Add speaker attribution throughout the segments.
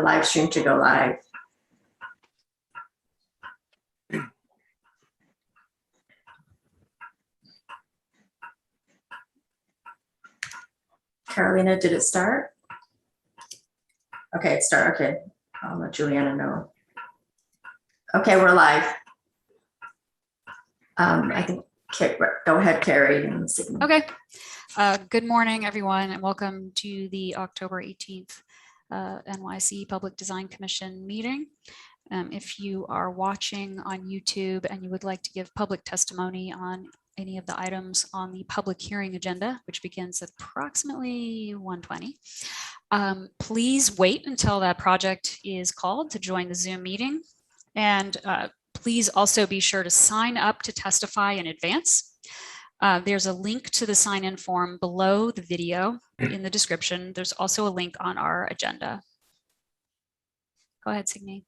Speaker 1: live stream to go live. Carolina, did it start? Okay, it started. Okay, I'll let Juliana know. Okay, we're live. I think, go ahead, Carrie.
Speaker 2: Okay. Good morning, everyone, and welcome to the October 18th NYC Public Design Commission meeting. If you are watching on YouTube and you would like to give public testimony on any of the items on the public hearing agenda, which begins at approximately 1:20, please wait until that project is called to join the Zoom meeting. And please also be sure to sign up to testify in advance. There's a link to the sign-in form below the video in the description. There's also a link on our agenda. Go ahead, Signe.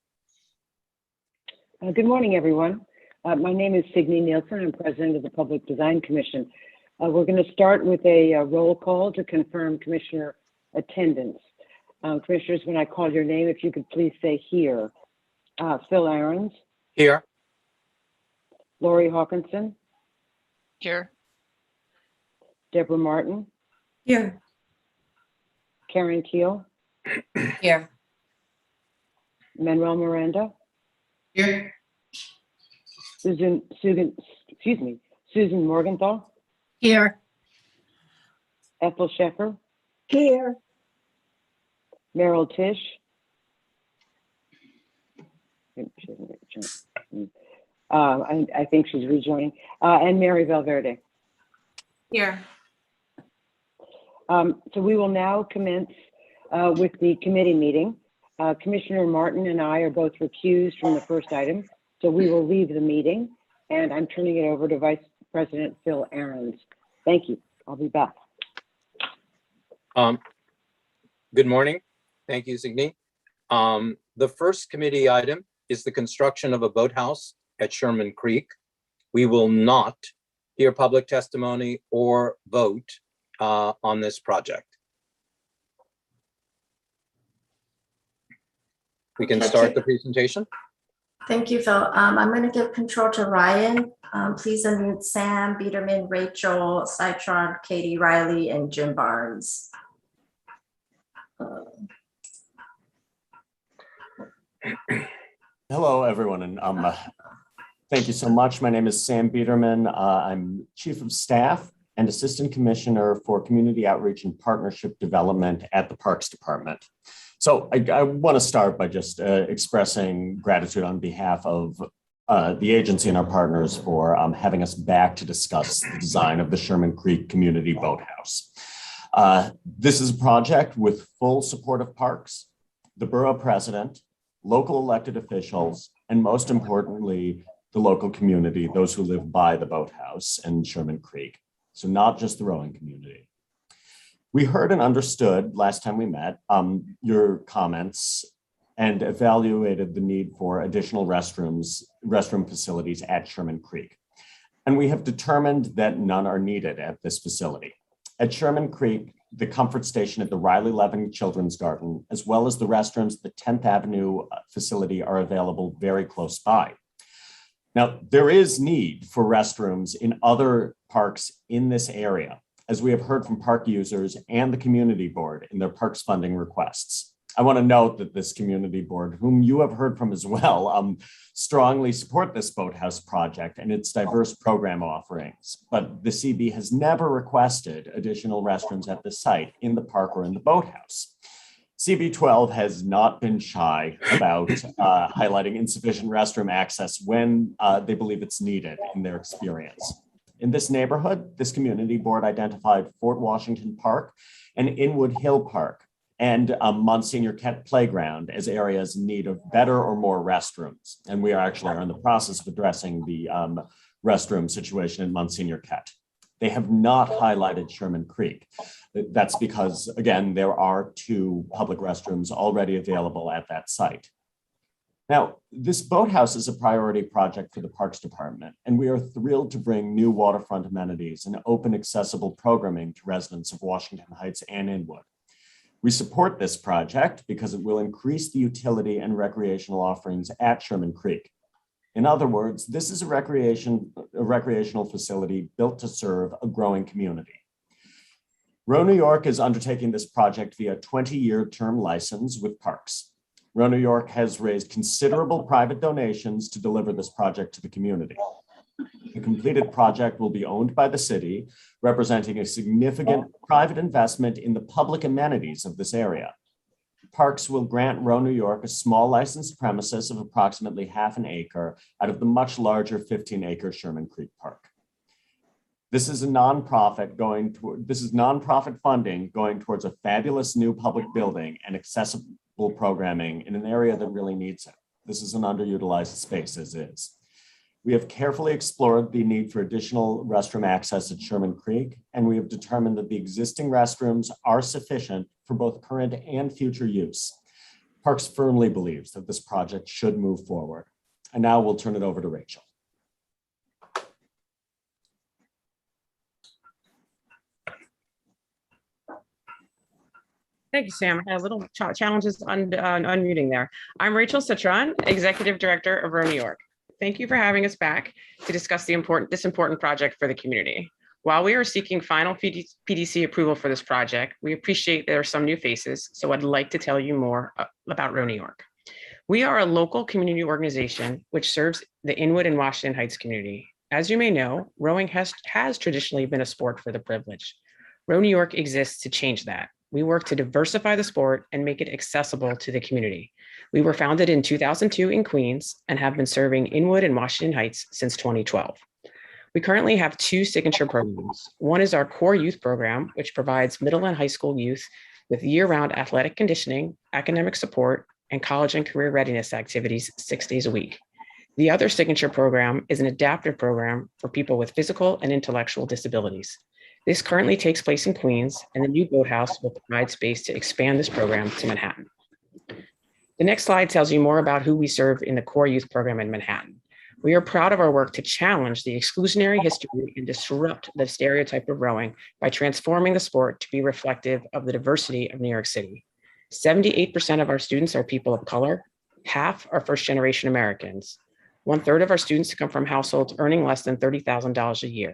Speaker 3: Good morning, everyone. My name is Signe Nielsen. I'm president of the Public Design Commission. We're going to start with a roll call to confirm commissioner attendance. Commissioners, when I call your name, if you could please say here. Phil Ahrens.
Speaker 4: Here.
Speaker 3: Lori Hawkinson.
Speaker 2: Here.
Speaker 3: Deborah Martin.
Speaker 1: Here.
Speaker 3: Karen Keel.
Speaker 1: Here.
Speaker 3: Manuel Miranda.
Speaker 1: Here.
Speaker 3: Susan Morgenthau.
Speaker 1: Here.
Speaker 3: Ethel Sheffer.
Speaker 1: Here.
Speaker 3: Meryl Tisch. I think she's rejoining. And Mary Valverde.
Speaker 1: Here.
Speaker 3: So we will now commence with the committee meeting. Commissioner Martin and I are both recused from the first item, so we will leave the meeting, and I'm turning it over to Vice President Phil Ahrens. Thank you. I'll be back.
Speaker 4: Good morning. Thank you, Signe. The first committee item is the construction of a boathouse at Sherman Creek. We will not hear public testimony or vote on this project. We can start the presentation.
Speaker 1: Thank you, Phil. I'm going to give control to Ryan. Please unmute Sam, Biederman, Rachel, Citron, Katie Riley, and Jim Barnes.
Speaker 5: Hello, everyone, and thank you so much. My name is Sam Biederman. I'm Chief of Staff and Assistant Commissioner for Community Outreach and Partnership Development at the Parks Department. So I want to start by just expressing gratitude on behalf of the agency and our partners for having us back to discuss the design of the Sherman Creek Community Boathouse. This is a project with full support of Parks, the borough president, local elected officials, and most importantly, the local community, those who live by the boathouse and Sherman Creek. So not just the rowing community. We heard and understood last time we met your comments and evaluated the need for additional restroom facilities at Sherman Creek. And we have determined that none are needed at this facility. At Sherman Creek, the comfort station at the Riley Levin Children's Garden, as well as the restrooms at the 10th Avenue facility, are available very close by. Now, there is need for restrooms in other parks in this area, as we have heard from park users and the community board in their parks funding requests. I want to note that this community board, whom you have heard from as well, strongly support this boathouse project and its diverse program offerings. But the CB has never requested additional restrooms at the site in the park or in the boathouse. CB 12 has not been shy about highlighting insufficient restroom access when they believe it's needed in their experience. In this neighborhood, this community board identified Fort Washington Park and Inwood Hill Park and Monsignor Kett Playground as areas in need of better or more restrooms. And we are in the process of addressing the restroom situation in Monsignor Kett. They have not highlighted Sherman Creek. That's because, again, there are 2 public restrooms already available at that site. Now, this boathouse is a priority project for the Parks Department, and we are thrilled to bring new waterfront amenities and open accessible programming to residents of Washington Heights and Inwood. We support this project because it will increase the utility and recreational offerings at Sherman Creek. In other words, this is a recreational facility built to serve a growing community. Row New York is undertaking this project via a 20-year term license with Parks. Row New York has raised considerable private donations to deliver this project to the community. The completed project will be owned by the city, representing a significant private investment in the public amenities of this area. Parks will grant Row New York a small licensed premises of approximately half an acre out of the much larger 15-acre Sherman Creek Park. This is nonprofit funding going towards a fabulous new public building and accessible programming in an area that really needs it. This is an underutilized space as is. We have carefully explored the need for additional restroom access at Sherman Creek, and we have determined that the existing restrooms are sufficient for both current and future use. Parks firmly believes that this project should move forward. And now we'll turn it over to Rachel.
Speaker 6: Thank you, Sam. I had a little challenges on unmuting there. I'm Rachel Citron, Executive Director of Row New York. Thank you for having us back to discuss this important project for the community. While we are seeking final PDC approval for this project, we appreciate there are some new faces, so I'd like to tell you more about Row New York. We are a local community organization which serves the Inwood and Washington Heights community. As you may know, rowing has traditionally been a sport for the privileged. Row New York exists to change that. We work to diversify the sport and make it accessible to the community. We were founded in 2002 in Queens and have been serving Inwood and Washington Heights since 2012. We currently have two signature programs. One is our core youth program, which provides middle and high school youth with year-round athletic conditioning, academic support, and college and career readiness activities 6 days a week. The other signature program is an adaptive program for people with physical and intellectual disabilities. This currently takes place in Queens, and the new boathouse will provide space to expand this program to Manhattan. The next slide tells you more about who we serve in the core youth program in Manhattan. We are proud of our work to challenge the exclusionary history and disrupt the stereotype of rowing by transforming the sport to be reflective of the diversity of New York City. 78% of our students are people of color, half are first-generation Americans. 1/3 of our students come from households earning less than $30,000 a year.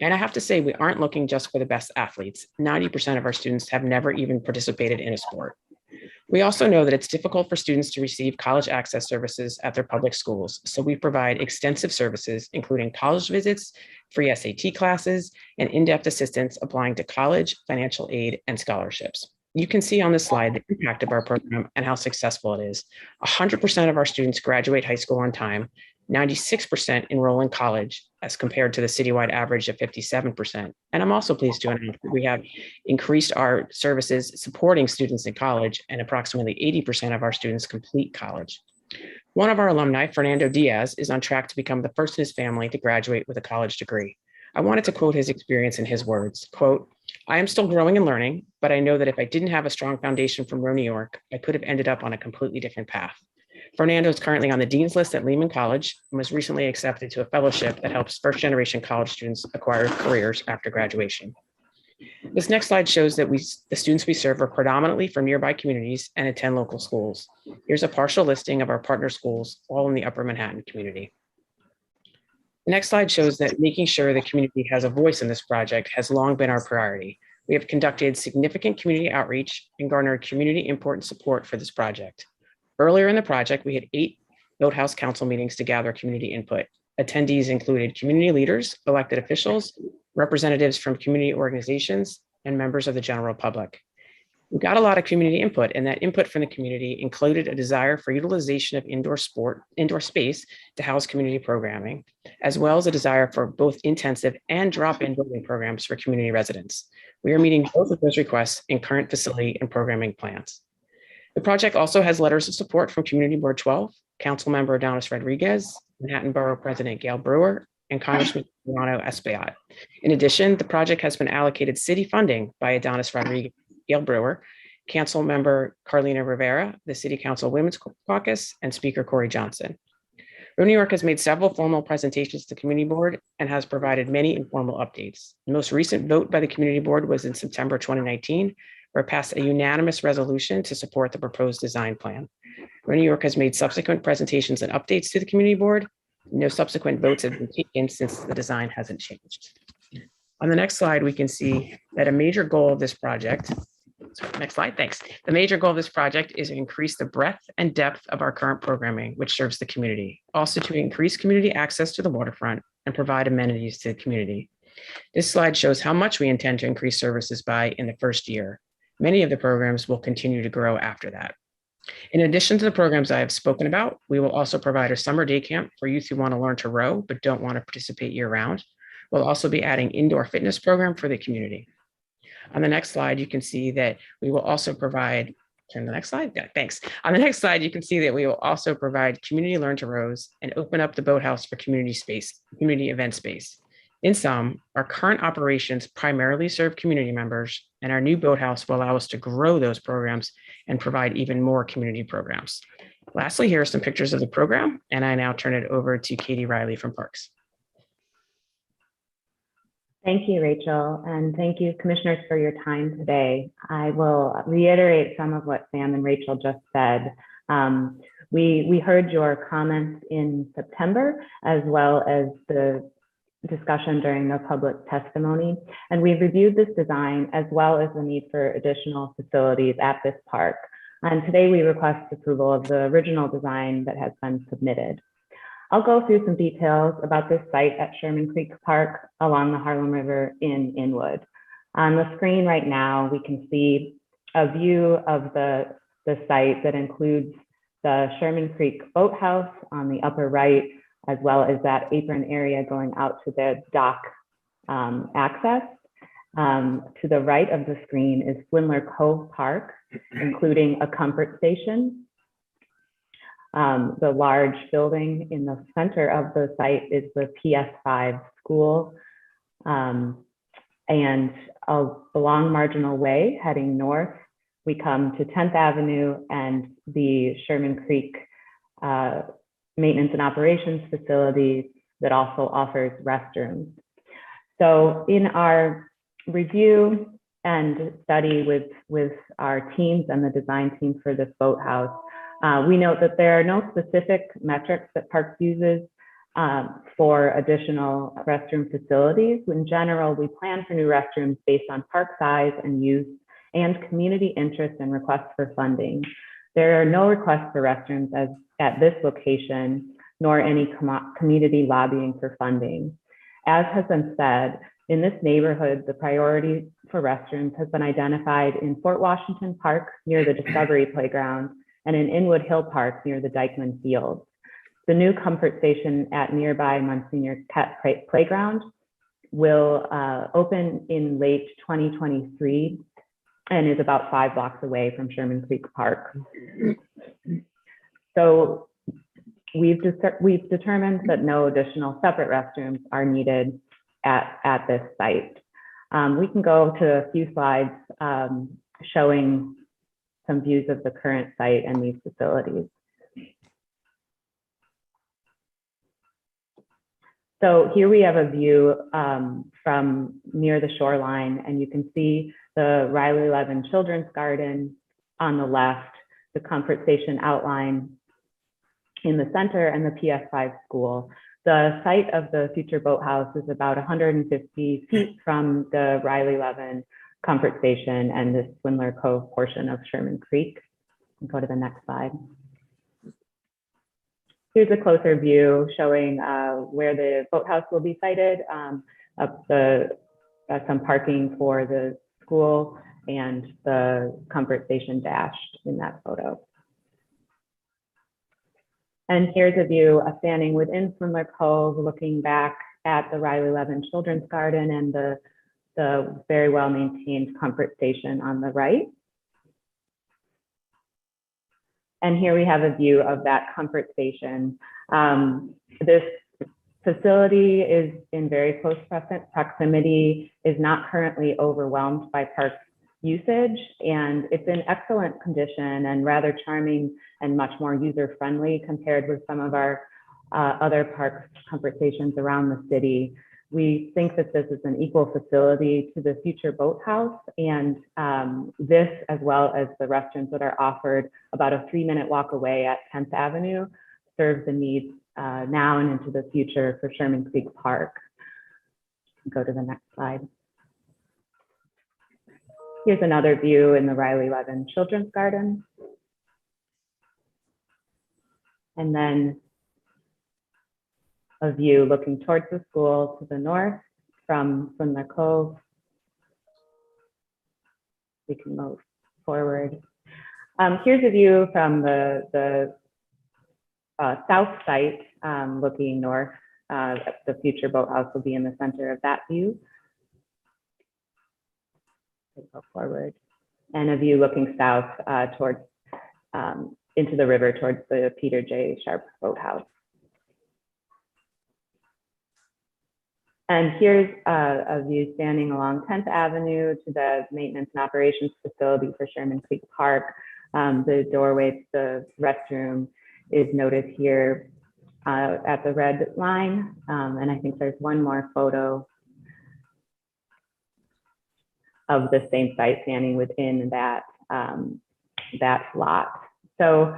Speaker 6: And I have to say, we aren't looking just for the best athletes. 90% of our students have never even participated in a sport. We also know that it's difficult for students to receive college access services at their public schools, so we provide extensive services, including college visits, free SAT classes, and in-depth assistance applying to college, financial aid, and scholarships. You can see on this slide the impact of our program and how successful it is. 100% of our students graduate high school on time, 96% enroll in college as compared to the citywide average of 57%. And I'm also pleased to announce that we have increased our services supporting students in college, and approximately 80% of our students complete college. One of our alumni, Fernando Diaz, is on track to become the first in his family to graduate with a college degree. I wanted to quote his experience in his words, quote, "I am still growing and learning, but I know that if I didn't have a strong foundation from Row New York, I could have ended up on a completely different path." Fernando is currently on the Dean's List at Lehman College and was recently accepted to a fellowship that helps first-generation college students acquire careers after graduation. This next slide shows that the students we serve are predominantly from nearby communities and attend local schools. Here's a partial listing of our partner schools, all in the Upper Manhattan community. The next slide shows that making sure the community has a voice in this project has long been our priority. We have conducted significant community outreach and garnered community input and support for this project. Earlier in the project, we had 8 Boathouse Council meetings to gather community input. Attendees included community leaders, elected officials, representatives from community organizations, and members of the general public. We got a lot of community input, and that input from the community included a desire for utilization of indoor space to house community programming, as well as a desire for both intensive and drop-in building programs for community residents. We are meeting both of those requests in current facility and programming plans. The project also has letters of support from Community Board 12, Council Member Adonis Rodriguez, Manhattan Borough President Gail Brewer, and Congressman Milano Espaillat. In addition, the project has been allocated city funding by Adonis Rodriguez, Gail Brewer, Council Member Carlina Rivera, the City Council Women's Caucus, and Speaker Corey Johnson. Row New York has made several formal presentations to the Community Board and has provided many informal updates. The most recent vote by the Community Board was in September 2019, where it passed a unanimous resolution to support the proposed design plan. Row New York has made subsequent presentations and updates to the community board. No subsequent votes have been taken since the design hasn't changed. On the next slide, we can see that a major goal of this project, next slide, thanks. The major goal of this project is to increase the breadth and depth of our current programming, which serves the community. Also to increase community access to the waterfront and provide amenities to the community. This slide shows how much we intend to increase services by in the first year. Many of the programs will continue to grow after that. In addition to the programs I have spoken about, we will also provide a summer day camp for youth who want to learn to row but don't want to participate year-round. We'll also be adding indoor fitness program for the community. On the next slide, you can see that we will also provide, turn the next slide, yeah, thanks. On the next slide, you can see that we will also provide community learn to rows and open up the boathouse for community space, community event space. In sum, our current operations primarily serve community members, and our new boathouse will allow us to grow those programs and provide even more community programs. Lastly, here are some pictures of the program, and I now turn it over to Katie Riley from Parks.
Speaker 7: Thank you, Rachel, and thank you, commissioners, for your time today. I will reiterate some of what Sam and Rachel just said. We heard your comments in September, as well as the discussion during the public testimony, and we've reviewed this design as well as the need for additional facilities at this park. And today we request approval of the original design that has been submitted. I'll go through some details about this site at Sherman Creek Park along the Harlem River in Inwood. On the screen right now, we can see a view of the site that includes the Sherman Creek Boathouse on the upper right, as well as that apron area going out to the dock access. To the right of the screen is Swindler Cove Park, including a comfort station. The large building in the center of the site is the PS5 school. And along Marginal Way, heading north, we come to 10th Avenue and the Sherman Creek maintenance and operations facility that also offers restrooms. So in our review and study with our teams and the design team for this boathouse, we note that there are no specific metrics that Parks uses for additional restroom facilities. In general, we plan for new restrooms based on park size and use and community interest and requests for funding. There are no requests for restrooms at this location, nor any community lobbying for funding. As has been said, in this neighborhood, the priority for restrooms has been identified in Fort Washington Park near the Discovery Playground and in Inwood Hill Park near the Dyckman Field. The new comfort station at nearby Monsignor Kett Playground will open in late 2023 and is about 5 blocks away from Sherman Creek Park. So we've determined that no additional separate restrooms are needed at this site. We can go to a few slides showing some views of the current site and these facilities. So here we have a view from near the shoreline, and you can see the Riley Levin Children's Garden on the left, the comfort station outline in the center, and the PS5 school. The site of the future boathouse is about 150 feet from the Riley Levin comfort station and the Swindler Cove portion of Sherman Creek. Go to the next slide. Here's a closer view showing where the boathouse will be sited, some parking for the school and the comfort station dashed in that photo. And here's a view of standing within Swindler Cove, looking back at the Riley Levin Children's Garden and the very well maintained comfort station on the right. And here we have a view of that comfort station. This facility is in very close proximity, is not currently overwhelmed by park usage, and it's in excellent condition and rather charming and much more user-friendly compared with some of our other park comfort stations around the city. We think that this is an equal facility to the future boathouse, and this, as well as the restrooms that are offered about a 3-minute walk away at 10th Avenue, serve the needs now and into the future for Sherman Creek Park. Go to the next slide. Here's another view in the Riley Levin Children's Garden. And then a view looking towards the school to the north from the Cove. We can move forward. Here's a view from the south site looking north. The future boathouse will be in the center of that view. Go forward. And a view looking south towards into the river towards the Peter J. Sharp Boathouse. And here's a view standing along 10th Avenue to the maintenance and operations facility for Sherman Creek Park. The doorway to the restroom is noted here at the red line. And I think there's one more photo of the same site standing within that, that lot. So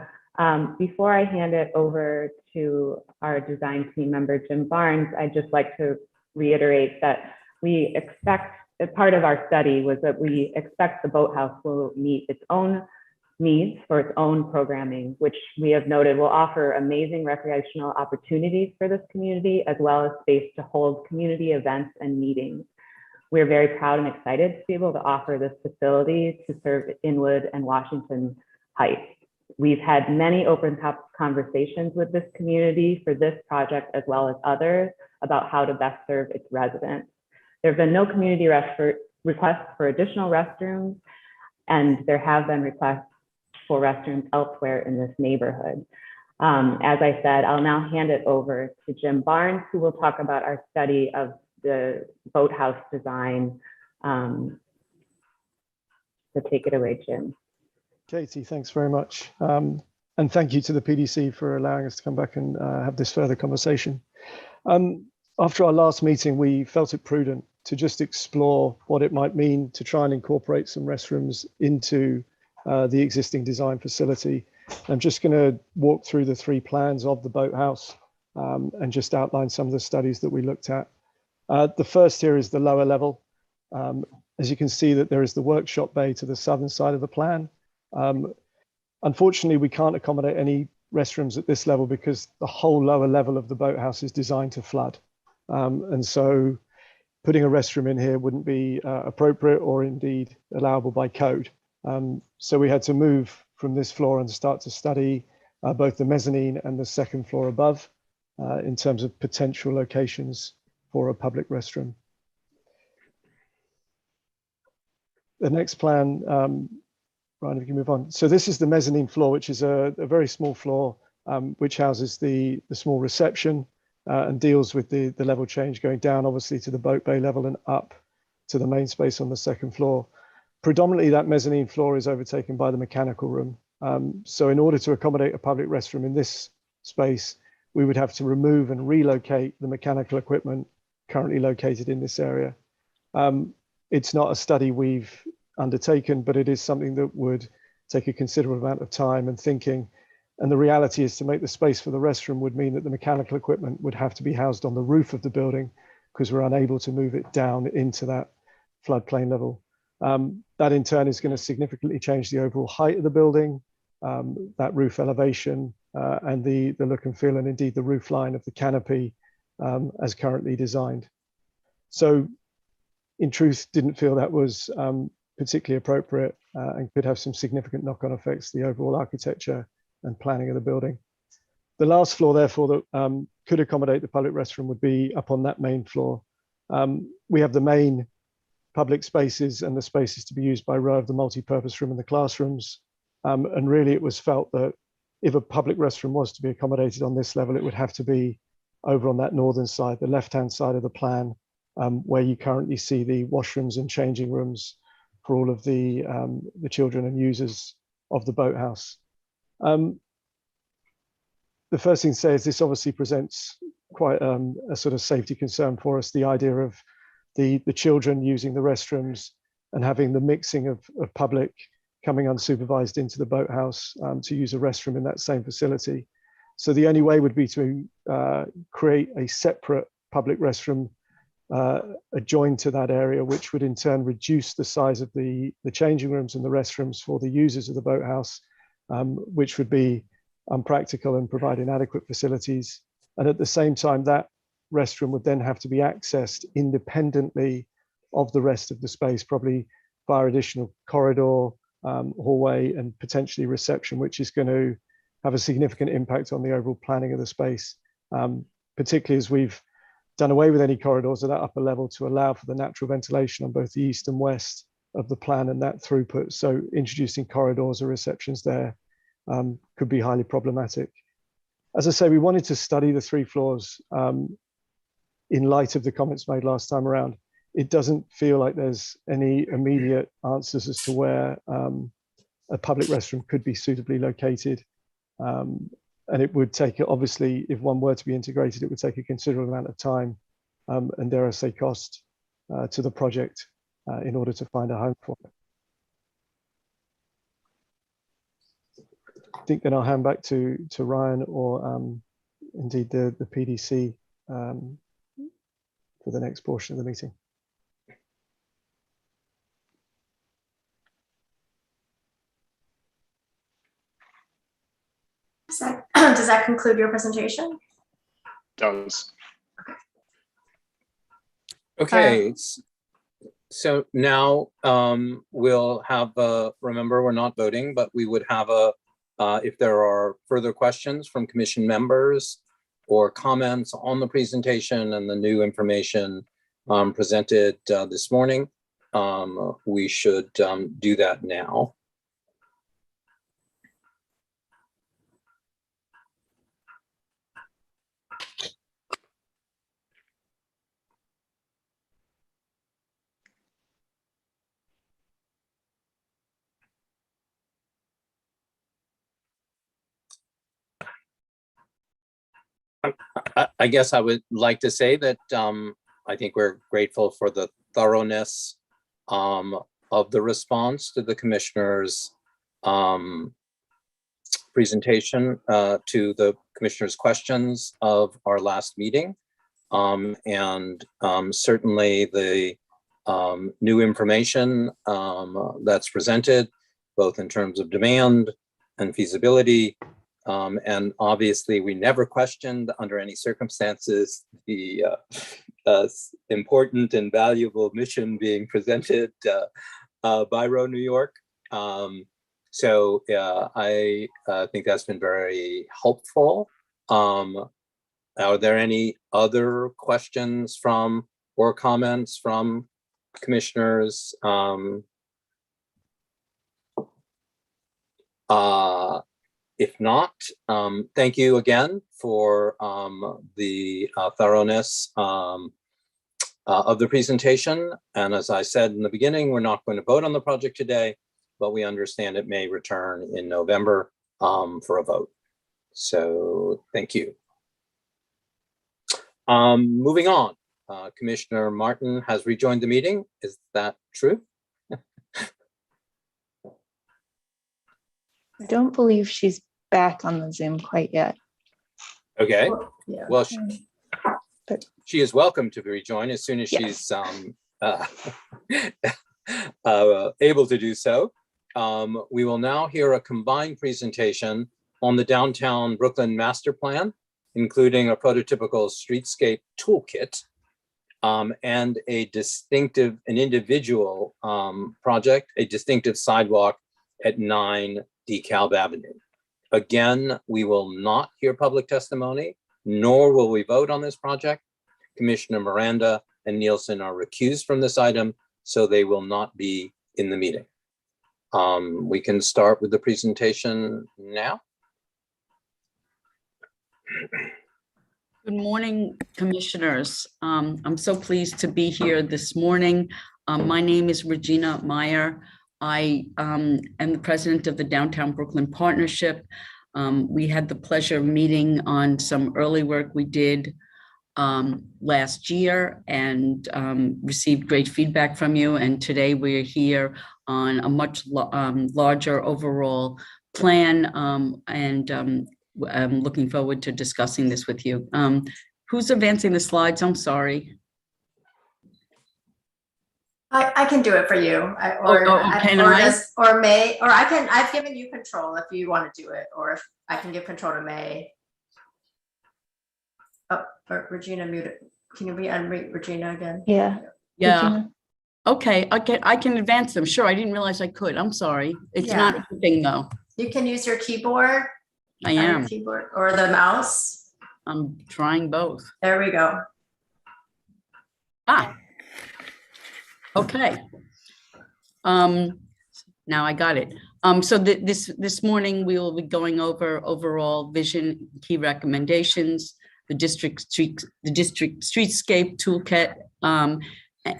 Speaker 7: before I hand it over to our design team member, Jim Barnes, I'd just like to reiterate that we expect, part of our study was that we expect the boathouse will meet its own needs for its own programming, which we have noted will offer amazing recreational opportunities for this community, as well as space to hold community events and meetings. We're very proud and excited to be able to offer this facility to serve Inwood and Washington Heights. We've had many open conversations with this community for this project, as well as others, about how to best serve its residents. There have been no community requests for additional restrooms, and there have been requests for restrooms elsewhere in this neighborhood. As I said, I'll now hand it over to Jim Barnes, who will talk about our study of the boathouse design. So take it away, Jim.
Speaker 8: Katie, thanks very much. And thank you to the PDC for allowing us to come back and have this further conversation. After our last meeting, we felt it prudent to just explore what it might mean to try and incorporate some restrooms into the existing design facility. I'm just going to walk through the 3 plans of the boathouse and just outline some of the studies that we looked at. The first here is the lower level. As you can see, that there is the workshop bay to the southern side of the plan. Unfortunately, we can't accommodate any restrooms at this level because the whole lower level of the boathouse is designed to flood. And so putting a restroom in here wouldn't be appropriate or indeed allowable by code. So we had to move from this floor and start to study both the mezzanine and the second floor above in terms of potential locations for a public restroom. The next plan, Ryan, if you can move on. So this is the mezzanine floor, which is a very small floor, which houses the small reception and deals with the level change going down, obviously, to the boat bay level and up to the main space on the second floor. Predominantly, that mezzanine floor is overtaken by the mechanical room. So in order to accommodate a public restroom in this space, we would have to remove and relocate the mechanical equipment currently located in this area. It's not a study we've undertaken, but it is something that would take a considerable amount of time and thinking. And the reality is, to make the space for the restroom would mean that the mechanical equipment would have to be housed on the roof of the building because we're unable to move it down into that floodplain level. That in turn is going to significantly change the overall height of the building, that roof elevation, and the look and feel, and indeed the roof line of the canopy as currently designed. So in truth, didn't feel that was particularly appropriate and could have some significant knock-on effects to the overall architecture and planning of the building. The last floor, therefore, that could accommodate the public restroom would be up on that main floor. We have the main public spaces and the spaces to be used by row of the multi-purpose room and the classrooms. And really it was felt that if a public restroom was to be accommodated on this level, it would have to be over on that northern side, the left-hand side of the plan, where you currently see the washrooms and changing rooms for all of the children and users of the boathouse. The first thing to say is this obviously presents quite a sort of safety concern for us. The idea of the children using the restrooms and having the mixing of public coming unsupervised into the boathouse to use a restroom in that same facility. So the only way would be to create a separate public restroom adjoined to that area, which would in turn reduce the size of the changing rooms and the restrooms for the users of the boathouse, which would be unpractical and provide inadequate facilities. And at the same time, that restroom would then have to be accessed independently of the rest of the space, probably via additional corridor, hallway, and potentially reception, which is going to have a significant impact on the overall planning of the space, particularly as we've done away with any corridors at that upper level to allow for the natural ventilation on both the east and west of the plan and that throughput. So introducing corridors or receptions there could be highly problematic. As I say, we wanted to study the 3 floors in light of the comments made last time around. It doesn't feel like there's any immediate answers as to where a public restroom could be suitably located. And it would take, obviously, if one were to be integrated, it would take a considerable amount of time and dare I say cost to the project in order to find a home for it. I think then I'll hand back to Ryan or indeed the PDC for the next portion of the meeting.
Speaker 1: Does that conclude your presentation?
Speaker 9: Does.
Speaker 4: Okay, so now we'll have remember, we're not voting, but we would have if there are further questions from commission members or comments on the presentation and the new information presented this morning, we should do that now. I guess I would like to say that I think we're grateful for the thoroughness of the response to the commissioner's presentation to the commissioner's questions of our last meeting. And certainly the new information that's presented, both in terms of demand and feasibility. And obviously, we never questioned under any circumstances the important and valuable mission being presented by Row New York. So I think that's been very helpful. Are there any other questions from or comments from commissioners? If not, thank you again for the thoroughness of the presentation. And as I said in the beginning, we're not going to vote on the project today, but we understand it may return in November for a vote. So thank you. Moving on, Commissioner Martin has rejoined the meeting. Is that true?
Speaker 10: I don't believe she's back on the Zoom quite yet.
Speaker 4: Okay.
Speaker 1: Yeah.
Speaker 4: Well, she is welcome to rejoin as soon as
Speaker 10: Yes.
Speaker 4: she's able to do so. We will now hear a combined presentation on the downtown Brooklyn master plan, including a prototypical streetscape toolkit and an individual project, a distinctive sidewalk at 9 DeKalb Avenue. Again, we will not hear public testimony, nor will we vote on this project. Commissioner Miranda and Nielsen are recused from this item, so they will not be in the meeting. We can start with the presentation now.
Speaker 11: Good morning, commissioners. I'm so pleased to be here this morning. My name is Regina Meyer. I am the president of the Downtown Brooklyn Partnership. We had the pleasure of meeting on some early work we did last year and received great feedback from you. And today we're here on a much larger overall plan. I'm looking forward to discussing this with you. Who's advancing the slides? I'm sorry.
Speaker 1: I can do it for you. I've given you control if you want to do it, or if I can give control to May. Oh, or Regina muted. Can you unmute Regina again?
Speaker 10: Yeah.
Speaker 11: Yeah.
Speaker 10: Regina?
Speaker 11: Okay, I can advance them. Sure, I didn't realize I could. I'm sorry. It's
Speaker 1: Yeah.
Speaker 11: not a thing though.
Speaker 1: You can use your keyboard.
Speaker 11: I
Speaker 1: your
Speaker 11: am.
Speaker 1: keyboard or the mouse.
Speaker 11: I'm trying both.
Speaker 1: There we go.
Speaker 11: Okay. Now I got it. So this morning we will be going over overall vision, key recommendations, the district streetscape toolkit,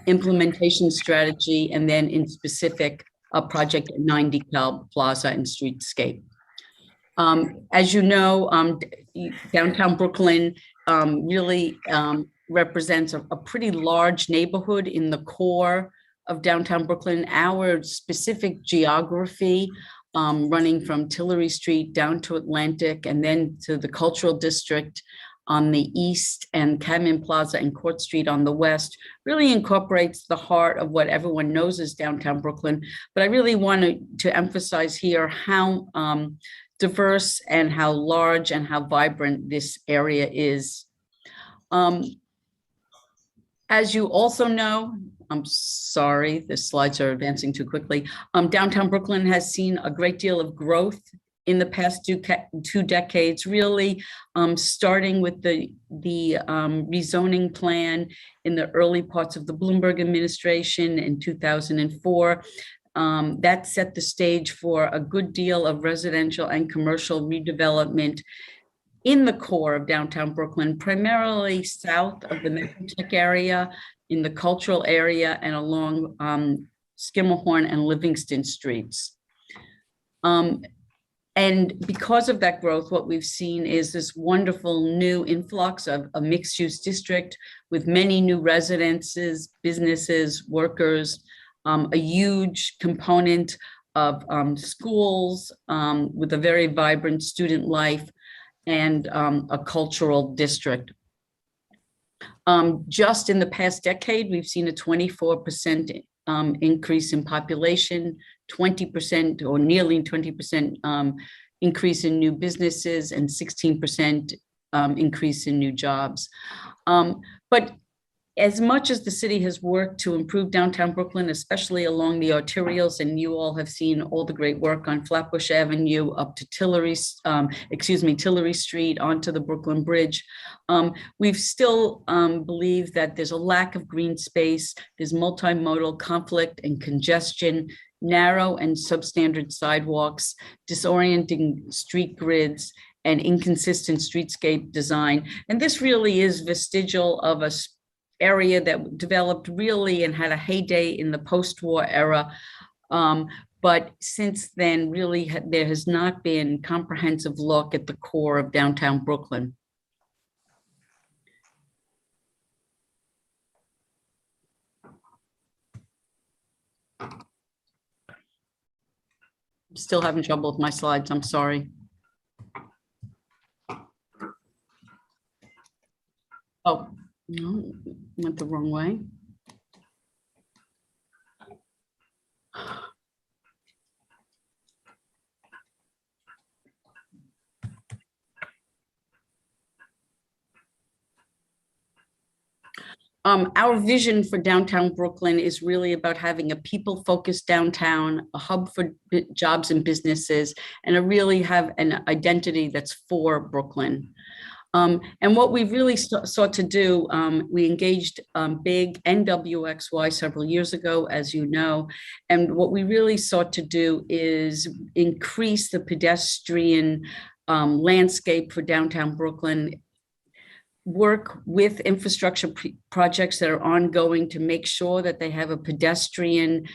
Speaker 11: implementation strategy, and then in specific a project at 9 DeKalb Plaza and streetscape. As you know, downtown Brooklyn really represents a pretty large neighborhood in the core of downtown Brooklyn. Our specific geography running from Tillery Street down to Atlantic and then to the Cultural District on the east and Cadman Plaza and Court Street on the west really incorporates the heart of what everyone knows as downtown Brooklyn. But I really wanted to emphasize here how diverse and how large and how vibrant this area is. As you also know, I'm sorry, the slides are advancing too quickly. Downtown Brooklyn has seen a great deal of growth in the past two decades, really starting with the rezoning plan in the early parts of the Bloomberg administration in 2004. That set the stage for a good deal of residential and commercial redevelopment in the core of downtown Brooklyn, primarily south of the Metro-Tech area, in the cultural area, and along Skimmerhorn and Livingston streets. And because of that growth, what we've seen is this wonderful new influx of a mixed-use district with many new residences, businesses, workers, a huge component of schools with a very vibrant student life, and a cultural district. Just in the past decade, we've seen a 24% increase in population, 20% or nearly 20% increase in new businesses, and 16% increase in new jobs. But as much as the city has worked to improve downtown Brooklyn, especially along the arterials, and you all have seen all the great work on Flatbush Avenue up to Tillery Street onto the Brooklyn Bridge, we've still believe that there's a lack of green space, there's multimodal conflict and congestion, narrow and substandard sidewalks, disorienting street grids, and inconsistent streetscape design. And this really is vestigial of a area that developed really and had a heyday in the post-war era. But since then, really, there has not been comprehensive look at the core of downtown Brooklyn. I'm still having trouble with my slides, I'm sorry. Oh. No, went the wrong way. Our vision for downtown Brooklyn is really about having a people-focused downtown, a hub for jobs and businesses, and to really have an identity that's for Brooklyn. And what we really sought to do, we engaged big NWXY several years ago, as you know, and what we really sought to do is increase the pedestrian landscape for downtown Brooklyn, work with infrastructure projects that are ongoing to make sure that they have a pedestrian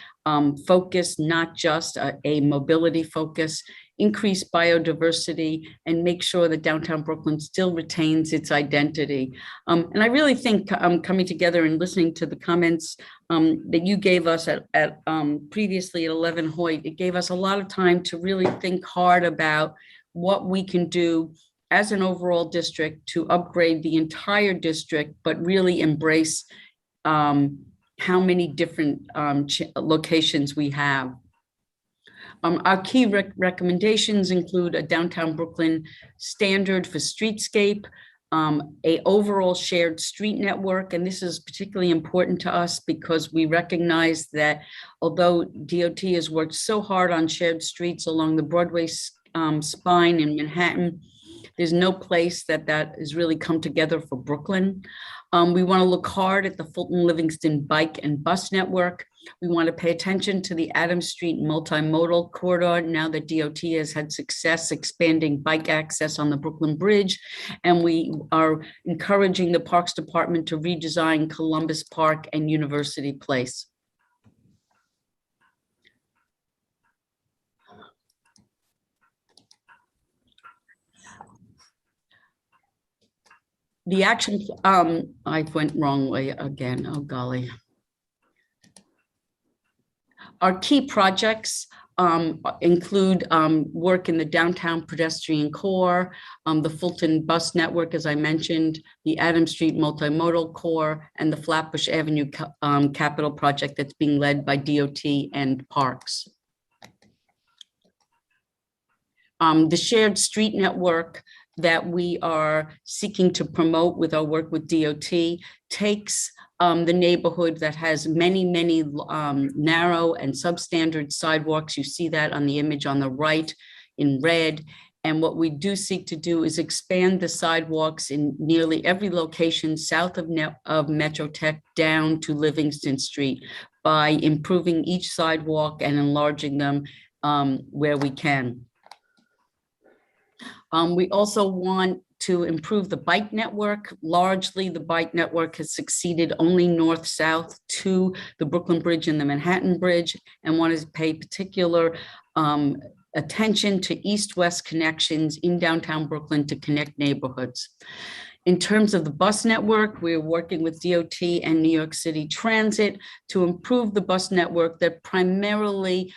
Speaker 11: focus, not just a mobility focus, increase biodiversity, and make sure that downtown Brooklyn still retains its identity. And I really think coming together and listening to the comments that you gave us at previously at 11 Hoyt, it gave us a lot of time to really think hard about what we can do as an overall district to upgrade the entire district, but really embrace how many different locations we have. Our key recommendations include a downtown Brooklyn standard for streetscape, a overall shared street network, and this is particularly important to us because we recognize that although DOT has worked so hard on shared streets along the Broadway spine in Manhattan, there's no place that has really come together for Brooklyn. We want to look hard at the Fulton Livingston bike and bus network. We want to pay attention to the Adams Street multimodal corridor now that DOT has had success expanding bike access on the Brooklyn Bridge. And we are encouraging the Parks Department to redesign Columbus Park and University Place. The action, I went wrong way again, oh golly. Our key projects include work in the downtown pedestrian core, the Fulton bus network, as I mentioned, the Adams Street multimodal core, and the Flatbush Avenue capital project that's being led by DOT and Parks. The shared street network that we are seeking to promote with our work with DOT takes the neighborhood that has many, many narrow and substandard sidewalks. You see that on the image on the right in red. And what we do seek to do is expand the sidewalks in nearly every location south of Metrotech down to Livingston Street by improving each sidewalk and enlarging them where we can. We also want to improve the bike network. Largely, the bike network has succeeded only north-south to the Brooklyn Bridge and the Manhattan Bridge, and want to pay particular attention to east-west connections in downtown Brooklyn to connect neighborhoods. In terms of the bus network, we're working with DOT and New York City Transit to improve the bus network that primarily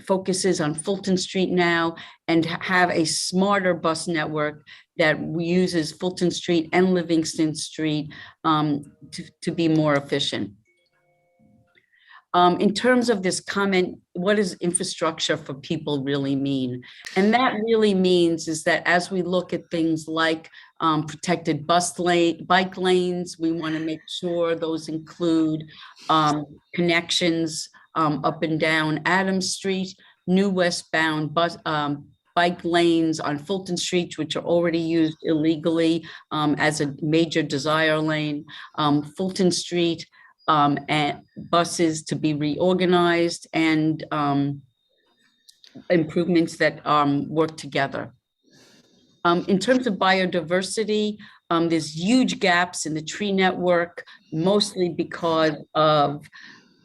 Speaker 11: focuses on Fulton Street now, and have a smarter bus network that uses Fulton Street and Livingston Street to be more efficient. In terms of this comment, what does infrastructure for people really mean? And that really means is that as we look at things like protected bike lanes, we want to make sure those include connections up and down Adams Street, new westbound bike lanes on Fulton Street, which are already used illegally as a major desire lane, Fulton Street, and buses to be reorganized, and improvements that work together. In terms of biodiversity, there's huge gaps in the tree network, mostly because of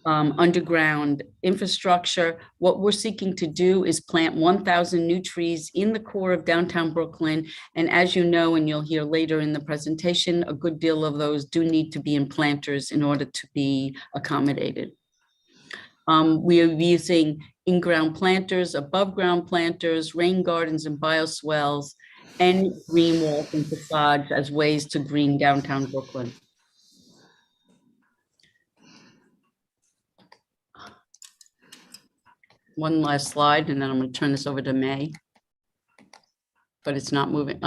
Speaker 11: underground infrastructure. What we're seeking to do is plant 1,000 new trees in the core of downtown Brooklyn. And as you know, and you'll hear later in the presentation, a good deal of those do need to be in planters in order to be accommodated. We are using in-ground planters, above-ground planters, rain gardens and bioswales, and green walls and facades as ways to green downtown Brooklyn. One last slide, and then I'm going to turn this over to May. But it's not moving.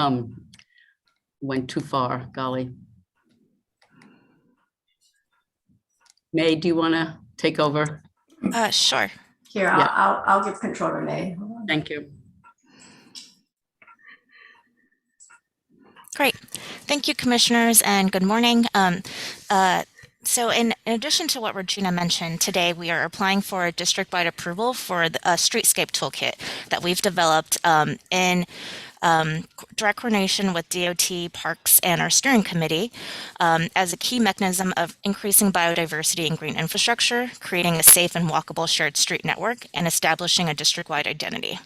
Speaker 11: Went too far, golly. May, do you want to take over?
Speaker 1: Sure. Here,
Speaker 11: Yeah.
Speaker 1: I'll give control to May. Hold on.
Speaker 11: Thank you.
Speaker 12: Great. Thank you, commissioners, and good morning. So in addition to what Regina mentioned, today we are applying for a district-wide approval for a streetscape toolkit that we've developed in direct coordination with DOT, Parks, and our steering committee as a key mechanism of increasing biodiversity and green infrastructure, creating a safe and walkable shared street network, and establishing a district-wide identity.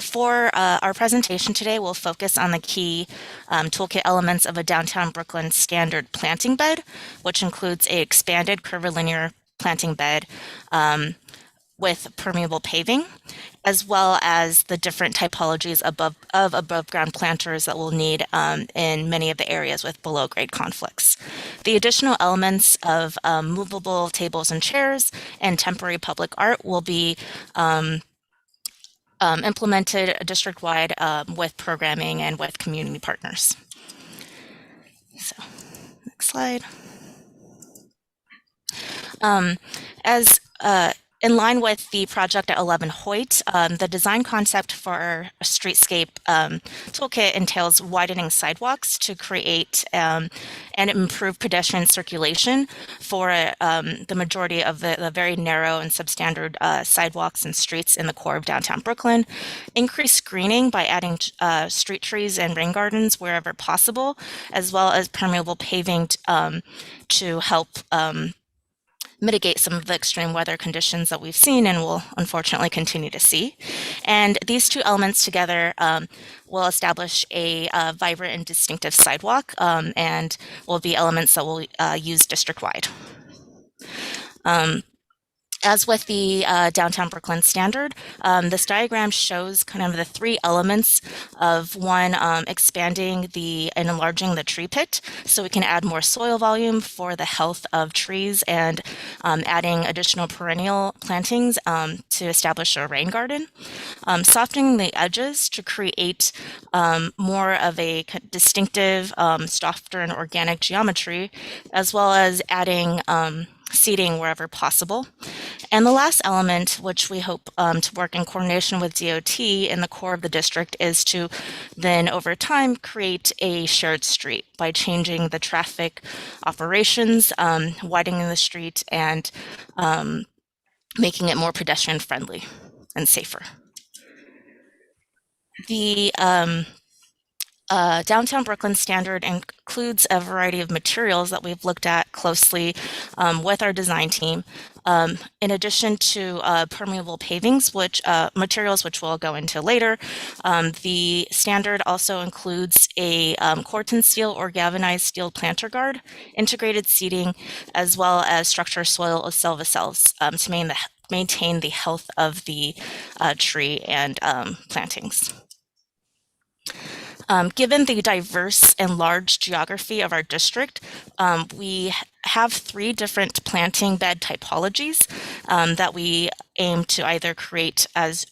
Speaker 12: For our presentation today, we'll focus on the key toolkit elements of a downtown Brooklyn standard planting bed, which includes a expanded curvilinear planting bed with permeable paving, as well as the different typologies of above ground planters that we'll need in many of the areas with below grade conflicts. The additional elements of movable tables and chairs and temporary public art will be implemented district-wide with programming and with community partners. So, next slide. In line with the project at 11 Hoyt, the design concept for our streetscape toolkit entails widening sidewalks to create and improve pedestrian circulation for the majority of the very narrow and substandard sidewalks and streets in the core of downtown Brooklyn, increase screening by adding street trees and rain gardens wherever possible, as well as permeable paving to help mitigate some of the extreme weather conditions that we've seen and will unfortunately continue to see. And these two elements together will establish a vibrant and distinctive sidewalk and will be elements that we'll use district-wide. As with the downtown Brooklyn standard, this diagram shows kind of the three elements of one, expanding and enlarging the tree pit so we can add more soil volume for the health of trees, and adding additional perennial plantings to establish a rain garden, softening the edges to create more of a distinctive, softer and organic geometry, as well as adding seating wherever possible. And the last element, which we hope to work in coordination with DOT in the core of the district, is to then over time create a shared street by changing the traffic operations, widening the street, and making it more pedestrian friendly and safer. The downtown Brooklyn standard includes a variety of materials that we've looked at closely with our design team. In addition to permeable pavings, materials which we'll go into later, the standard also includes a Corten steel or galvanized steel planter guard, integrated seating, as well as structural soil or silva cells to maintain the health of the tree and plantings. Given the diverse and large geography of our district, we have 3 different planting bed typologies that we aim to either create as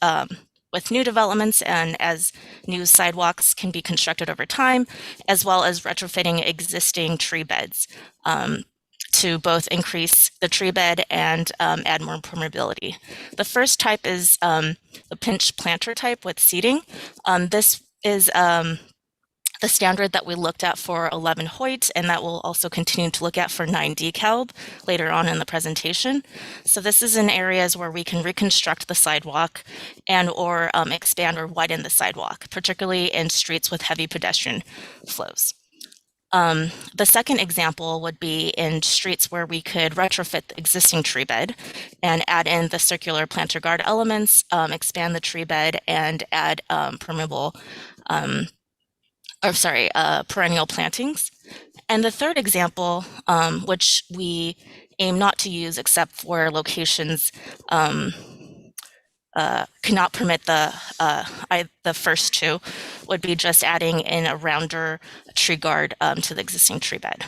Speaker 12: with new developments and as new sidewalks can be constructed over time, as well as retrofitting existing tree beds to both increase the tree bed and add more permeability. The first type is the pinch planter type with seating. This is the standard that we looked at for 11 Hoyt, and that we'll also continue to look at for 9 DeKalb later on in the presentation. So this is in areas where we can reconstruct the sidewalk and or expand or widen the sidewalk, particularly in streets with heavy pedestrian flows. The second example would be in streets where we could retrofit the existing tree bed and add in the circular planter guard elements, expand the tree bed, and add perennial plantings. And the third example, which we aim not to use except where locations cannot permit the first two, would be just adding in a rounder tree guard to the existing tree bed.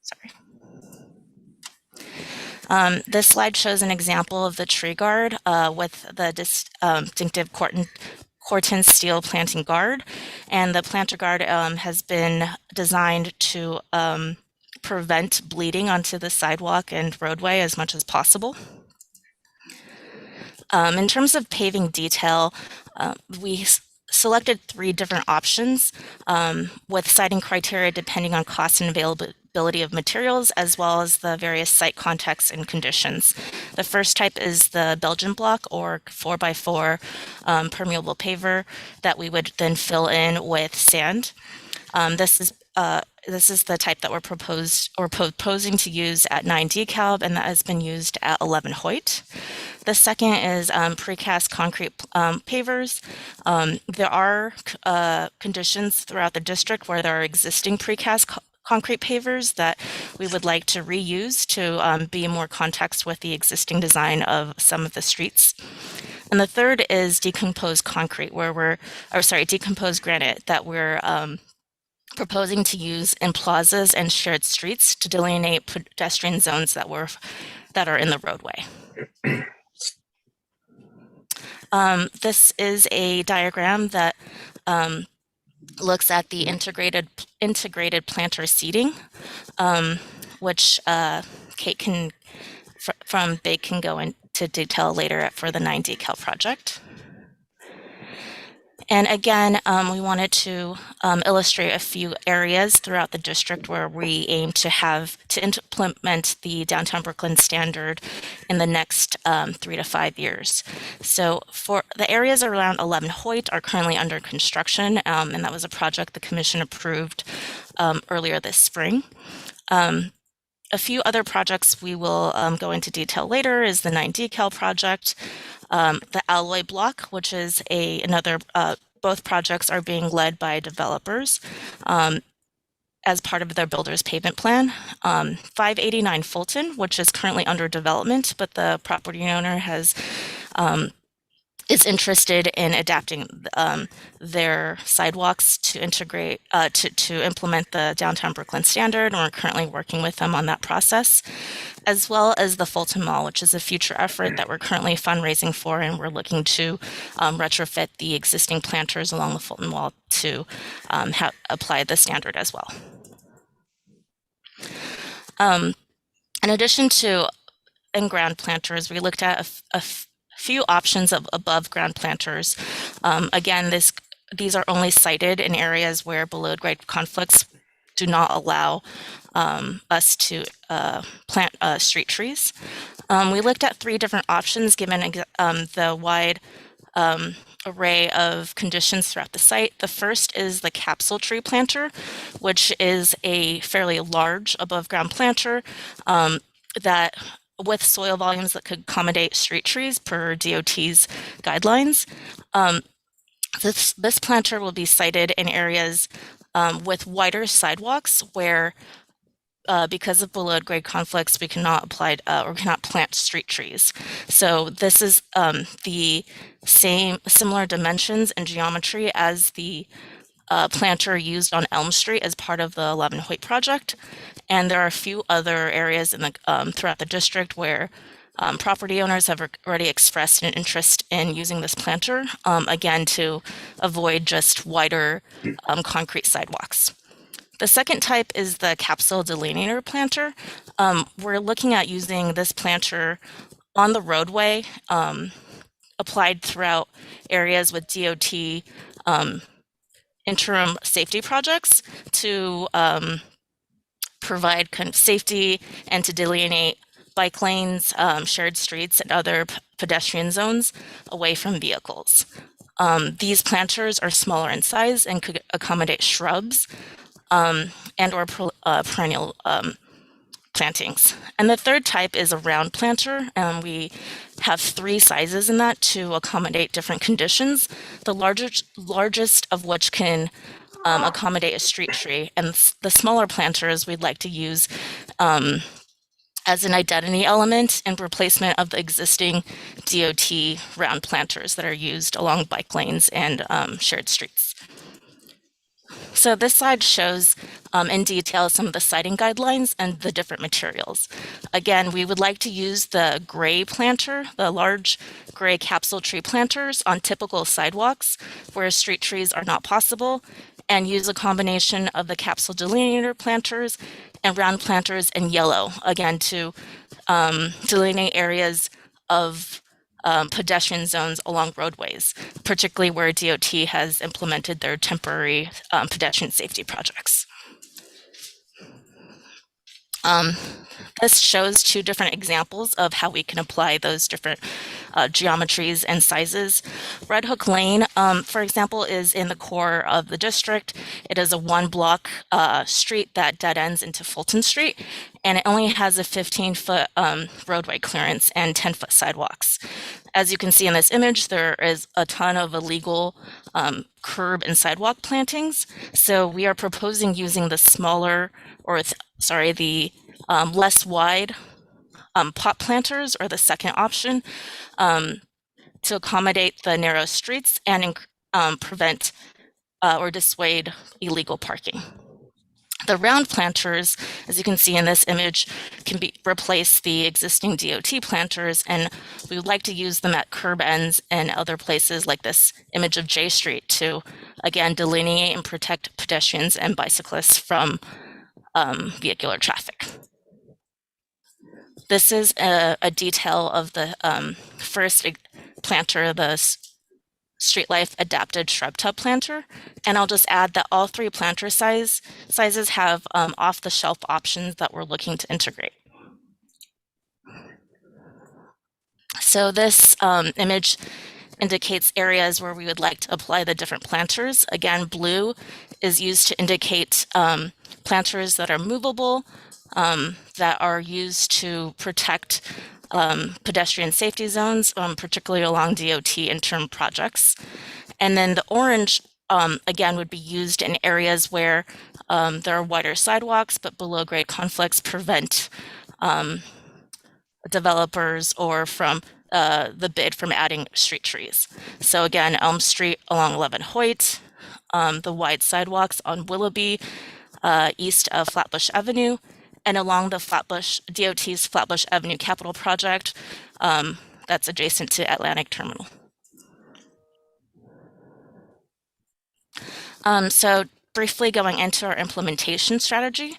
Speaker 12: Sorry. This slide shows an example of the tree guard with the distinctive Corten steel planting guard, and the planter guard has been designed to prevent bleeding onto the sidewalk and roadway as much as possible. In terms of paving detail, we selected 3 different options with siting criteria depending on cost and availability availability of materials, as well as the various site contexts and conditions. The first type is the Belgian block, or 4x4 permeable paver that we would then fill in with sand. This is the type that we're proposing to use at 9 DeKalb, and that has been used at 11 Hoyt. The second is precast concrete pavers. There are conditions throughout the district where there are existing precast concrete pavers that we would like to reuse to be more context with the existing design of some of the streets. And the third is decomposed concrete, decomposed granite that we're proposing to use in plazas and shared streets to delineate pedestrian zones that are in the roadway. This is a diagram that looks at the integrated planter seeding, which Kate from BIG can go into detail later for the 9 DeKalb project. And again, we wanted to illustrate a few areas throughout the district where we aim to implement the Downtown Brooklyn standard in the next 3 to 5 years. So for the areas around 11 Hoyt are currently under construction, and that was a project the commission approved earlier this spring. A few other projects we will go into detail later is the 9 DeKalb project, the Alloy block, which is another. Both projects are being led by developers as part of their builder's pavement plan. 589 Fulton, which is currently under development, but the property owner is interested in adapting their sidewalks to integrate to implement the Downtown Brooklyn standard, and we're currently working with them on that process, as well as the Fulton Mall, which is a future effort that we're currently fundraising for, and we're looking to retrofit the existing planters along the Fulton Mall to apply the standard as well. In addition to in-ground planters, we looked at a few options of above ground planters. Again, these are only sited in areas where below grade conflicts do not allow us to plant street trees. We looked at 3 different options given the wide array of conditions throughout the site. The first is the capsule tree planter, which is a fairly large above ground planter that with soil volumes that could accommodate street trees per DOT's guidelines. This planter will be sited in areas with wider sidewalks where, because of below grade conflicts, we cannot apply or cannot plant street trees. So this is the similar dimensions and geometry as the planter used on Elm Street as part of the 11 Hoyt project. And there are a few other areas in the throughout the district where property owners have already expressed an interest in using this planter, again, to avoid just wider concrete sidewalks. The second type is the capsule delineator planter. We're looking at using this planter on the roadway, applied throughout areas with DOT interim safety projects to provide kind of safety and to delineate bike lanes, shared streets, and other pedestrian zones away from vehicles. These planters are smaller in size and could accommodate shrubs and or perennial plantings. And the third type is a round planter, and we have 3 sizes in that to accommodate different conditions, the largest of which can accommodate a street tree, and the smaller planters we'd like to use as an identity element in replacement of the existing DOT round planters that are used along bike lanes and shared streets. So this slide shows in detail some of the siting guidelines and the different materials. Again, we would like to use the gray planter, the large gray capsule tree planters on typical sidewalks where street trees are not possible, and use a combination of the capsule delineator planters and round planters in yellow, again, to delineate areas of pedestrian zones along roadways, particularly where DOT has implemented their temporary pedestrian safety projects. This shows two different examples of how we can apply those different geometries and sizes. Red Hook Lane, for example, is in the core of the district. It is a one-block street that dead ends into Fulton Street, and it only has a 15-foot roadway clearance and 10-foot sidewalks. As you can see in this image, there is a ton of illegal curb and sidewalk plantings. So we are proposing using the smaller, or the less wide pot planters, or the second option, to accommodate the narrow streets and prevent or dissuade illegal parking. The round planters, as you can see in this image, can replace the existing DOT planters, and we would like to use them at curb ends and other places like this image of J Street to, again, delineate and protect pedestrians and bicyclists from vehicular traffic. This is a detail of the first planter, the Street Life Adapted Shrub Tub Planter. And I'll just add that all three planter sizes have off-the-shelf options that we're looking to integrate. So this image indicates areas where we would like to apply the different planters. Again, blue is used to indicate planters that are movable, that are used to protect pedestrian safety zones, particularly along DOT interim projects. And then the orange, again, would be used in areas where there are wider sidewalks, but below-grade conflicts prevent developers or from the bid from adding street trees. So again, Elm Street along 11 Hoyt, the wide sidewalks on Willoughby, east of Flatbush Avenue, and along the DOT's Flatbush Avenue Capital Project that's adjacent to Atlantic Terminal. So briefly going into our implementation strategy.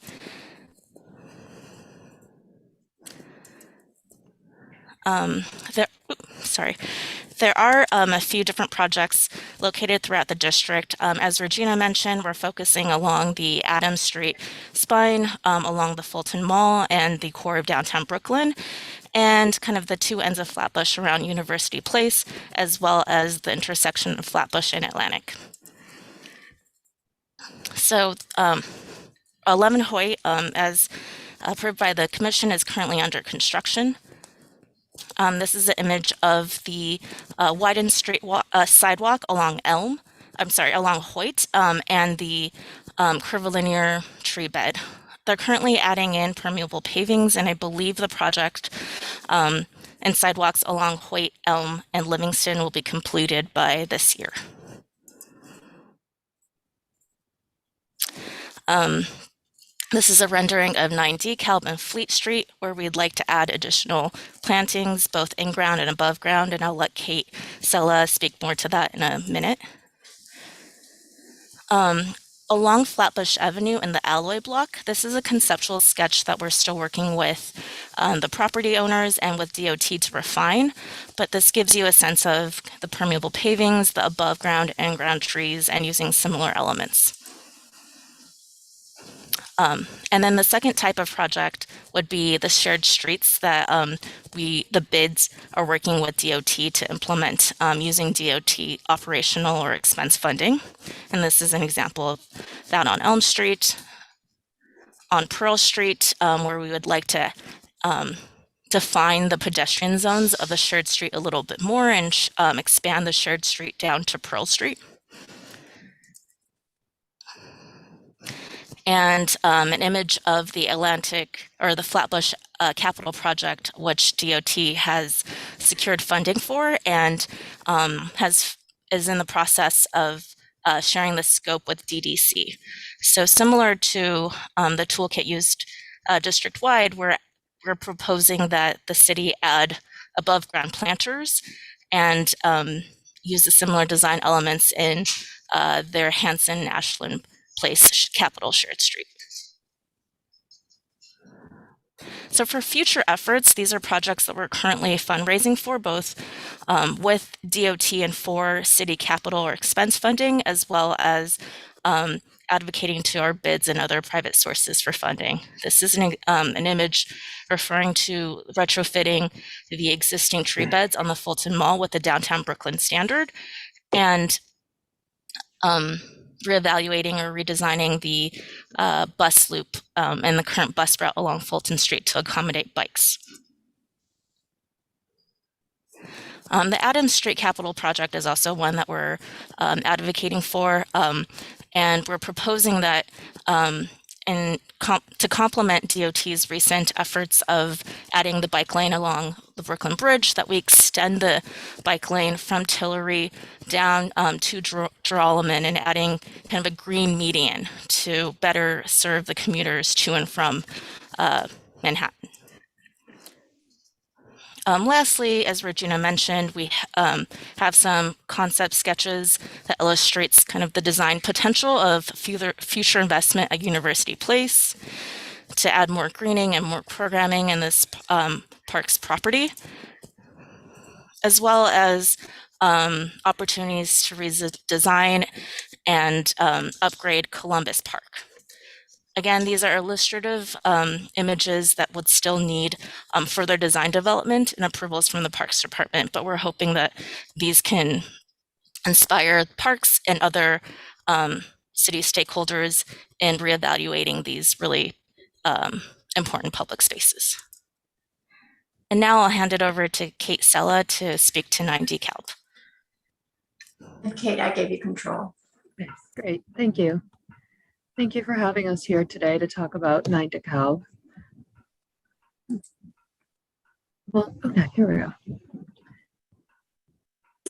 Speaker 12: There are a few different projects located throughout the district. As Regina mentioned, we're focusing along the Adams Street spine, along the Fulton Mall and the core of downtown Brooklyn, and kind of the two ends of Flatbush around University Place, as well as the intersection of Flatbush and Atlantic. So 11 Hoyt, as approved by the commission, is currently under construction. This is an image of the widened sidewalk along along Hoyt, and the curvilinear tree bed. They're currently adding in permeable pavings, and I believe the project and sidewalks along Hoyt, Elm, and Livingston will be completed by this year. This is a rendering of 9 DeKalb and Fleet Street, where we'd like to add additional plantings, both in ground and above ground, and I'll let Kate Sella speak more to that in a minute. Along Flatbush Avenue in the Alloy Block, this is a conceptual sketch that we're still working with the property owners and with DOT to refine, but this gives you a sense of the permeable pavings, the above ground and ground trees, and using similar elements. And then the second type of project would be the shared streets that the bids are working with DOT to implement using DOT operational or expense funding. And this is an example of that on Elm Street, on Pearl Street, where we would like to define the pedestrian zones of the shared street a little bit more and expand the shared street down to Pearl Street. And an image of the Atlantic or the Flatbush Capital Project, which DOT has secured funding for and is in the process of sharing the scope with DDC. So similar to the toolkit used district-wide, we're proposing that the city add above ground planters and use the similar design elements in their Hanson Ashland Place Capital Shared Street. So for future efforts, these are projects that we're currently fundraising for, both with DOT and for city capital or expense funding, as well as advocating to our bids and other private sources for funding. This is an image referring to retrofitting the existing tree beds on the Fulton Mall with the downtown Brooklyn standard, and reevaluating or redesigning the bus loop and the current bus route along Fulton Street to accommodate bikes. The Adams Street Capital Project is also one that we're advocating for, and we're proposing that to complement DOT's recent efforts of adding the bike lane along the Brooklyn Bridge, that we extend the bike lane from Tillery down to Joralemon and adding kind of a green median to better serve the commuters to and from Manhattan. Lastly, as Regina mentioned, we have some concept sketches that illustrates kind of the design potential of future investment at University Place to add more greening and more programming in this park's property, as well as opportunities to redesign and upgrade Columbus Park. Again, these are illustrative images that would still need further design development and approvals from the Parks Department, but we're hoping that these can inspire parks and other city stakeholders in reevaluating these really important public spaces. And now I'll hand it over to Kate Sella to speak to 9 DeKalb.
Speaker 1: And Kate, I gave you control.
Speaker 10: Yes, great. Thank you. Thank you for having us here today to talk about 9 DeKalb. Well, okay, here we go.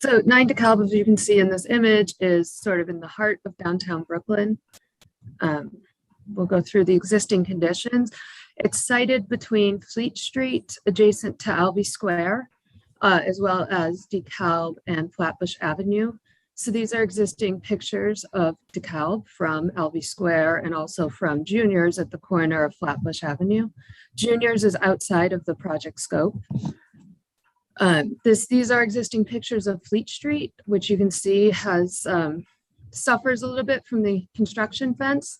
Speaker 10: So 9 DeKalb, as you can see in this image, is sort of in the heart of downtown Brooklyn. We'll go through the existing conditions. It's sited between Fleet Street, adjacent to Albee Square, as well as DeKalb and Flatbush Avenue. So these are existing pictures of DeKalb from Albee Square and also from Junior's at the corner of Flatbush Avenue. Junior's is outside of the project scope. These are existing pictures of Fleet Street, which you can see has suffers a little bit from the construction fence.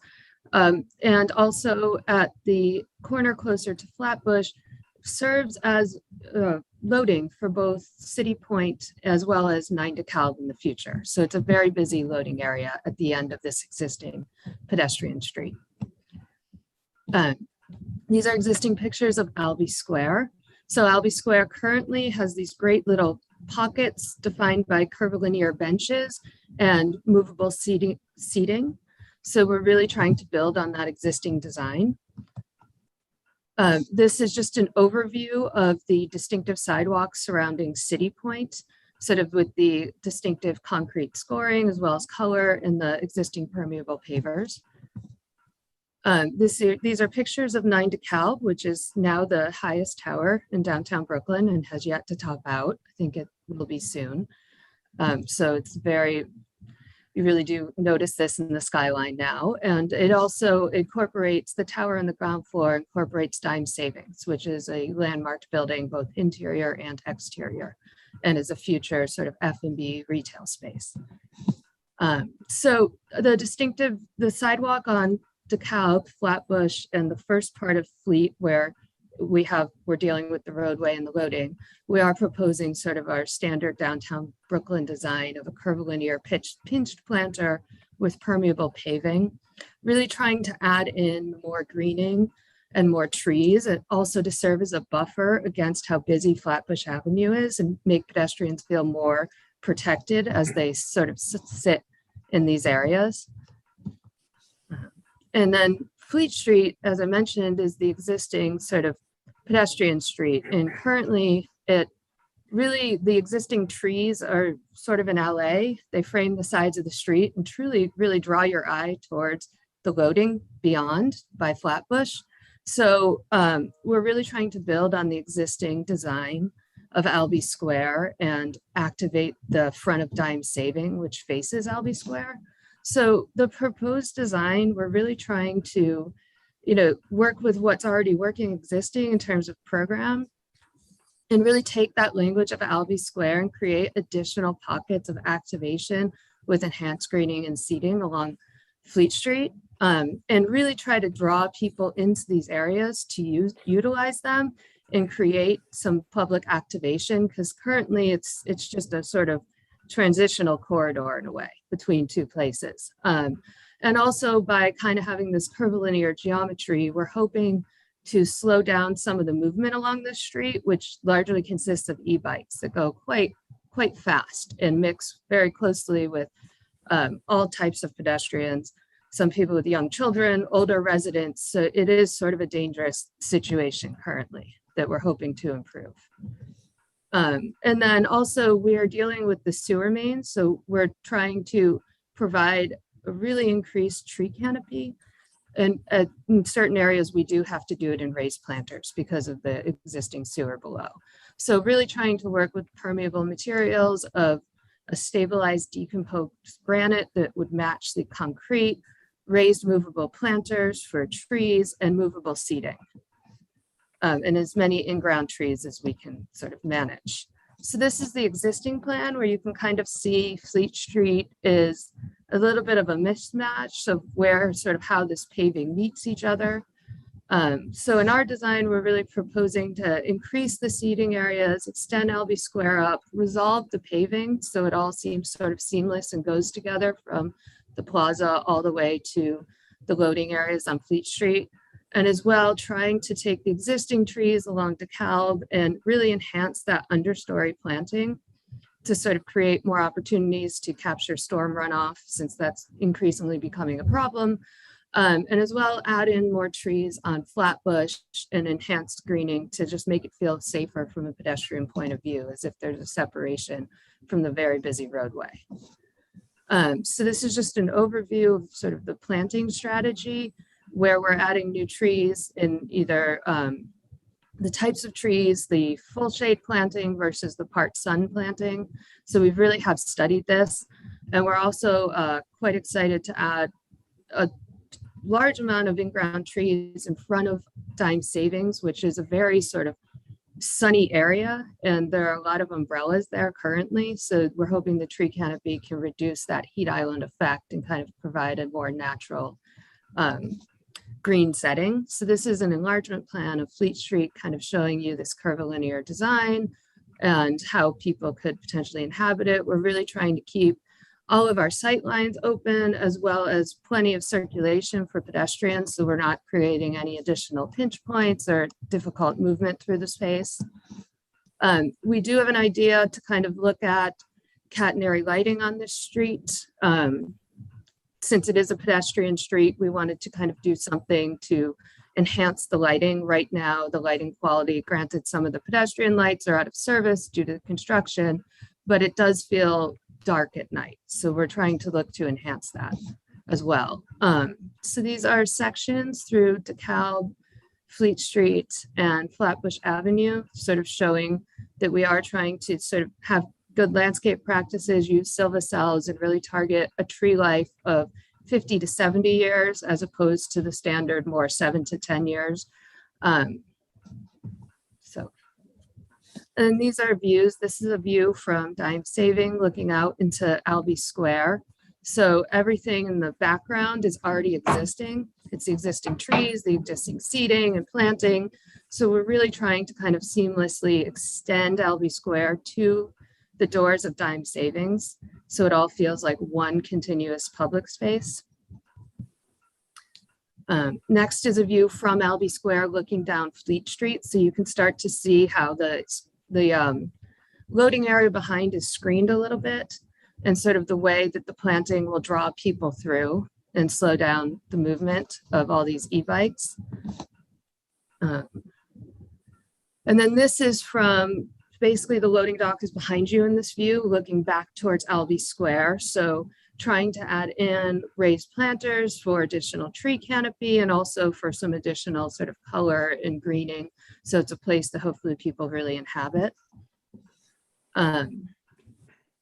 Speaker 10: And also at the corner closer to Flatbush serves as loading for both City Point as well as 9 DeKalb in the future. So it's a very busy loading area at the end of this existing pedestrian street. These are existing pictures of Albee Square. So Albee Square currently has these great little pockets defined by curvilinear benches and movable seating. So we're really trying to build on that existing design. This is just an overview of the distinctive sidewalks surrounding City Point, sort of with the distinctive concrete scoring as well as color in the existing permeable pavers. These are pictures of 9 DeKalb, which is now the highest tower in downtown Brooklyn and has yet to top out. I think it will be soon. So it's very, you really do notice this in the skyline now. And it also incorporates, the tower on the ground floor incorporates Dime Savings, which is a landmarked building, both interior and exterior, and is a future sort of F&B retail space. So the sidewalk on DeKalb, Flatbush, and the first part of Fleet, where we're dealing with the roadway and the loading, we are proposing sort of our standard downtown Brooklyn design of a curvilinear pinched planter with permeable paving, really trying to add in more greening and more trees, and also to serve as a buffer against how busy Flatbush Avenue is and make pedestrians feel more protected as they sort of sit in these areas. And then Fleet Street, as I mentioned, is the existing sort of pedestrian street. And currently the existing trees are sort of in LA. They frame the sides of the street and truly really draw your eye towards the loading beyond by Flatbush. So we're really trying to build on the existing design of Albee Square and activate the front of Dime Saving, which faces Albee Square. So the proposed design, we're really trying to, work with what's already existing in terms of program, and really take that language of Albee Square and create additional pockets of activation with enhanced greening and seating along Fleet Street, and really try to draw people into these areas to utilize them and create some public activation, because currently it's just a sort of transitional corridor in a way between two places. And also by kind of having this curvilinear geometry, we're hoping to slow down some of the movement along the street, which largely consists of e-bikes that go quite fast and mix very closely with all types of pedestrians, some people with young children, older residents. So it is sort of a dangerous situation currently that we're hoping to improve. And then also we are dealing with the sewer main. So we're trying to provide a really increased tree canopy. And in certain areas, we do have to do it in raised planters because of the existing sewer below. So really trying to work with permeable materials of a stabilized decomposed granite that would match the concrete, raised movable planters for trees, and movable seating. And as many in-ground trees as we can sort of manage. So this is the existing plan where you can kind of see Fleet Street is a little bit of a mismatch of where sort of how this paving meets each other. So in our design, we're really proposing to increase the seating areas, extend Albee Square up, resolve the paving so it all seems sort of seamless and goes together from the plaza all the way to the loading areas on Fleet Street. And as well, trying to take the existing trees along DeKalb and really enhance that understory planting to sort of create more opportunities to capture storm runoff, since that's increasingly becoming a problem. And as well, add in more trees on Flatbush and enhanced greening to just make it feel safer from a pedestrian point of view, as if there's a separation from the very busy roadway. So this is just an overview of sort of the planting strategy, where we're adding new trees in either the types of trees, the full shade planting versus the part sun planting. So we really have studied this. And we're also quite excited to add a large amount of in-ground trees in front of Dime Savings, which is a very sort of sunny area. And there are a lot of umbrellas there currently. So we're hoping the tree canopy can reduce that heat island effect and kind of provide a more natural green setting. So this is an enlargement plan of Fleet Street, kind of showing you this curvilinear design and how people could potentially inhabit it. We're really trying to keep all of our sight lines open, as well as plenty of circulation for pedestrians. So we're not creating any additional pinch points or difficult movement through the space. We do have an idea to kind of look at catenary lighting on this street. Since it is a pedestrian street, we wanted to kind of do something to enhance the lighting. Right now, the lighting quality, granted some of the pedestrian lights are out of service due to construction, but it does feel dark at night. So we're trying to look to enhance that as well. So these are sections through DeKalb, Fleet Street, and Flatbush Avenue, sort of showing that we are trying to sort of have good landscape practices, use silvacells, and really target a tree life of 50 to 70 years, as opposed to the standard more 7 to 10 years. And these are views. This is a view from Dime Saving looking out into Albee Square. So everything in the background is already existing. It's the existing trees, the existing seating and planting. So we're really trying to kind of seamlessly extend Albee Square to the doors of Dime Savings, so it all feels like one continuous public space. Next is a view from Albee Square looking down Fleet Street, so you can start to see how the loading area behind is screened a little bit, and sort of the way that the planting will draw people through and slow down the movement of all these e-bikes. And then this is from basically the loading dock is behind you in this view, looking back towards Albee Square. So trying to add in raised planters for additional tree canopy and also for some additional sort of color and greening. So it's a place that hopefully people really inhabit. And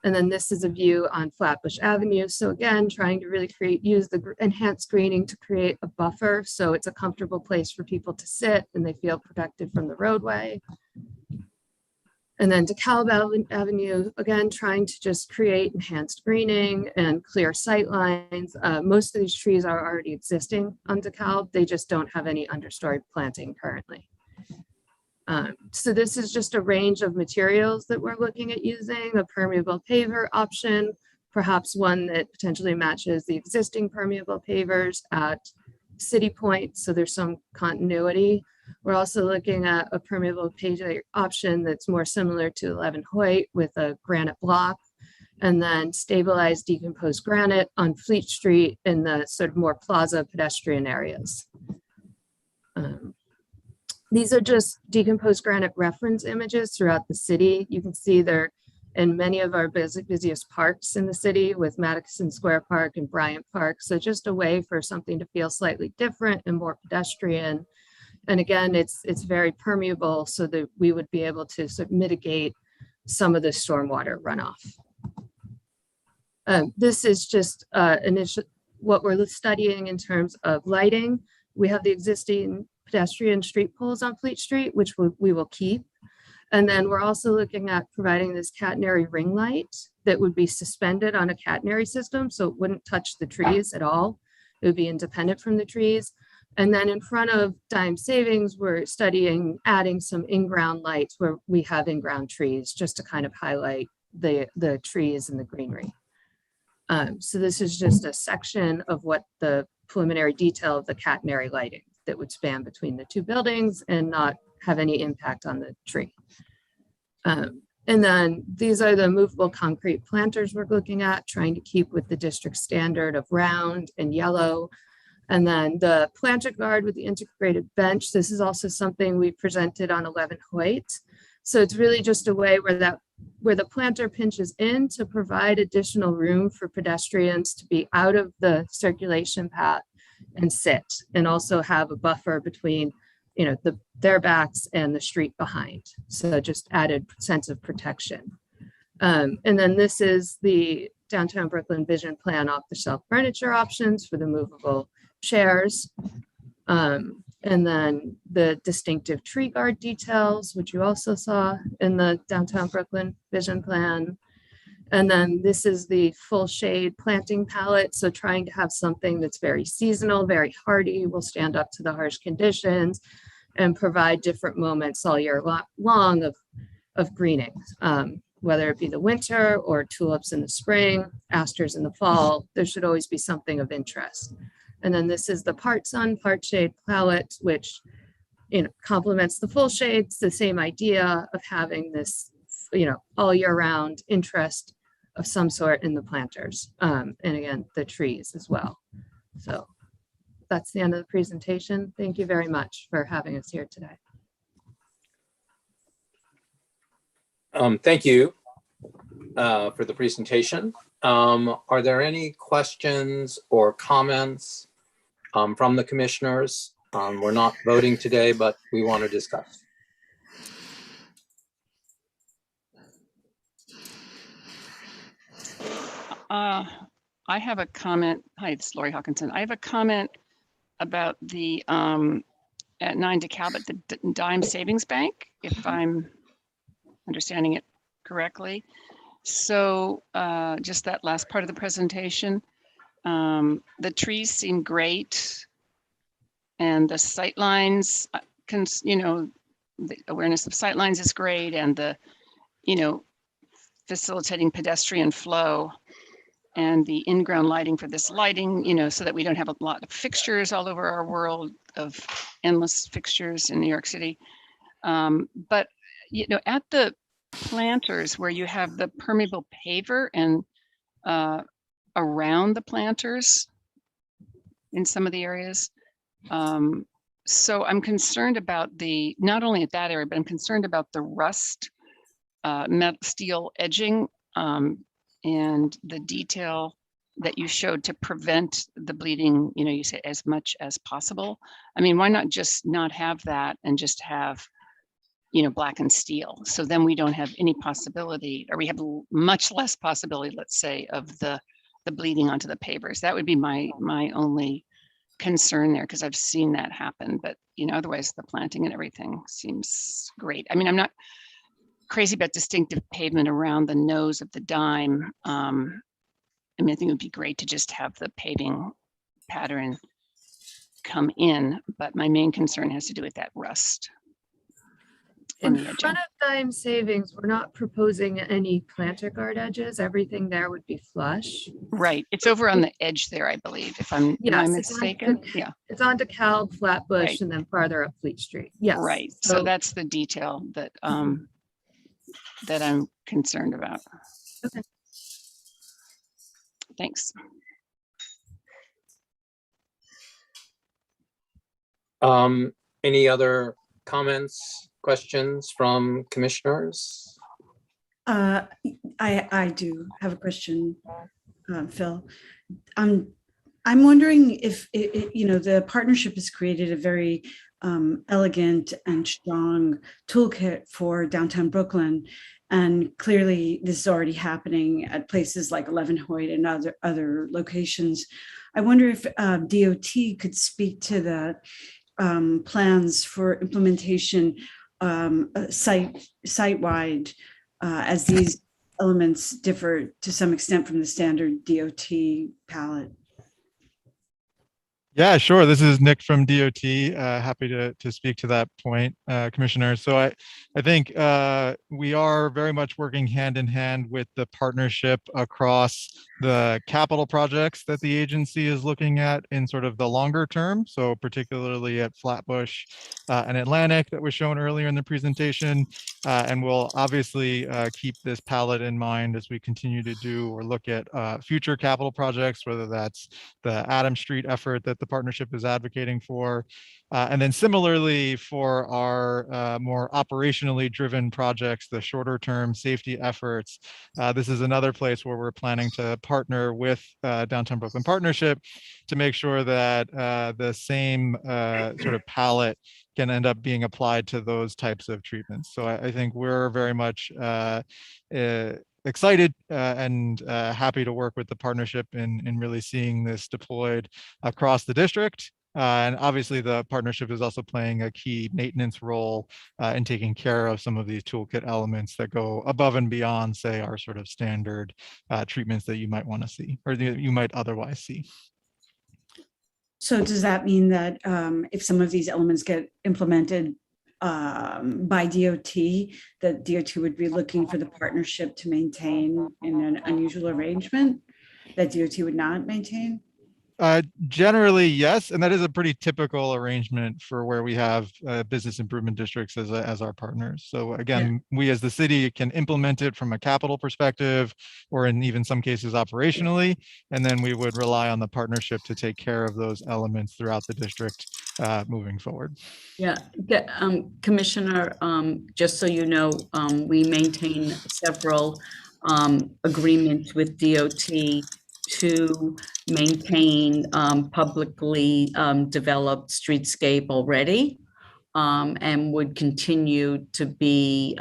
Speaker 10: then this is a view on Flatbush Avenue. So again, trying to really use the enhanced greening to create a buffer. So it's a comfortable place for people to sit and they feel protected from the roadway. And then DeKalb Avenue, again, trying to just create enhanced greening and clear sight lines. Most of these trees are already existing on DeKalb. They just don't have any understory planting currently. So this is just a range of materials that we're looking at using, a permeable paver option, perhaps one that potentially matches the existing permeable pavers at City Point. So there's some continuity. We're also looking at a permeable paver option that's more similar to 11 Hoyt with a granite block, and then stabilized decomposed granite on Fleet Street in the sort of more plaza pedestrian areas. These are just decomposed granite reference images throughout the city. You can see they're in many of our busiest parks in the city, with Madison Square Park and Bryant Park. So just a way for something to feel slightly different and more pedestrian. And again, it's very permeable, so that we would be able to sort of mitigate some of the stormwater runoff. This is just what we're studying in terms of lighting. We have the existing pedestrian street poles on Fleet Street, which we will keep. And then we're also looking at providing this catenary ring light that would be suspended on a catenary system, so it wouldn't touch the trees at all. It would be independent from the trees. And then in front of Dime Savings, we're studying adding some in-ground lights where we have in-ground trees, just to kind of highlight the trees and the greenery. So this is just a section of what the preliminary detail of the catenary lighting that would span between the two buildings and not have any impact on the tree. And then these are the movable concrete planters we're looking at, trying to keep with the district standard of round and yellow. And then the planter guard with the integrated bench. This is also something we presented on 11 Hoyt. So it's really just a way where the planter pinches in to provide additional room for pedestrians to be out of the circulation path and sit, and also have a buffer between, their backs and the street behind. So just added sense of protection. And then this is the Downtown Brooklyn Vision Plan off-the-shelf furniture options for the movable chairs. And then the distinctive tree guard details, which you also saw in the Downtown Brooklyn Vision Plan. And then this is the full shade planting palette. So trying to have something that's very seasonal, very hardy, will stand up to the harsh conditions and provide different moments all year long of greening, whether it be the winter or tulips in the spring, asters in the fall. There should always be something of interest. And then this is the part sun, part shade palette, which complements the full shades, the same idea of having this, all year round interest of some sort in the planters. And again, the trees as well. So that's the end of the presentation. Thank you very much for having us here today.
Speaker 4: Thank you for the presentation. Are there any questions or comments from the commissioners? We're not voting today, but we want to discuss.
Speaker 13: I have a comment. Hi, it's Lori Hawkinson. I have a comment about the at 9 DeKalb at the Dime Savings Bank, if I'm understanding it correctly. So just that last part of the presentation, the trees seem great, and the sight lines, the awareness of sight lines is great, and the, facilitating pedestrian flow and the in-ground lighting for this lighting, so that we don't have a lot of fixtures all over our world of endless fixtures in New York City. But, at the planters where you have the permeable paver and around the planters in some of the areas. So I'm concerned about not only at that area, but I'm concerned about the rust, metal steel edging, and the detail that you showed to prevent the bleeding, you say as much as possible. I mean, why not just not have that and just have, black and steel? So then we don't have any possibility, or we have much less possibility, let's say, of the bleeding onto the pavers. That would be my only concern there, because I've seen that happen. But, otherwise the planting and everything seems great. I mean, I'm not crazy about distinctive pavement around the nose of the dime. I mean, I think it would be great to just have the paving pattern come in, but my main concern has to do with that rust on
Speaker 10: In
Speaker 13: the edge.
Speaker 10: front of Dime Savings, we're not proposing any planter guard edges. Everything there would be flush.
Speaker 13: Right, it's over on the edge there, I believe, if am I
Speaker 10: Yes, it's on
Speaker 13: mistaken?
Speaker 10: the-
Speaker 13: Yeah,
Speaker 10: It's on DeKalb, Flatbush,
Speaker 13: Right.
Speaker 10: and then farther up Fleet Street. Yes.
Speaker 13: right. So that's the detail that that I'm concerned about.
Speaker 10: Okay.
Speaker 13: Thanks.
Speaker 4: Any other comments, questions from commissioners?
Speaker 14: I do have a question, Phil. I'm wondering if the partnership has created a very elegant and strong toolkit for downtown Brooklyn, and clearly this is already happening at places like 11 Hoyt and other locations. I wonder if DOT could speak to the plans for implementation site-wide, as these elements differ to some extent from the standard DOT palette.
Speaker 15: Yeah, sure. This is Nick from DOT. Happy to speak to that point, Commissioner. So I think we are very much working hand in hand with the partnership across the capital projects that the agency is looking at in sort of the longer term. So particularly at Flatbush and Atlantic that was shown earlier in the presentation. And we'll obviously keep this palette in mind as we continue to do or look at future capital projects, whether that's the Adam Street effort that the partnership is advocating for. And then similarly for our more operationally driven projects, the shorter term safety efforts, this is another place where we're planning to partner with Downtown Brooklyn Partnership to make sure that the same sort of palette can end up being applied to those types of treatments. So I think we're very much excited and happy to work with the partnership in really seeing this deployed across the district. And obviously the partnership is also playing a key maintenance role in taking care of some of these toolkit elements that go above and beyond, say, our sort of standard treatments that you might want to see or that you might otherwise see.
Speaker 14: So does that mean that if some of these elements get implemented by DOT, that DOT would be looking for the partnership to maintain in an unusual arrangement that DOT would not maintain?
Speaker 15: Generally, yes, and that is a pretty typical arrangement for where we have business improvement districts as our partners. So again, we as the city can implement it from a capital perspective, or in even some cases operationally, and then we would rely on the partnership to take care of those elements throughout the district moving forward.
Speaker 11: Yeah, Commissioner, just so you know, we maintain several agreements with DOT to maintain publicly developed streetscape already, and would continue to be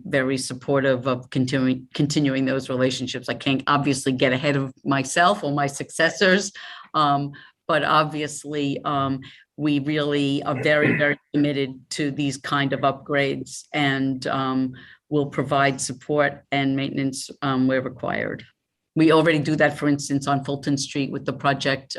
Speaker 11: very supportive of continuing those relationships. I can't obviously get ahead of myself or my successors, but obviously we really are very, very committed to these kind of upgrades, and will provide support and maintenance where required. We already do that, for instance, on Fulton Street with the project.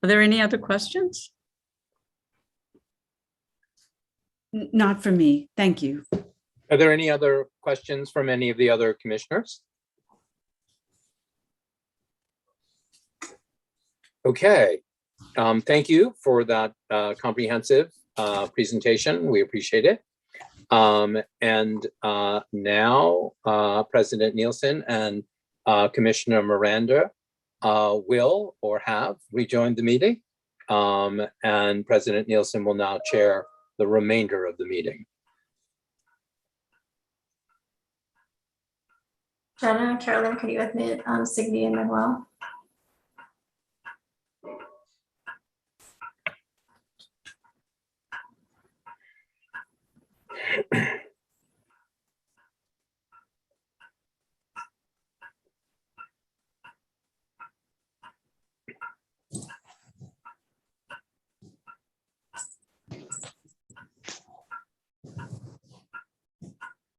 Speaker 11: Are there any other questions?
Speaker 14: Not for me. Thank you.
Speaker 4: Are there any other questions from any of the other commissioners? Okay, Thank you for that comprehensive presentation. We appreciate it. Now President Nielsen and Commissioner Miranda will or have rejoined the meeting. And President Nielsen will now chair the remainder of the meeting.
Speaker 1: Jenna and Carolyn, can you admit Signe and Manuel?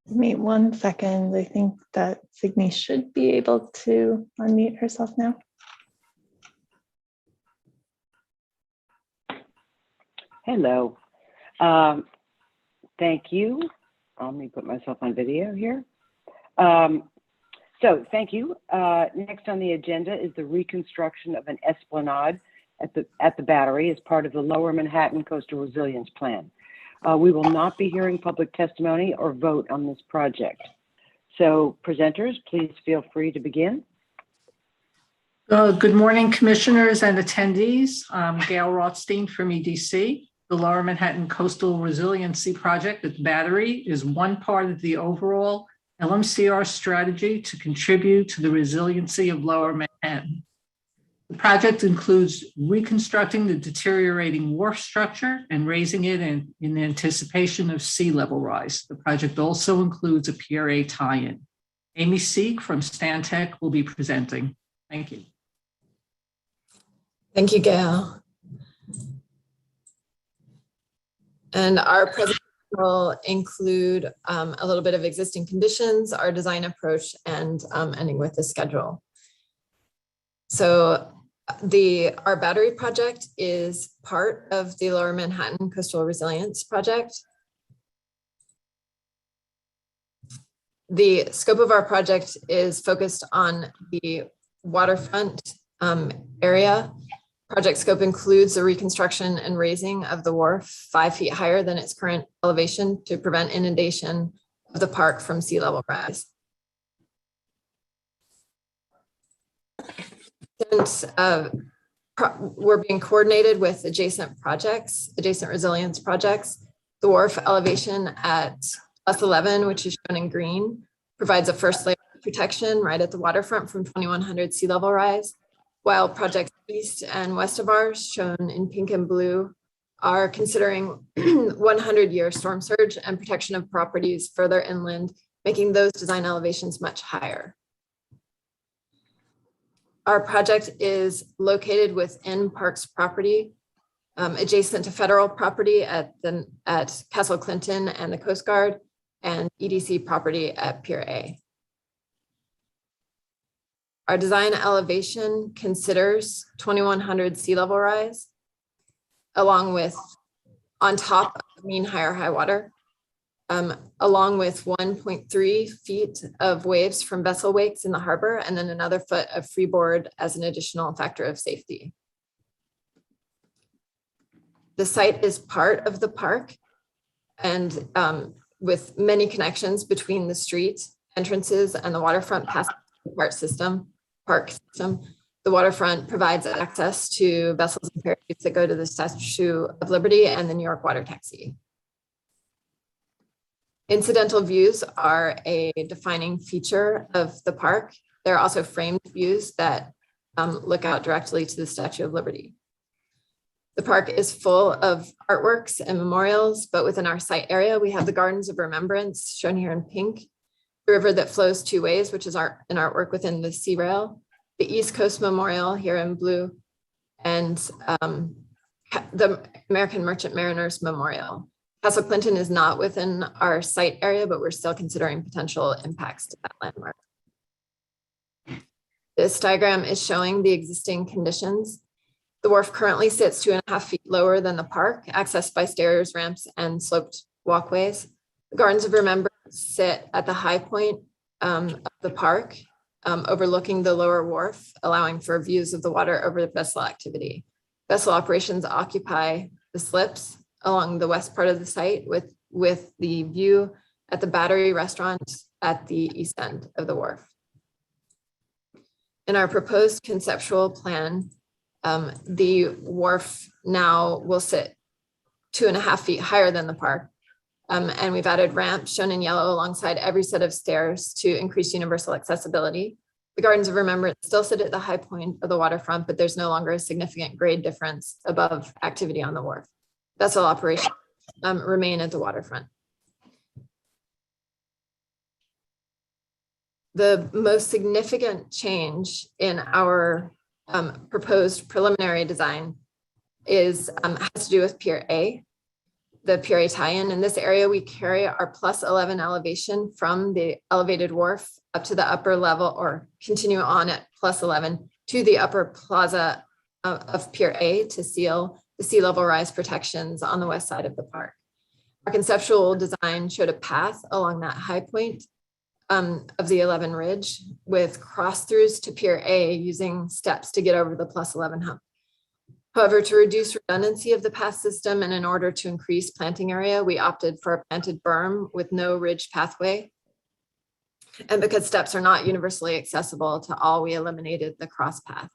Speaker 16: Give me 1 second. I think that Signe should be able to unmute herself now.
Speaker 3: Hello. Thank you. Let me put myself on video here. So thank you. Next on the agenda is the reconstruction of an esplanade at the Battery as part of the Lower Manhattan Coastal Resilience Plan. We will not be hearing public testimony or vote on this project. So presenters, please feel free to begin.
Speaker 17: Good morning, commissioners and attendees. I'm Gail Rothstein from EDC. The Lower Manhattan Coastal Resiliency Project at the Battery is one part of the overall LMCR strategy to contribute to the resiliency of Lower Manhattan. The project includes reconstructing the deteriorating wharf structure and raising it in anticipation of sea level rise. The project also includes a PRA tie-in. Amy Seek from Stantec will be presenting. Thank you.
Speaker 18: Thank you, Gail. And our presentation will include a little bit of existing conditions, our design approach, and ending with the schedule. So our battery project is part of the Lower Manhattan Coastal Resilience Project. The scope of our project is focused on the waterfront area. Project scope includes the reconstruction and raising of the wharf 5 feet higher than its current elevation to prevent inundation of the park from sea level rise. Since we're being coordinated with adjacent resilience projects, the wharf elevation at +11, which is shown in green, provides a first layer of protection right at the waterfront from 2100 sea level rise, while projects east and west of ours, shown in pink and blue, are considering 100-year storm surge and protection of properties further inland, making those design elevations much higher. Our project is located within Parks property, adjacent to federal property at Castle Clinton and the Coast Guard, and EDC property at Pier A. Our design elevation considers 2100 sea level rise, along with on top of mean high water, along with 1.3 feet of waves from vessel wakes in the harbor, and then another foot of freeboard as an additional factor of safety. The site is part of the park and with many connections between the street entrances and the waterfront past the park system. The waterfront provides access to vessels and ferries that go to the Statue of Liberty and the New York Water Taxi. Incidental views are a defining feature of the park. There are also framed views that look out directly to the Statue of Liberty. The park is full of artworks and memorials, but within our site area, we have the Gardens of Remembrance, shown here in pink, the river that flows 2 ways, which is an artwork within the Sea Rail, the East Coast Memorial here in blue, and the American Merchant Mariners Memorial. Castle Clinton is not within our site area, but we're still considering potential impacts to that landmark. This diagram is showing the existing conditions. The wharf currently sits 2.5 feet lower than the park, accessed by stairs, ramps, and sloped walkways. The Gardens of Remembrance sit at the high point of the park, overlooking the lower wharf, allowing for views of the water over the vessel activity. Vessel operations occupy the slips along the west part of the site with the view at the Battery Restaurant at the east end of the wharf. In our proposed conceptual plan, the wharf now will sit 2.5 feet higher than the park. And we've added ramps shown in yellow alongside every set of stairs to increase universal accessibility. The Gardens of Remembrance still sit at the high point of the waterfront, but there's no longer a significant grade difference above activity on the wharf. Vessel operations remain at the waterfront. The most significant change in our proposed preliminary design has to do with Pier A, the Pier A tie-in. In this area, we carry our +11 elevation from the elevated wharf up to the upper level, or continue on at +11 to the upper plaza of Pier A to seal the sea level rise protections on the west side of the park. Our conceptual design showed a path along that high point of the 11 ridge with cross-throughs to Pier A using steps to get over the +11 hump. However, to reduce redundancy of the path system and in order to increase planting area, we opted for a planted berm with no ridge pathway. And because steps are not universally accessible to all, we eliminated the cross path.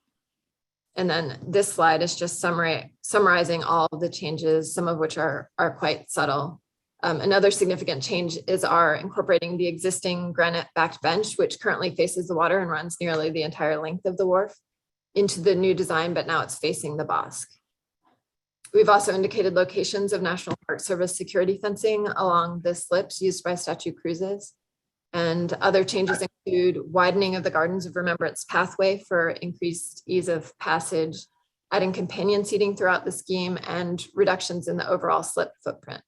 Speaker 18: And then this slide is just summarizing all of the changes, some of which are quite subtle. Another significant change is our incorporating the existing granite backed bench, which currently faces the water and runs nearly the entire length of the wharf, into the new design, but now it's facing the Bosque. We've also indicated locations of National Park Service security fencing along the slips used by statue cruises. And other changes include widening of the Gardens of Remembrance pathway for increased ease of passage, adding companion seating throughout the scheme, and reductions in the overall slip footprint.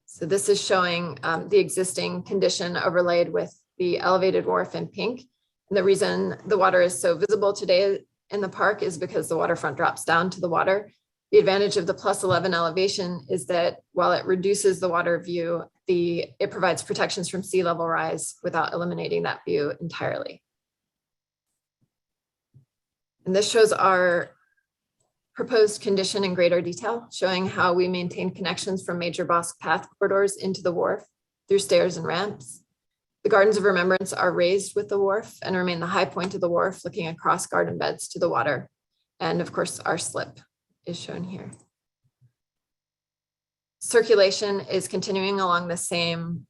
Speaker 18: So this is showing the existing condition overlaid with the elevated wharf in pink. And the reason the water is so visible today in the park is because the waterfront drops down to the water. The advantage of the +11 elevation is that while it reduces the water view, it provides protections from sea level rise without eliminating that view entirely. And this shows our proposed condition in greater detail, showing how we maintain connections from major Bosque path corridors into the wharf through stairs and ramps. The Gardens of Remembrance are raised with the wharf and remain the high point of the wharf, looking across garden beds to the water. And of course, our slip is shown here. Circulation is continuing along the same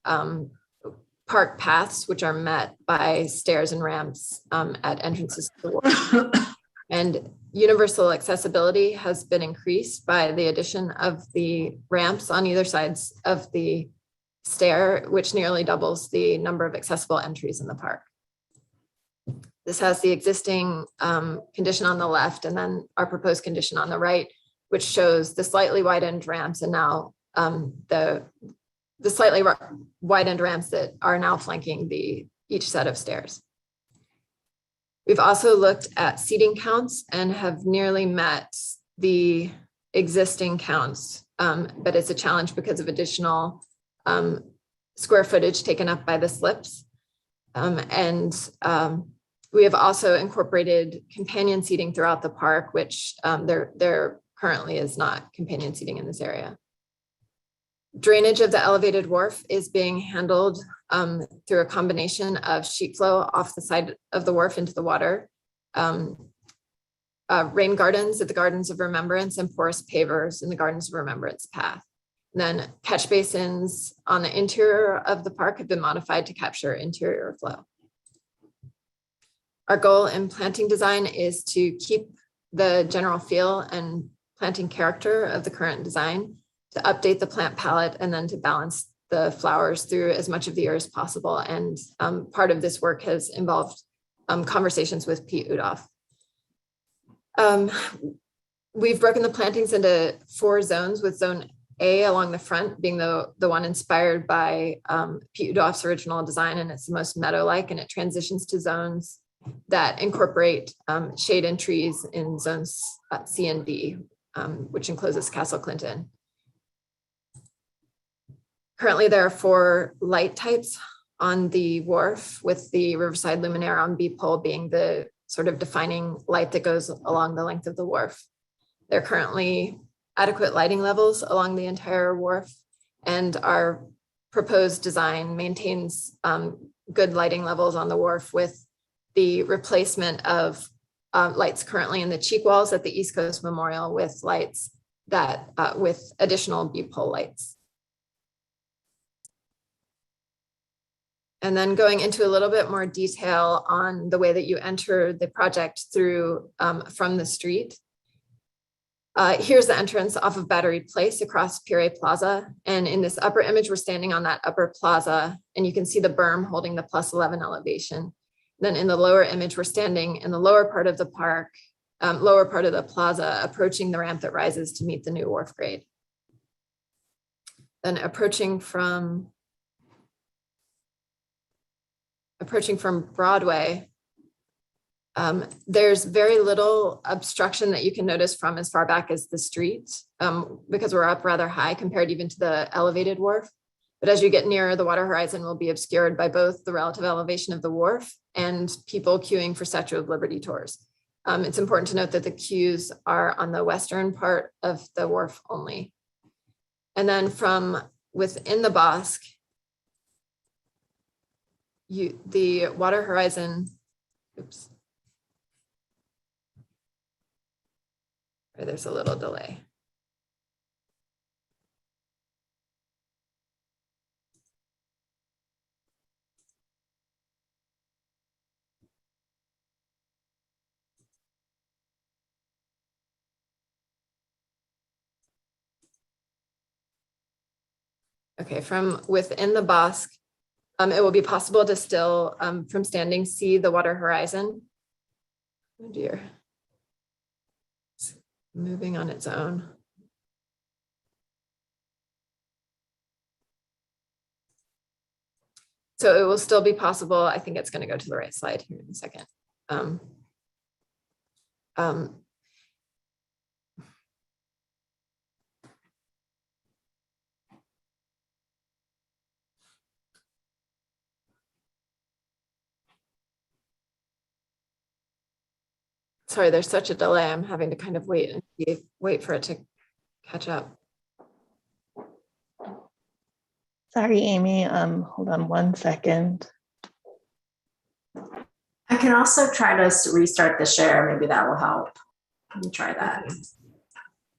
Speaker 18: park paths, which are met by stairs and ramps at entrances to the wharf. And universal accessibility has been increased by the addition of the ramps on either sides of the stair, which nearly doubles the number of accessible entries in the park. This has the existing condition on the left and then our proposed condition on the right, which shows the slightly widened ramps and now the slightly widened ramps that are now flanking each set of stairs. We've also looked at seating counts and have nearly met the existing counts, but it's a challenge because of additional square footage taken up by the slips. We have also incorporated companion seating throughout the park, which there currently is not companion seating in this area. Drainage of the elevated wharf is being handled through a combination of sheet flow off the side of the wharf into the water, rain gardens at the Gardens of Remembrance, and porous pavers in the Gardens of Remembrance path. And then catch basins on the interior of the park have been modified to capture interior flow. Our goal in planting design is to keep the general feel and planting character of the current design, to update the plant palette, and then to balance the flowers through as much of the year as possible. And part of this work has involved conversations with Pete Udoff. We've broken the plantings into 4 zones, with zone A along the front being the one inspired by Pete Udoff's original design, and it's the most meadow-like, and it transitions to zones that incorporate shade and trees in zones C and D, which encloses Castle Clinton. Currently, there are 4 light types on the wharf, with the Riverside Luminaire on B pole being the sort of defining light that goes along the length of the wharf. There are currently adequate lighting levels along the entire wharf, and our proposed design maintains good lighting levels on the wharf with the replacement of lights currently in the cheek walls at the East Coast Memorial with lights that with additional beep pole lights. And then going into a little bit more detail on the way that you enter the project through from the street. Here's the entrance off of Battery Place across Pire Plaza. And in this upper image, we're standing on that upper plaza, and you can see the berm holding the +11 elevation. Then in the lower image, we're standing in the lower part of the park, lower part of the plaza, approaching the ramp that rises to meet the new wharf grade. Then approaching from Broadway, there's very little obstruction that you can notice from as far back as the street because we're up rather high compared even to the elevated wharf. But as you get nearer, the water horizon will be obscured by both the relative elevation of the wharf and people queuing for Statue of Liberty tours. It's important to note that the queues are on the western part of the wharf only. And then from within the Bosque, the water horizon, oops. There's a little delay. Okay, from within the Bosque, it will be possible to still, from standing, see the water horizon. Oh dear. It's moving on its own. So it will still be possible. I think it's going to go to the right slide here in a second. Sorry, there's such a delay. I'm having to kind of wait for it to catch up.
Speaker 16: Sorry, Amy. Hold on one second.
Speaker 1: I can also try to restart the share. Maybe that will help. Let me try that.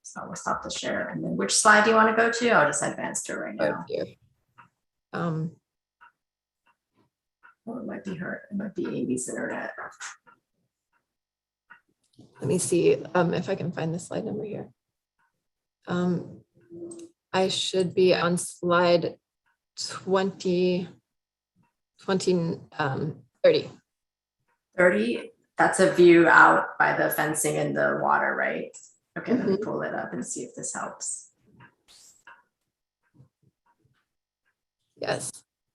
Speaker 1: So we'll stop the share. And then which slide do you want to go to? I'll just advance to it right now. Oh, it might be her. It might be Amy's internet. Let me see if I can find the slide number here. I should be on slide 30. 30, that's a view out by the fencing and the water, right? Okay, let me pull it up and see if this helps. Yes.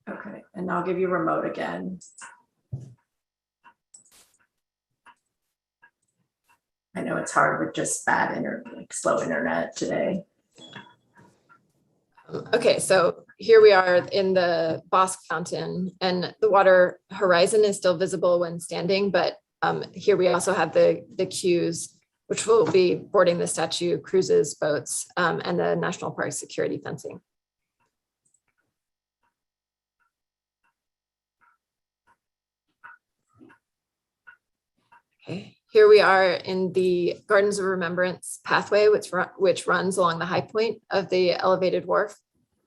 Speaker 1: Okay, and I'll give you remote again. I know it's hard with just bad slow internet today. Okay, so here we are in the Bosque Fountain, and the water horizon is still visible when standing, but here we also have the queues, which will be boarding the statue, cruises, boats, and the National Park security fencing. Okay. Here we are in the Gardens of Remembrance pathway, which runs along the high point of the elevated wharf.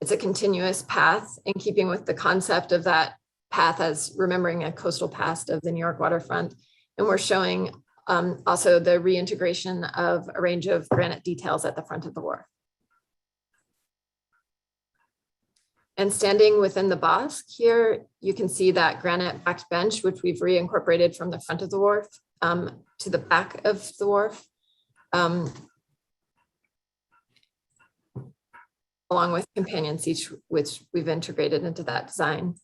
Speaker 1: It's a continuous path in keeping with the concept of that path as remembering a coastal past of the New York waterfront. And we're showing also the reintegration of a range of granite details at the front of the wharf. And standing within the Bosque here, you can see that granite backed bench, which we've reincorporated from the front of the wharf to the back of the wharf, along with companion seats, which we've integrated into that design.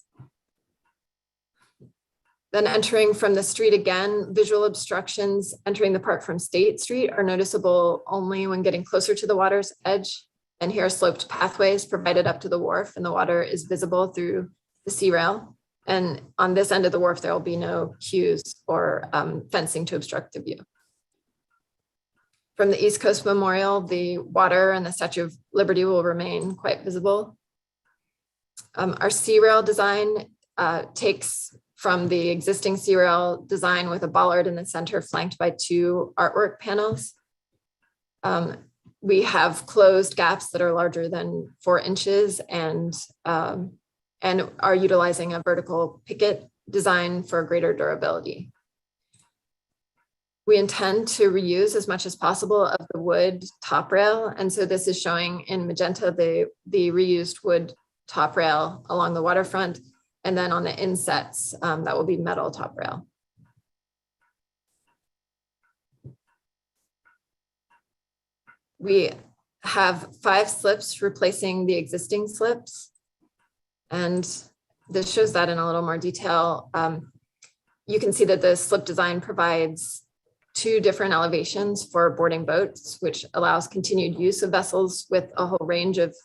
Speaker 1: Then entering from the street again, visual obstructions entering the park from State Street are noticeable only when getting closer to the water's edge. And here are sloped pathways provided up to the wharf, and the water is visible through the sea rail. And on this end of the wharf, there will be no queues or fencing to obstruct the view. From the East Coast Memorial, the water and the Statue of Liberty will remain quite visible. Our C-rail design takes from the existing C-rail design with a bollard in the center flanked by 2 artwork panels. We have closed gaps that are larger than 4 inches and are utilizing a vertical picket design for greater durability. We intend to reuse as much as possible of the wood top rail. And so this is showing in magenta the reused wood top rail along the waterfront. And then on the insets, that will be metal top rail. We have 5 slips replacing the existing slips. And this shows that in a little more detail. You can see that the slip design provides 2 different elevations for boarding boats, which allows continued use of vessels with a whole range of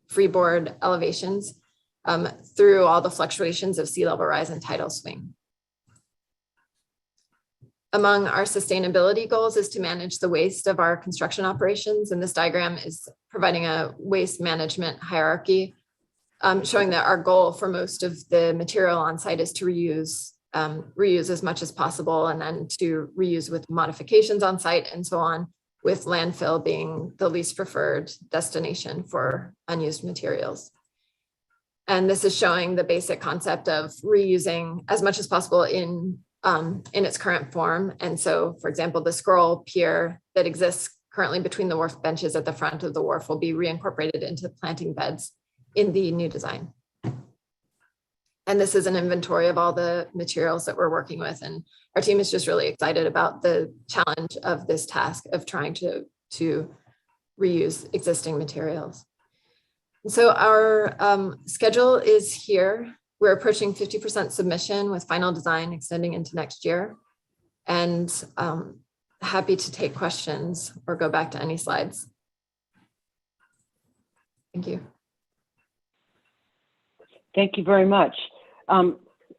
Speaker 1: freeboard elevations through all the fluctuations of sea level rise and tidal swing. Among our sustainability goals is to manage the waste of our construction operations. And this diagram is providing a waste management hierarchy, showing that our goal for most of the material on site is to reuse as much as possible, and then to reuse with modifications on site and so on, with landfill being the least preferred destination for unused materials. And this is showing the basic concept of reusing as much as possible in its current form. And so, for example, the scroll pier that exists currently between the wharf benches at the front of the wharf will be reincorporated into planting beds in the new design. And this is an inventory of all the materials that we're working with. And our team is just really excited about the challenge of this task of trying to reuse existing materials. And so our schedule is here. We're approaching 50% submission with final design extending into next year. And happy to take questions or go back to any slides. Thank you.
Speaker 3: Thank you very much.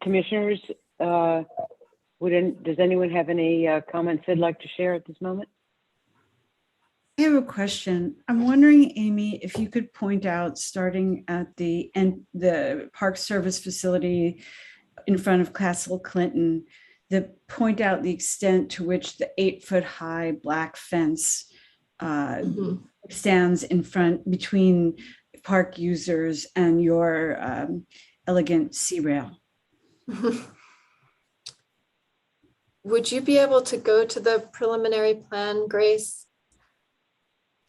Speaker 3: Commissioners, does anyone have any comments they'd like to share at this moment?
Speaker 14: I have a question. I'm wondering, Amy, if you could point out, starting at the Park Service facility in front of Castle Clinton, point out the extent to which the 8-foot-high black fence stands in front between park users and your elegant C-rail.
Speaker 1: Would you be able to go to the preliminary plan, Grace?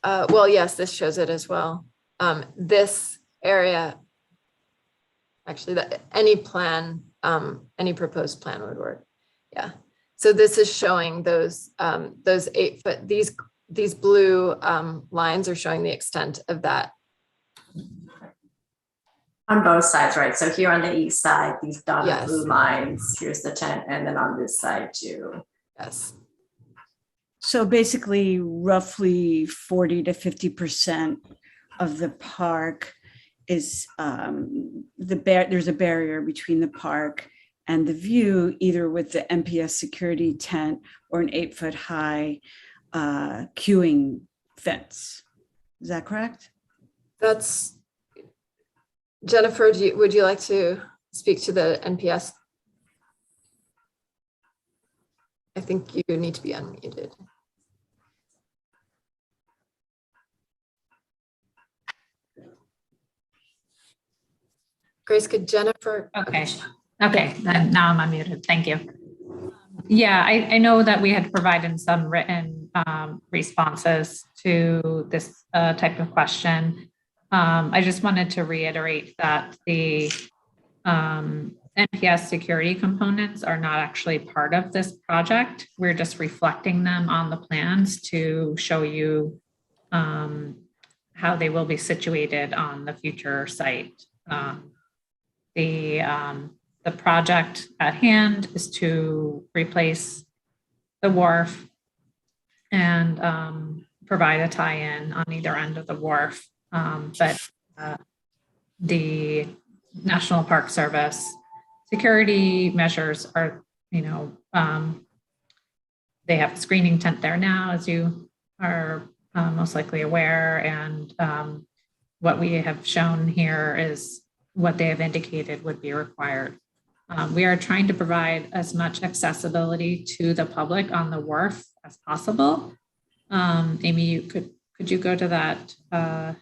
Speaker 1: Well, yes, this shows it as well. This area, actually, any proposed plan would work. Yeah. So this is showing those 8-foot. These blue lines are showing the extent of that.
Speaker 19: On both sides, right? So here on the east side, these dotted
Speaker 1: Yes.
Speaker 19: blue lines, here's the tent, and then on this side too.
Speaker 1: Yes.
Speaker 14: So basically, roughly 40 to 50% of the park is there's a barrier between the park and the view, either with the MPS security tent or an 8-foot-high queuing fence. Is that correct?
Speaker 1: That's Jennifer. Would you like to speak to the NPS? I think you need to be unmuted. Grace, could Jennifer?
Speaker 20: Okay, then now I'm unmuted. Thank you. Yeah, I know that we had provided some written responses to this type of question. I just wanted to reiterate that the NPS security components are not actually part of this project. We're just reflecting them on the plans to show you how they will be situated on the future site. The project at hand is to replace the wharf and provide a tie-in on either end of the wharf. But the National Park Service security measures are, they have a screening tent there now, as you are most likely aware. And what we have shown here is what they have indicated would be required. We are trying to provide as much accessibility to the public on the wharf as possible. Amy, could you go to that drawing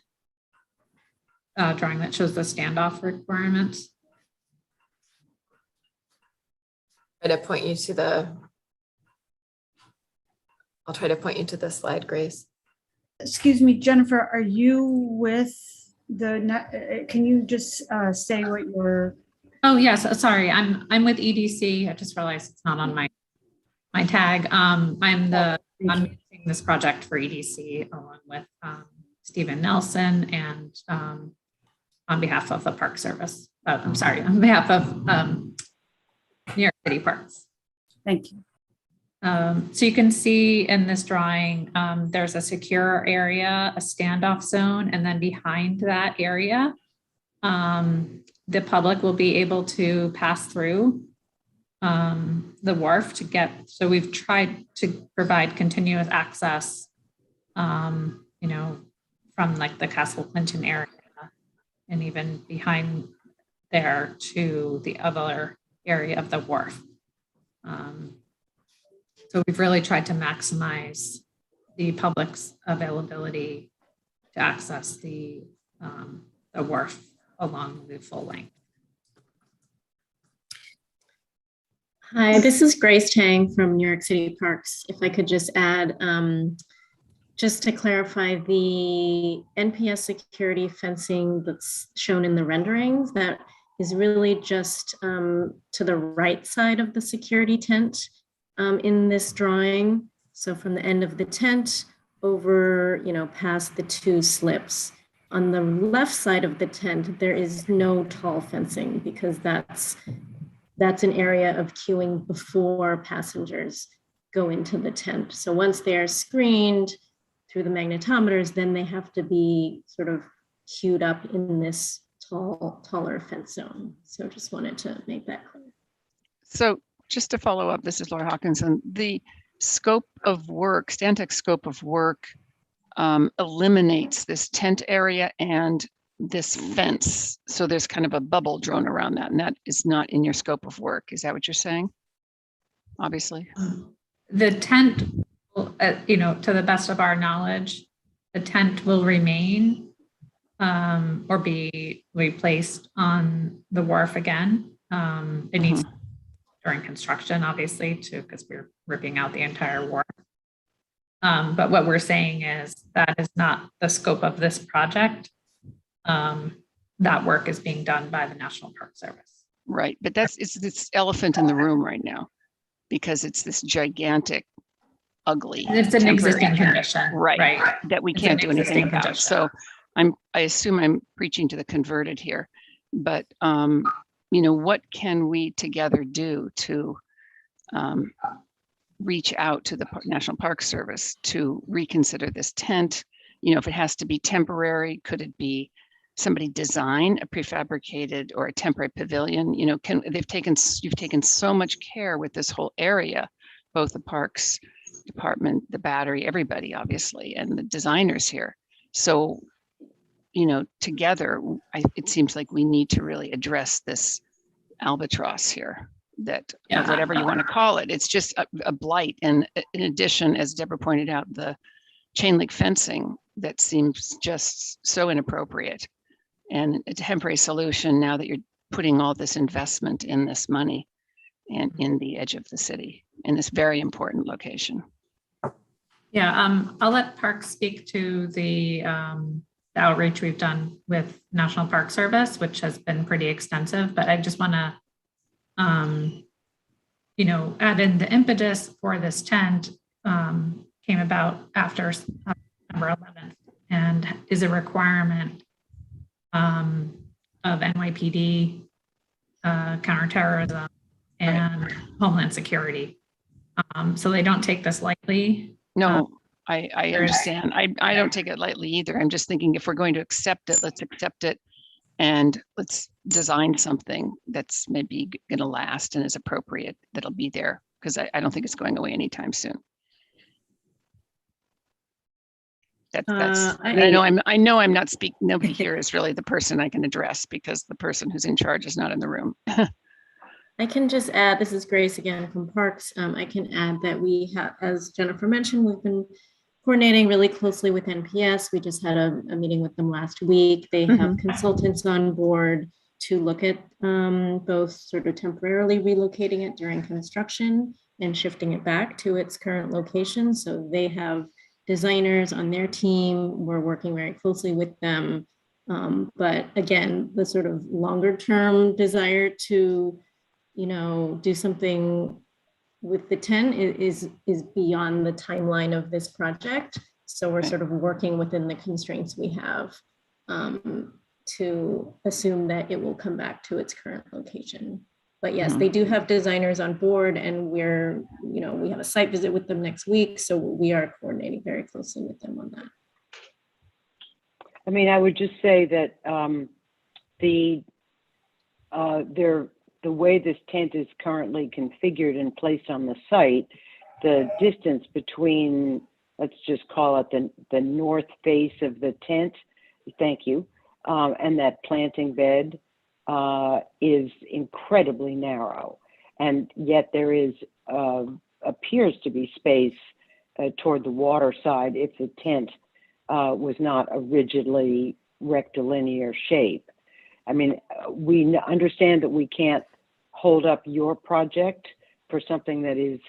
Speaker 20: that shows the standoff requirements?
Speaker 1: Try to point you to the. I'll try to point you to the slide, Grace.
Speaker 14: Excuse me, Jennifer, are you with the, can you just say what your?
Speaker 20: Oh, yes, sorry, I'm with EDC. I just realized it's not on my tag. I'm managing this project for EDC along with Stephen Nelson and on behalf of the Park Service. I'm sorry, on behalf of New York City Parks.
Speaker 14: Thank you.
Speaker 20: So you can see in this drawing, there's a secure area, a standoff zone, and then behind that area, the public will be able to pass through the wharf to get, so we've tried to provide continuous access, from like the Castle Clinton area and even behind there to the other area of the wharf. So we've really tried to maximize the public's availability to access the wharf along the full length.
Speaker 21: Hi, this is Grace Tang from New York City Parks. If I could just add, just to clarify, the NPS security fencing that's shown in the renderings, that is really just to the right side of the security tent in this drawing. So from the end of the tent over, past the two slips. On the left side of the tent, there is no tall fencing because that's an area of queuing before passengers go into the tent. So once they're screened through the magnetometers, then they have to be sort of queued up in this taller fence zone. So just wanted to make that clear.
Speaker 13: So just to follow up, this is Laura Hawkinson. The scope of work, Stantec's scope of work eliminates this tent area and this fence. So there's kind of a bubble drawn around that, and that is not in your scope of work. Is that what you're saying? Obviously.
Speaker 20: The tent, to the best of our knowledge, the tent will remain or be replaced on the wharf again. It needs during construction, obviously, because we're ripping out the entire wharf. But what we're saying is that is not the scope of this project. That work is being done by the National Park Service.
Speaker 13: Right, but it's this elephant in the room right now because it's this gigantic, ugly.
Speaker 20: It's an existing condition,
Speaker 13: right? That we can't do anything about. So I assume I'm preaching to the converted here, but what can we together do to reach out to the National Park Service to reconsider this tent? If it has to be temporary, could it be somebody design a prefabricated or a temporary pavilion? You've taken so much care with this whole area, both the Parks Department, the Battery, everybody, obviously, and the designers here. So, together, it seems like we need to really address this albatross here, that whatever you want to call it, it's just a blight. And in addition, as Deborah pointed out, the chain link fencing that seems just so inappropriate, and a temporary solution now that you're putting all this investment in this money and in the edge of the city in this very important location.
Speaker 20: Yeah, I'll let Parks speak to the outreach we've done with National Park Service, which has been pretty extensive, but I just want to add in the impetus for this tent came about after September 11th and is a requirement of NYPD, counterterrorism, and Homeland Security. So they don't take this lightly.
Speaker 13: No, I understand. I don't take it lightly either. I'm just thinking if we're going to accept it, let's accept it and let's design something that's maybe going to last and is appropriate, that'll be there, because I don't think it's going away anytime soon. I know I'm not speaking. Nobody here is really the person I can address, because the person who's in charge is not in the room.
Speaker 21: I can just add, this is Grace again from Parks. I can add that we have, as Jennifer mentioned, we've been coordinating really closely with NPS. We just had a meeting with them last week. They have consultants on board to look at both sort of temporarily relocating it during construction and shifting it back to its current location. So they have designers on their team. We're working very closely with them. But again, the sort of longer term desire to, do something with the tent is beyond the timeline of this project. So we're sort of working within the constraints we have to assume that it will come back to its current location. But yes, they do have designers on board, and we have a site visit with them next week. So we are coordinating very closely with them on that.
Speaker 3: I mean, I would just say that the way this tent is currently configured and placed on the site, the distance between, let's just call it the north face of the tent, thank you, and that planting bed is incredibly narrow. And yet there is, appears to be space toward the water side if the tent was not a rigidly rectilinear shape. I mean, we understand that we can't hold up your project for something that is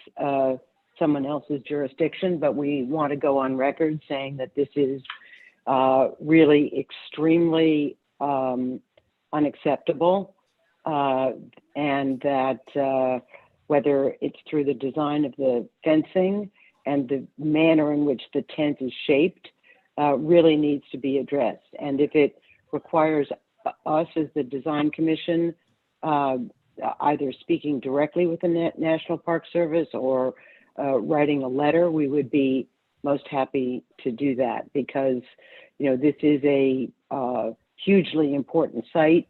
Speaker 3: someone else's jurisdiction, but we want to go on record saying that this is really extremely unacceptable, and that whether it's through the design of the fencing and the manner in which the tent is shaped really needs to be addressed. And if it requires us as the Design Commission either speaking directly with the National Park Service or writing a letter, we would be most happy to do that, because this is a hugely important site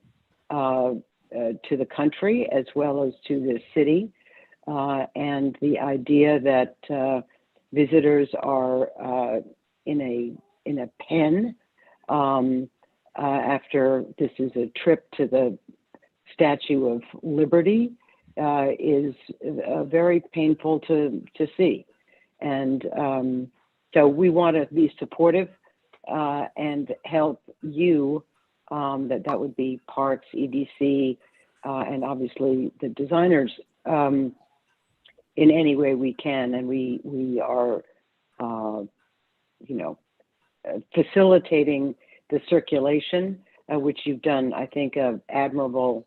Speaker 3: to the country as well as to the city, and the idea that visitors are in a pen after this is a trip to the Statue of Liberty is very painful to see. And so we want to be supportive and help you, that would be Parks, EDC, and obviously the designers in any way we can. And we are, facilitating the circulation, which you've done, I think, an admirable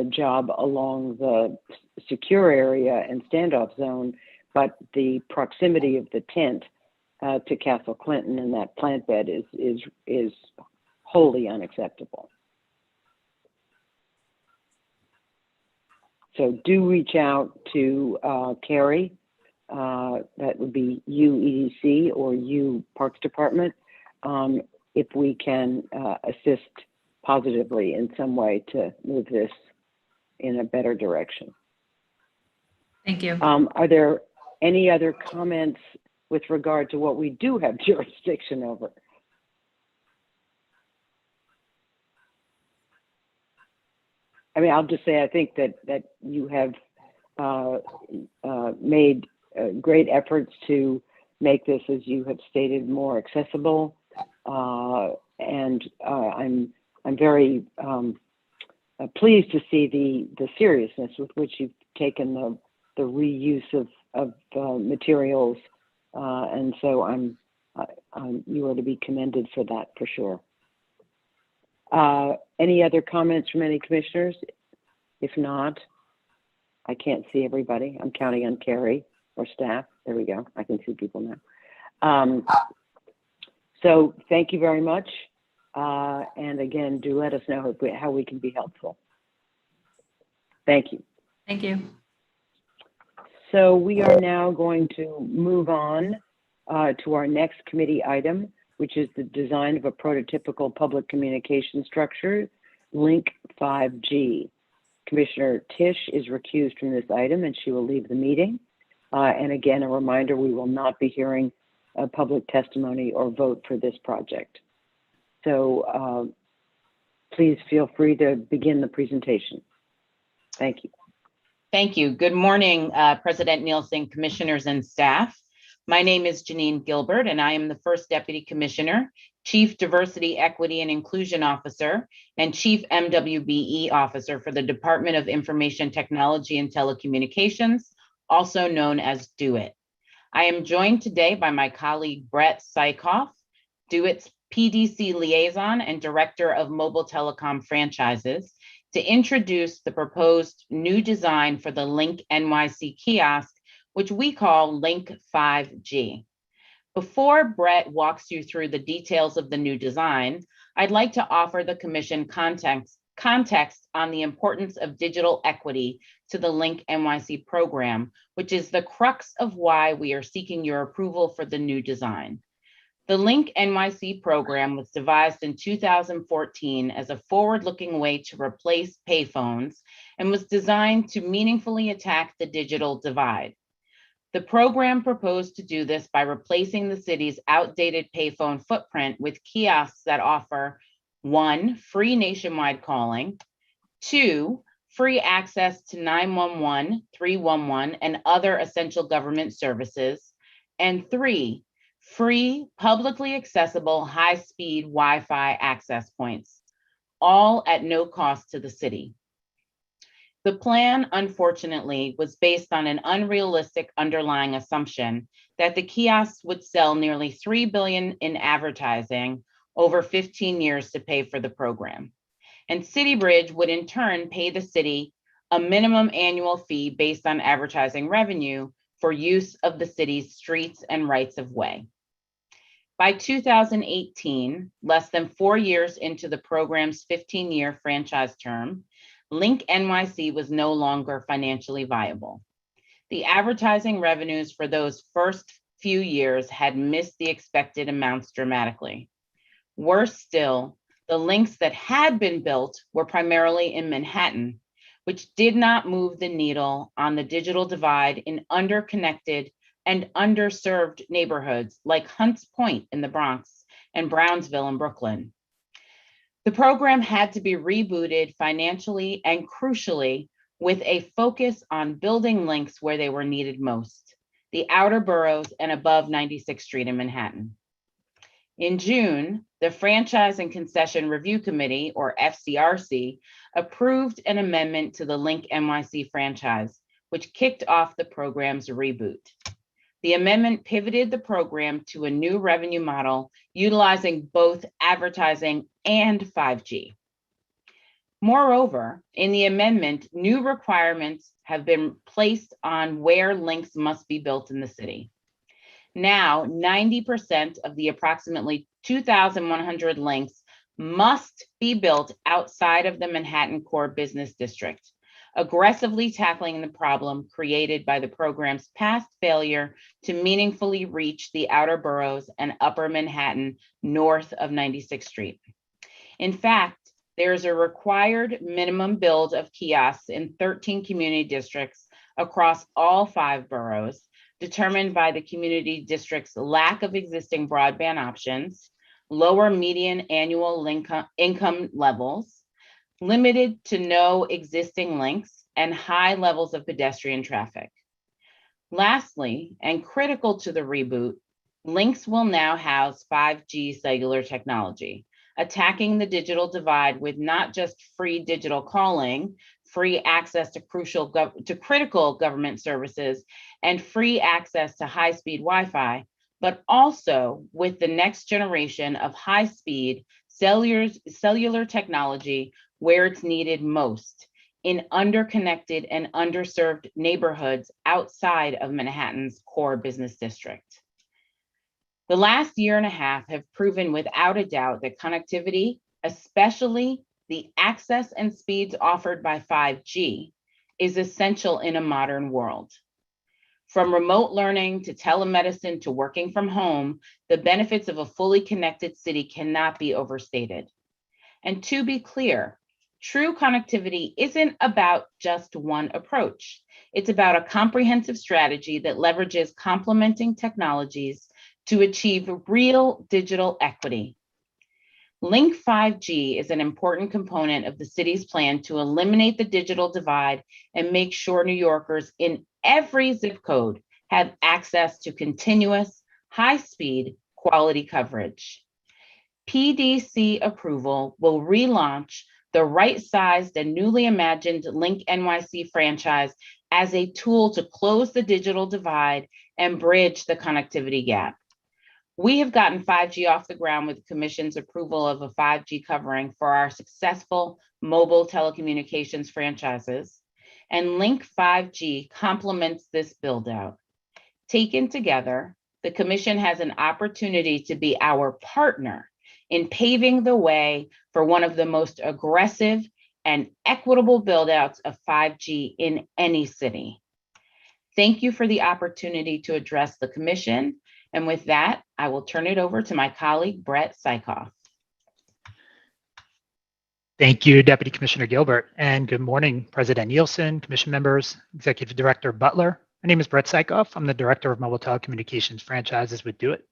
Speaker 3: job along the secure area and standoff zone, but the proximity of the tent to Castle Clinton and that plant bed is wholly unacceptable. So do reach out to Carrie, that would be you EDC or you Parks Department, if we can assist positively in some way to move this in a better direction.
Speaker 20: Thank you.
Speaker 3: Are there any other comments with regard to what we do have jurisdiction over? I mean, I'll just say I think that you have made great efforts to make this, as you have stated, more accessible, and I'm very pleased to see the seriousness with which you've taken the reuse of materials, and so you are to be commended for that for sure. Any other comments from any commissioners? If not, I can't see everybody. I'm counting on Carrie or staff. There we go. I can see people now. So thank you very much. And again, do let us know how we can be helpful. Thank you.
Speaker 20: Thank you.
Speaker 3: So we are now going to move on to our next committee item, which is the design of a prototypical public communication structure Link 5G. Commissioner Tisch is recused from this item and she will leave the meeting. And again, a reminder, we will not be hearing public testimony or vote for this project. So please feel free to begin the presentation. Thank you.
Speaker 2: Thank you. Good morning, President Nielsen, commissioners and staff. My name is Janine Gilbert, and I am the first Deputy Commissioner, Chief Diversity, Equity, and Inclusion Officer, and Chief MWBE Officer for the Department of Information Technology and Telecommunications, also known as DO-IT. I am joined today by my colleague, Brett Sykoff, DO-IT's PDC Liaison and Director of Mobile Telecom Franchises, to introduce the proposed new design for the Link NYC kiosk, which we call Link 5G. Before Brett walks you through the details of the new design, I'd like to offer the Commission context on the importance of digital equity to the Link NYC program, which is the crux of why we are seeking your approval for the new design. The Link NYC program was devised in 2014 as a forward-looking way to replace payphones and was designed to meaningfully attack the digital divide. The program proposed to do this by replacing the city's outdated payphone footprint with kiosks that offer 1, free nationwide calling, 2, free access to 911, 311, and other essential government services, and 3, free, publicly accessible, high-speed Wi-Fi access points, all at no cost to the city. The plan, unfortunately, was based on an unrealistic underlying assumption that the kiosks would sell nearly $3 billion in advertising over 15 years to pay for the program. And CityBridge would in turn pay the city a minimum annual fee based on advertising revenue for use of the city's streets and rights of way. By 2018, less than 4 years into the program's 15-year franchise term, Link NYC was no longer financially viable. The advertising revenues for those first few years had missed the expected amounts dramatically. Worse still, the links that had been built were primarily in Manhattan, which did not move the needle on the digital divide in underconnected and underserved neighborhoods like Hunts Point in the Bronx and Brownsville in Brooklyn. The program had to be rebooted financially and crucially with a focus on building links where they were needed most, the outer boroughs and above 96th Street in Manhattan. In June, the Franchise and Concession Review Committee, or FCRC, approved an amendment to the Link NYC franchise, which kicked off the program's reboot. The amendment pivoted the program to a new revenue model utilizing both advertising and 5G. Moreover, in the amendment, new requirements have been placed on where links must be built in the city. Now, 90% of the approximately 2,100 links must be built outside of the Manhattan core business district, aggressively tackling the problem created by the program's past failure to meaningfully reach the outer boroughs and upper Manhattan north of 96th Street. In fact, there is a required minimum build of kiosks in 13 community districts across all 5 boroughs, determined by the community district's lack of existing broadband options, lower median annual income levels, limited to no existing links, and high levels of pedestrian traffic. Lastly, and critical to the reboot, links will now house 5G cellular technology, attacking the digital divide with not just free digital calling, free access to critical government services, and free access to high-speed Wi-Fi, but also with the next generation of high-speed cellular technology where it's needed most, in underconnected and underserved neighborhoods outside of Manhattan's core business district. The last year and a half have proven without a doubt that connectivity, especially the access and speeds offered by 5G, is essential in a modern world. From remote learning to telemedicine to working from home, the benefits of a fully connected city cannot be overstated. And to be clear, True connectivity isn't about just one approach. It's about a comprehensive strategy that leverages complementing technologies to achieve real digital equity. Link 5G is an important component of the city's plan to eliminate the digital divide and make sure New Yorkers in every zip code have access to continuous, high-speed, quality coverage. PDC approval will relaunch the right-sized and newly imagined Link NYC franchise as a tool to close the digital divide and bridge the connectivity gap. We have gotten 5G off the ground with the Commission's approval of a 5G covering for our successful mobile telecommunications franchises, and Link 5G complements this build-out. Taken together, the Commission has an opportunity to be our partner in paving the way for one of the most aggressive and equitable build-outs of 5G in any city. Thank you for the opportunity to address the Commission. And with that, I will turn it over to my colleague, Brett Sykoff.
Speaker 5: Thank you, Deputy Commissioner Gilbert, and good morning, President Nielsen, Commission members, Executive Director Butler. My name is Brett Sykoff. I'm the Director of Mobile Telecommunications Franchises with DoIT.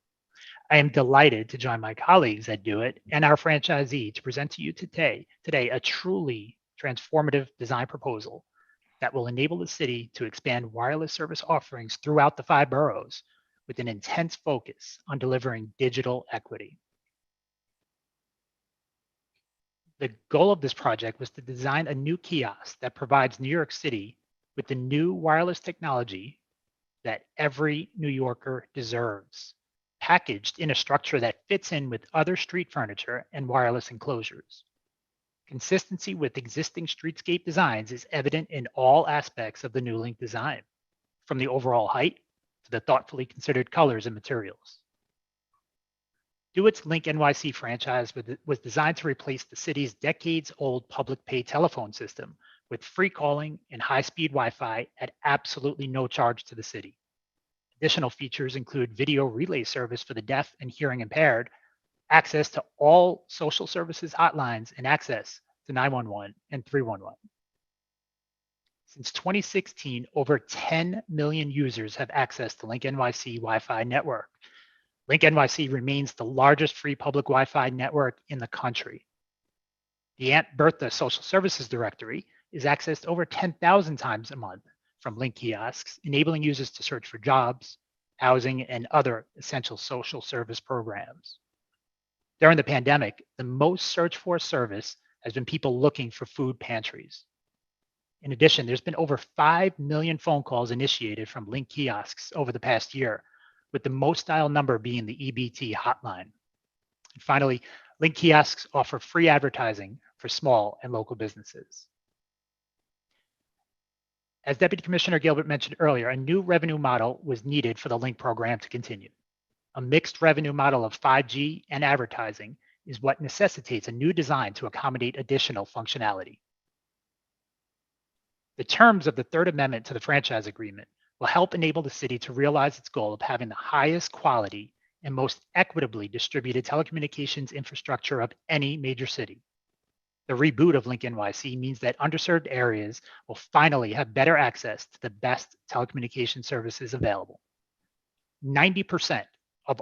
Speaker 5: I am delighted to join my colleagues at DoIT and our franchisee to present to you today a truly transformative design proposal that will enable the city to expand wireless service offerings throughout the 5 boroughs with an intense focus on delivering digital equity. The goal of this project was to design a new kiosk that provides New York City with the new wireless technology that every New Yorker deserves, packaged in a structure that fits in with other street furniture and wireless enclosures. Consistency with existing streetscape designs is evident in all aspects of the new Link design, from the overall height to the thoughtfully considered colors and materials. DoIT's Link NYC franchise was designed to replace the city's decades-old public pay telephone system with free calling and high-speed Wi-Fi at absolutely no charge to the city. Additional features include video relay service for the deaf and hearing impaired, access to all social services hotlines, and access to 911 and 311. Since 2016, over 10 million users have access to Link NYC Wi-Fi network. Link NYC remains the largest free public Wi-Fi network in the country. The Aunt Bertha Social Services Directory is accessed over 10,000 times a month from Link kiosks, enabling users to search for jobs, housing, and other essential social service programs. During the pandemic, the most searched for service has been people looking for food pantries. In addition, there's been over 5 million phone calls initiated from Link kiosks over the past year, with the most dialed number being the EBT hotline. And finally, Link kiosks offer free advertising for small and local businesses. As Deputy Commissioner Gilbert mentioned earlier, a new revenue model was needed for the Link program to continue. A mixed revenue model of 5G and advertising is what necessitates a new design to accommodate additional functionality. The terms of the Third Amendment to the franchise agreement will help enable the city to realize its goal of having the highest quality and most equitably distributed telecommunications infrastructure of any major city. The reboot of Link NYC means that underserved areas will finally have better access to the best telecommunication services available. 90% of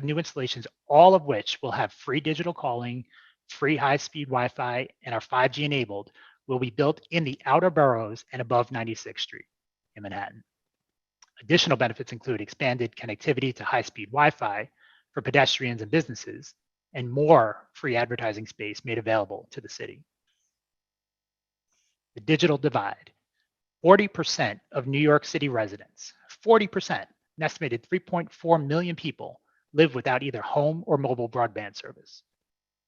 Speaker 5: new installations, all of which will have free digital calling, free high-speed Wi-Fi, and are 5G enabled, will be built in the outer boroughs and above 96th Street in Manhattan. Additional benefits include expanded connectivity to high-speed Wi-Fi for pedestrians and businesses, and more free advertising space made available to the city. The digital divide. 40% of New York City residents, 40%, an estimated 3.4 million people, live without either home or mobile broadband service.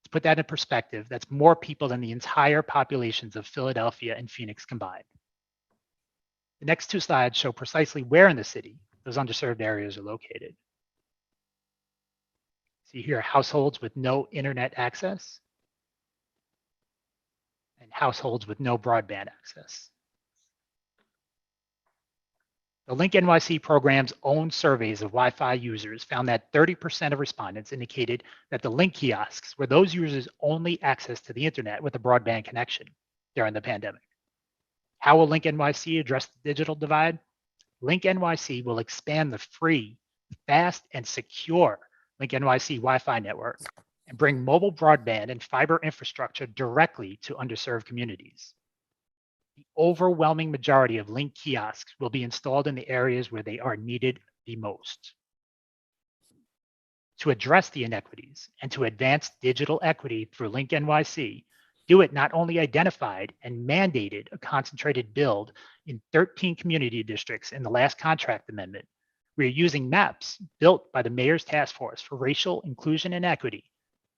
Speaker 5: To put that in perspective, that's more people than the entire populations of Philadelphia and Phoenix combined. The next 2 slides show precisely where in the city those underserved areas are located. See here, households with no internet access and households with no broadband access. The Link NYC program's own surveys of Wi-Fi users found that 30% of respondents indicated that the Link kiosks were those users' only access to the internet with a broadband connection during the pandemic. How will Link NYC address the digital divide? Link NYC will expand the free, fast, and secure Link NYC Wi-Fi network and bring mobile broadband and fiber infrastructure directly to underserved communities. The overwhelming majority of Link kiosks will be installed in the areas where they are needed the most. To address the inequities and to advance digital equity through Link NYC, DoIT not only identified and mandated a concentrated build in 13 community districts in the last contract amendment, we are using maps built by the Mayor's Task Force for Racial Inclusion and Equity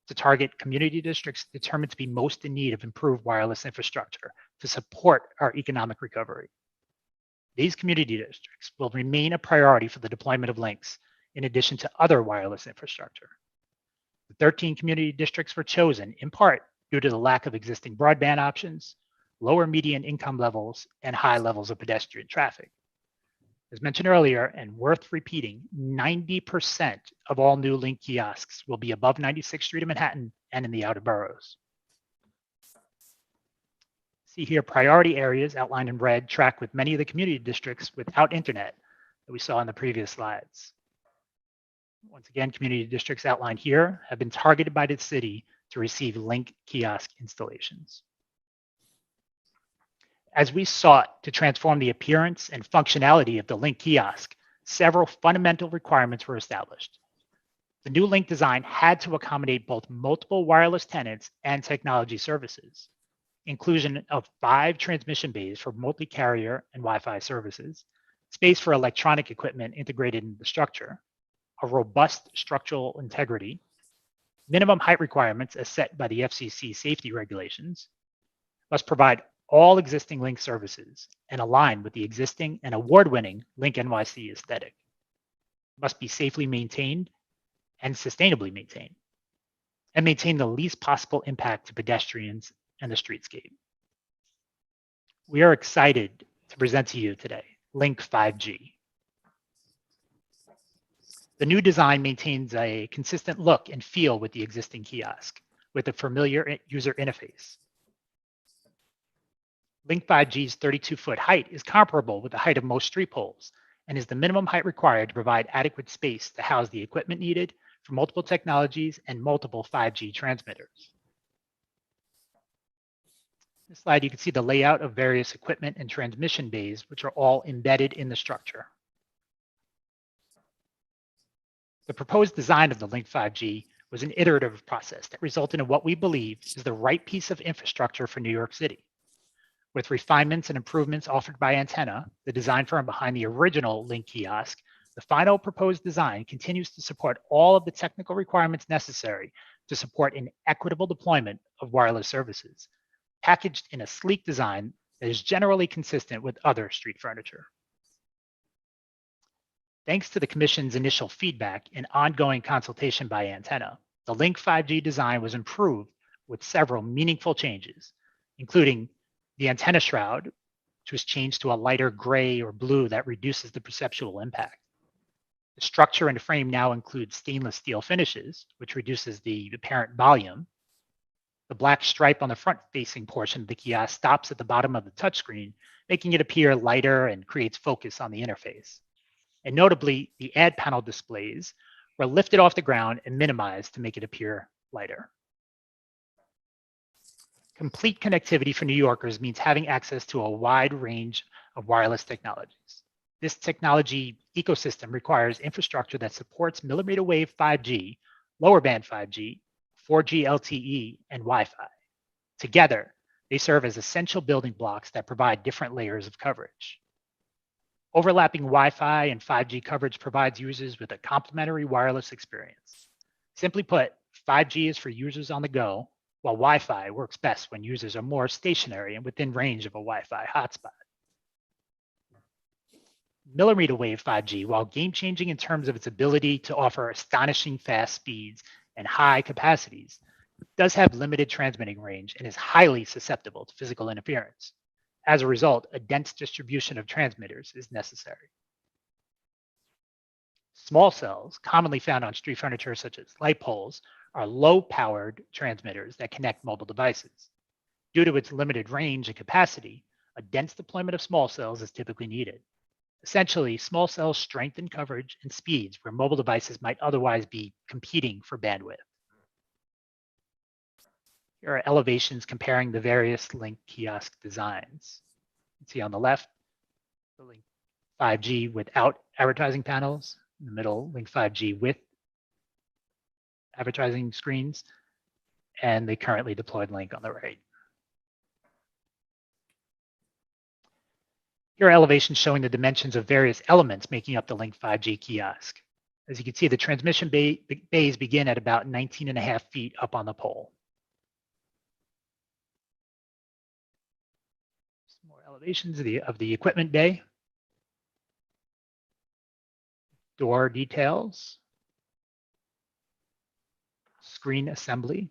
Speaker 5: to target community districts determined to be most in need of improved wireless infrastructure to support our economic recovery. These community districts will remain a priority for the deployment of links, in addition to other wireless infrastructure. The 13 community districts were chosen in part due to the lack of existing broadband options, lower median income levels, and high levels of pedestrian traffic. As mentioned earlier, and worth repeating, 90% of all new Link kiosks will be above 96th Street in Manhattan and in the outer boroughs. See here, priority areas outlined in red track with many of the community districts without internet that we saw in the previous slides. Once again, community districts outlined here have been targeted by the city to receive Link kiosk installations. As we sought to transform the appearance and functionality of the Link kiosk, several fundamental requirements were established. The new Link design had to accommodate both multiple wireless tenants and technology services, inclusion of 5 transmission bays for multi-carrier and Wi-Fi services, space for electronic equipment integrated in the structure, a robust structural integrity, minimum height requirements as set by the FCC safety regulations, must provide all existing Link services and align with the existing and award-winning Link NYC aesthetic, must be safely maintained and sustainably maintained, and maintain the least possible impact to pedestrians and the streetscape. We are excited to present to you today Link 5G. The new design maintains a consistent look and feel with the existing kiosk, with a familiar user interface. Link 5G's 32-foot height is comparable with the height of most street poles and is the minimum height required to provide adequate space to house the equipment needed for multiple technologies and multiple 5G transmitters. This slide, you can see the layout of various equipment and transmission bays, which are all embedded in the structure. The proposed design of the Link 5G was an iterative process that resulted in what we believe is the right piece of infrastructure for New York City. With refinements and improvements offered by Antenna, the design firm behind the original Link kiosk, the final proposed design continues to support all of the technical requirements necessary to support an equitable deployment of wireless services, packaged in a sleek design that is generally consistent with other street furniture. Thanks to the Commission's initial feedback and ongoing consultation by Antenna, the Link 5G design was improved with several meaningful changes, including the antenna shroud, which was changed to a lighter gray or blue that reduces the perceptual impact. The structure and frame now include stainless steel finishes, which reduces the apparent volume. The black stripe on the front-facing portion of the kiosk stops at the bottom of the touchscreen, making it appear lighter and creates focus on the interface. And notably, the ad panel displays were lifted off the ground and minimized to make it appear lighter. Complete connectivity for New Yorkers means having access to a wide range of wireless technologies. This technology ecosystem requires infrastructure that supports millimeter wave 5G, lower band 5G, 4G LTE, and Wi-Fi. Together, they serve as essential building blocks that provide different layers of coverage. Overlapping Wi-Fi and 5G coverage provides users with a complementary wireless experience. Simply put, 5G is for users on the go, while Wi-Fi works best when users are more stationary and within range of a Wi-Fi hotspot. Millimeter wave 5G, while game-changing in terms of its ability to offer astonishing fast speeds and high capacities, does have limited transmitting range and is highly susceptible to physical interference. As a result, a dense distribution of transmitters is necessary. Small cells, commonly found on street furniture such as light poles, are low-powered transmitters that connect mobile devices. Due to its limited range and capacity, a dense deployment of small cells is typically needed. Essentially, small cells strengthen coverage and speeds where mobile devices might otherwise be competing for bandwidth. Here are elevations comparing the various Link kiosk designs. You can see on the left, the Link 5G without advertising panels. In the middle, Link 5G with advertising screens, and the currently deployed Link on the right. Here are elevations showing the dimensions of various elements making up the Link 5G kiosk. As you can see, the transmission bays begin at about 19.5 feet up on the pole. Some more elevations of the equipment bay. Door details. Screen assembly.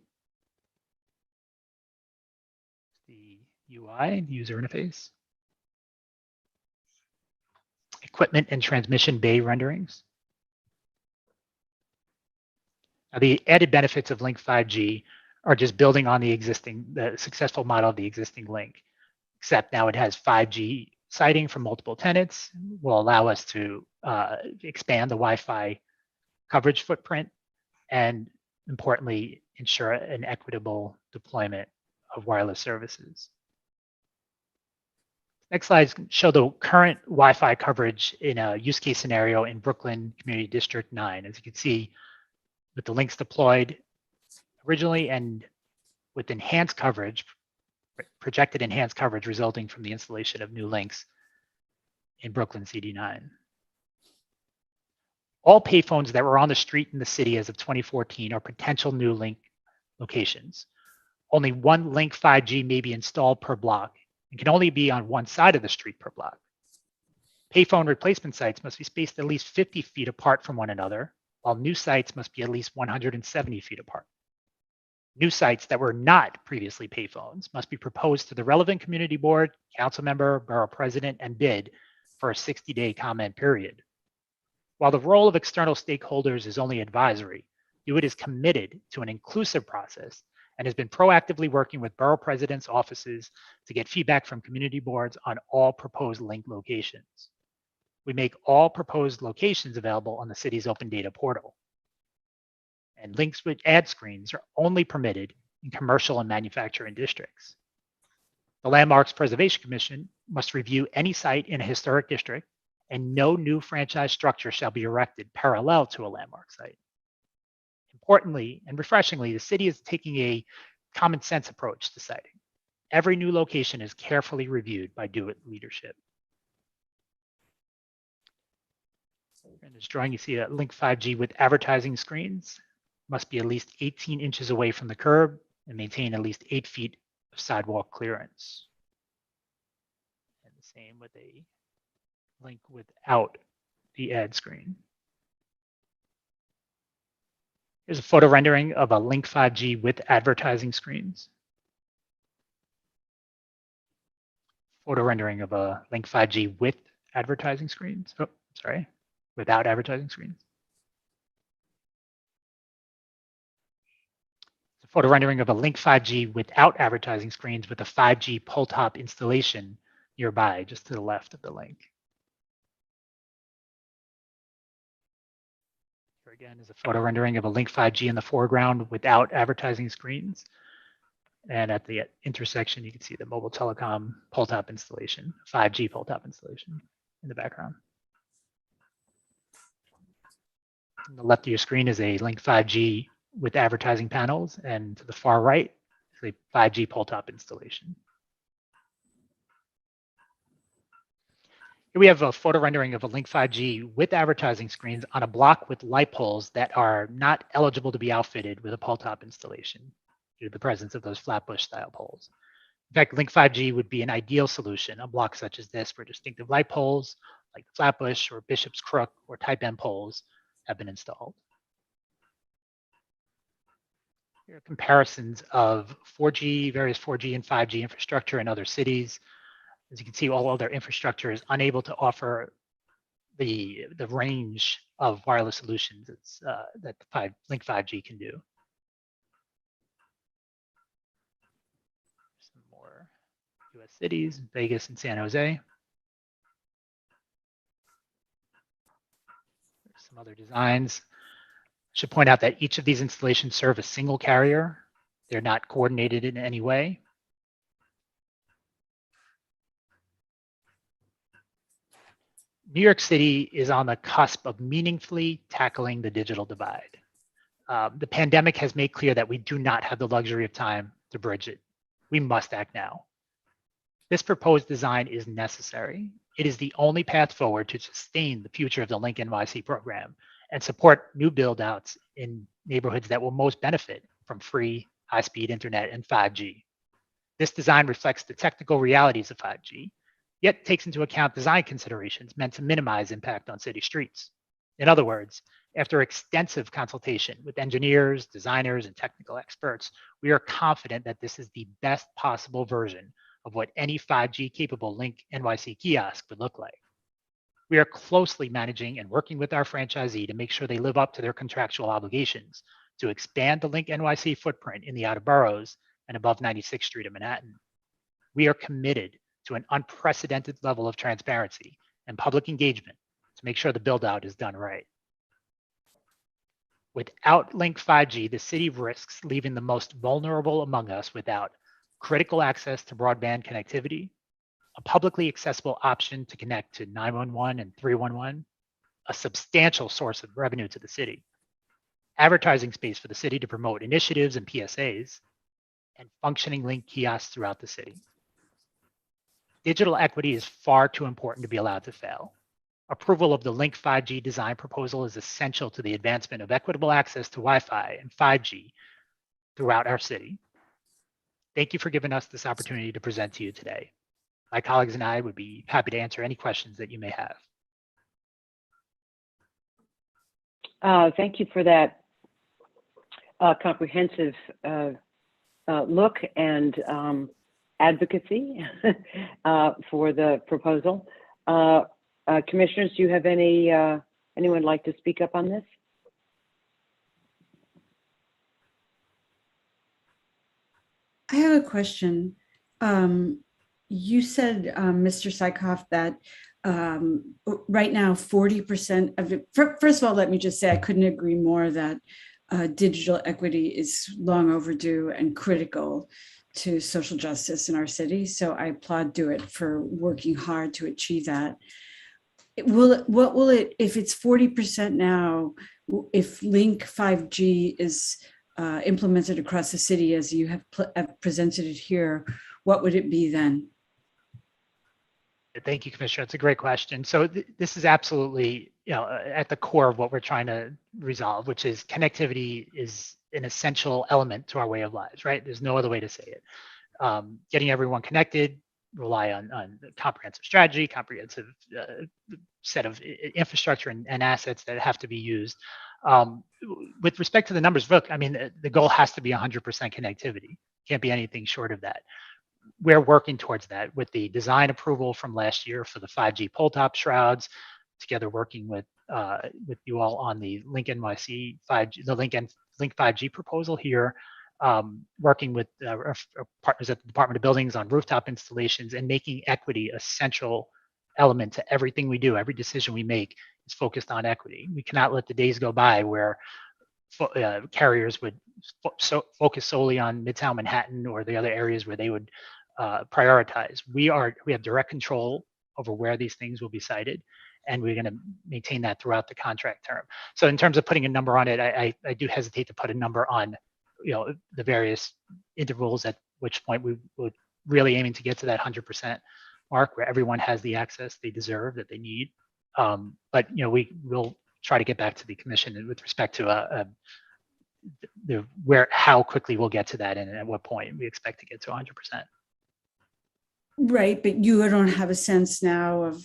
Speaker 5: The UI, the user interface. Equipment and transmission bay renderings. Now, the added benefits of Link 5G are just building on the successful model of the existing Link, except now it has 5G siting from multiple tenants, will allow us to expand the Wi-Fi coverage footprint, and importantly, ensure an equitable deployment of wireless services. Next slides show the current Wi-Fi coverage in a use case scenario in Brooklyn Community District 9. As you can see, with the links deployed originally and with enhanced coverage, projected enhanced coverage resulting from the installation of new links in Brooklyn CD9. All payphones that were on the street in the city as of 2014 are potential new Link locations. Only one Link 5G may be installed per block and can only be on one side of the street per block. Payphone replacement sites must be spaced at least 50 feet apart from one another, while new sites must be at least 170 feet apart. New sites that were not previously payphones must be proposed to the relevant community board, council member, borough president, and bid for a 60-day comment period. While the role of external stakeholders is only advisory, DoIT is committed to an inclusive process and has been proactively working with borough presidents' offices to get feedback from community boards on all proposed Link locations. We make all proposed locations available on the city's open data portal. And links with ad screens are only permitted in commercial and manufacturing districts. The Landmarks Preservation Commission must review any site in a historic district, and no new franchise structure shall be erected parallel to a landmark site. Importantly and refreshingly, the city is taking a common sense approach to siting. Every new location is carefully reviewed by DoIT leadership. In this drawing, you see that Link 5G with advertising screens must be at least 18 inches away from the curb and maintain at least 8 feet of sidewalk clearance. And the same with a Link without the ad screen. Here's a photo rendering of a Link 5G with advertising screens. Photo rendering of a Link 5G with advertising screens. Oh, sorry, without advertising screens. It's a photo rendering of a Link 5G without advertising screens with a 5G pole top installation nearby, just to the left of the Link. Here again is a photo rendering of a Link 5G in the foreground without advertising screens. And at the intersection, you can see the mobile telecom pole top installation, 5G pole top installation in the background. On the left of your screen is a Link 5G with advertising panels, and to the far right is a 5G pole top installation. Here we have a photo rendering of a Link 5G with advertising screens on a block with light poles that are not eligible to be outfitted with a pole top installation due to the presence of those Flatbush style poles. In fact, Link 5G would be an ideal solution, a block such as this, where distinctive light poles like Flatbush or Bishop's Crook or Type M poles have been installed. Here are comparisons of 4G, various 4G and 5G infrastructure in other cities. As you can see, all other infrastructure is unable to offer the range of wireless solutions that Link 5G can do. Some more U.S. cities, Vegas and San Jose. Some other designs. Should point out that each of these installations serve a single carrier. They're not coordinated in any way. New York City is on the cusp of meaningfully tackling the digital divide. The pandemic has made clear that we do not have the luxury of time to bridge it. We must act now. This proposed design is necessary. It is the only path forward to sustain the future of the Link NYC program and support new build-outs in neighborhoods that will most benefit from free, high-speed internet and 5G. This design reflects the technical realities of 5G, yet takes into account design considerations meant to minimize impact on city streets. In other words, after extensive consultation with engineers, designers, and technical experts, we are confident that this is the best possible version of what any 5G capable Link NYC kiosk would look like. We are closely managing and working with our franchisee to make sure they live up to their contractual obligations to expand the Link NYC footprint in the outer boroughs and above 96th Street in Manhattan. We are committed to an unprecedented level of transparency and public engagement to make sure the build out is done right. Without Link 5G, the city risks leaving the most vulnerable among us without critical access to broadband connectivity, a publicly accessible option to connect to 911 and 311, a substantial source of revenue to the city, advertising space for the city to promote initiatives and PSAs, and functioning Link kiosks throughout the city. Digital equity is far too important to be allowed to fail. Approval of the Link 5G design proposal is essential to the advancement of equitable access to Wi-Fi and 5G throughout our city. Thank you for giving us this opportunity to present to you today. My colleagues and I would be happy to answer any questions that you may have.
Speaker 3: Thank you for that comprehensive look and advocacy for the proposal. Commissioners, do you have anyone like to speak up on this?
Speaker 14: I have a question. You said, Mr. Sykoff, that right now 40% of it, first of all, let me just say I couldn't agree more that digital equity is long overdue and critical to social justice in our city. So I applaud DO IT for working hard to achieve that. What will it, if it's 40% now, if Link 5G is implemented across the city as you have presented it here, what would it be then?
Speaker 5: Thank you, Commissioner. It's a great question. So this is absolutely, at the core of what we're trying to resolve, which is connectivity is an essential element to our way of lives, right? There's no other way to say it. Getting everyone connected, rely on comprehensive strategy, comprehensive set of infrastructure and assets that have to be used. With respect to the numbers, look, I mean, the goal has to be 100% connectivity. Can't be anything short of that. We're working towards that with the design approval from last year for the 5G pole top shrouds, together working with you all on the Link NYC 5G, the Link 5G proposal here, working with our partners at the Department of Buildings on rooftop installations and making equity a central element to everything we do. Every decision we make is focused on equity. We cannot let the days go by where carriers would focus solely on Midtown Manhattan or the other areas where they would prioritize. We have direct control over where these things will be sited, and we're going to maintain that throughout the contract term. So in terms of putting a number on it, I do hesitate to put a number on, the various intervals at which point we would really aiming to get to that 100% mark where everyone has the access they deserve, that they need. But we will try to get back to the commission with respect to how quickly we'll get to that and at what point we expect to get to 100%.
Speaker 14: Right, but you don't have a sense now of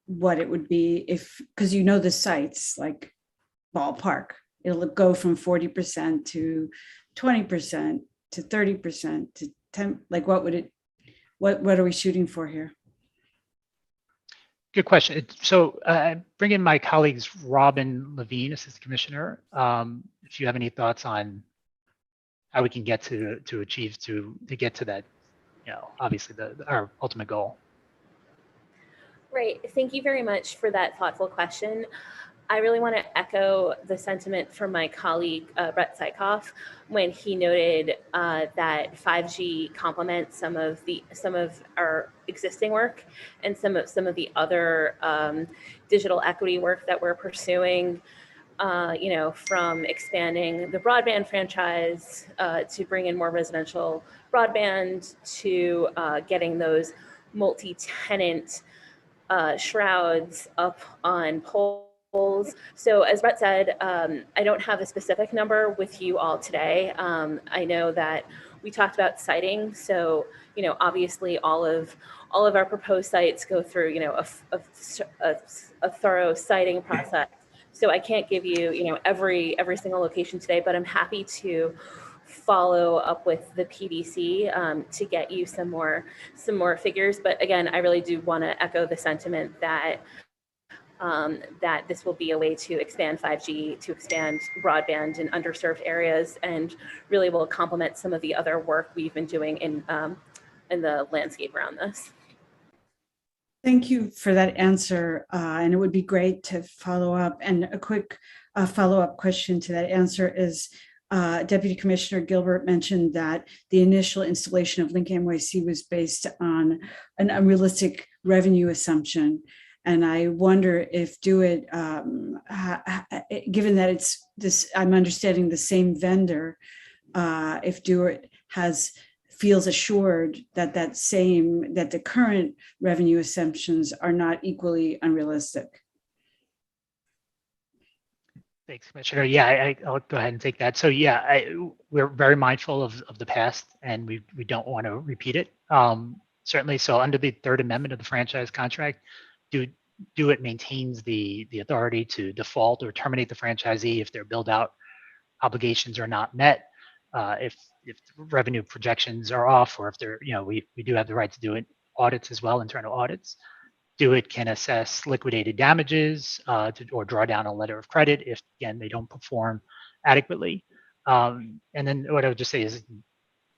Speaker 14: what it would be because the sites, like ballpark, it'll go from 40% to 20% to 30% to 10, like what are we shooting for here?
Speaker 5: Good question. So bring in my colleagues, Robin Levine, Assistant Commissioner. If you have any thoughts on how we can get to get to that, obviously our ultimate goal.
Speaker 6: Right. Thank you very much for that thoughtful question. I really want to echo the sentiment from my colleague, Brett Sykoff, when he noted that 5G complements some of our existing work and some of the other digital equity work that we're pursuing. From expanding the broadband franchise to bring in more residential broadband to getting those multi-tenant shrouds up on poles. So as Brett said, I don't have a specific number with you all today. I know that we talked about siting. So, obviously all of our proposed sites go through, a thorough siting process. So I can't give you, every single location today, but I'm happy to follow up with the PDC to get you some more figures. But again, I really do want to echo the sentiment that that this will be a way to expand 5G, to expand broadband in underserved areas, and really will complement some of the other work we've been doing in the landscape around this.
Speaker 14: Thank you for that answer. And it would be great to follow up. And a quick follow-up question to that answer is, Deputy Commissioner Gilbert mentioned that the initial installation of Link NYC was based on an unrealistic revenue assumption. And I wonder if DoIT, given that it's this, I'm understanding the same vendor, if DoIT feels assured that the current revenue assumptions are not equally unrealistic.
Speaker 5: Thanks, Commissioner. Yeah, I'll go ahead and take that. So yeah, we're very mindful of the past, and we don't want to repeat it. Certainly, so under the Third Amendment of the franchise contract, DoIT maintains the authority to default or terminate the franchisee if their build-out obligations are not met, if revenue projections are off, or if they're, we do have the right to do it audits as well, internal audits. DoIT can assess liquidated damages or draw down a letter of credit if, again, they don't perform adequately. And then what I would just say is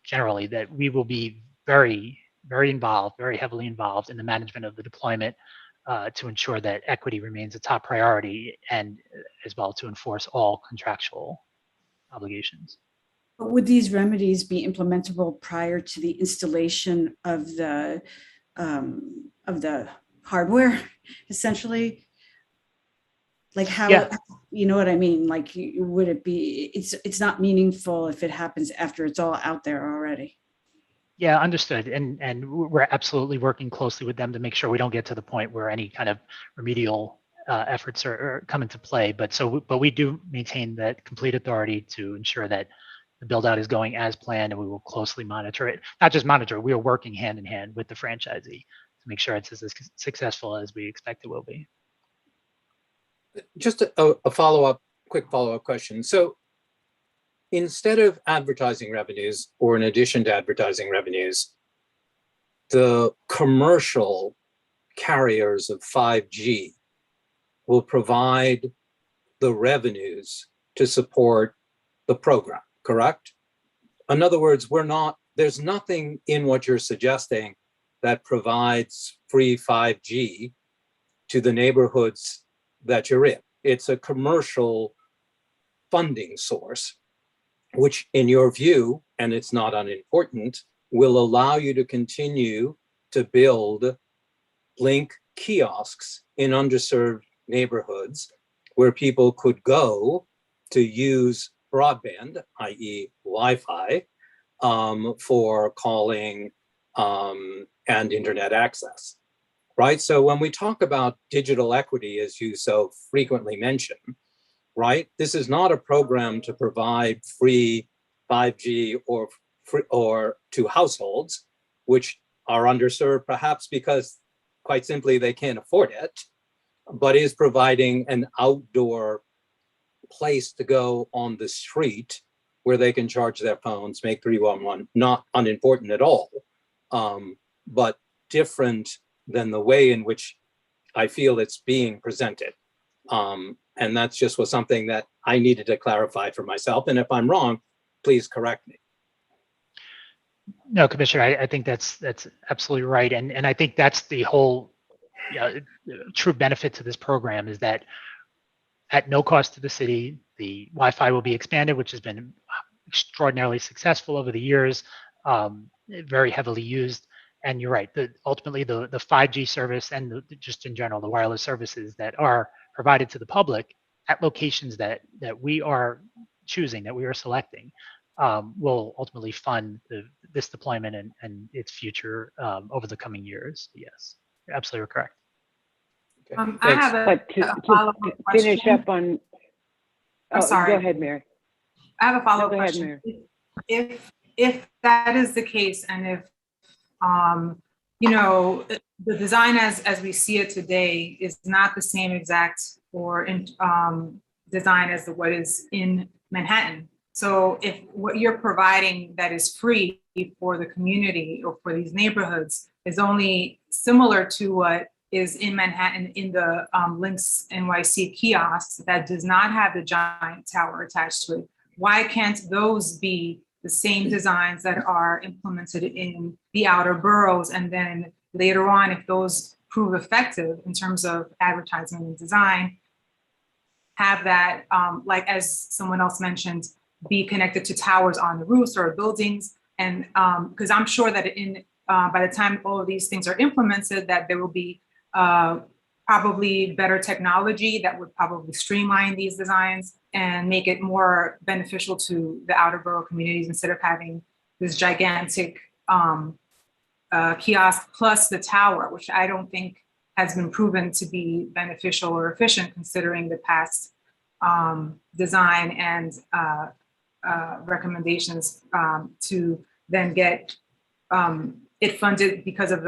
Speaker 5: generally that we will be very, very involved, very heavily involved in the management of the deployment to ensure that equity remains a top priority, and as well to enforce all contractual obligations.
Speaker 14: Would these remedies be implementable prior to the installation of the hardware, essentially? Like how,
Speaker 5: yeah.
Speaker 14: You know what I mean? Like, would it be, it's not meaningful if it happens after it's all out there already.
Speaker 5: Yeah, understood. And we're absolutely working closely with them to make sure we don't get to the point where any kind of remedial efforts are come into play. But we do maintain that complete authority to ensure that the build out is going as planned, and we will closely monitor it. Not just monitor, we are working hand in hand with the franchisee to make sure it's as successful as we expect it will be.
Speaker 4: Just a quick follow-up question. So instead of advertising revenues, or in addition to advertising revenues, the commercial carriers of 5G will provide the revenues to support the program, correct? In other words, there's nothing in what you're suggesting that provides free 5G to the neighborhoods that you're in. It's a commercial funding source, which in your view, and it's not unimportant, will allow you to continue to build Blink kiosks in underserved neighborhoods where people could go to use broadband, i.e. Wi-Fi, for calling and internet access, right? So when we talk about digital equity, as you so frequently mention, right? This is not a program to provide free 5G or to households, which are underserved perhaps because quite simply they can't afford it, but is providing an outdoor place to go on the street where they can charge their phones, make 311, not unimportant at all, but different than the way in which I feel it's being presented. And that's just was something that I needed to clarify for myself. And if I'm wrong, please correct me.
Speaker 5: No, Commissioner, I think that's absolutely right. And I think that's the whole true benefit to this program is that at no cost to the city, the Wi-Fi will be expanded, which has been extraordinarily successful over the years, very heavily used. And you're right, ultimately the 5G service and just in general, the wireless services that are provided to the public at locations that we are choosing, that we are selecting, will ultimately fund this deployment and its future over the coming years. Yes, you're absolutely correct.
Speaker 4: Okay,
Speaker 3: I have a follow-up finish
Speaker 7: question.
Speaker 3: up on.
Speaker 7: I'm sorry.
Speaker 3: Go ahead, Mary.
Speaker 7: I have a follow-up
Speaker 3: Go ahead,
Speaker 7: question.
Speaker 3: Mary.
Speaker 7: If that is the case, and if you know, the design as we see it today is not the same exact or design as what is in Manhattan. So if what you're providing that is free for the community or for these neighborhoods is only similar to what is in Manhattan in the Lynx NYC kiosks that does not have the giant tower attached to it, why can't those be the same designs that are implemented in the outer boroughs? And then later on, if those prove effective in terms of advertising and design, have that, like as someone else mentioned, be connected to towers on the roofs or buildings. And because I'm sure that by the time all of these things are implemented, that there will be probably better technology that would probably streamline these designs and make it more beneficial to the outer borough communities instead of having this gigantic kiosk plus the tower, which I don't think has been proven to be beneficial or efficient considering the past design and recommendations to then get it funded because of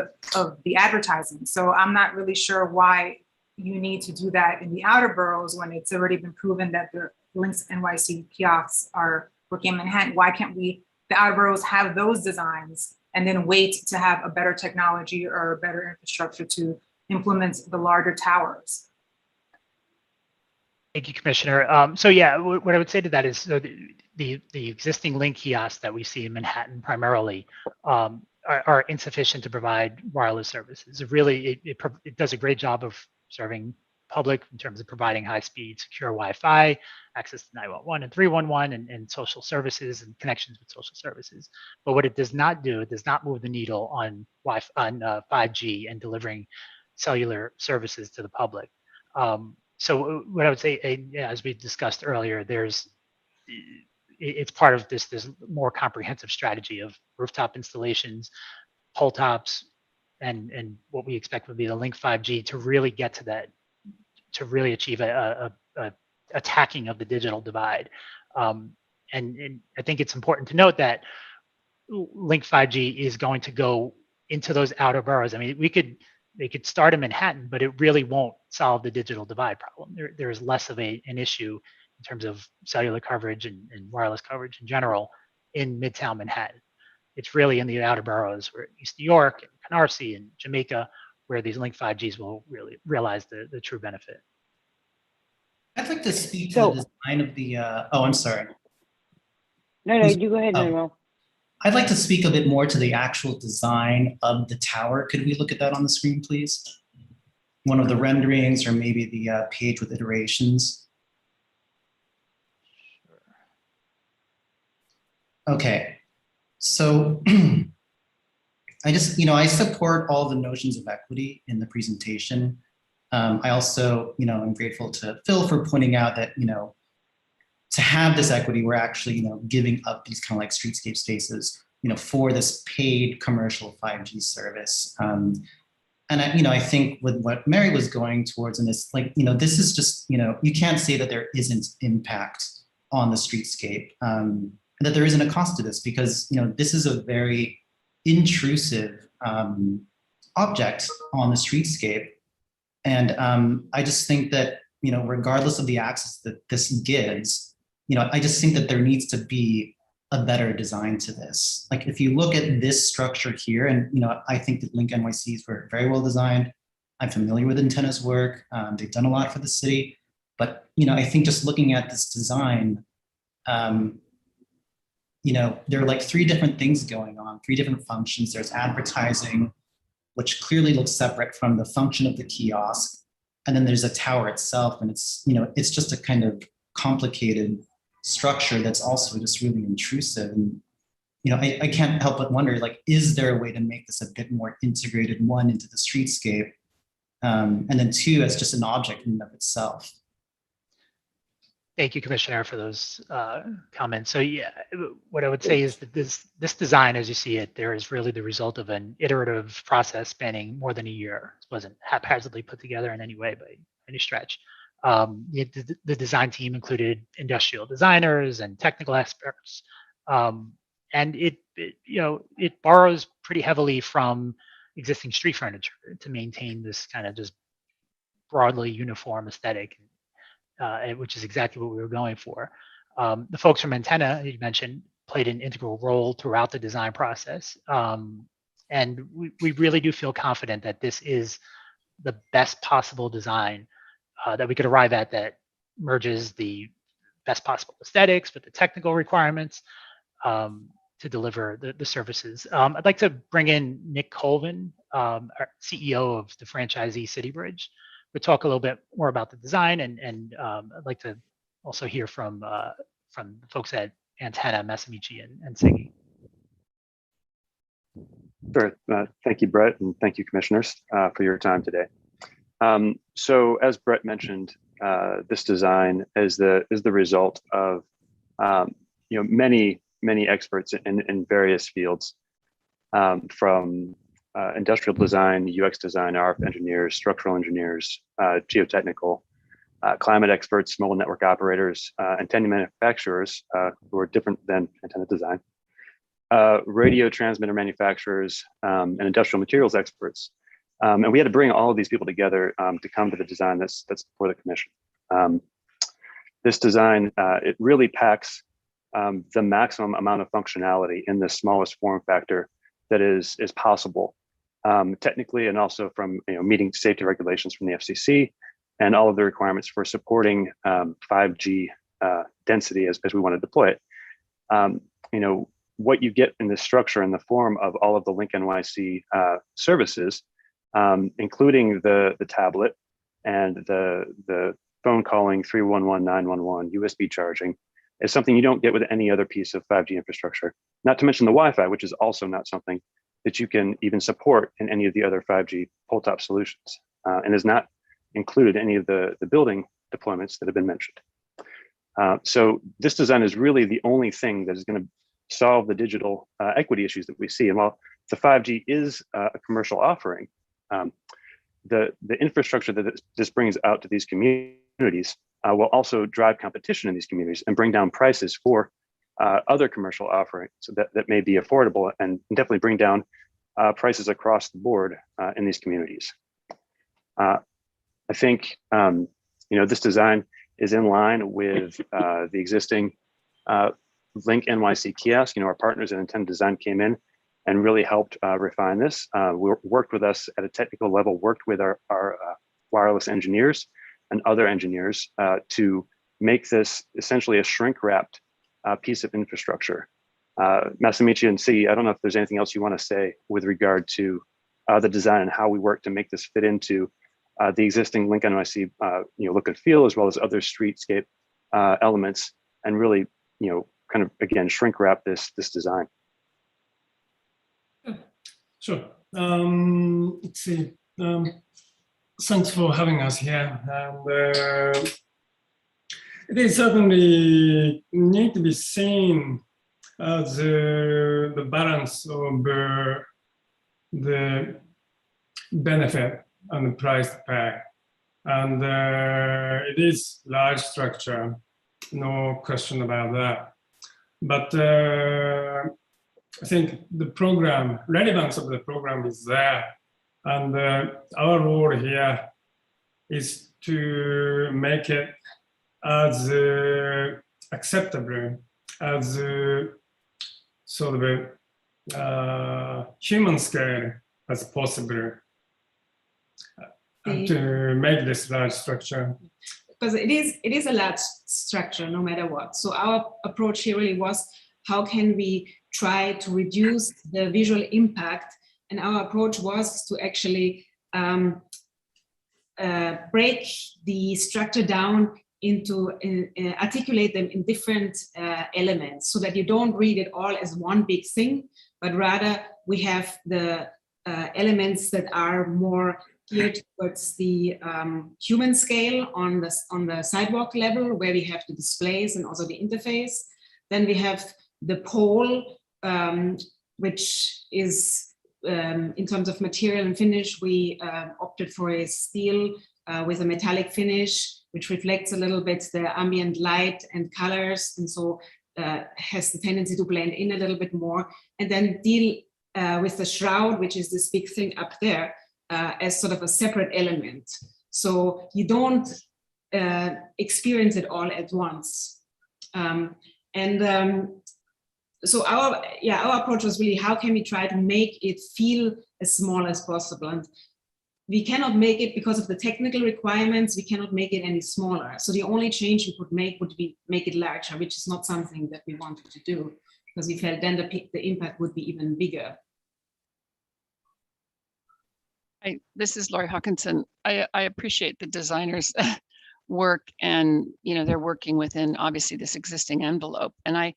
Speaker 7: the advertising. So I'm not really sure why you need to do that in the outer boroughs when it's already been proven that the Lynx NYC kiosks are working in Manhattan. Why can't the outer boroughs have those designs and then wait to have a better technology or a better infrastructure to implement the larger towers?
Speaker 5: Thank you, Commissioner. So yeah, what I would say to that is the existing Link kiosks that we see in Manhattan primarily are insufficient to provide wireless services. It does a great job of serving public in terms of providing high-speed, secure Wi-Fi, access to 911 and 311, and social services and connections with social services. But what it does not do, it does not move the needle on 5G and delivering cellular services to the public. So what I would say, as we discussed earlier, it's part of this more comprehensive strategy of rooftop installations, pole tops, and what we expect would be the Link 5G to really get to that, to really achieve a attacking of the digital divide. And I think it's important to note that Link 5G is going to go into those outer boroughs. I mean, they could start in Manhattan, but it really won't solve the digital divide problem. There is less of an issue in terms of cellular coverage and wireless coverage in general in Midtown Manhattan. It's really in the outer boroughs, where East New York and Canarsie and Jamaica, where these Link 5Gs will really realize the true benefit.
Speaker 22: I'd like to speak to the design of the, I'm sorry.
Speaker 3: No, you go ahead, Manuel.
Speaker 22: I'd like to speak a bit more to the actual design of the tower. Could we look at that on the screen, please? One of the renderings or maybe the page with iterations. Okay, so I support all the notions of equity in the presentation. I also, I'm grateful to Phil for pointing out that, to have this equity, we're actually, giving up these kind of like streetscape spaces, for this paid commercial 5G service. And I think with what Mary was going towards in this, this is just, you can't say that there isn't impact on the streetscape, that there isn't a cost to this, because, this is a very intrusive object on the streetscape. And I just think that, regardless of the access that this gives, I just think that there needs to be a better design to this. Like if you look at this structure here, and I think that Link NYCs were very well designed. I'm familiar with Antenna's work. They've done a lot for the city, but I think just looking at this design, there are like 3 different things going on, 3 different functions. There's advertising, which clearly looks separate from the function of the kiosk. And then there's a tower itself, and it's just a kind of complicated structure that's also just really intrusive. And I can't help but wonder, like, is there a way to make this a bit more integrated, one, into the streetscape, and then 2, as just an object in and of itself?
Speaker 5: Thank you, Commissioner, for those comments. So yeah, what I would say is that this design, as you see it, there is really the result of an iterative process spanning more than a year. It wasn't haphazardly put together in any way by any stretch. The design team included industrial designers and technical experts, and it borrows pretty heavily from existing street furniture to maintain this kind of just broadly uniform aesthetic. Which is exactly what we were going for. The folks from Antenna, you mentioned, played an integral role throughout the design process. And we really do feel confident that this is the best possible design that we could arrive at that merges the best possible aesthetics with the technical requirements to deliver the services. I'd like to bring in Nick Colvin, our CEO of the franchisee City Bridge. We'll talk a little bit more about the design, and I'd like to also hear from the folks at Antenna, Masamichi, and Siggy.
Speaker 8: Sure. Thank you, Brett, and thank you, commissioners, for your time today. So, as Brett mentioned, this design is the result of many experts in various fields, from industrial design, UX design, RF engineers, structural engineers, geotechnical, climate experts, mobile network operators, antenna manufacturers who are different than antenna design, radio transmitter manufacturers, and industrial materials experts. And we had to bring all of these people together to come to the design that's for the commission. This design, it really packs the maximum amount of functionality in the smallest form factor that is possible, technically, and also from meeting safety regulations from the FCC and all of the requirements for supporting 5G density as we want to deploy it. What you get in this structure in the form of all of the Link NYC services, including the tablet and the phone calling 311 911 USB charging, is something you don't get with any other piece of 5G infrastructure. Not to mention the Wi-Fi, which is also not something that you can even support in any of the other 5G pole top solutions, and is not included in any of the building deployments that have been mentioned. So this design is really the only thing that is going to solve the digital equity issues that we see. And while the 5G is a commercial offering, the infrastructure that this brings out to these communities will also drive competition in these communities and bring down prices for other commercial offerings that may be affordable, and definitely bring down prices across the board in these communities. I think this design is in line with the existing Link NYC kiosk. Our partners at Antenna Design came in and really helped refine this. Worked with us at a technical level, worked with our wireless engineers and other engineers to make this essentially a shrink-wrapped piece of infrastructure. Masamichi and Siggy, I don't know if there's anything else you want to say with regard to the design and how we work to make this fit into the existing Link NYC look and feel, as well as other streetscape elements, and really kind of again shrink wrap this design.
Speaker 9: Sure. Let's see. Thanks for having us here. And it is certainly need to be seen as the balance of the benefit and the price tag. And it is large structure, no question about that. But I think the program, relevance of the program is there. And our role here is to make it as acceptable as sort of a human scale as possible. to make this large structure?
Speaker 7: Because it is a large structure no matter what. So our approach here really was, how can we try to reduce the visual impact? And our approach was to actually break the structure down into, articulate them in different elements, so that you don't read it all as one big thing, but rather we have the elements that are more geared towards the human scale on the sidewalk level, where we have the displays and also the interface. Then we have the pole, which is in terms of material and finish, we opted for a steel with a metallic finish, which reflects a little bit the ambient light and colors, and so has the tendency to blend in a little bit more. And then deal with the shroud, which is this big thing up there, as sort of a separate element. So you don't experience it all at once. So our approach was really, how can we try to make it feel as small as possible? And we cannot make it, because of the technical requirements, we cannot make it any smaller. So the only change we could make would be make it larger, which is not something that we wanted to do, because we felt then the impact would be even bigger.
Speaker 13: This is Lori Hawkinson. I appreciate the designers' work, and they're working within obviously this existing envelope. And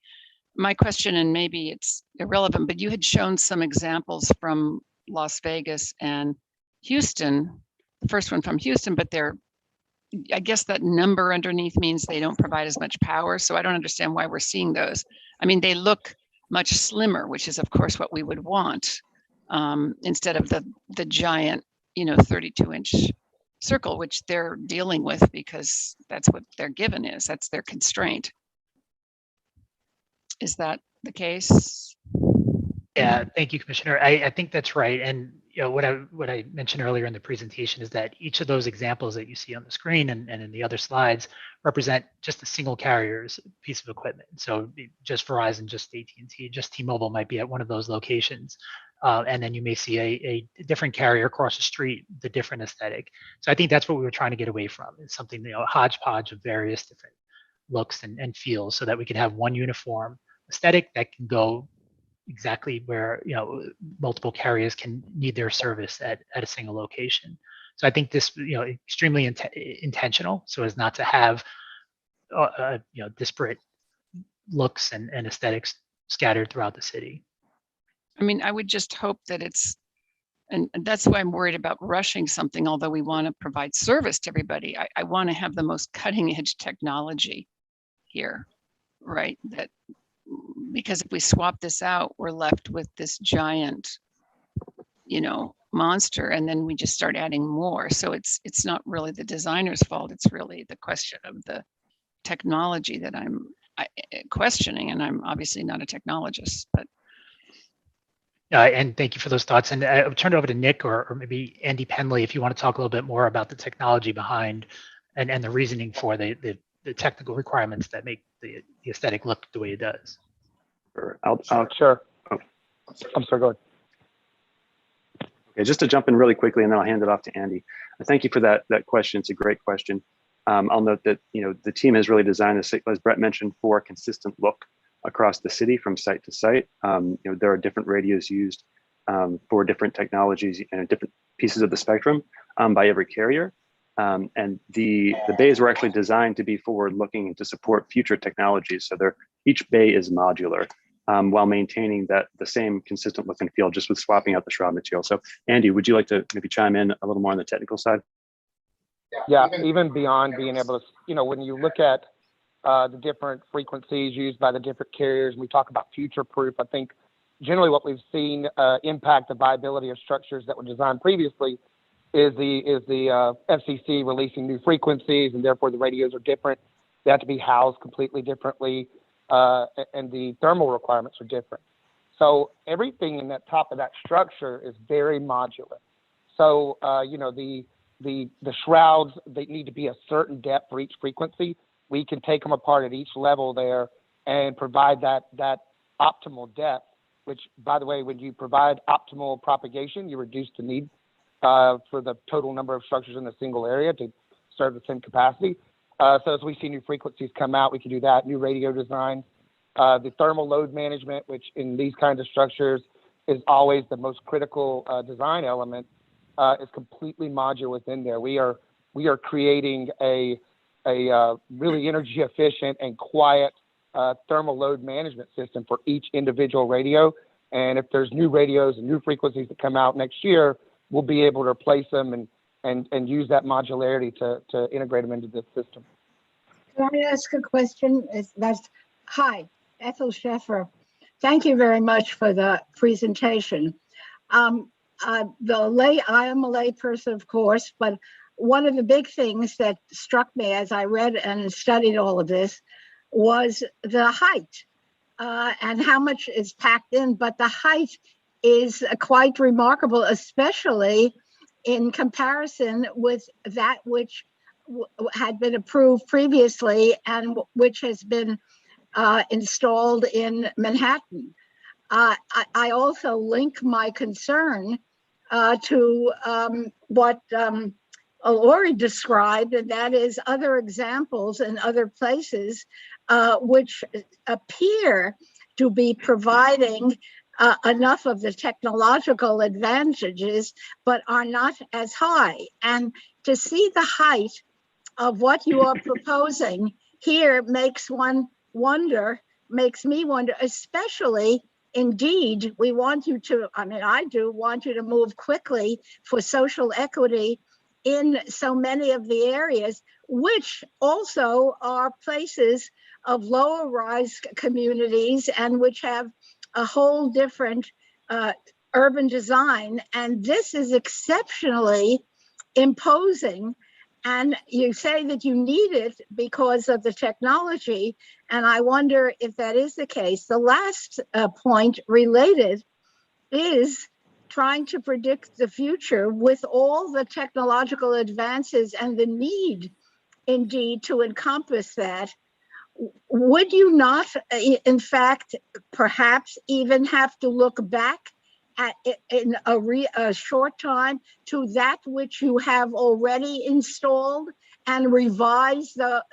Speaker 13: my question, and maybe it's irrelevant, but you had shown some examples from Las Vegas and Houston, the first one from Houston, but I guess that number underneath means they don't provide as much power. So I don't understand why we're seeing those. I mean, they look much slimmer, which is of course what we would want, instead of the giant, 32-inch circle, which they're dealing with because that's what their given is. That's their constraint. Is that the case?
Speaker 5: Yeah, thank you, Commissioner. I think that's right. And what I mentioned earlier in the presentation is that each of those examples that you see on the screen and in the other slides represent just a single carrier's piece of equipment. So just Verizon, just AT&T, just T-Mobile might be at one of those locations. And then you may see a different carrier across the street, the different aesthetic. So I think that's what we were trying to get away from, is something, a hodgepodge of various different looks and feels, so that we could have one uniform aesthetic that can go exactly where multiple carriers can need their service at a single location. So I think this extremely intentional, so as not to have disparate looks and aesthetics scattered throughout the city.
Speaker 13: I mean, I would just hope that and that's why I'm worried about rushing something, although we want to provide service to everybody. I want to have the most cutting edge technology here, right? Because if we swap this out, we're left with this giant, monster, and then we just start adding more. So it's not really the designer's fault. It's really the question of the technology that I'm questioning, and I'm obviously not a technologist, but.
Speaker 5: And thank you for those thoughts. And I'll turn it over to Nick or maybe Andy Penley, if you want to talk a little bit more about the technology behind and the reasoning for the technical requirements that make the aesthetic look the way it does.
Speaker 8: Sure.
Speaker 10: Sure. Oh. I'm sorry, go ahead.
Speaker 8: Okay, just to jump in really quickly, and then I'll hand it off to Andy. Thank you for that question. It's a great question. I'll note that the team has really designed this, as Brett mentioned, for a consistent look across the city from site to site. There are different radios used for different technologies and different pieces of the spectrum by every carrier. And the bays were actually designed to be forward-looking and to support future technologies. So each bay is modular while maintaining the same consistent look and feel, just with swapping out the shroud material. So Andy, would you like to maybe chime in a little more on the technical side?
Speaker 10: Yeah, even beyond being able to, when you look at the different frequencies used by the different carriers, and we talk about future-proof, I think generally what we've seen impact the viability of structures that were designed previously is the FCC releasing new frequencies, and therefore the radios are different. They have to be housed completely differently, and the thermal requirements are different. So everything in that top of that structure is very modular. So the shrouds, they need to be a certain depth for each frequency. We can take them apart at each level there and provide that optimal depth, which, by the way, when you provide optimal propagation, you reduce the need for the total number of structures in the single area to serve the same capacity. So as we see new frequencies come out, we can do that. New radio design, the thermal load management, which in these kinds of structures is always the most critical design element, is completely modular within there. We are creating a really energy efficient and quiet thermal load management system for each individual radio. And if there's new radios and new frequencies that come out next year, we'll be able to replace them and use that modularity to integrate them into the system.
Speaker 12: Can I ask a question? Hi, Ethel Sheffer. Thank you very much for the presentation. I am a lay person, of course, but one of the big things that struck me as I read and studied all of this was the height and how much is packed in, but the height is quite remarkable, especially in comparison with that which had been approved previously and which has been installed in Manhattan. I also link my concern to what Lori described, and that is other examples in other places which appear to be providing enough of the technological advantages, but are not as high. And to see the height of what you are proposing here makes me wonder, especially indeed, we want you to, I do want you to move quickly for social equity in so many of the areas, which also are places of lower rise communities and which have a whole different urban design. And this is exceptionally imposing. And you say that you need it because of the technology. And I wonder if that is the case. The last point related is trying to predict the future with all the technological advances and the need indeed to encompass that. Would you not, in fact, perhaps even have to look back at in a short time to that which you have already installed and revise the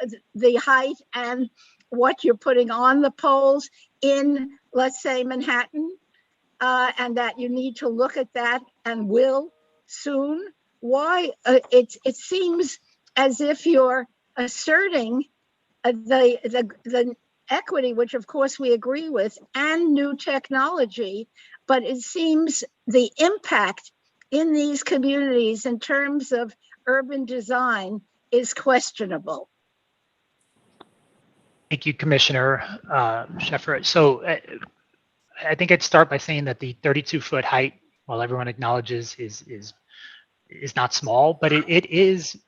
Speaker 12: height and what you're putting on the poles in, let's say, Manhattan, and that you need to look at that and will soon? Why? It seems as if you're asserting the equity, which of course we agree with, and new technology, but it seems the impact in these communities in terms of urban design is questionable.
Speaker 5: Thank you, Commissioner Sheffer. So I think I'd start by saying that the 32-foot height, while everyone acknowledges is not small, but it is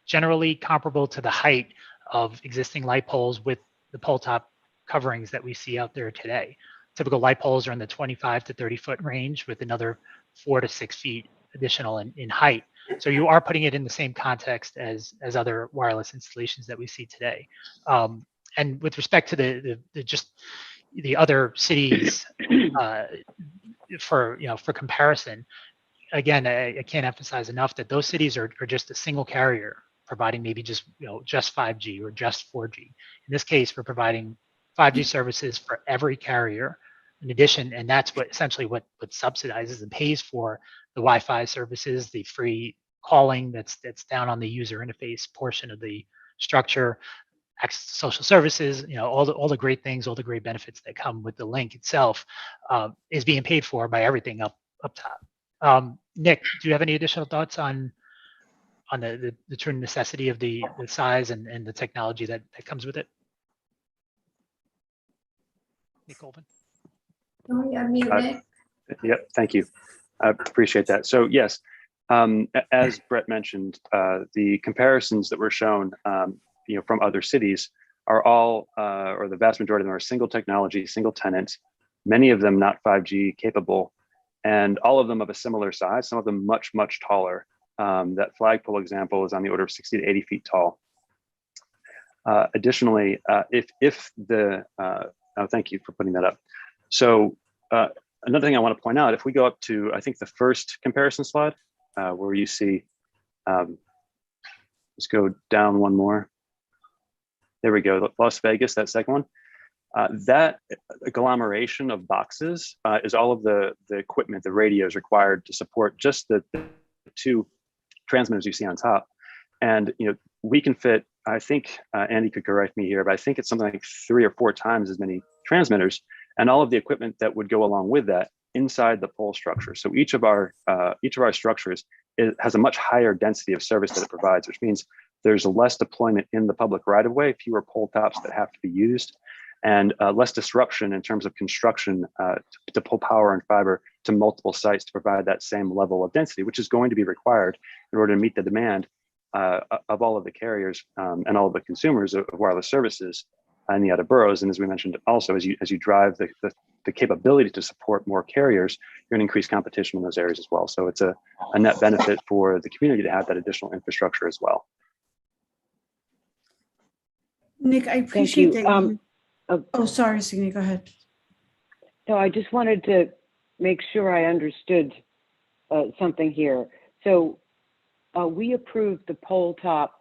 Speaker 5: generally comparable to the height of existing light poles with the pole top coverings that we see out there today. Typical light poles are in the 25 to 30-foot range with another 4 to 6 feet additional in height. So you are putting it in the same context as other wireless installations that we see today. And with respect to the other cities, for comparison, again, I can't emphasize enough that those cities are just a single carrier providing maybe just 5G or just 4G. In this case, we're providing 5G services for every carrier in addition, and that's what essentially what subsidizes and pays for the Wi-Fi services, the free calling that's down on the user interface portion of the structure, access to social services, all the great things, all the great benefits that come with the link itself is being paid for by everything up top. Nick, do you have any additional thoughts on the true necessity of the size and the technology that comes with it? Nick Colvin.
Speaker 19: Can we unmute Nick?
Speaker 8: Yep, thank you. I appreciate that. So yes, as Brett mentioned, the comparisons that were shown from other cities are all, or the vast majority of them are single technology, single tenant, many of them not 5G capable, and all of them of a similar size, some of them much, much taller. That flagpole example is on the order of 60 to 80 feet tall. Additionally, thank you for putting that up. So another thing I want to point out, if we go up to, I think the first comparison slide, where you see, let's go down one more. There we go, Las Vegas, that second one. That agglomeration of boxes is all of the equipment, the radios required to support just the two transmitters you see on top. And we can fit, I think, Andy could correct me here, but I think it's something like 3 or 4 times as many transmitters and all of the equipment that would go along with that inside the pole structure. So each of our structures has a much higher density of service that it provides, which means there's less deployment in the public right of way, fewer pole tops that have to be used, and less disruption in terms of construction to pull power and fiber to multiple sites to provide that same level of density, which is going to be required in order to meet the demand of all of the carriers and all of the consumers of wireless services in the outer boroughs. And as we mentioned, also as you drive the capability to support more carriers, you're going to increase competition in those areas as well. So it's a net benefit for the community to have that additional infrastructure as well.
Speaker 14: Nick, I appreciate that. Oh, sorry, Signe, go ahead.
Speaker 3: No, I just wanted to make sure I understood something here. So we approved the pole top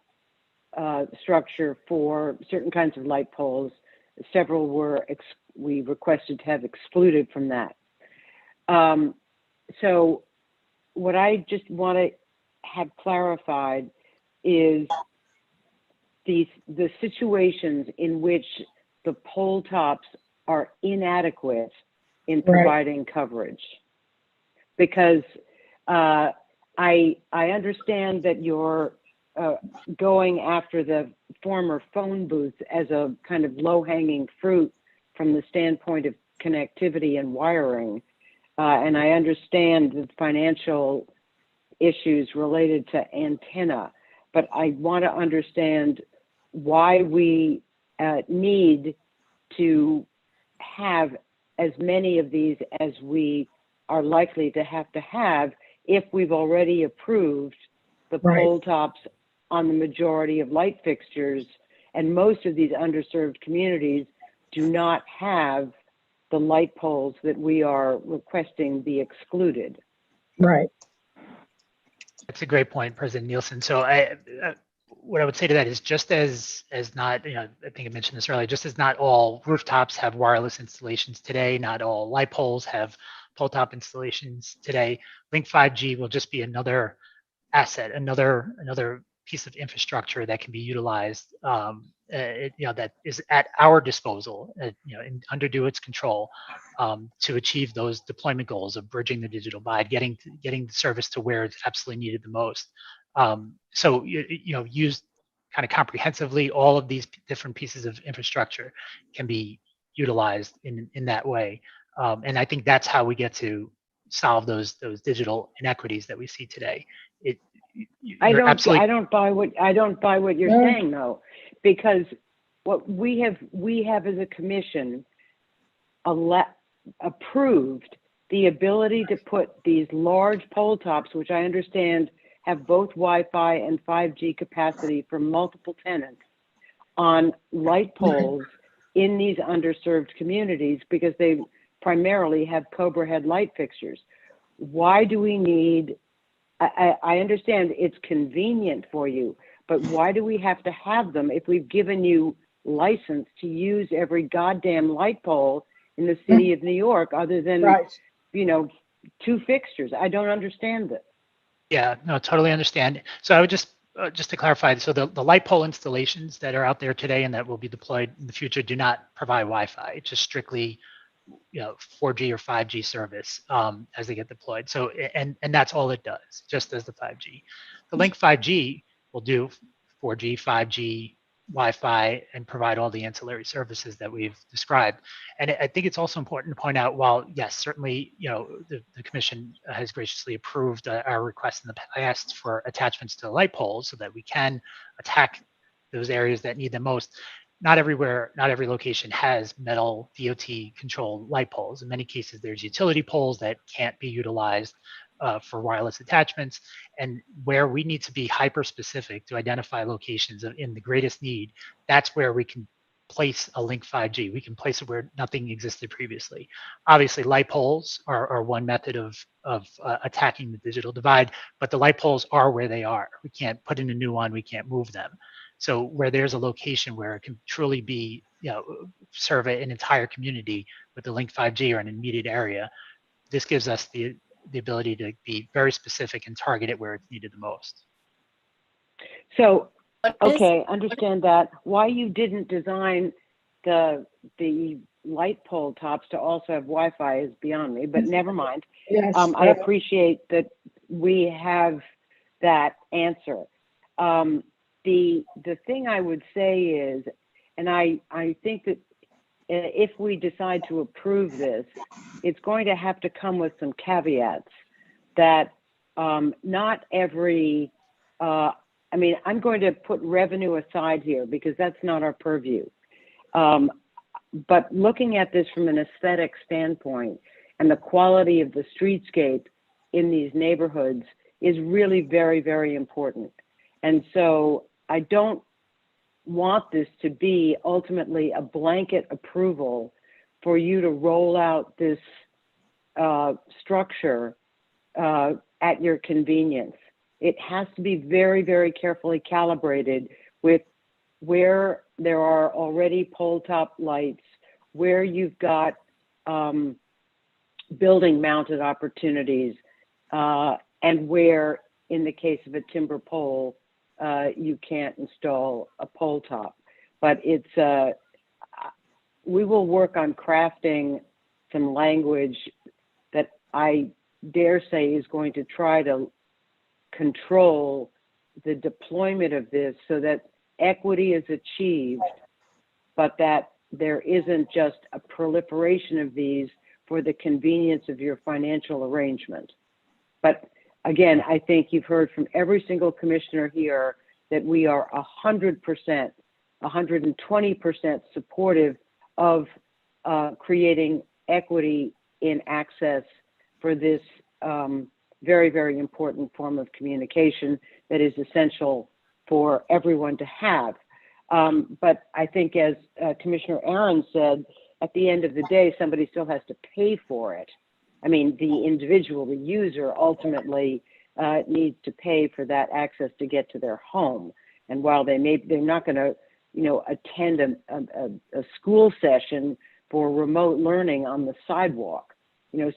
Speaker 3: structure for certain kinds of light poles. Several we requested to have excluded from that. So what I just want to have clarified is the situations in which the pole tops are inadequate in providing coverage. Because I understand that you're going after the former phone booths as a kind of low-hanging fruit from the standpoint of connectivity and wiring. And I understand the financial issues related to antenna, but I want to understand why we need to have as many of these as we are likely to have if we've already approved the pole tops on the majority of light fixtures, and most of these underserved communities do not have the light poles that we are requesting be excluded.
Speaker 5: Right. That's a great point, President Nielsen. So what I would say to that is just as not, I think I mentioned this earlier, just as not all rooftops have wireless installations today, not all light poles have pole top installations today. Link 5G will just be another asset, another piece of infrastructure that can be utilized, that is at our disposal, and under DoIT's control, to achieve those deployment goals of bridging the digital divide, getting the service to where it's absolutely needed the most. So used kind of comprehensively, all of these different pieces of infrastructure can be utilized in that way, and I think that's how we get to solve those digital inequities that we see today.
Speaker 3: I don't buy what you're saying though, because what we have as a commission approved the ability to put these large pole tops, which I understand have both Wi-Fi and 5G capacity for multiple tenants, on light poles in these underserved communities because they primarily have Cobra head light fixtures. Why do we need, I understand it's convenient for you, but why do we have to have them if we've given you license to use every goddamn light pole in the city of New York other than, 2 fixtures? I don't understand it.
Speaker 5: Yeah, no, totally understand. So I would just to clarify, so the light pole installations that are out there today and that will be deployed in the future do not provide Wi-Fi. It's just strictly 4G or 5G service as they get deployed. So and that's all it does, just as the 5G. The Link 5G will do 4G, 5G, Wi-Fi, and provide all the ancillary services that we've described. And I think it's also important to point out, while yes, certainly, the commission has graciously approved our request in the past for attachments to light poles so that we can attack those areas that need them most. Not everywhere, not every location has metal DOT controlled light poles. In many cases, there's utility poles that can't be utilized for wireless attachments, and where we need to be hyper specific to identify locations in the greatest need, that's where we can place a link 5G. We can place it where nothing existed previously. Obviously, light poles are one method of attacking the digital divide, but the light poles are where they are. We can't put in a new one. We can't move them. So where there's a location where it can truly be, serve an entire community with the link 5G or an immediate area, this gives us the ability to be very specific and target it where it's needed the most.
Speaker 3: So, okay, understand that. Why you didn't design the light pole tops to also have Wi-Fi is beyond me, but never mind.
Speaker 12: Yes.
Speaker 3: I appreciate that we have that answer. The thing I would say is, and I think that if we decide to approve this, it's going to have to come with some caveats that not every, I'm going to put revenue aside here because that's not our purview. But looking at this from an aesthetic standpoint and the quality of the streetscape in these neighborhoods is really very, very important. And so I don't want this to be ultimately a blanket approval for you to roll out this structure at your convenience. It has to be very, very carefully calibrated with where there are already pole top lights, where you've got building mounted opportunities, and where, in the case of a timber pole, you can't install a pole top. But it's we will work on crafting some language that I dare say is going to try to control the deployment of this so that equity is achieved, but that there isn't just a proliferation of these for the convenience of your financial arrangement. But again, I think you've heard from every single commissioner here that we are 100%, 120% supportive of creating equity in access for this very, very important form of communication that is essential for everyone to have. But I think, as Commissioner Aaron said, at the end of the day, somebody still has to pay for it. I mean, the individual, the user, ultimately needs to pay for that access to get to their home. And while they're not going to, attend a school session for remote learning on the sidewalk.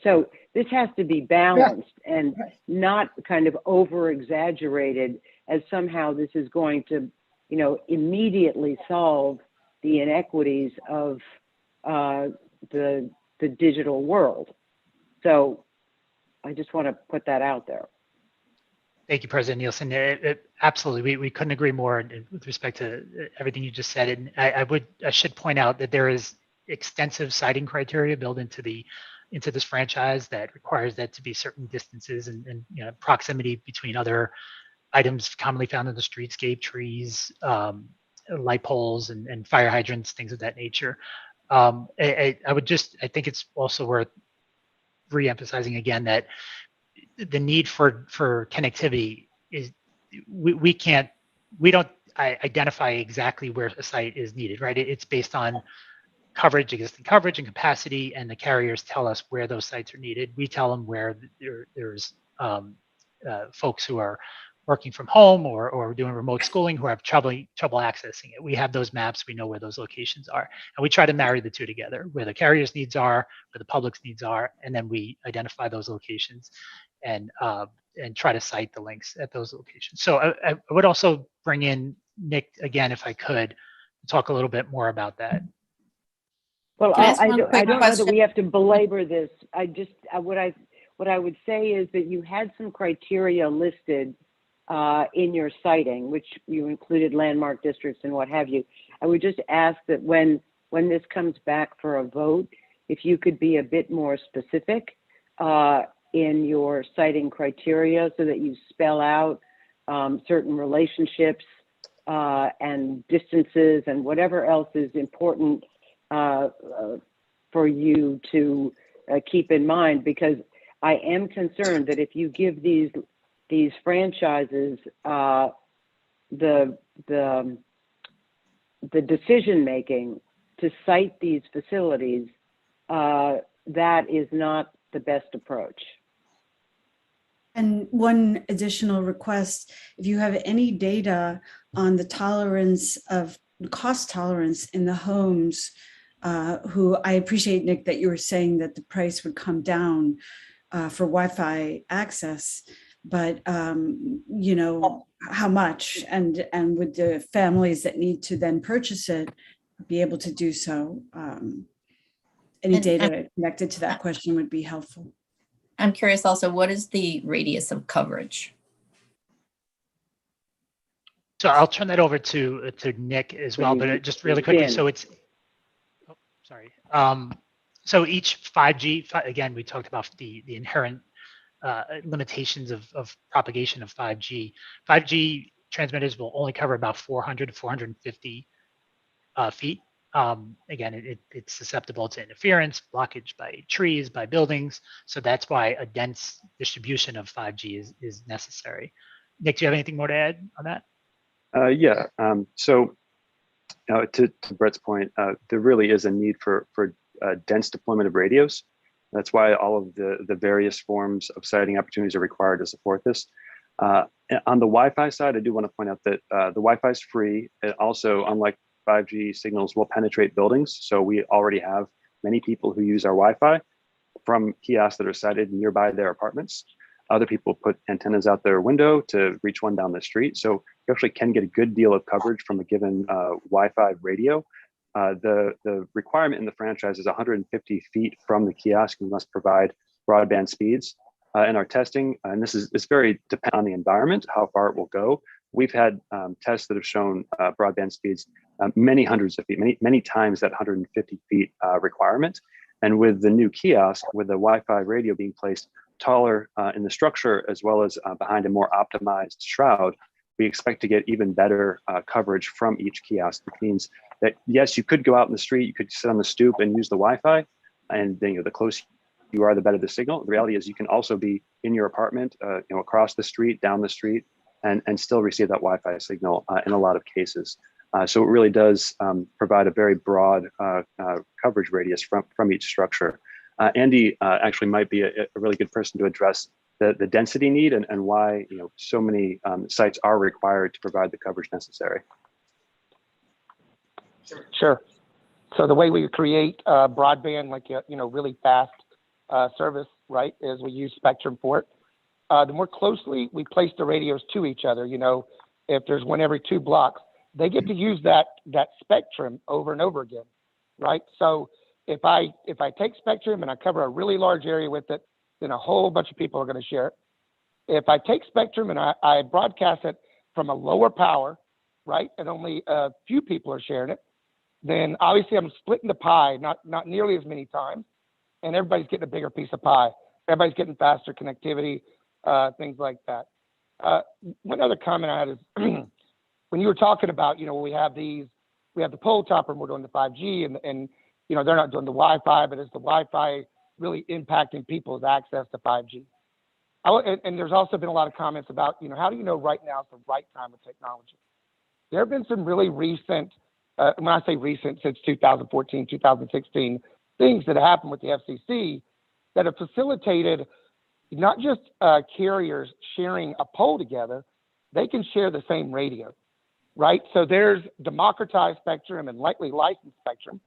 Speaker 3: So this has to be balanced and not kind of over exaggerated as somehow this is going to, immediately solve the inequities of the digital world. So I just want to put that out there.
Speaker 5: Thank you, President Nielsen. Absolutely, we couldn't agree more with respect to everything you just said. And I should point out that there is extensive siting criteria built into this franchise that requires that to be certain distances and proximity between other items commonly found in the streetscape, trees, light poles, and fire hydrants, things of that nature. I think it's also worth re-emphasizing again that the need for connectivity is we don't identify exactly where a site is needed, right? It's based on existing coverage and capacity, and the carriers tell us where those sites are needed. We tell them where there's folks who are working from home or doing remote schooling who have trouble accessing it. We have those maps. We know where those locations are, and we try to marry the two together, where the carriers' needs are, where the public's needs are, and then we identify those locations and try to cite the links at those locations. So I would also bring in Nick again, if I could, to talk a little bit more about that.
Speaker 3: Well, I don't know that we have to belabor this. What I would say is that you had some criteria listed in your citing, which you included landmark districts and what have you. I would just ask that when this comes back for a vote, if you could be a bit more specific in your citing criteria so that you spell out certain relationships and distances and whatever else is important for you to keep in mind, because I am concerned that if you give these franchises the the decision-making to site these facilities, that is not the best approach.
Speaker 14: And one additional request, if you have any data on the tolerance of cost tolerance in the homes, who I appreciate, Nick, that you were saying that the price would come down for Wi-Fi access, but you know, how much, and would the families that need to then purchase it be able to do so? Any data connected to that question would be helpful.
Speaker 11: I'm curious also, what is the radius of coverage?
Speaker 5: So I'll turn that over to Nick as well, but just really quickly. So it's, oh, sorry. So each 5G, again, we talked about the inherent limitations of propagation of 5G. 5G transmitters will only cover about 400 to 450 feet. Again, it's susceptible to interference, blockage by trees, by buildings. So that's why a dense distribution of 5G is necessary. Nick, do you have anything more to add on that?
Speaker 8: Yeah. So to Brett's point, there really is a need for dense deployment of radios. That's why all of the various forms of siting opportunities are required to support this. On the Wi-Fi side, I do want to point out that the Wi-Fi is free. It also, unlike 5G signals, will penetrate buildings. So we already have many people who use our Wi-Fi from kiosks that are sited nearby their apartments. Other people put antennas out their window to reach one down the street. So you actually can get a good deal of coverage from a given Wi-Fi radio. The requirement in the franchise is 150 feet from the kiosk. You must provide broadband speeds. In our testing, and it's very dependent on the environment, how far it will go. We've had tests that have shown broadband speeds many hundreds of feet, many times that 150 feet requirement. And with the new kiosk, with the Wi-Fi radio being placed taller in the structure, as well as behind a more optimized shroud, we expect to get even better coverage from each kiosk, which means that, yes, you could go out in the street, you could sit on the stoop and use the Wi-Fi, and then, the closer you are, the better the signal. The reality is you can also be in your apartment, across the street, down the street, and still receive that Wi-Fi signal in a lot of cases. So it really does provide a very broad coverage radius from each structure. Andy actually might be a really good person to address the density need and why so many sites are required to provide the coverage necessary.
Speaker 10: Sure. So the way we create broadband, like really fast service, right, is we use spectrum for it. The more closely we place the radios to each other, if there's one every 2 blocks, they get to use that spectrum over and over again, right? So if I take spectrum and I cover a really large area with it, then a whole bunch of people are going to share it. If I take spectrum and I broadcast it from a lower power, right, and only a few people are sharing it, then obviously I'm splitting the pie, not nearly as many times, and everybody's getting a bigger piece of pie. Everybody's getting faster connectivity, things like that. One other comment I had is when you were talking about, we have the pole topper and we're doing the 5G and they're not doing the Wi-Fi, but is the Wi-Fi really impacting people's access to 5G? And there's also been a lot of comments about, how do you know right now is the right time of technology? There have been some really recent, when I say recent, since 2014, 2016, things that happened with the FCC that have facilitated not just carriers sharing a pole together, they can share the same radio, right? So there's democratized spectrum and lightly licensed spectrum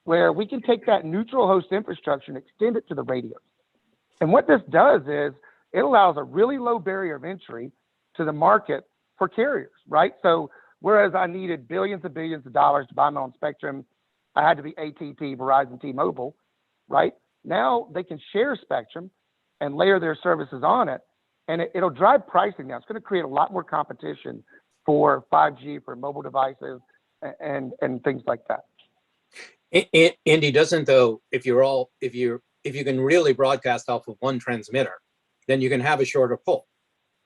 Speaker 10: where we can take that neutral host infrastructure and extend it to the radios. And what this does is it allows a really low barrier of entry to the market for carriers, right? So whereas I needed billions and billions of dollars to buy my own spectrum, I had to be AT&T, Verizon, T-Mobile, right? Now they can share spectrum and layer their services on it, and it'll drive pricing down. It's going to create a lot more competition for 5G, for mobile devices, and things like that.
Speaker 4: Andy, doesn't though, if you can really broadcast off of one transmitter, then you can have a shorter pole,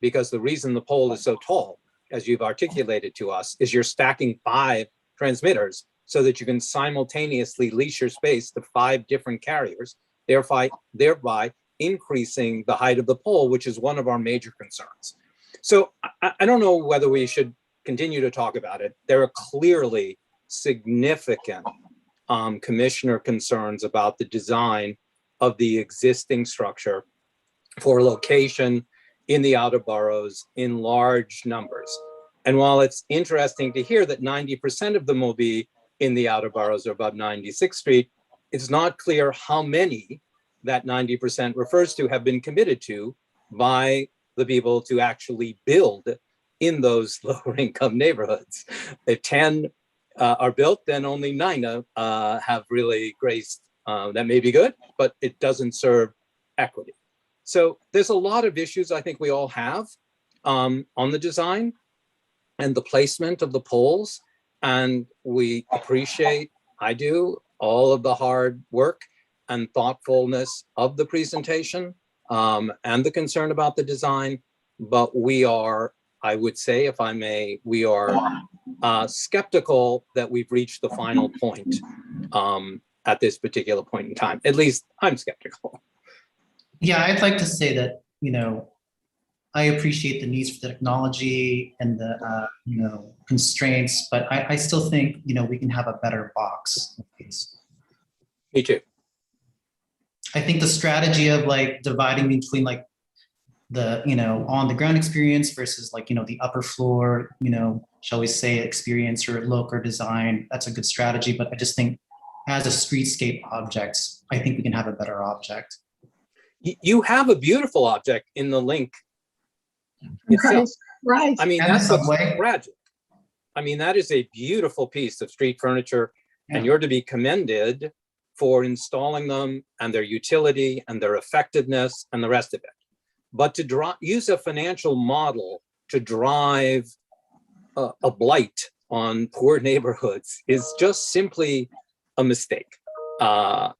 Speaker 4: because the reason the pole is so tall, as you've articulated to us, is you're stacking 5 transmitters so that you can simultaneously lease your space to 5 different carriers, thereby increasing the height of the pole, which is one of our major concerns. So I don't know whether we should continue to talk about it. There are clearly significant commissioner concerns about the design of the existing structure for location in the outer boroughs in large numbers. And while it's interesting to hear that 90% of them will be in the outer boroughs or above 96th Street, it's not clear how many that 90% refers to have been committed to by the people to actually build in those lower income neighborhoods. If 10 are built, then only 9 have really graced. That may be good, but it doesn't serve equity. So there's a lot of issues I think we all have on the design and the placement of the poles. And we appreciate, I do, all of the hard work and thoughtfulness of the presentation and the concern about the design. But we are, I would say, if I may, we are skeptical that we've reached the final point at this particular point in time. At least I'm skeptical.
Speaker 22: Yeah, I'd like to say that, I appreciate the needs for the technology and the, constraints, but I still think, we can have a better box.
Speaker 4: Me too.
Speaker 22: I think the strategy of like dividing between like the, on the ground experience versus like, the upper floor, shall we say experience or look or design, that's a good strategy. But I just think as a streetscape object, I think we can have a better object.
Speaker 4: You have a beautiful object in the link itself.
Speaker 12: Right.
Speaker 4: I mean, that's tragic. I mean, that is a beautiful piece of street furniture, and you're to be commended for installing them and their utility and their effectiveness and the rest of it. But to use a financial model to drive a blight on poor neighborhoods is just simply a mistake,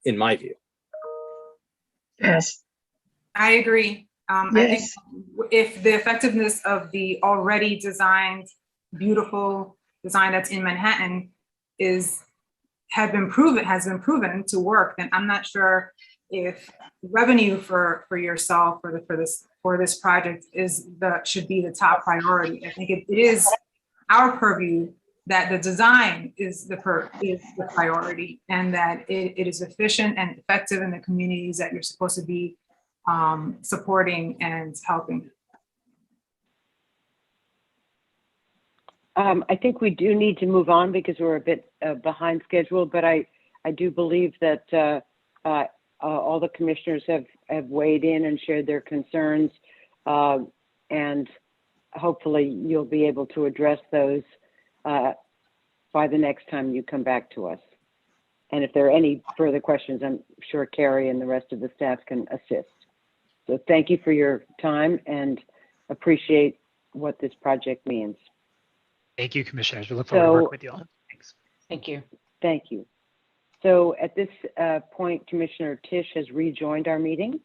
Speaker 4: in my view.
Speaker 12: Yes.
Speaker 7: I agree. I think if the effectiveness of the already designed, beautiful design that's in Manhattan has been proven to work, then I'm not sure if revenue for yourself for this project should be the top priority. I think it is our purview that the design is the priority, and that it is efficient and effective in the communities that you're supposed to be supporting and helping.
Speaker 3: I think we do need to move on because we're a bit behind schedule, but I do believe that all the commissioners have weighed in and shared their concerns, and hopefully you'll be able to address those by the next time you come back to us. And if there are any further questions, I'm sure Carrie and the rest of the staff can assist. So thank you for your time and appreciate what this project means.
Speaker 5: Thank you, commissioners. We look forward to working with you all. Thanks.
Speaker 2: Thank you.
Speaker 3: Thank you. So at this point, Commissioner Tisch has rejoined our meeting.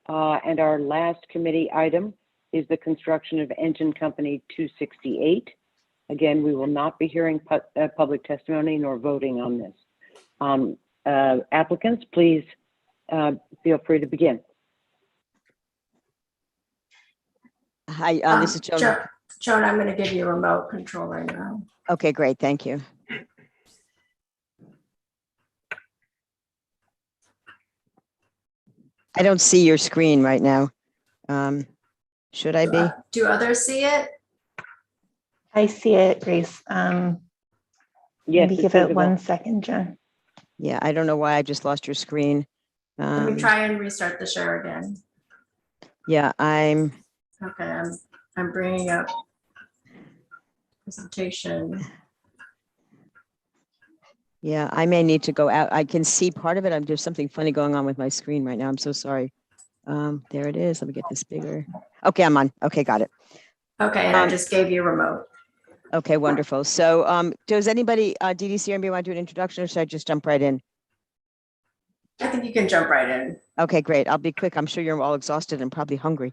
Speaker 3: And our last committee item is the construction of Engine Company 268. Again, we will not be hearing public testimony nor voting on this. Applicants, please feel free to begin.
Speaker 15: Hi, this is Joan.
Speaker 19: Joan, I'm going to give you a remote control right now.
Speaker 15: Okay, great. Thank you. I don't see your screen right now. Should I be?
Speaker 19: Do others see it?
Speaker 16: I see it, Grace.
Speaker 3: Yes,
Speaker 16: Maybe give it 1 second, Jen.
Speaker 15: Yeah, I don't know why I just lost your screen.
Speaker 19: Let me try and restart the share again.
Speaker 15: Yeah, I'm.
Speaker 19: Okay, I'm bringing up presentation.
Speaker 15: Yeah, I may need to go out. I can see part of it. There's something funny going on with my screen right now. I'm so sorry. There it is. Let me get this bigger. Okay, I'm on. Okay, got it.
Speaker 19: Okay, and I just gave you a remote.
Speaker 15: Okay, wonderful. So does anybody, DDC, anybody want to do an introduction, or should I just jump right in?
Speaker 19: I think you can jump right in.
Speaker 15: Okay, great. I'll be quick. I'm sure you're all exhausted and probably hungry.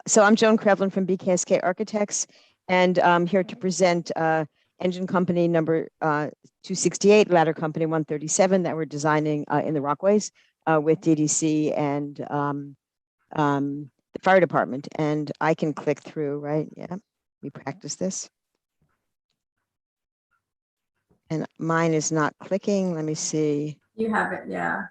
Speaker 15: So I'm Joan Krevlin from BKSK Architects, and I'm here to present Engine Company number 268, Ladder Company 137 that we're designing in the Rockaways with DDC and the fire department. And I can click through, right? Yeah, we practice this. And mine is not clicking. Let me see.
Speaker 19: You have it, yeah.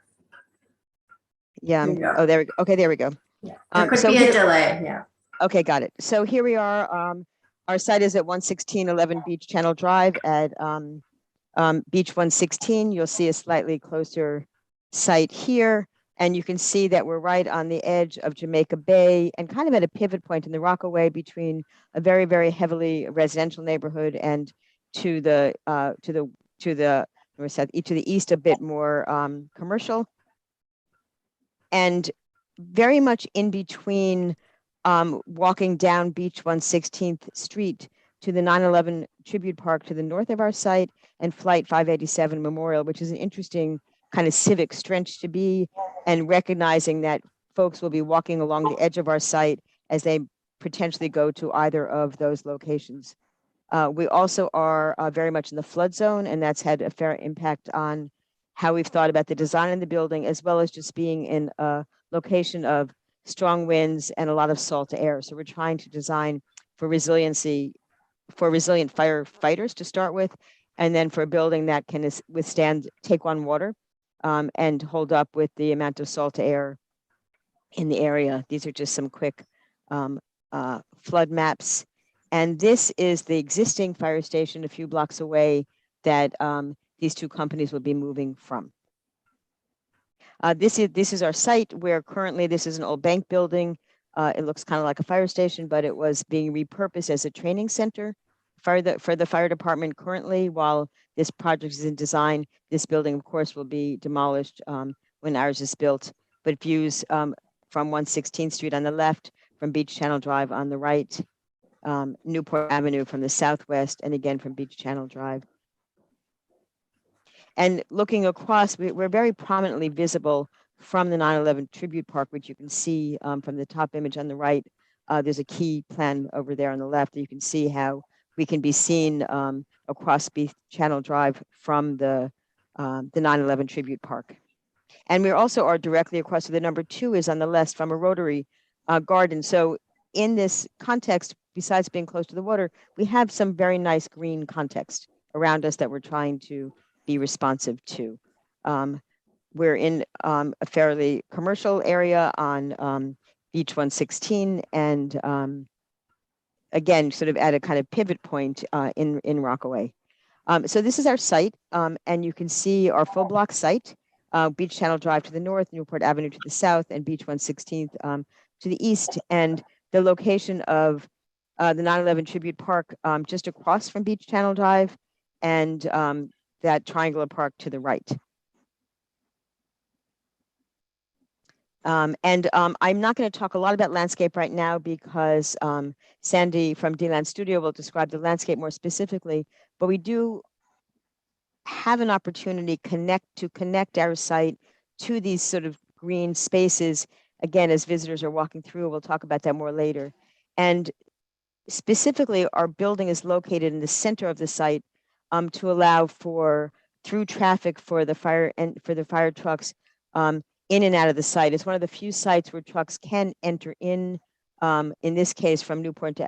Speaker 15: Yeah.
Speaker 19: There you go.
Speaker 15: Oh, there we go. Okay, there we go.
Speaker 19: Yeah. There could
Speaker 15: So
Speaker 19: be
Speaker 15: here-
Speaker 19: a delay, yeah.
Speaker 15: Okay, got it. So here we are. Our site is at 11611 Beach Channel Drive at Beach 116. You'll see a slightly closer site here. And you can see that we're right on the edge of Jamaica Bay and kind of at a pivot point in the Rockaway between a very, very heavily residential neighborhood and to the east a bit more commercial. And very much in between walking down Beach 116th Street to the 9/11 Tribute Park to the north of our site and Flight 587 Memorial, which is an interesting kind of civic stretch to be, and recognizing that folks will be walking along the edge of our site as they potentially go to either of those locations. We also are very much in the flood zone, and that's had a fair impact on how we've thought about the design of the building, as well as just being in a location of strong winds and a lot of salt air. So we're trying to design for resiliency, for resilient firefighters to start with, and then for a building that can withstand, take on water and hold up with the amount of salt air in the area. These are just some quick flood maps. And this is the existing fire station a few blocks away that these two companies will be moving from. This is our site where currently this is an old bank building. It looks kind of like a fire station, but it was being repurposed as a training center for the fire department currently. While this project is in design, this building, of course, will be demolished when ours is built. But views from 116th Street on the left, from Beach Channel Drive on the right, Newport Avenue from the southwest, and again from Beach Channel Drive. And looking across, we're very prominently visible from the 9/11 Tribute Park, which you can see from the top image on the right. There's a key plan over there on the left. You can see how we can be seen across Beach Channel Drive from the 9/11 Tribute Park. And we also are directly across, so the number 2 is on the left from a Rotary garden. So in this context, besides being close to the water, we have some very nice green context around us that we're trying to be responsive to. We're in a fairly commercial area on Beach 116 and again, sort of at a kind of pivot point in Rockaway. So this is our site, and you can see our full block site, Beach Channel Drive to the north, Newport Avenue to the south, and Beach 116th to the east, and the location of the 9/11 Tribute Park just across from Beach Channel Drive, and that triangular park to the right. I'm not going to talk a lot about landscape right now because Sandy from D-Land Studio will describe the landscape more specifically, but we do have an opportunity to connect our site to these sort of green spaces. Again, as visitors are walking through, we'll talk about that more later. And specifically, our building is located in the center of the site to allow for through traffic for the fire trucks in and out of the site. It's one of the few sites where trucks can enter in this case from Newport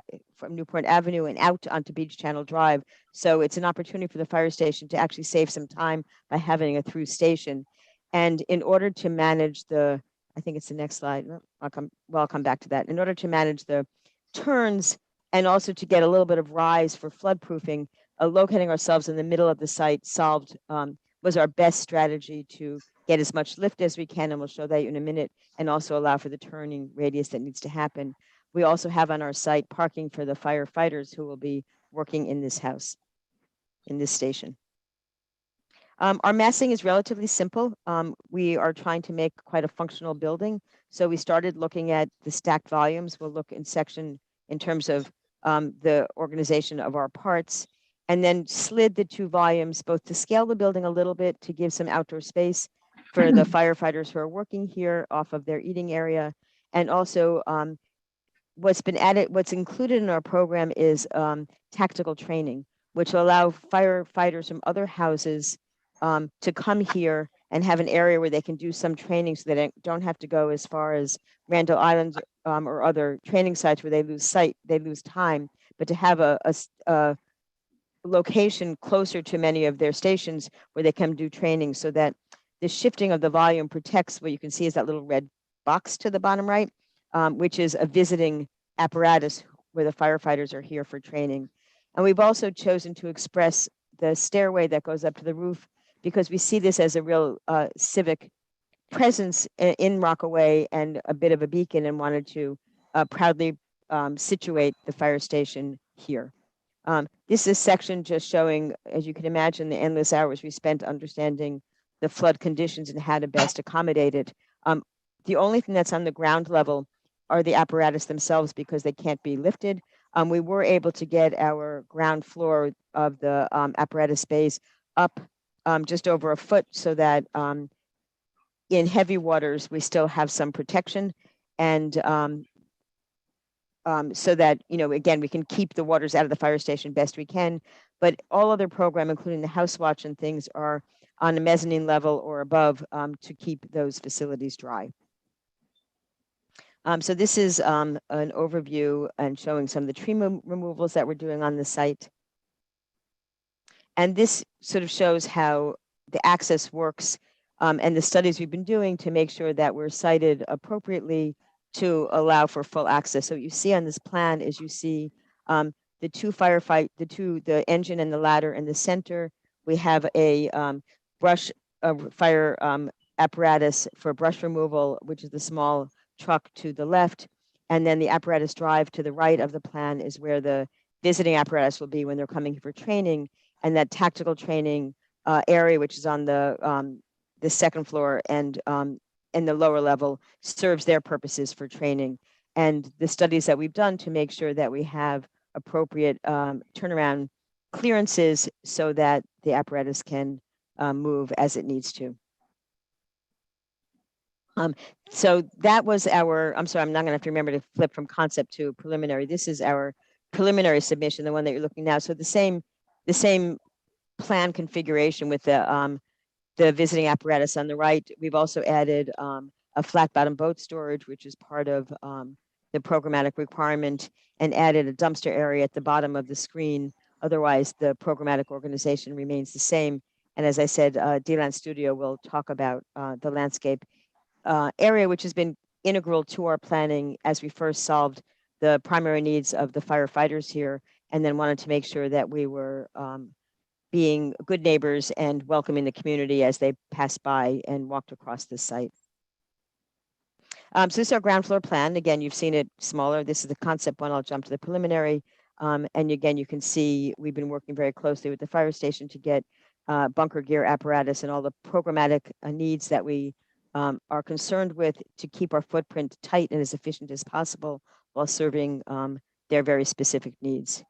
Speaker 15: Avenue and out onto Beach Channel Drive. So it's an opportunity for the fire station to actually save some time by having a through station. And in order to manage I think it's the next slide. I'll come back to that. In order to manage the turns and also to get a little bit of rise for flood proofing, locating ourselves in the middle of the site was our best strategy to get as much lift as we can, and we'll show that in a minute, and also allow for the turning radius that needs to happen. We also have on our site parking for the firefighters who will be working in this house, in this station. Our massing is relatively simple. We are trying to make quite a functional building. So we started looking at the stacked volumes. We'll look in terms of the organization of our parts, and then slid the 2 volumes both to scale the building a little bit to give some outdoor space for the firefighters who are working here off of their eating area. And also what's included in our program is tactical training, which will allow firefighters from other houses to come here and have an area where they can do some training so they don't have to go as far as Randall Island or other training sites where they lose time, but to have a location closer to many of their stations where they can do training, so that the shifting of the volume protects what you can see is that little red box to the bottom right, which is a visiting apparatus where the firefighters are here for training. And we've also chosen to express the stairway that goes up to the roof because we see this as a real civic presence in Rockaway and a bit of a beacon, and wanted to proudly situate the fire station here. This is a section just showing, as you can imagine, the endless hours we spent understanding the flood conditions and how to best accommodate it. The only thing that's on the ground level are the apparatus themselves because they can't be lifted. We were able to get our ground floor of the apparatus space up just over a foot so that in heavy waters, we still have some protection, and so that, you know, again, we can keep the waters out of the fire station best we can, but all other program, including the house watch and things, are on a mezzanine level or above to keep those facilities dry. So this is an overview and showing some of the tree removals that we're doing on the site. And this sort of shows how the access works and the studies we've been doing to make sure that we're sited appropriately to allow for full access. So what you see on this plan is you see the the engine and the ladder in the center. We have a fire apparatus for brush removal, which is the small truck to the left. And then the apparatus drive to the right of the plan is where the visiting apparatus will be when they're coming for training. And that tactical training area, which is on the second floor and in the lower level, serves their purposes for training. And the studies that we've done to make sure that we have appropriate turnaround clearances so that the apparatus can move as it needs to. So that was our, I'm sorry, I'm not gonna have to remember to flip from concept to preliminary. This is our preliminary submission, the one that you're looking now. So the same plan configuration with the visiting apparatus on the right. We've also added a flat bottom boat storage, which is part of the programmatic requirement, and added a dumpster area at the bottom of the screen. Otherwise, the programmatic organization remains the same. And as I said, D-Land Studio will talk about the landscape area, which has been integral to our planning as we first solved the primary needs of the firefighters here, and then wanted to make sure that we were being good neighbors and welcoming the community as they passed by and walked across the site. So this is our ground floor plan. Again, you've seen it smaller. This is the concept one. I'll jump to the preliminary. And again, you can see we've been working very closely with the fire station to get bunker gear apparatus and all the programmatic needs that we are concerned with to keep our footprint tight and as efficient as possible while serving their very specific needs.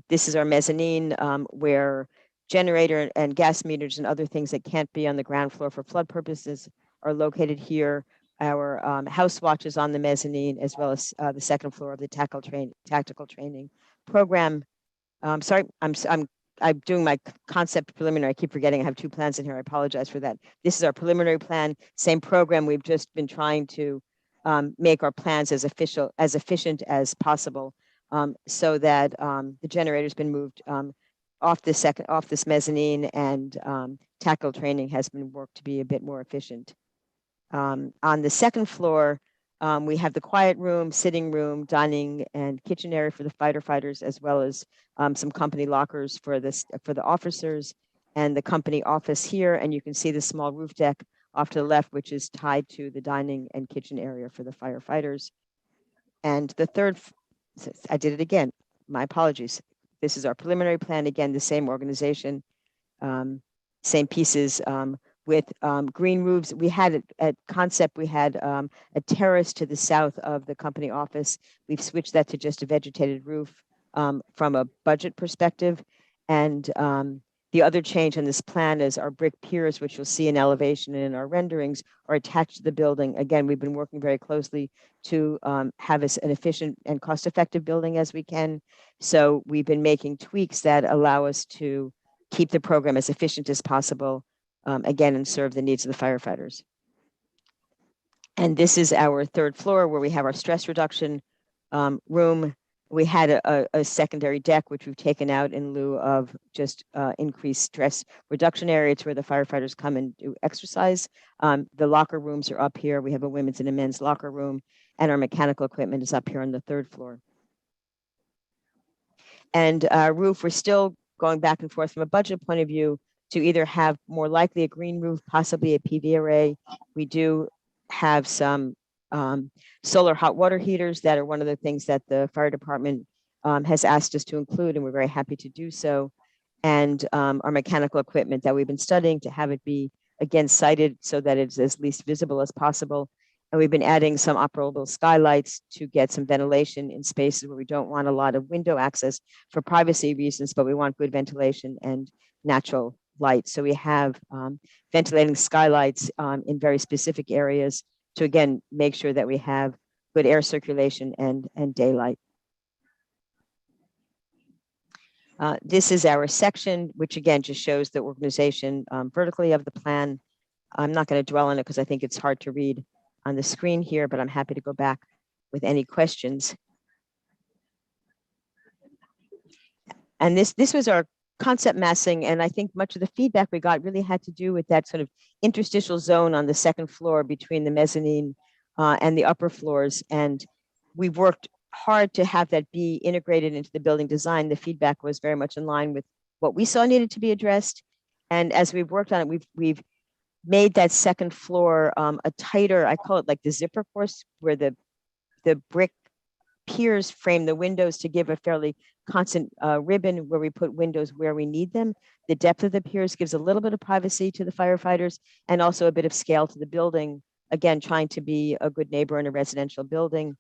Speaker 15: This is our mezzanine where generator and gas meters and other things that can't be on the ground floor for flood purposes are located here. Our house watch is on the mezzanine, as well as the second floor of the tactical training program. Sorry, I'm doing my concept preliminary. I keep forgetting I have two plans in here. I apologize for that. This is our preliminary plan, same program. We've just been trying to make our plans as efficient as possible, so that the generator's been moved off this mezzanine, and tactical training has been worked to be a bit more efficient. On the second floor, we have the quiet room, sitting room, dining, and kitchen area for the firefighters, as well as some company lockers for the officers, and the company office here. And you can see the small roof deck off to the left, which is tied to the dining and kitchen area for the firefighters. And the third, I did it again. My apologies. This is our preliminary plan. Again, the same organization, same pieces. With green roofs. We had at concept, we had a terrace to the south of the company office. We've switched that to just a vegetated roof from a budget perspective. And the other change on this plan is our brick piers, which you'll see in elevation and in our renderings, are attached to the building. Again, we've been working very closely to have an efficient and cost-effective building as we can. So we've been making tweaks that allow us to keep the program as efficient as possible, again, and serve the needs of the firefighters. And this is our third floor where we have our stress reduction room. We had a secondary deck, which we've taken out in lieu of just increased stress reduction area. It's where the firefighters come and do exercise. The locker rooms are up here. We have a women's and a men's locker room, and our mechanical equipment is up here on the 3rd floor. And roof, we're still going back and forth from a budget point of view to either have more likely a green roof, possibly a PV array. We do have some solar hot water heaters that are one of the things that the fire department has asked us to include, and we're very happy to do so. And our mechanical equipment that we've been studying to have it be, again, sited so that it's as least visible as possible. And we've been adding some operable skylights to get some ventilation in spaces where we don't want a lot of window access for privacy reasons, but we want good ventilation and natural light. So we have ventilating skylights in very specific areas to, again, make sure that we have good air circulation and daylight. This is our section, which again just shows the organization vertically of the plan. I'm not going to dwell on it because I think it's hard to read on the screen here, but I'm happy to go back with any questions. And this was our concept massing, and I think much of the feedback we got really had to do with that sort of interstitial zone on the 2nd floor between the mezzanine and the upper floors. And we've worked hard to have that be integrated into the building design. The feedback was very much in line with what we saw needed to be addressed. And as we've worked on it, we've made that 2nd floor a tighter, I call it like the zipper course, where the brick piers frame the windows to give a fairly constant ribbon where we put windows where we need them. The depth of the piers gives a little bit of privacy to the firefighters and also a bit of scale to the building. Again, trying to be a good neighbor in a residential building.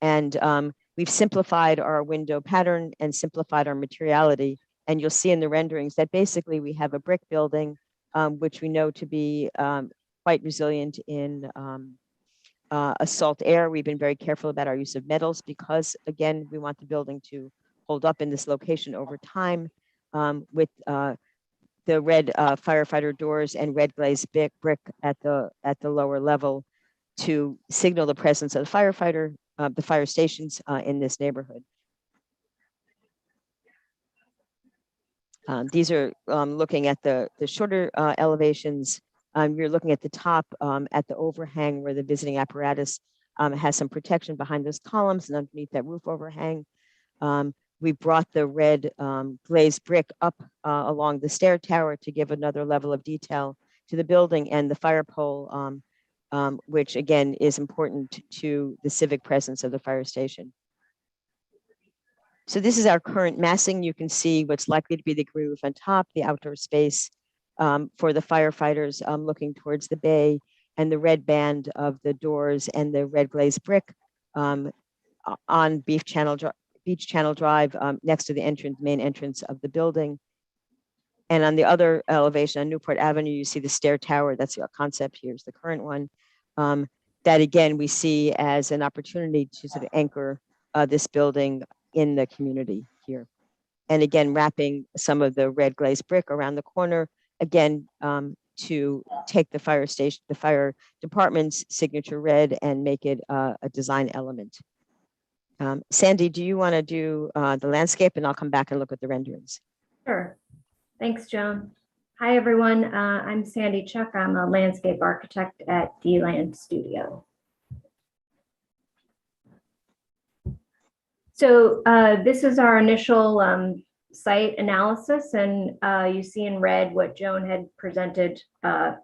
Speaker 15: And we've simplified our window pattern and simplified our materiality. And you'll see in the renderings that basically we have a brick building, which we know to be quite resilient in assault air. We've been very careful about our use of metals because, again, we want the building to hold up in this location over time with the red firefighter doors and red glazed brick at the lower level to signal the presence of the fire stations in this neighborhood. These are looking at the shorter elevations. You're looking at the top at the overhang where the visiting apparatus has some protection behind those columns and underneath that roof overhang. We brought the red glazed brick up along the stair tower to give another level of detail to the building and the fire pole, which again is important to the civic presence of the fire station. So this is our current massing. You can see what's likely to be the green roof on top, the outdoor space for the firefighters looking towards the bay, and the red band of the doors and the red glazed brick on Beach Channel Drive next to the main entrance of the building. And on the other elevation on Newport Avenue, you see the stair tower. That's the concept. Here's the current one. That again, we see as an opportunity to sort of anchor this building in the community here. And again, wrapping some of the red glazed brick around the corner, again, to take the fire department's signature red and make it a design element. Sandy, do you want to do the landscape, and I'll come back and look at the renderings?
Speaker 17: Sure. Thanks, Joan. Hi, everyone. I'm Sandy Chuck. I'm a landscape architect at D-Land Studio. So this is our initial site analysis, and you see in red what Joan had presented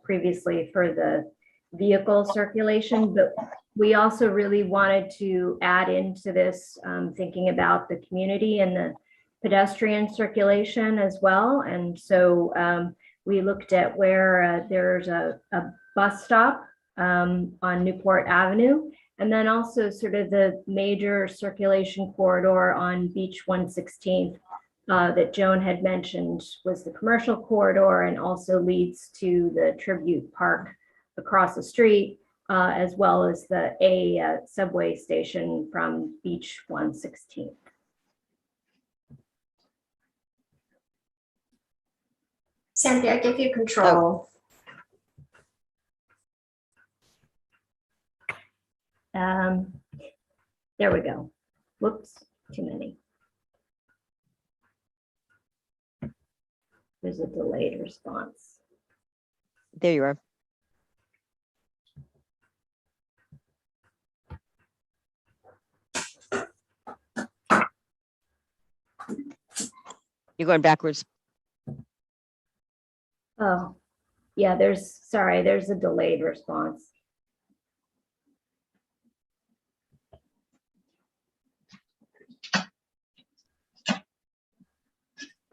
Speaker 17: previously for the vehicle circulation, but we also really wanted to add into this thinking about the community and the pedestrian circulation as well. And so we looked at where there's a bus stop on Newport Avenue, and then also sort of the major circulation corridor on Beach 116th that Joan had mentioned was the commercial corridor and also leads to the Tribute Park across the street, as well as the subway station from Beach 116th.
Speaker 19: Sandy, I give you control.
Speaker 17: There we go. Whoops. too many. There's a delayed response.
Speaker 15: There you are. You're going backwards.
Speaker 17: Oh, yeah, there's a delayed response.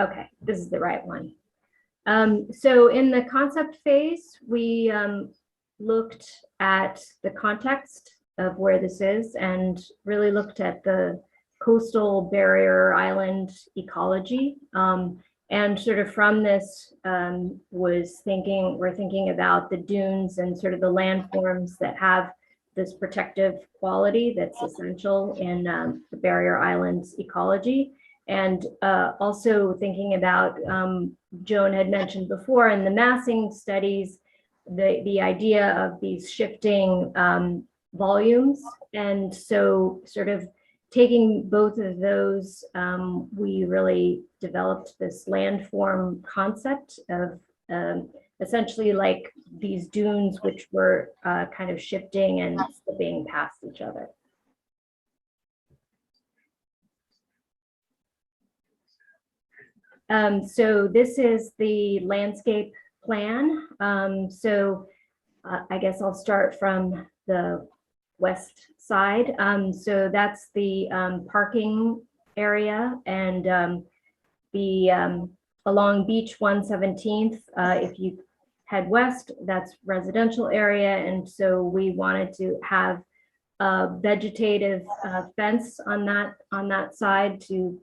Speaker 17: Okay, this is the right one. So in the concept phase, we looked at the context of where this is and really looked at the coastal barrier island ecology. And sort of from this we're thinking about the dunes and sort of the landforms that have this protective quality that's essential in the barrier islands ecology. And also thinking about, Joan had mentioned before in the massing studies, the idea of these shifting volumes. And so sort of taking both of those, we really developed this landform concept of essentially like these dunes, which were kind of shifting and slipping past each other. So this is the landscape plan. So I guess I'll start from the west side. So that's the parking area, and along Beach 117th, if you head west, that's residential area. And so we wanted to have a vegetative fence on that side to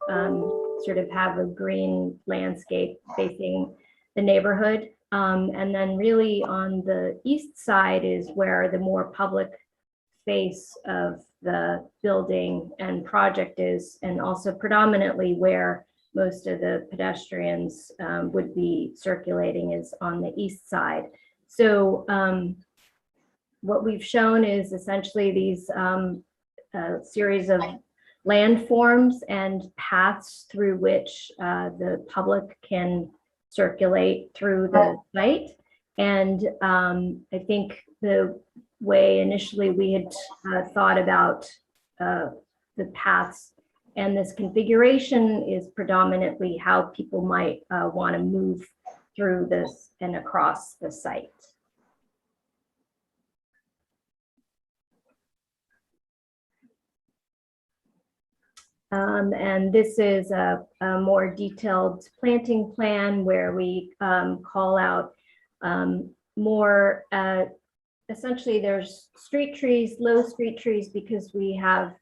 Speaker 17: sort of have a green landscape facing the neighborhood. And then really on the east side is where the more public face of the building and project is, and also predominantly where most of the pedestrians would be circulating is on the east side. So what we've shown is essentially these series of landforms and paths through which the public can circulate through the site. And I think the way initially we had thought about the paths and this configuration is predominantly how people might want to move through this and across the site. And this is a more detailed planting plan where we call out more, essentially there's street trees, low street trees, because we have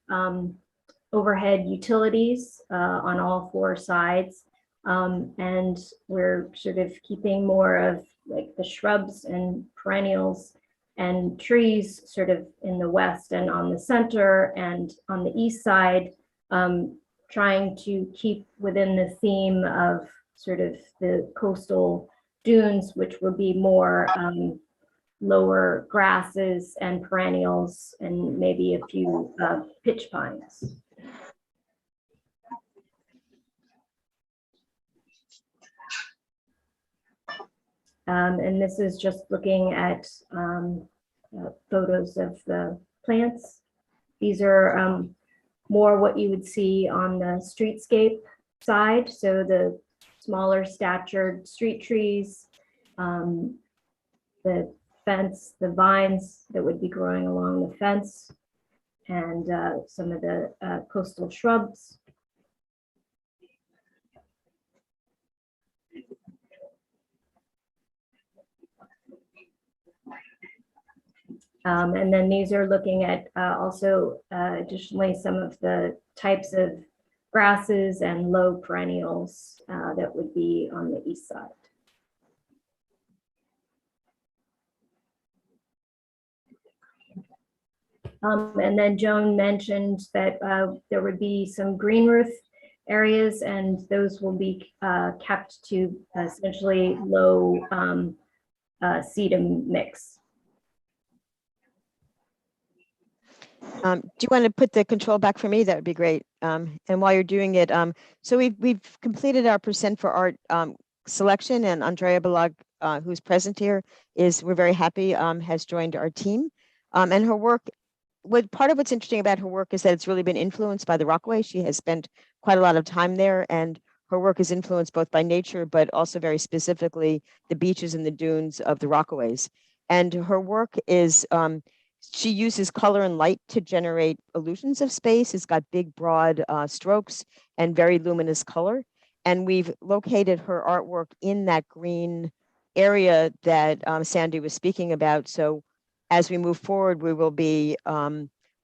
Speaker 17: overhead utilities on all four sides. And we're sort of keeping more of like the shrubs and perennials and trees sort of in the west and on the center, and on the east side, trying to keep within the theme of sort of the coastal dunes, which would be more lower grasses and perennials and maybe a few pitch pines. And this is just looking at photos of the plants. These are more what you would see on the streetscape side. So the smaller statured street trees, the fence, the vines that would be growing along the fence, and some of the coastal shrubs. And then these are looking at also additionally some of the types of grasses and low perennials that would be on the east side. And then Joan mentioned that there would be some green roof areas, and those will be kept to essentially low sedum mix.
Speaker 15: Do you want to put the control back for me? That would be great. And while you're doing it, so we've completed our percent for art selection, and Andrea Balag, who's present here, we're very happy, has joined our team. And her work, part of what's interesting about her work is that it's really been influenced by the Rockaway. She has spent quite a lot of time there, and her work is influenced both by nature, but also very specifically the beaches and the dunes of the Rockaways. And her work is, she uses color and light to generate illusions of space. It's got big, broad strokes and very luminous color. And we've located her artwork in that green area that Sandy was speaking about. So as we move forward, we will be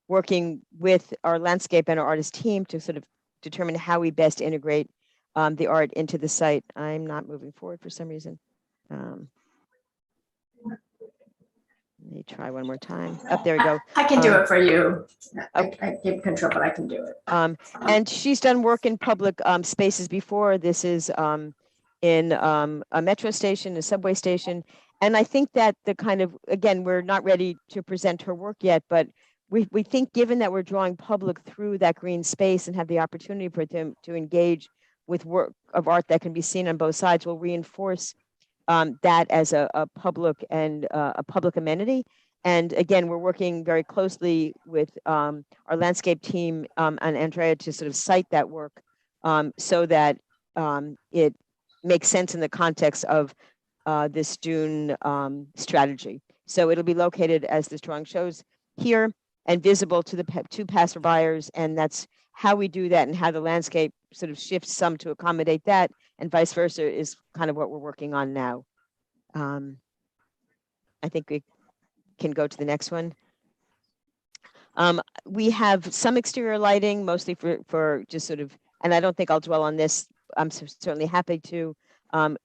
Speaker 15: working with our landscape and our artist team to sort of determine how we best integrate the art into the site. I'm not moving forward for some reason. Let me try one more time. There we go.
Speaker 19: I can do it for you. I give control, but I can do it.
Speaker 15: And she's done work in public spaces before. This is in a metro station, a subway station. And I think that the kind of, again, we're not ready to present her work yet, but we think given that we're drawing public through that green space and have the opportunity for them to engage with work of art that can be seen on both sides, will reinforce that as a public and a public amenity. And again, we're working very closely with our landscape team and Andrea to sort of cite that work so that it makes sense in the context of this dune strategy. So it'll be located, as this drawing shows, here and visible to the two passerbyers. And that's how we do that, and how the landscape sort of shifts some to accommodate that, and vice versa is kind of what we're working on now. I think we can go to the next one. We have some exterior lighting, mostly for just sort of, and I don't think I'll dwell on this. I'm certainly happy to.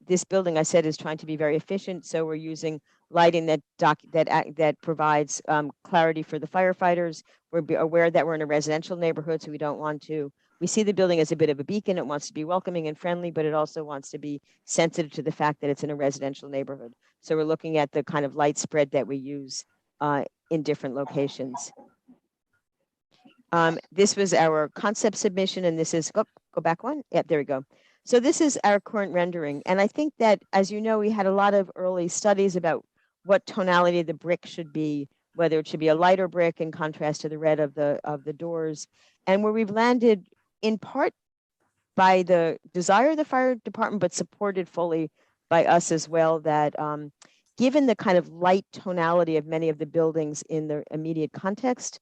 Speaker 15: This building, I said, is trying to be very efficient, so we're using lighting that provides clarity for the firefighters. We're aware that we're in a residential neighborhood, so we don't want to. We see the building as a bit of a beacon. It wants to be welcoming and friendly, but it also wants to be sensitive to the fact that it's in a residential neighborhood. So we're looking at the kind of light spread that we use in different locations. This was our concept submission, and this is, go back one. Yeah, there we go. So this is our current rendering. And I think that, as you know, we had a lot of early studies about what tonality the brick should be, whether it should be a lighter brick in contrast to the red of the doors. And where we've landed, in part by the desire of the fire department, but supported fully by us as well, that given the kind of light tonality of many of the buildings in the immediate context,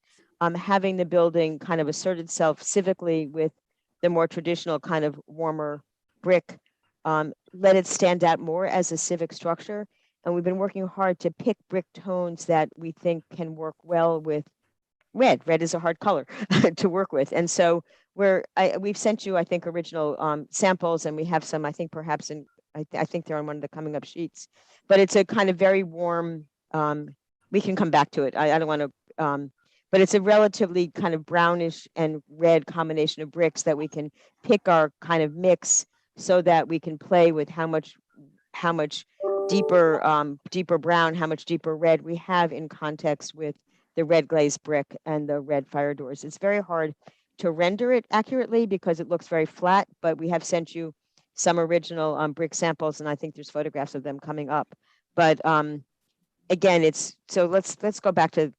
Speaker 15: having the building kind of assert itself civically with the more traditional kind of warmer brick, let it stand out more as a civic structure. And we've been working hard to pick brick tones that we think can work well with red. Red is a hard color to work with. And so we've sent you, I think, original samples, and we have some, I think, perhaps I think they're on one of the coming up sheets. But it's a kind of very warm, we can come back to it. I don't want to, but it's a relatively kind of brownish and red combination of bricks that we can pick our kind of mix so that we can play with how much deeper brown, how much deeper red we have in context with the red glazed brick and the red fire doors. It's very hard to render it accurately because it looks very flat, but we have sent you some original brick samples, and I think there's photographs of them coming up. But again, so let's go back to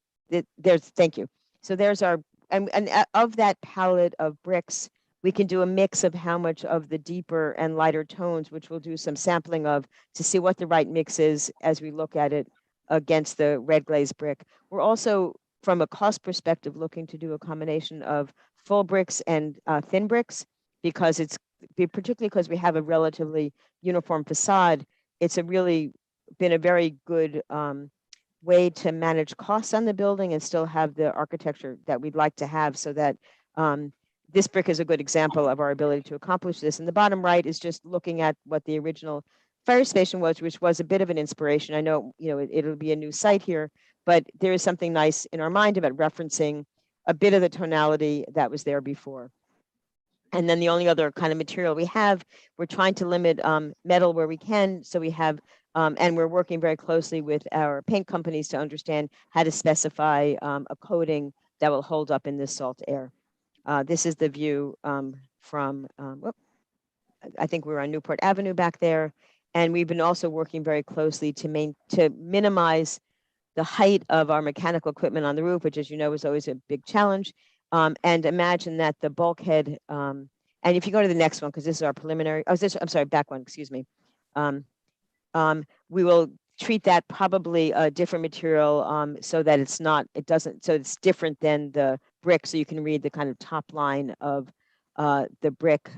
Speaker 15: thank you. So there's our, and of that palette of bricks, we can do a mix of how much of the deeper and lighter tones, which we'll do some sampling of to see what the right mix is as we look at it against the red glazed brick. We're also, from a cost perspective, looking to do a combination of full bricks and thin bricks, because particularly because we have a relatively uniform facade, it's really been a very good way to manage costs on the building and still have the architecture that we'd like to have, so that this brick is a good example of our ability to accomplish this. And the bottom right is just looking at what the original fire station was, which was a bit of an inspiration. I know, it'll be a new site here, but there is something nice in our mind about referencing a bit of the tonality that was there before. And then the only other kind of material we have, we're trying to limit metal where we can. So we have, and we're working very closely with our paint companies to understand how to specify a coating that will hold up in this salt air. This is the view from, I think we were on Newport Avenue back there. And we've been also working very closely to minimize the height of our mechanical equipment on the roof, which, as you know, is always a big challenge. And imagine that the bulkhead, and if you go to the next one, because this is our preliminary, I'm sorry, back one, excuse me. We will treat that probably a different material so that it's different than the brick, so you can read the kind of top line of the brick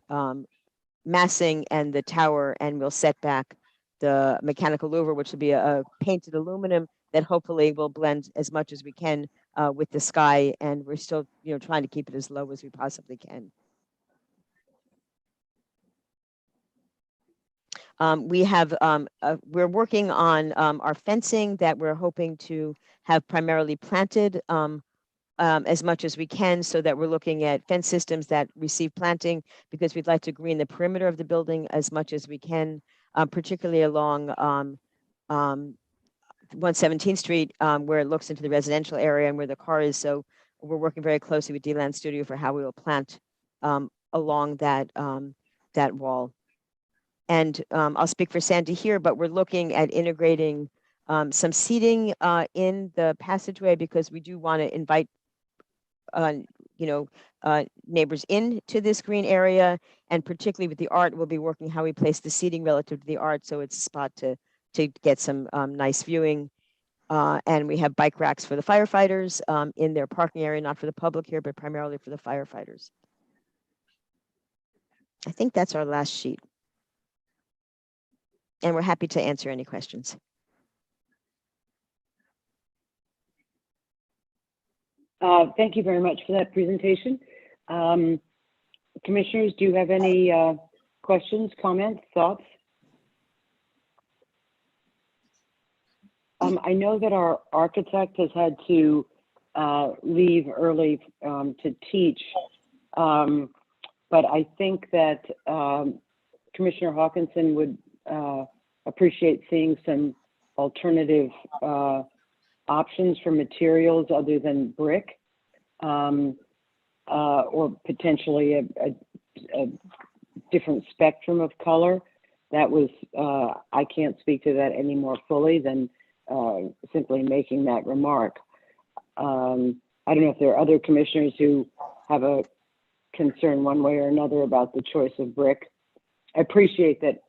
Speaker 15: massing and the tower, and we'll set back the mechanical louver, which will be a painted aluminum that hopefully will blend as much as we can with the sky, and we're still trying to keep it as low as we possibly can. We're working on our fencing that we're hoping to have primarily planted as much as we can, so that we're looking at fence systems that receive planting, because we'd like to green the perimeter of the building as much as we can, particularly along 117th Street, where it looks into the residential area and where the car is. So we're working very closely with D-Land Studio for how we will plant along that wall. And I'll speak for Sandy here, but we're looking at integrating some seating in the passageway, because we do want to invite neighbors into this green area, and particularly with the art, we'll be working how we place the seating relative to the art, so it's a spot to get some nice viewing. And we have bike racks for the firefighters in their parking area, not for the public here, but primarily for the firefighters. I think that's our last sheet. And we're happy to answer any questions.
Speaker 3: Thank you very much for that presentation. Commissioners, do you have any questions, comments, thoughts? I know that our architect has had to leave early to teach, but I think that Commissioner Hawkinson would appreciate seeing some alternative options for materials other than brick, or potentially a different spectrum of color. That was, I can't speak to that any more fully than simply making that remark. I don't know if there are other commissioners who have a concern one way or another about the choice of brick. I appreciate that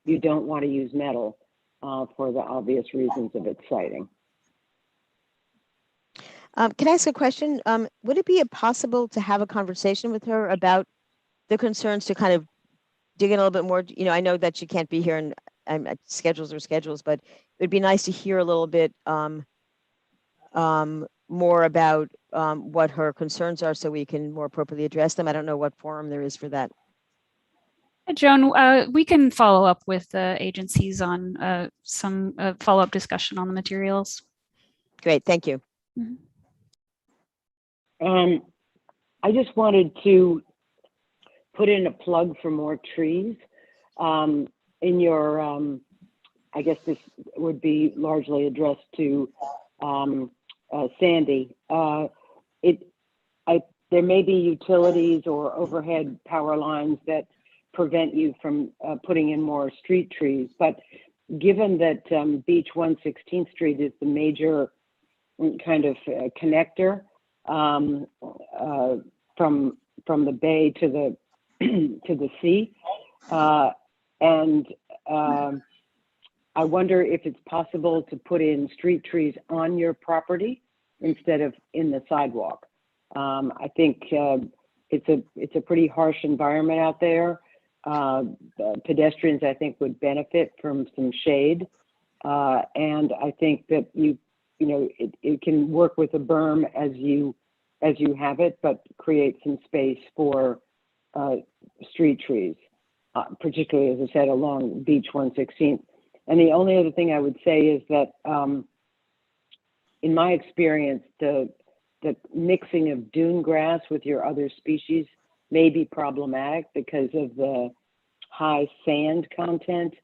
Speaker 3: you don't want to use metal for the obvious reasons of its siting.
Speaker 15: Can I ask a question? Would it be possible to have a conversation with her about the concerns, to kind of dig in a little bit more? I know that she can't be here, and schedules are schedules, but it'd be nice to hear a little bit more about what her concerns are, so we can more appropriately address them. I don't know what forum there is for that.
Speaker 1: Joan, we can follow up with the agencies on some follow-up discussion on the materials.
Speaker 15: Great, thank you.
Speaker 1: Mm-hmm.
Speaker 3: I just wanted to put in a plug for more trees. In your, I guess this would be largely addressed to Sandy. There may be utilities or overhead power lines that prevent you from putting in more street trees, but given that Beach 116th Street is the major kind of connector from the bay to the to the sea, and I wonder if it's possible to put in street trees on your property instead of in the sidewalk. I think it's a pretty harsh environment out there. Pedestrians, I think, would benefit from some shade, and I think that it can work with a berm as you have it, but create some space for street trees, particularly, as I said, along Beach 116th. And the only other thing I would say is that, in my experience, the mixing of dune grass with your other species may be problematic because of the high sand content,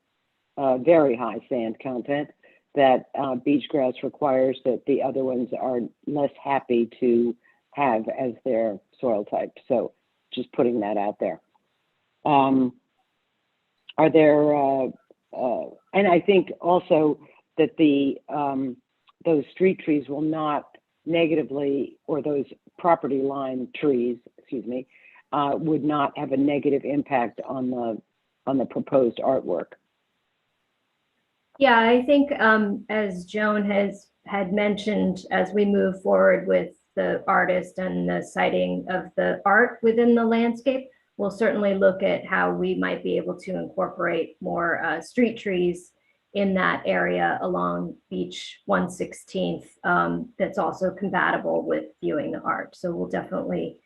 Speaker 3: very high sand content. that beach grass requires that the other ones are less happy to have as their soil type. So just putting that out there. Are there, and I think also that the those street trees will not negatively, or those property line trees, excuse me, would not have a negative impact on the proposed artwork.
Speaker 17: Yeah, I think as Joan had mentioned, as we move forward with the artist and the siting of the art within the landscape, we'll certainly look at how we might be able to incorporate more street trees in that area along Beach 116th that's also compatible with viewing the art. So we'll definitely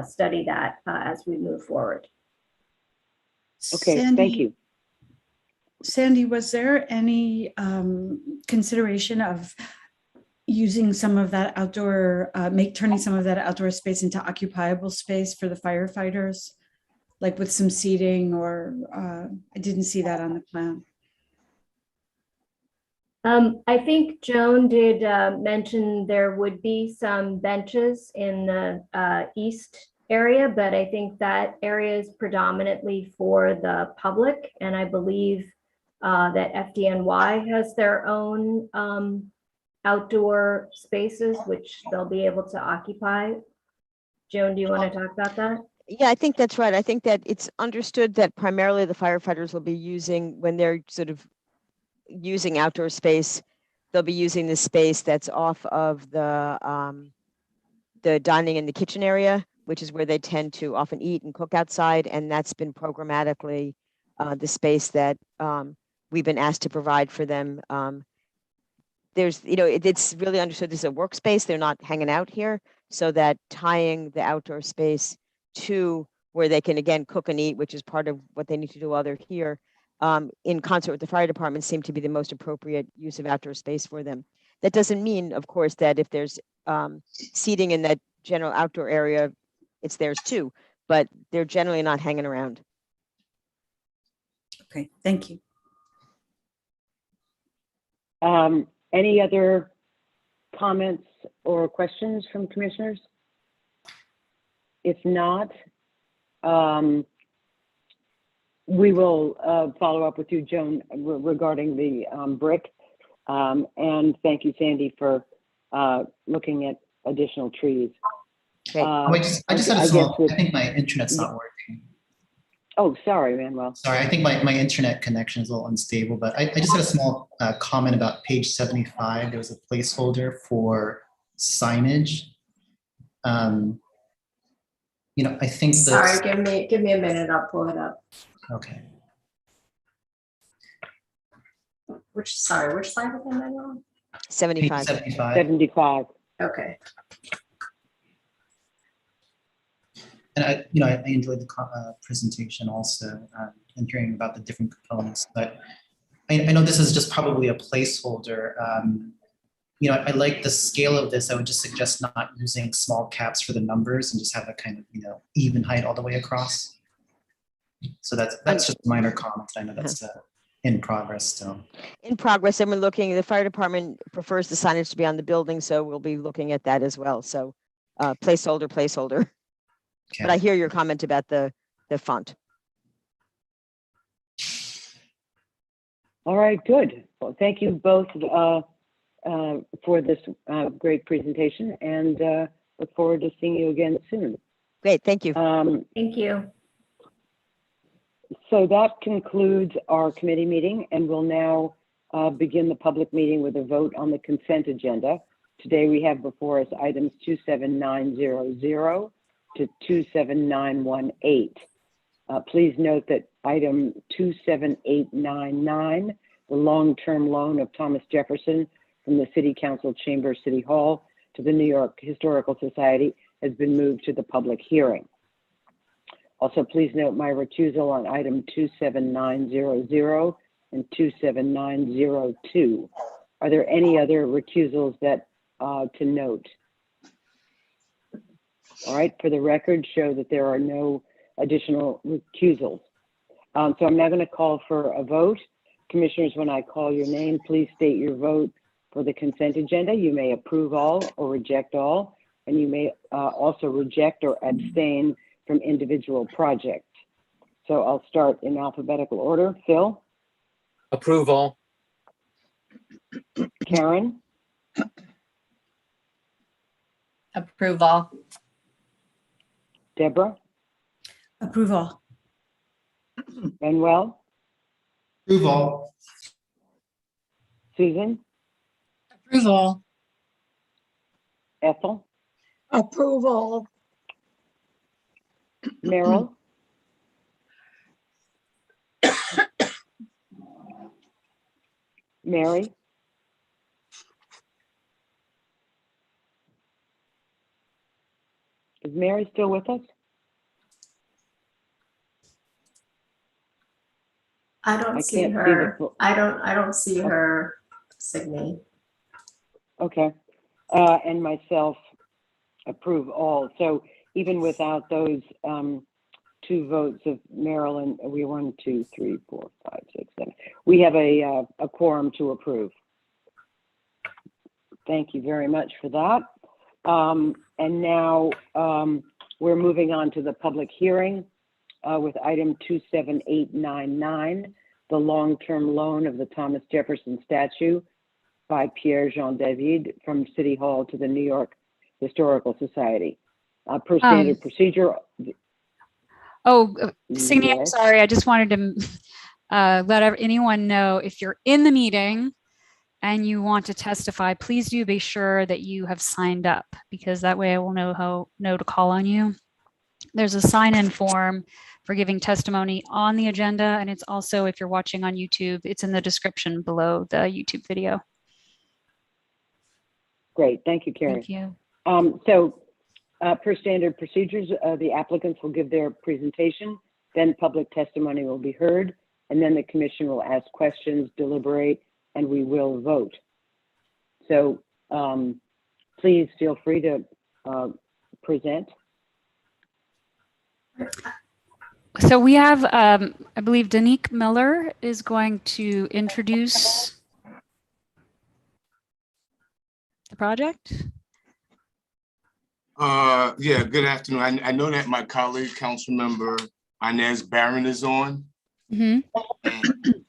Speaker 17: study that as we move forward.
Speaker 3: Okay,
Speaker 14: Sandy,
Speaker 3: thank you.
Speaker 14: Sandy, was there any consideration of using some of that outdoor, turning some of that outdoor space into occupiable space for the firefighters, like with some seating, or I didn't see that on the plan.
Speaker 17: I think Joan did mention there would be some benches in the east area, but I think that area is predominantly for the public. And I believe that FDNY has their own outdoor spaces, which they'll be able to occupy. Joan, do you want to talk about that?
Speaker 15: Yeah, I think that's right. I think that it's understood that primarily the firefighters will be using, when they're sort of using outdoor space, they'll be using the space that's off of the dining and the kitchen area, which is where they tend to often eat and cook outside. And that's been programmatically the space that we've been asked to provide for them. There's, it's really understood this is a workspace. They're not hanging out here, so that tying the outdoor space to where they can, again, cook and eat, which is part of what they need to do while they're here, in concert with the fire department, seem to be the most appropriate use of outdoor space for them. That doesn't mean, of course, that if there's seating in that general outdoor area, it's theirs too, but they're generally not hanging around.
Speaker 14: Okay, thank you.
Speaker 3: Any other comments or questions from commissioners? If not, we will follow up with you, Joan, regarding the brick. And thank you, Sandy, for looking at additional trees.
Speaker 22: I just had a small, I think my internet's not working.
Speaker 3: Oh, sorry, Manuel.
Speaker 22: Sorry, I think my internet connection is a little unstable, but I just had a small comment about page 75. There was a placeholder for signage. I think
Speaker 17: Sorry, give me a minute. I'll pull it up.
Speaker 22: Okay.
Speaker 19: Which slide was that on?
Speaker 15: 75.
Speaker 3: 75.
Speaker 17: Okay.
Speaker 22: And I enjoyed the presentation also, and hearing about the different components. But I know this is just probably a placeholder. I like the scale of this. I would just suggest not using small caps for the numbers and just have a kind of even height all the way across. So that's just a minor comment. I know that's in progress still. In progress, and we're looking. The fire department prefers the signage to be on the building, so we'll be looking at that as well. So placeholder. Okay. But I hear your comment about the font.
Speaker 3: All right, good. Well, thank you both for this great presentation, and look forward to seeing you again soon.
Speaker 15: Great, thank you.
Speaker 17: Thank you.
Speaker 3: So that concludes our committee meeting, and we'll now begin the public meeting with a vote on the consent agenda. Today we have before us items 27900 to 27918. Please note that item 27899, the long-term loan of Thomas Jefferson from the City Council Chamber City Hall to the New York Historical Society, has been moved to the public hearing. Also, please note my recusal on item 27900 and 27902. Are there any other recusals that to note? All right, for the record, show that there are no additional recusals. So I'm now going to call for a vote. Commissioners, when I call your name, please state your vote for the consent agenda. You may approve all or reject all, and you may also reject or abstain from individual projects. So I'll start in alphabetical order. Phil?
Speaker 4: Approve all.
Speaker 3: Karen?
Speaker 11: Approve all.
Speaker 3: Deborah?
Speaker 14: Approve all.
Speaker 3: Manuel?
Speaker 22: Approve all.
Speaker 3: Susan?
Speaker 11: Approve all.
Speaker 3: Ethel?
Speaker 12: Approve all.
Speaker 3: Meryl? Mary? Is Mary still with us?
Speaker 19: I don't
Speaker 3: I
Speaker 19: see
Speaker 3: can't see
Speaker 19: her.
Speaker 3: the-
Speaker 19: I don't see her, Signe.
Speaker 3: Okay. And myself approve all. So even without those two votes of Marilyn, we 1, 2, 3, 4, 5, 6, 7. We have a quorum to approve. Thank you very much for that. And now we're moving on to the public hearing with item 27899, the long-term loan of the Thomas Jefferson statue by Pierre Jean David from City Hall to the New York Historical Society. Per standard procedure.
Speaker 1: Signe, I'm
Speaker 3: Yes.
Speaker 1: sorry. I just wanted to let anyone know if you're in the meeting and you want to testify, please do be sure that you have signed up, because that way I will know to call on you. There's a sign-in form for giving testimony on the agenda, and it's also, if you're watching on YouTube, it's in the description below the YouTube video.
Speaker 3: Great, thank you, Karen.
Speaker 1: Thank you.
Speaker 3: Per standard procedures, the applicants will give their presentation, then public testimony will be heard, and then the commission will ask questions, deliberate, and we will vote. So please feel free to present.
Speaker 1: So we have, I believe Danique Miller is going to introduce the project.
Speaker 18: Yeah, good afternoon. I know that my colleague, Councilmember Inez Barron, is on.
Speaker 1: Mm-hmm.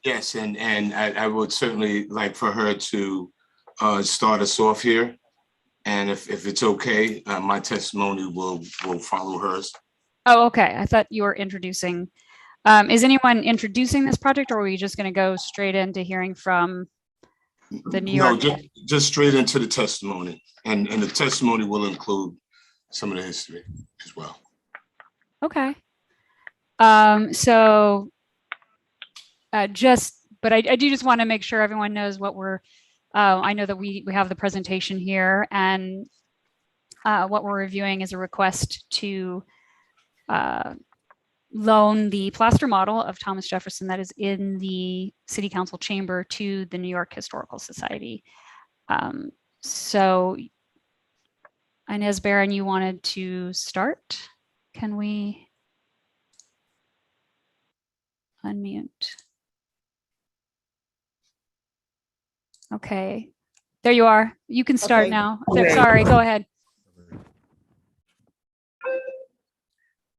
Speaker 18: Yes, and I would certainly like for her to start us off here. And if it's okay, my testimony will follow hers.
Speaker 1: Oh, okay. I thought you were introducing. Is anyone introducing this project, or are we just going to go straight into hearing from the New York?
Speaker 18: No, just straight into the testimony. And the testimony will include some of the history as well.
Speaker 1: Okay. But I do just want to make sure everyone knows what we're, I know that we have the presentation here, and what we're reviewing is a request to loan the plaster model of Thomas Jefferson that is in the City Council chamber to the New York Historical Society. So Inez Barron, you wanted to start? Can we unmute? Okay, there you are. You can start now.
Speaker 21: Okay.
Speaker 1: Sorry, go ahead.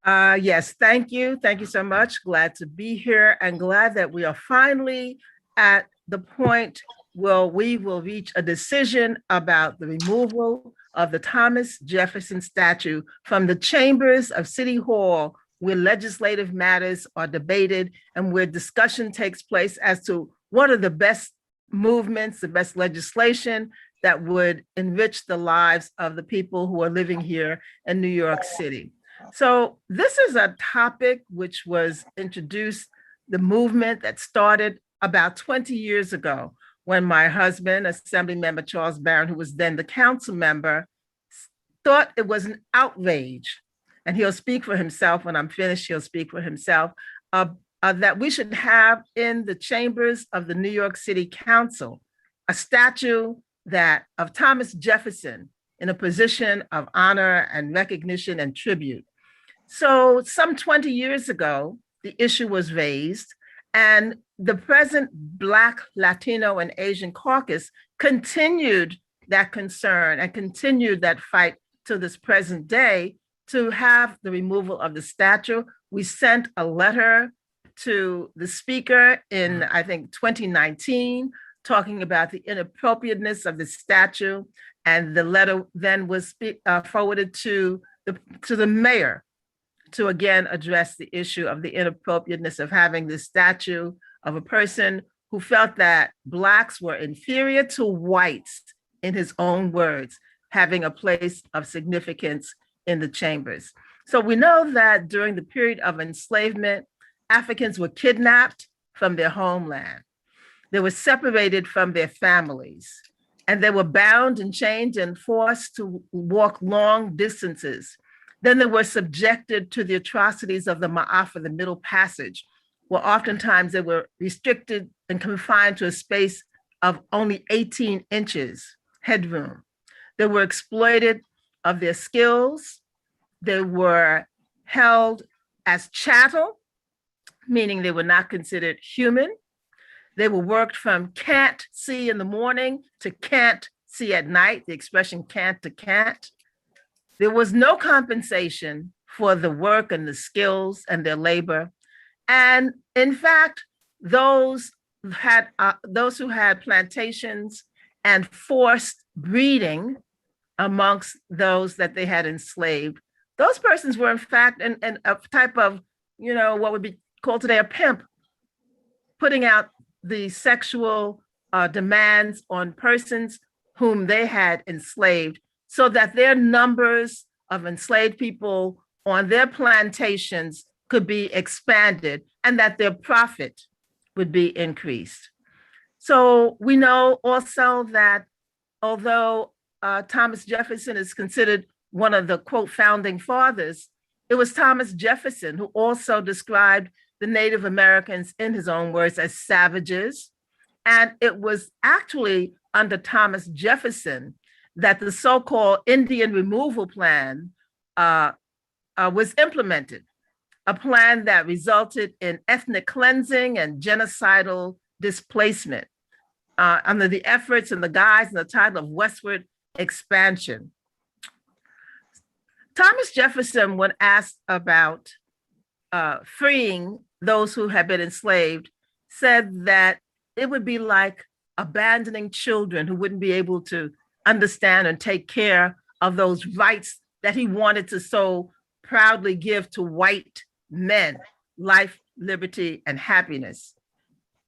Speaker 21: Yes, thank you. Thank you so much. Glad to be here and glad that we are finally at the point where we will reach a decision about the removal of the Thomas Jefferson statue from the chambers of City Hall, where legislative matters are debated and where discussion takes place as to what are the best movements, the best legislation that would enrich the lives of the people who are living here in New York City. So this is a topic which was introduced, the movement that started about 20 years ago when my husband, Assemblymember Charles Barron, who was then the council member, thought it was an outrage. And he'll speak for himself. When I'm finished, he'll speak for himself, that we should have in the chambers of the New York City Council a statue of Thomas Jefferson in a position of honor and recognition and tribute. So some 20 years ago, the issue was raised, And the present Black, Latino, and Asian caucus continued that concern and continued that fight to this present day to have the removal of the statue. We sent a letter to the speaker in, I think, 2019, talking about the inappropriateness of the statue. And the letter then was forwarded to the mayor to again address the issue of the inappropriateness of having this statue of a person who felt that Blacks were inferior to whites, in his own words, having a place of significance in the chambers. So we know that during the period of enslavement, Africans were kidnapped from their homeland. They were separated from their families, and they were bound and chained and forced to walk long distances. Then they were subjected to the atrocities of the Ma'afa, the Middle Passage, where oftentimes they were restricted and confined to a space of only 18 inches headroom. They were exploited of their skills. They were held as chattel, meaning they were not considered human. They were worked from can't see in the morning to can't see at night, the expression can't to can't. There was no compensation for the work and the skills and their labor. And in fact, those who had plantations and forced breeding amongst those that they had enslaved, those persons were in fact in a type of, what would be called today a pimp, putting out the sexual demands on persons whom they had enslaved, so that their numbers of enslaved people on their plantations could be expanded and that their profit would be increased. So we know also that although Thomas Jefferson is considered one of the, quote, founding fathers, it was Thomas Jefferson who also described the Native Americans, in his own words, as savages. And it was actually under Thomas Jefferson that the so-called Indian Removal Plan was implemented, a plan that resulted in ethnic cleansing and genocidal displacement under the efforts and the guise and the title of westward expansion. Thomas Jefferson, when asked about freeing those who had been enslaved, said that it would be like abandoning children who wouldn't be able to understand and take care of those rights that he wanted to so proudly give to white men: life, liberty, and happiness.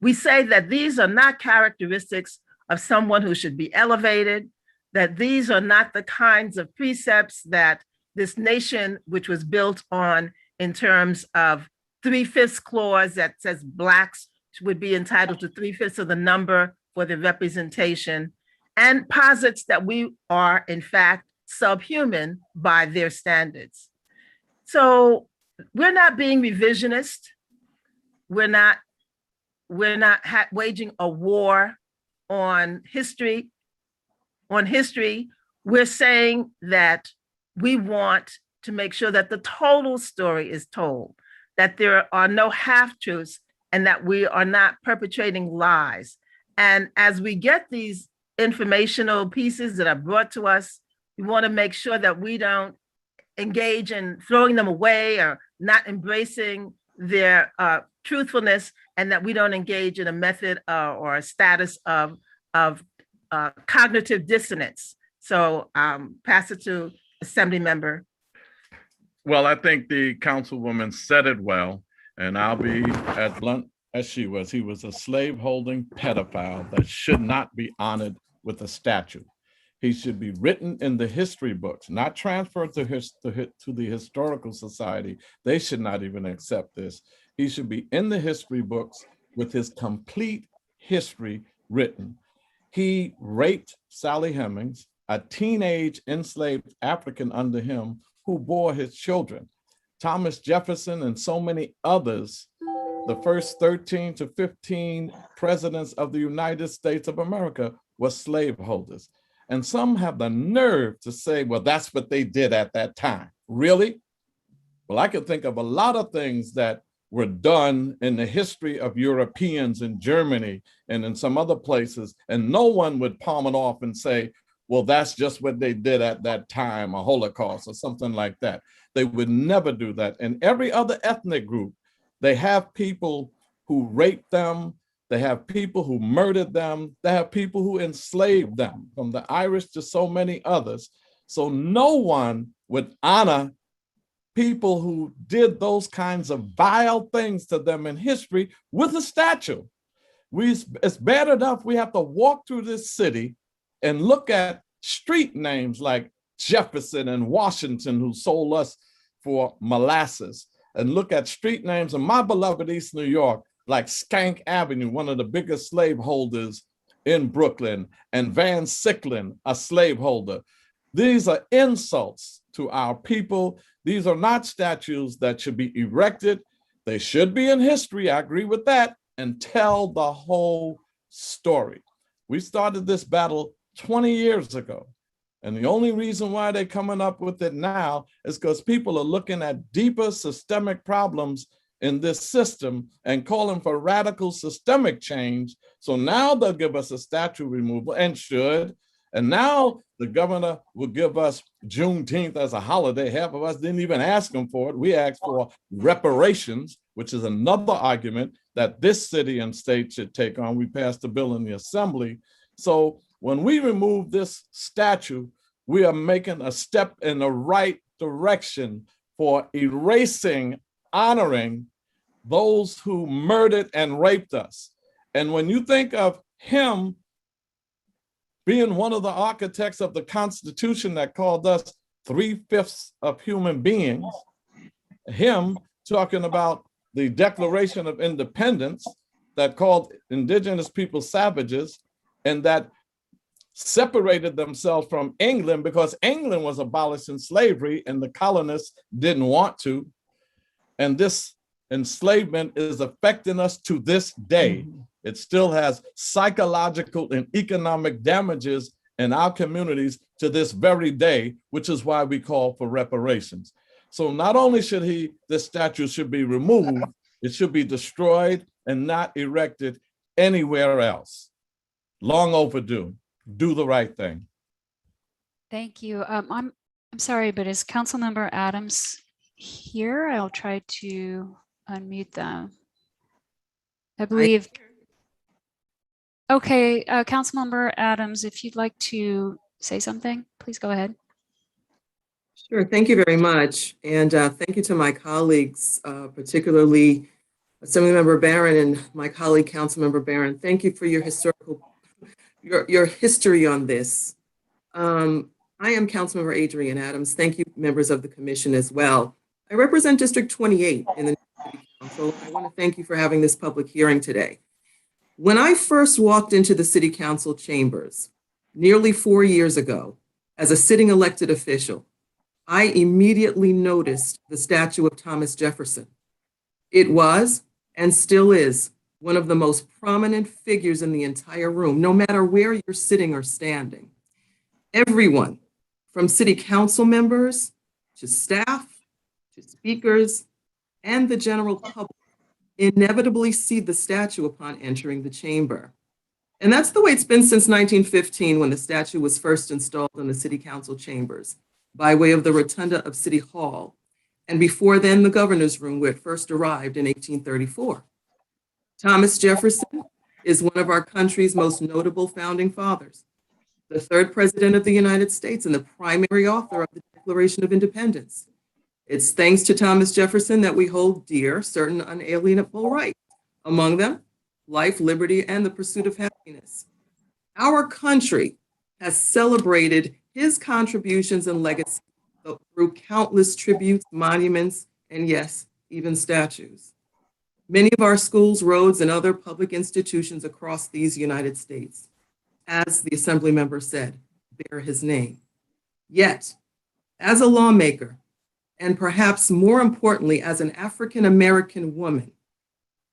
Speaker 21: We say that these are not characteristics of someone who should be elevated, that these are not the kinds of precepts that this nation, which was built on in terms of 3/5 clause that says Blacks would be entitled to 3/5 of the number for the representation, and posits that we are in fact subhuman by their standards. So we're not being revisionist. We're not waging a war on history. We're saying that we want to make sure that the total story is told, that there are no half-truths, and that we are not perpetrating lies. And as we get these informational pieces that are brought to us, we want to make sure that we don't engage in throwing them away or not embracing their truthfulness, and that we don't engage in a method or a status of cognitive dissonance. So pass it to Assembly Member.
Speaker 6: Well, I think the councilwoman said it well, and I'll be as blunt as she was. He was a slave-holding pedophile that should not be honored with a statue. He should be written in the history books, not transferred to the Historical Society. They should not even accept this. He should be in the history books with his complete history written. He raped Sally Hemings, a teenage enslaved African under him who bore his children. Thomas Jefferson and so many others, the first 13 to 15 presidents of the United States of America, were slaveholders. And some have the nerve to say, well, that's what they did at that time. Really? Well, I can think of a lot of things that were done in the history of Europeans in Germany and in some other places, and no one would palm it off and say, well, that's just what they did at that time, a Holocaust or something like that. They would never do that. And every other ethnic group, they have people who raped them, they have people who murdered them, they have people who enslaved them, from the Irish to so many others. So no one would honor people who did those kinds of vile things to them in history with a statue. It's bad enough we have to walk through this city and look at street names like Jefferson and Washington, who sold us for molasses, and look at street names in my beloved East New York, like Skank Avenue, one of the biggest slaveholders in Brooklyn, and Van Sicklin, a slaveholder. These are insults to our people. These are not statues that should be erected. They should be in history, I agree with that, and tell the whole story. We started this battle 20 years ago. And the only reason why they're coming up with it now is because people are looking at deeper systemic problems in this system and calling for radical systemic change. So now they'll give us a statue removal, and should. And now the governor will give us Juneteenth as a holiday. Half of us didn't even ask him for it. We asked for reparations, which is another argument that this city and state should take on. We passed a bill in the assembly. So when we remove this statue, we are making a step in the right direction for erasing, honoring those who murdered and raped us. And when you think of him being one of the architects of the Constitution that called us 3/5 of human beings, him talking about the Declaration of Independence that called indigenous people savages, and that separated themselves from England because England was abolishing slavery and the colonists didn't want to. And this enslavement is affecting us to this day. It still has psychological and economic damages in our communities to this very day, which is why we call for reparations. So not only should this statue should be removed, it should be destroyed and not erected anywhere else. Long overdue. Do the right thing.
Speaker 1: Thank you. I'm sorry, but is Councilmember Adams here? I'll try to unmute them. I believe. Okay, Councilmember Adams, if you'd like to say something, please go ahead.
Speaker 9: Sure, thank you very much. And thank you to my colleagues, particularly Assemblymember Barron and my colleague, Councilmember Barron. Thank you for your your history on this. I am Councilmember Adrienne Adams. Thank you, members of the commission as well. I represent District 28 in the City Council. I want to thank you for having this public hearing today. When I first walked into the City Council chambers nearly 4 years ago as a sitting elected official, I immediately noticed the statue of Thomas Jefferson. It was, and still is, one of the most prominent figures in the entire room, no matter where you're sitting or standing. Everyone, from city council members to staff, to speakers, and the general public, inevitably see the statue upon entering the chamber. And that's the way it's been since 1915, when the statue was first installed in the city council chambers by way of the rotunda of City Hall, and before then, the governor's room, where it first arrived in 1834. Thomas Jefferson is one of our country's most notable founding fathers, the third president of the United States and the primary author of the Declaration of Independence. It's thanks to Thomas Jefferson that we hold dear certain unalienable rights, among them life, liberty, and the pursuit of happiness. Our country has celebrated his contributions and legacy through countless tributes, monuments, and yes, even statues. Many of our schools, roads, and other public institutions across these United States, as the assembly member said, bear his name. Yet, as a lawmaker, and perhaps more importantly, as an African-American woman,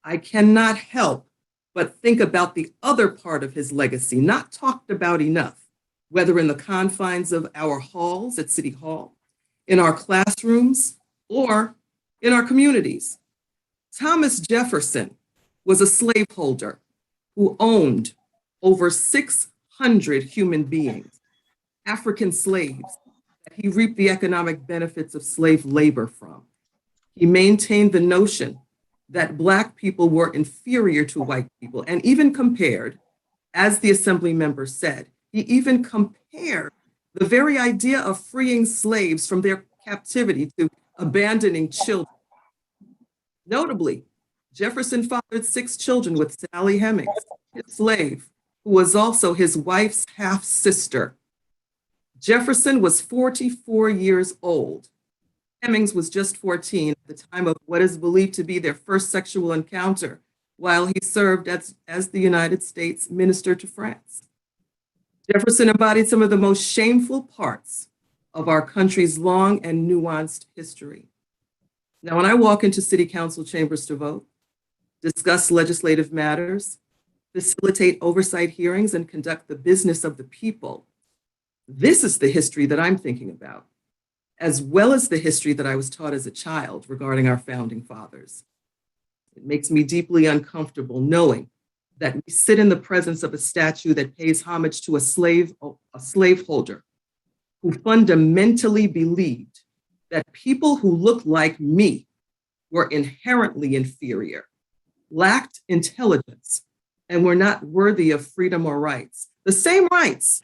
Speaker 9: I cannot help but think about the other part of his legacy, not talked about enough, whether in the confines of our halls at City Hall, in our classrooms, or in our communities. Thomas Jefferson was a slaveholder who owned over 600 human beings, African slaves, that he reaped the economic benefits of slave labor from. He maintained the notion that Black people were inferior to white people, and even compared, as the Assembly member said, he even compared the very idea of freeing slaves from their captivity to abandoning children. Notably, Jefferson fathered 6 children with Sally Hemings, his slave, who was also his wife's half-sister. Jefferson was 44 years old. Hemings was just 14 at the time of what is believed to be their first sexual encounter while he served as the United States minister to France. Jefferson embodied some of the most shameful parts of our country's long and nuanced history. Now, when I walk into city council chambers to vote, discuss legislative matters, facilitate oversight hearings, and conduct the business of the people, this is the history that I'm thinking about, as well as the history that I was taught as a child regarding our founding fathers. It makes me deeply uncomfortable knowing that we sit in the presence of a statue that pays homage to a slaveholder who fundamentally believed that people who looked like me were inherently inferior, lacked intelligence, and were not worthy of freedom or rights, the same rights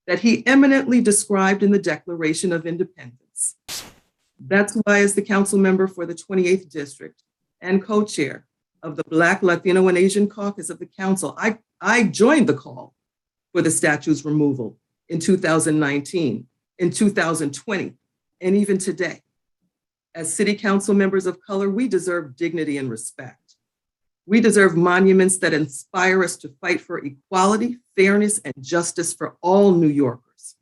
Speaker 9: that he eminently described in the Declaration of Independence. That's why, as the council member for the 28th District and co-chair of the Black, Latino, and Asian Caucus of the council, I joined the call for the statue's removal in 2019, in 2020, and even today. As city council members of color, we deserve dignity and respect. We deserve monuments that inspire us to fight for equality, fairness, and justice for all New Yorkers.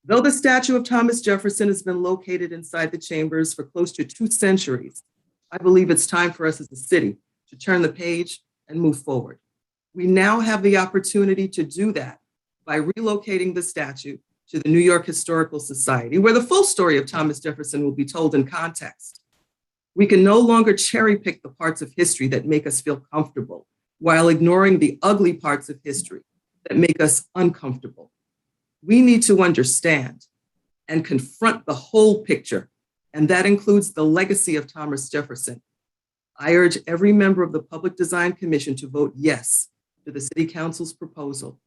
Speaker 9: Though the statue of Thomas Jefferson has been located inside the chambers for close to 2 centuries, I believe it's time for us as a city to turn the page and move forward. We now have the opportunity to do that by relocating the statue to the New York Historical Society, where the full story of Thomas Jefferson will be told in context. We can no longer cherry pick the parts of history that make us feel comfortable while ignoring the ugly parts of history that make us uncomfortable. We need to understand and confront the whole picture, and that includes the legacy of Thomas Jefferson. I urge every member of the Public Design Commission to vote yes to the City Council's proposal.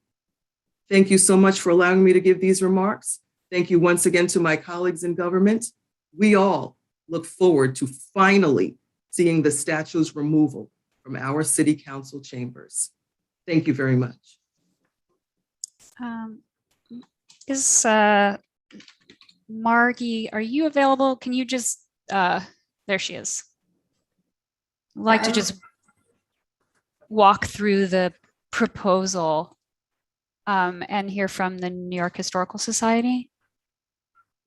Speaker 9: Thank you so much for allowing me to give these remarks. Thank you once again to my colleagues in government. We all look forward to finally seeing the statue's removal from our City Council chambers. Thank you very much.
Speaker 1: Margie, are you available? Can you just, there she is. I'd like to just walk through the proposal and hear from the New York Historical Society.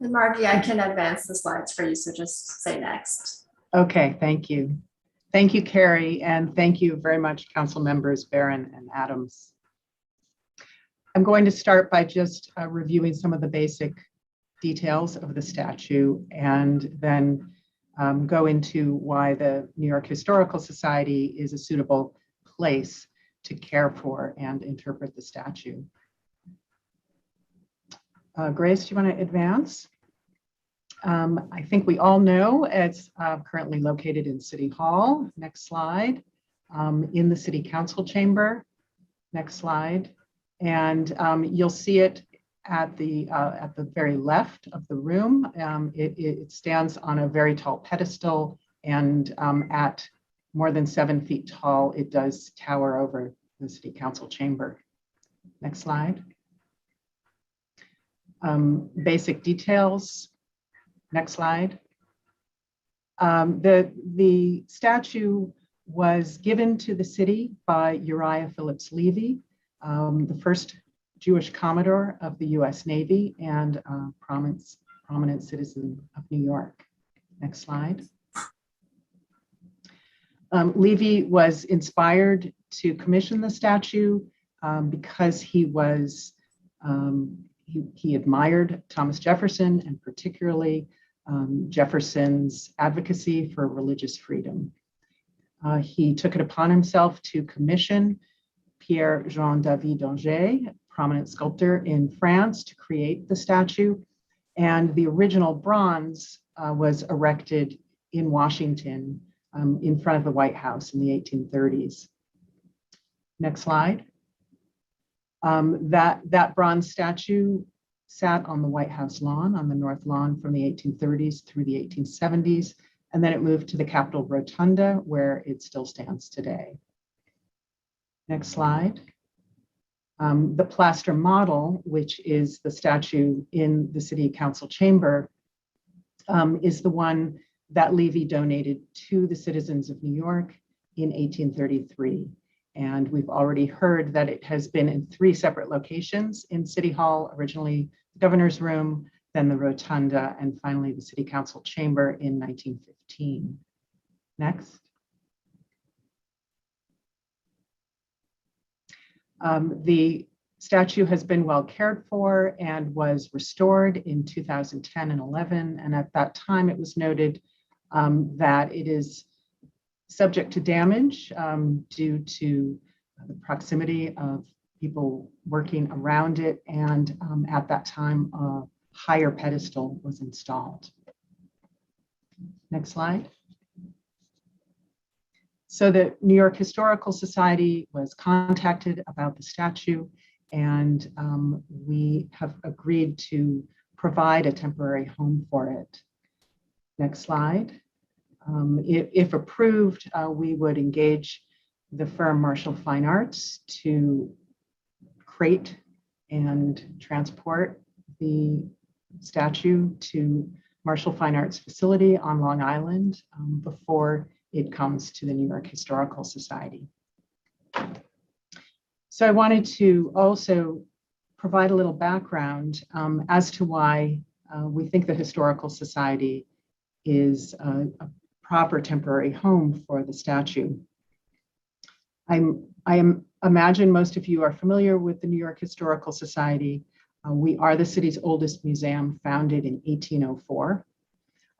Speaker 19: Margie, I can advance the slides for you, so just say next.
Speaker 13: Okay, thank you. Thank you, Carrie, and thank you very much, Council Members Barron and Adams. I'm going to start by just reviewing some of the basic details of the statue and then go into why the New York Historical Society is a suitable place to care for and interpret the statue. Grace, do you want to advance? I think we all know it's currently located in City Hall. Next slide. In the City Council chamber. Next slide. And you'll see it at the very left of the room. It stands on a very tall pedestal, and at more than 7 feet tall, it does tower over the City Council chamber. Next slide. Basic details. Next slide. The statue was given to the city by Uriah Phillips Levy, the first Jewish Commodore of the US Navy and prominent citizen of New York. Next slide. Levy was inspired to commission the statue because he was he admired Thomas Jefferson, and particularly Jefferson's advocacy for religious freedom. He took it upon himself to commission Pierre-Jean David d'Angers, prominent sculptor in France, to create the statue. And the original bronze was erected in Washington in front of the White House in the 1830s. Next slide. That bronze statue sat on the White House lawn, on the North Lawn, from the 1830s through the 1870s. And then it moved to the Capitol Rotunda, where it still stands today. Next slide. The plaster model, which is the statue in the City Council chamber, is the one that Levy donated to the citizens of New York in 1833. And we've already heard that it has been in 3 separate locations in City Hall, originally the Governor's Room, then the Rotunda, and finally the City Council chamber in 1915. Next. The statue has been well cared for and was restored in 2010 and 11. And at that time, it was noted that it is subject to damage due to the proximity of people working around it. And at that time, a higher pedestal was installed. Next slide. So the New York Historical Society was contacted about the statue, and we have agreed to provide a temporary home for it. Next slide. If approved, we would engage the firm Marshall Fine Arts to crate and transport the statue to Marshall Fine Arts facility on Long Island before it comes to the New York Historical Society. So I wanted to also provide a little background as to why we think the Historical Society is a proper temporary home for the statue. I imagine most of you are familiar with the New York Historical Society. We are the city's oldest museum, founded in 1804.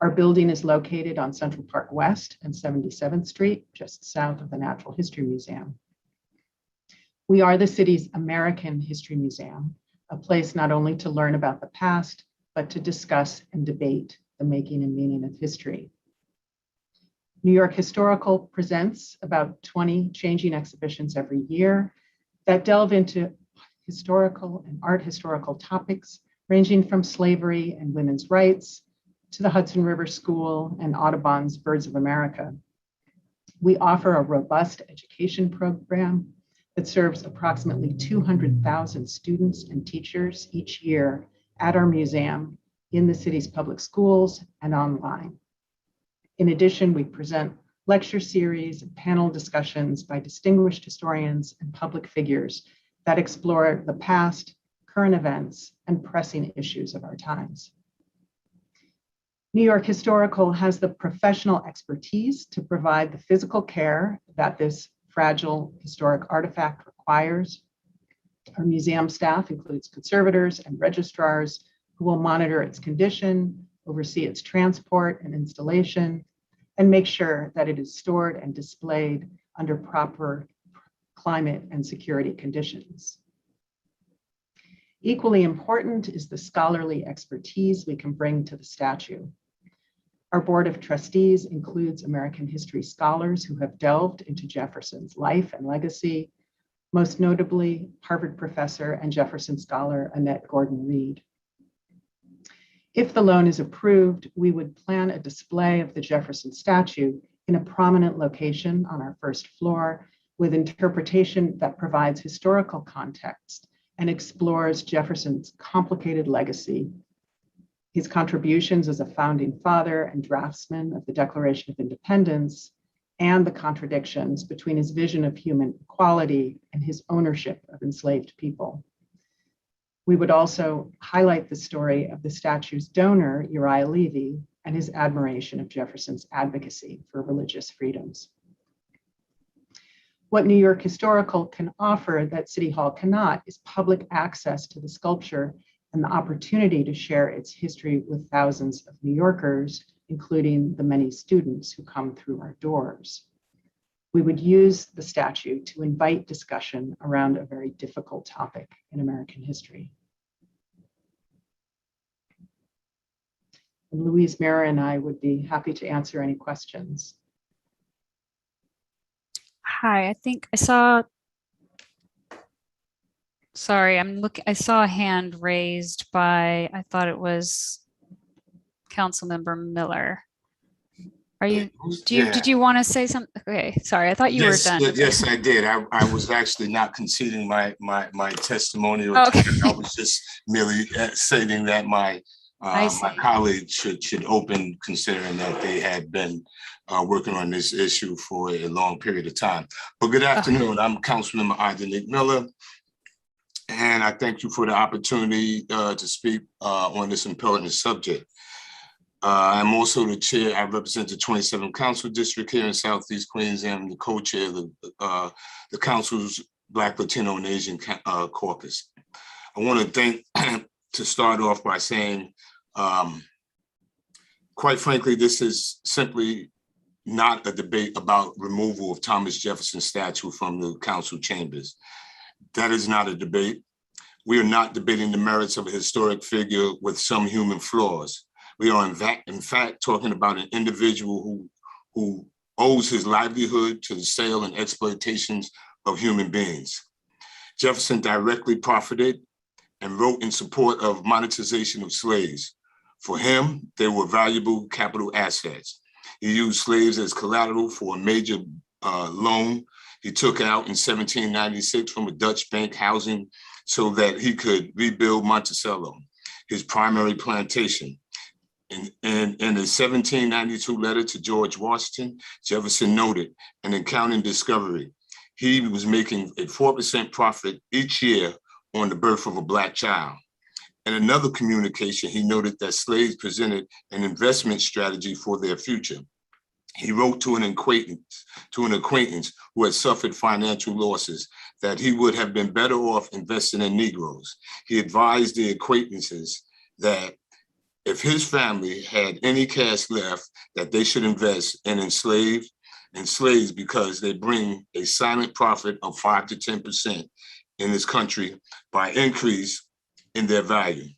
Speaker 13: Our building is located on Central Park West and 77th Street, just south of the Natural History Museum. We are the city's American History Museum, a place not only to learn about the past, but to discuss and debate the making and meaning of history. New York Historical presents about 20 changing exhibitions every year that delve into historical and art historical topics, ranging from slavery and women's rights to the Hudson River School and Audubon's Birds of America. We offer a robust education program that serves approximately 200,000 students and teachers each year at our museum, in the city's public schools, and online. In addition, we present lecture series and panel discussions by distinguished historians and public figures that explore the past, current events, and pressing issues of our times. New York Historical has the professional expertise to provide the physical care that this fragile historic artifact requires. Our museum staff includes conservators and registrars who will monitor its condition, oversee its transport and installation, and make sure that it is stored and displayed under proper climate and security conditions. Equally important is the scholarly expertise we can bring to the statue. Our board of trustees includes American history scholars who have delved into Jefferson's life and legacy, most notably Harvard professor and Jefferson scholar Annette Gordon-Reed. If the loan is approved, we would plan a display of the Jefferson statue in a prominent location on our first floor with interpretation that provides historical context and explores Jefferson's complicated legacy, his contributions as a founding father and draftsman of the Declaration of Independence, and the contradictions between his vision of human equality and his ownership of enslaved people. We would also highlight the story of the statue's donor, Uriah Levy, and his admiration of Jefferson's advocacy for religious freedoms. What New York Historical can offer that City Hall cannot is public access to the sculpture and the opportunity to share its history with thousands of New Yorkers, including the many students who come through our doors. we would use the statute to invite discussion around a very difficult topic in American history. And Louise, Mara, and I would be happy to answer any questions.
Speaker 1: Hi, I think I saw, sorry, I saw a hand raised by, I thought it was Councilmember Miller. Are you, did you want to say something? Okay, sorry, I thought you were done.
Speaker 18: Yes, I did. I was actually not conceding my testimony.
Speaker 1: Okay.
Speaker 18: I was just merely stating that my colleagues should open, considering that they had been working on this issue for a long period of time. But good afternoon. I'm Councilmember Idanique Miller, and I thank you for the opportunity to speak on this important subject. I'm also the chair. I represent the 27th Council District here in Southeast Queens, and I'm the co-chair of the Council's Black, Latino, and Asian Caucus. I want to thank, to start off by saying, quite frankly, this is simply not a debate about removal of Thomas Jefferson's statue from the council chambers. That is not a debate. We are not debating the merits of a historic figure with some human flaws. We are in fact talking about an individual who owes his livelihood to the sale and exploitations of human beings. Jefferson directly profited and wrote in support of monetization of slaves. For him, they were valuable capital assets. He used slaves as collateral for a major loan he took out in 1796 from a Dutch bank housing so that he could rebuild Monticello, his primary plantation. In a 1792 letter to George Washington, Jefferson noted, in Accounting Discovery, he was making a 4% profit each year on the birth of a Black child. In another communication, he noted that slaves presented an investment strategy for their future. He wrote to an acquaintance who had suffered financial losses that he would have been better off investing in Negroes. He advised the acquaintances that if his family had any cash left, that they should invest in slaves because they bring a silent profit of 5 to 10% in this country by increase in their value.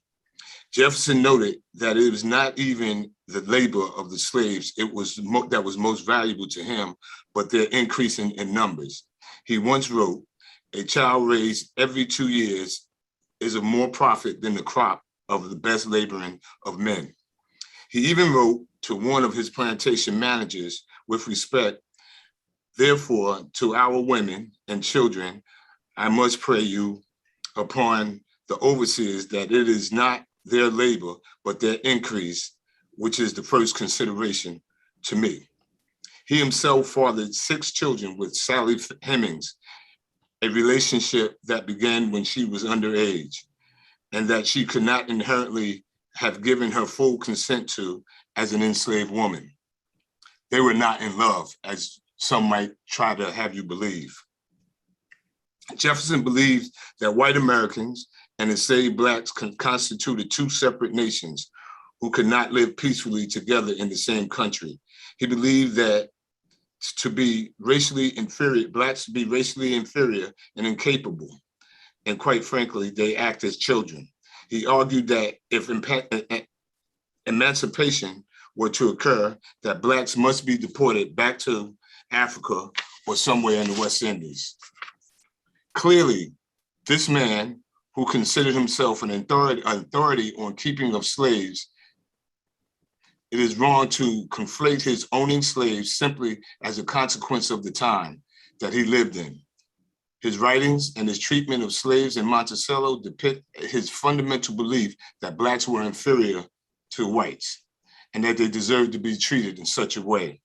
Speaker 18: Jefferson noted that it was not even the labor of the slaves that was most valuable to him, but their increase in numbers. He once wrote, "A child raised every 2 years is of more profit than the crop of the best laboring of men." He even wrote to one of his plantation managers with respect, "Therefore, to our women and children, I must pray you upon the overseers that it is not their labor, but their increase, which is the first consideration to me." He himself fathered 6 children with Sally Hemings, a relationship that began when she was underage, and that she could not inherently have given her full consent to as an enslaved woman. They were not in love, as some might try to have you believe. Jefferson believed that white Americans and enslaved Blacks constituted 2 separate nations who could not live peacefully together in the same country. He believed that to be racially inferior, Blacks to be racially inferior and incapable. And quite frankly, they act as children. He argued that if emancipation were to occur, that Blacks must be deported back to Africa or somewhere in the West Indies. Clearly, this man, who considered himself an authority on keeping of slaves, it is wrong to conflate his owning slaves simply as a consequence of the time that he lived in. His writings and his treatment of slaves in Monticello depict his fundamental belief that Blacks were inferior to whites and that they deserved to be treated in such a way.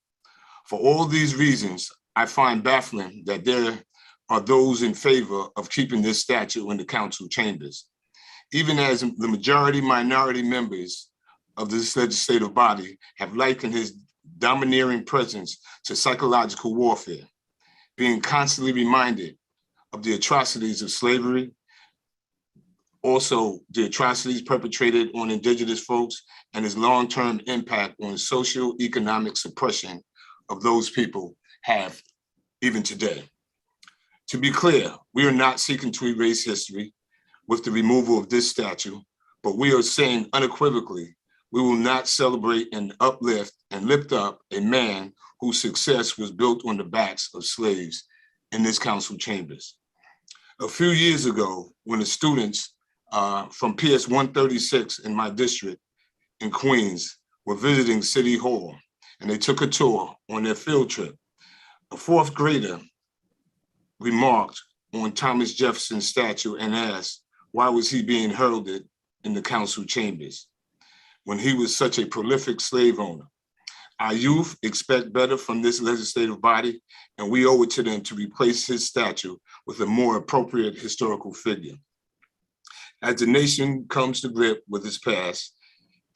Speaker 18: For all these reasons, I find baffling that there are those in favor of keeping this statute in the council chambers, even as the majority minority members of this legislative body have likened his domineering presence to psychological warfare, being constantly reminded of the atrocities of slavery, also the atrocities perpetrated on indigenous folks, and his long-term impact on socio-economic suppression of those people have even today. To be clear, we are not seeking to erase history with the removal of this statue, but we are saying unequivocally, we will not celebrate and uplift and lift up a man whose success was built on the backs of slaves in this council chambers. A few years ago, when the students from PS 136 in my district in Queens were visiting City Hall, and they took a tour on their field trip, a fourth grader remarked on Thomas Jefferson's statue and asked, why was he being heralded in the council chambers when he was such a prolific slave owner? Our youth expect better from this legislative body, and we owe it to them to replace his statue with a more appropriate historical figure. As the nation comes to grip with its past,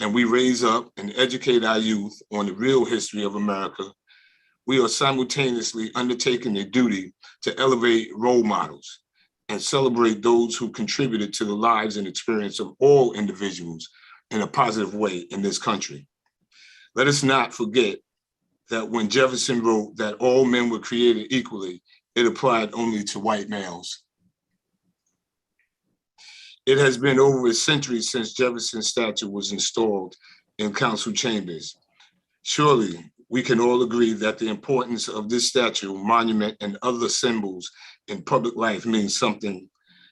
Speaker 18: and we raise up and educate our youth on the real history of America, we are simultaneously undertaking a duty to elevate role models and celebrate those who contributed to the lives and experience of all individuals in a positive way in this country. Let us not forget that when Jefferson wrote that all men were created equally, it applied only to white males. It has been over a century since Jefferson's statue was installed in council chambers. Surely we can all agree that the importance of this statue, monument, and other symbols in public life means something,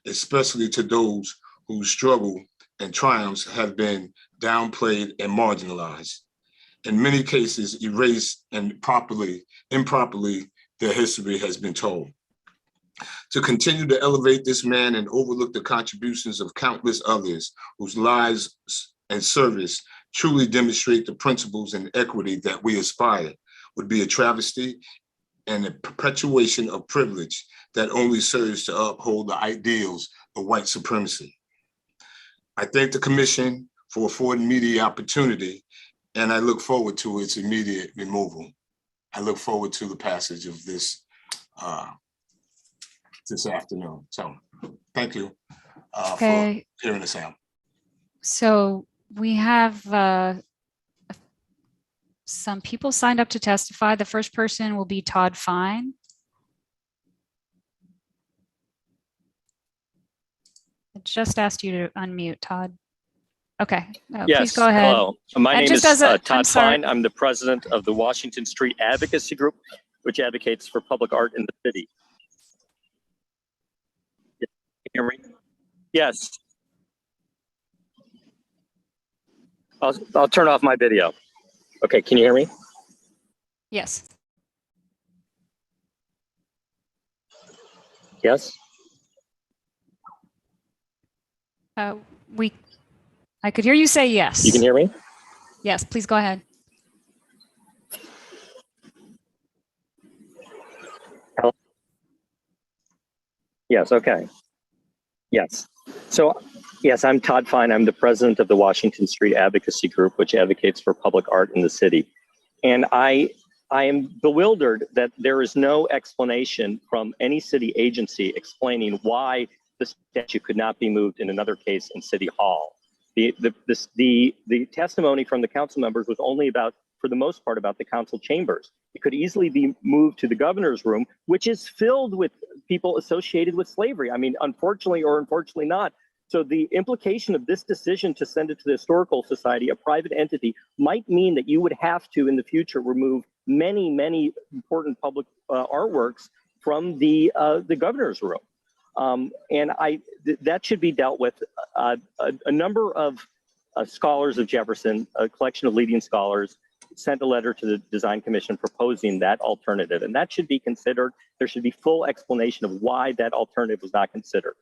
Speaker 18: especially to those whose struggle and triumphs have been downplayed and marginalized. In many cases, erased and improperly, their history has been told. To continue to elevate this man and overlook the contributions of countless others whose lives and service truly demonstrate the principles and equity that we aspire would be a travesty and a perpetuation of privilege that only serves to uphold the ideals of white supremacy. I thank the Commission for affording me the opportunity, and I look forward to its immediate removal. I look forward to the passage of this this afternoon. So thank you for hearing us out.
Speaker 1: So we have some people signed up to testify. The first person will be Todd Fine. I just asked you to unmute, Todd. Okay,
Speaker 8: yes,
Speaker 1: please go ahead.
Speaker 8: Hello, my name is
Speaker 1: Todd
Speaker 8: Fine. I'm the president of the Washington Street Advocacy Group, which advocates for public art in the city. Can you hear me? Yes. I'll turn off my video. Okay, can you hear me?
Speaker 1: Yes.
Speaker 8: Yes.
Speaker 1: I could hear you say yes.
Speaker 8: You can hear me?
Speaker 1: Yes, please go ahead.
Speaker 8: Hello? Yes, okay. Yes. So, yes, I'm Todd Fine. I'm the president of the Washington Street Advocacy Group, which advocates for public art in the city. And I am bewildered that there is no explanation from any city agency explaining why the statue could not be moved in another case in City Hall. The testimony from the council members was only about, for the most part, about the council chambers. It could easily be moved to the governor's room, which is filled with people associated with slavery. I mean, unfortunately or unfortunately not. So the implication of this decision to send it to the Historical Society, a private entity, might mean that you would have to, in the future, remove many, many important public artworks from the governor's room. And that should be dealt with. A number of scholars of Jefferson, a collection of leading scholars, sent a letter to the Design Commission proposing that alternative, and that should be considered. There should be full explanation of why that alternative was not considered.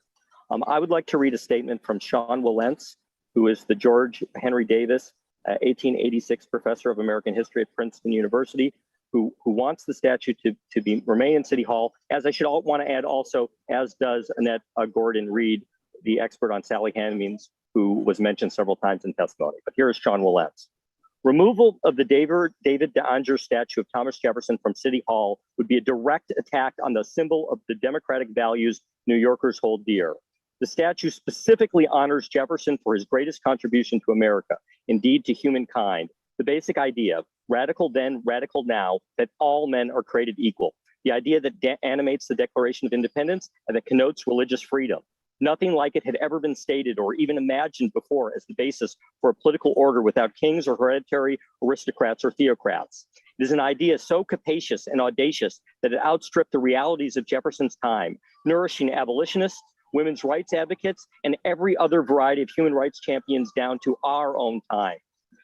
Speaker 8: I would like to read a statement from Sean Wilentz, who is the George Henry Davis 1886 professor of American history at Princeton University, who wants the statue to remain in City Hall, as I should want to add also, as does Annette Gordon Reed, the expert on Sally Hemings, who was mentioned several times in testimony. But here is Sean Wilentz. Removal of the David DeAnger statue of Thomas Jefferson from City Hall would be a direct attack on the symbol of the democratic values New Yorkers hold dear. The statue specifically honors Jefferson for his greatest contribution to America, indeed to humankind. The basic idea, radical then, radical now, that all men are created equal. the idea that animates the Declaration of Independence and that connotes religious freedom. Nothing like it had ever been stated or even imagined before as the basis for a political order without kings or hereditary aristocrats or theocrats. It is an idea so capacious and audacious that it outstripped the realities of Jefferson's time, nourishing abolitionists, women's rights advocates, and every other variety of human rights champions down to our own time.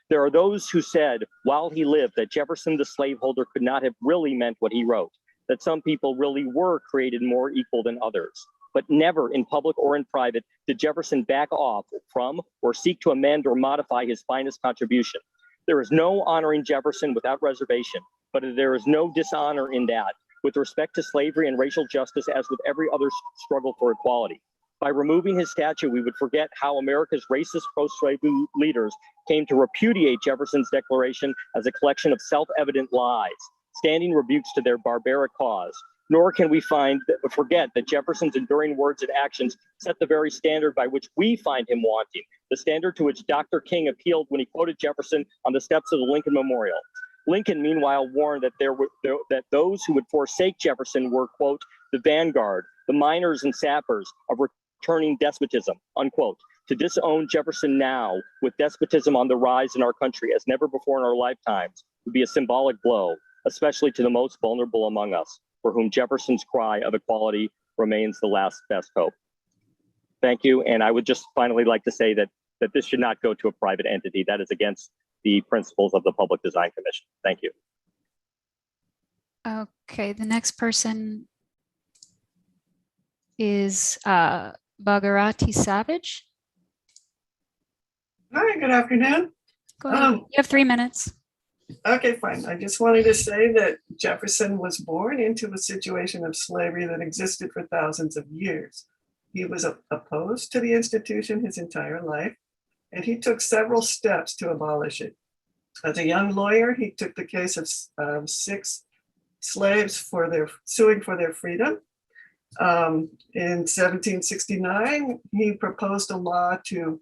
Speaker 8: There are those who said while he lived that Jefferson the slaveholder could not have really meant what he wrote, that some people really were created more equal than others. But never in public or in private did Jefferson back off from or seek to amend or modify his finest contribution. There is no honoring Jefferson without reservation, but there is no dishonor in that with respect to slavery and racial justice as with every other struggle for equality. By removing his statue, we would forget how America's racist pro-slavery leaders came to repudiate Jefferson's declaration as a collection of self-evident lies, standing rebukes to their barbaric cause. Nor can we forget that Jefferson's enduring words and actions set the very standard by which we find him wanting, the standard to which Dr. King appealed when he quoted Jefferson on the steps of the Lincoln Memorial. Lincoln, meanwhile, warned that that those who would forsake Jefferson were, quote, the vanguard, the miners and sappers of returning despotism, unquote. To disown Jefferson now, with despotism on the rise in our country as never before in our lifetimes, would be a symbolic blow, especially to the most vulnerable among us, for whom Jefferson's cry of equality remains the last best hope. Thank you. And I would just finally like to say that this should not go to a private entity. That is against the principles of the Public Design Commission. Thank you.
Speaker 1: Okay, the next person is Bhagirathi Savage.
Speaker 10: Hi, good afternoon.
Speaker 1: Go ahead. You have 3 minutes.
Speaker 10: Okay, fine. I just wanted to say that Jefferson was born into a situation of slavery that existed for thousands of years. He was opposed to the institution his entire life, and he took several steps to abolish it. As a young lawyer, he took the case of 6 slaves suing for their freedom. In 1769, he proposed a law to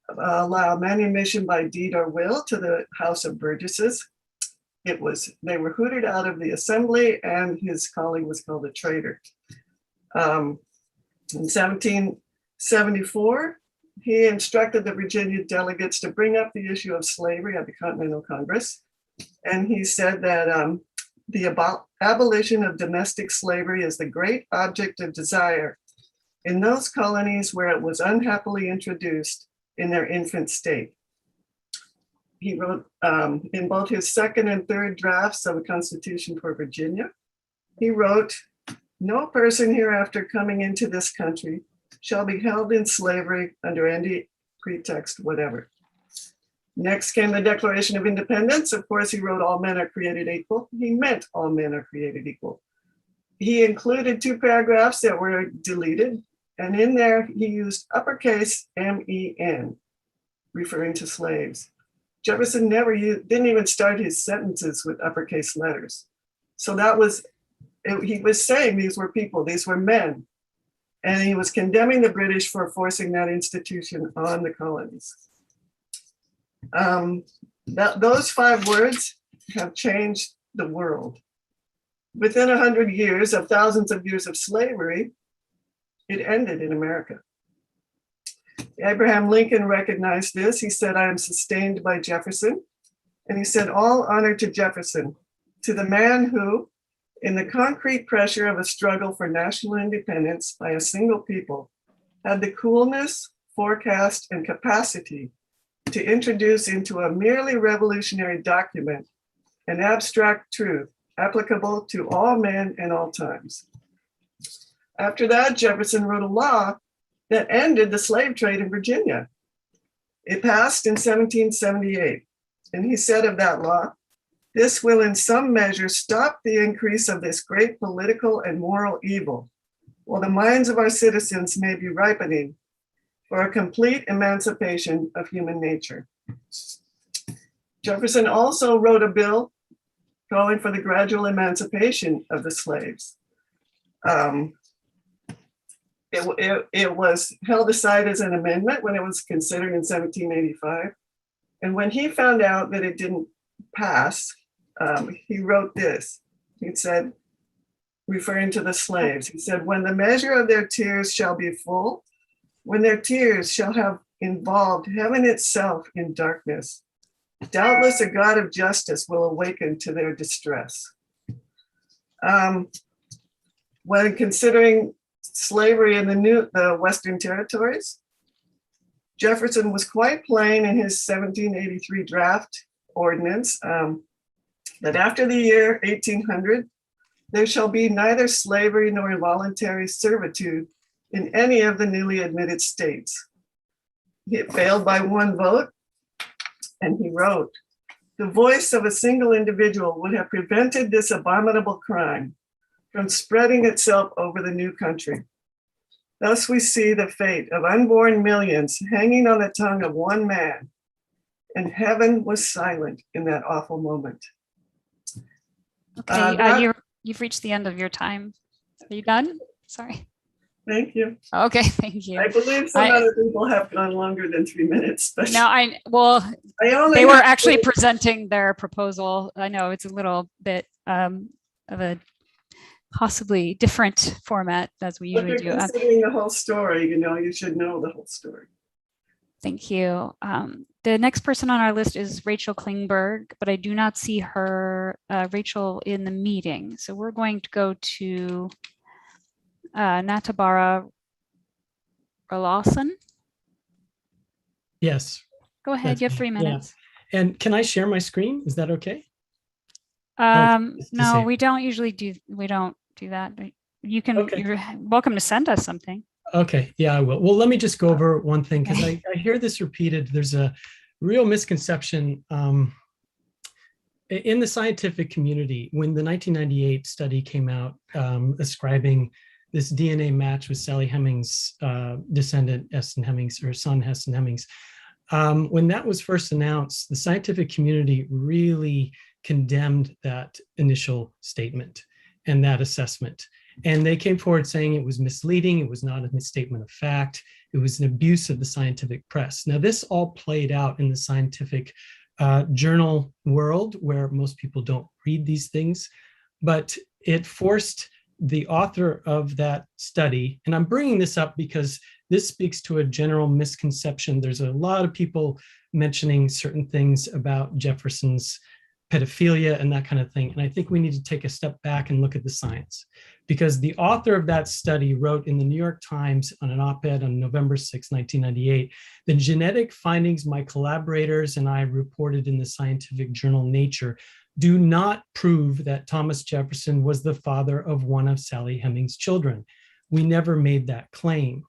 Speaker 10: allow manumission by deed or will to the House of Burgesses. They were hooted out of the assembly, and his colleague was called a traitor. In 1774, he instructed the Virginia delegates to bring up the issue of slavery at the Continental Congress. And he said that the abolition of domestic slavery is the great object of desire in those colonies where it was unhappily introduced in their infant state. He wrote in both his second and third drafts of the Constitution for Virginia, he wrote, "No person hereafter coming into this country shall be held in slavery under any pretext whatever." Next came the Declaration of Independence. Of course, he wrote all men are created equal. He meant all men are created equal. He included 2 paragraphs that were deleted. And in there, he used uppercase MEN, referring to slaves. Jefferson didn't even start his sentences with uppercase letters. So he was saying these were people, these were men. And he was condemning the British for forcing that institution on the colonies. Those 5 words have changed the world. Within 100 years of thousands of years of slavery, it ended in America. Abraham Lincoln recognized this. He said, "I am sustained by Jefferson." And he said, "All honor to Jefferson, to the man who, in the concrete pressure of a struggle for national independence by a single people, had the coolness, forecast, and capacity to introduce into a merely revolutionary document an abstract truth applicable to all men and all times." After that, Jefferson wrote a law that ended the slave trade in Virginia. It passed in 1778. And he said of that law, "This will in some measure stop the increase of this great political and moral evil, while the minds of our citizens may be ripening for a complete emancipation of human nature." Jefferson also wrote a bill calling for the gradual emancipation of the slaves. It was held aside as an amendment when it was considered in 1785. And when he found out that it didn't pass, he wrote this. He said, referring to the slaves. He said, when the measure of their tears shall be full, when their tears shall have involved heaven itself in darkness, doubtless a God of justice will awaken to their distress. When considering slavery in the Western territories, Jefferson was quite plain in his 1783 draft ordinance that after the year 1800, there shall be neither slavery nor involuntary servitude in any of the newly admitted states. It failed by one vote, and he wrote, the voice of a single individual would have prevented this abominable crime from spreading itself over the new country. Thus we see the fate of unborn millions hanging on the tongue of one man, and heaven was silent in that awful moment.
Speaker 1: Okay, you've reached the end of your time. Are you done? Sorry.
Speaker 10: Thank you.
Speaker 1: Okay, thank you.
Speaker 10: I believe some other people have gone longer than 3 minutes. But
Speaker 1: no, they were actually presenting their proposal. I know it's a little bit of a possibly different format as we usually do.
Speaker 10: Considering the whole story, you should know the whole story.
Speaker 1: Thank you. The next person on our list is Rachel Klingberg, but I do not see her, Rachel, in the meeting. So we're going to go to Natabara Ralawson.
Speaker 7: Yes.
Speaker 1: Go ahead, you have 3 minutes.
Speaker 7: Yeah. And can I share my screen? Is that okay?
Speaker 1: No, we don't usually do that. You can, you're welcome to send us something.
Speaker 7: Okay, yeah, I will. Well, let me just go over one thing because I hear this repeated. There's a real misconception in the scientific community when the 1998 study came out ascribing this DNA match with Sally Hemings' descendant, Heston Hemings, or son, Heston Hemings. When that was first announced, the scientific community really condemned that initial statement and that assessment. And they came forward saying it was misleading, it was not a misstatement of fact, it was an abuse of the scientific press. Now, this all played out in the scientific journal world where most people don't read these things, but it forced the author of that study, and I'm bringing this up because this speaks to a general misconception. There's a lot of people mentioning certain things about Jefferson's pedophilia and that kind of thing. And I think we need to take a step back and look at the science, because the author of that study wrote in the New York Times on an op-ed on November 6, 1998, the genetic findings my collaborators and I reported in the scientific journal Nature do not prove that Thomas Jefferson was the father of one of Sally Hemings' children. We never made that claim.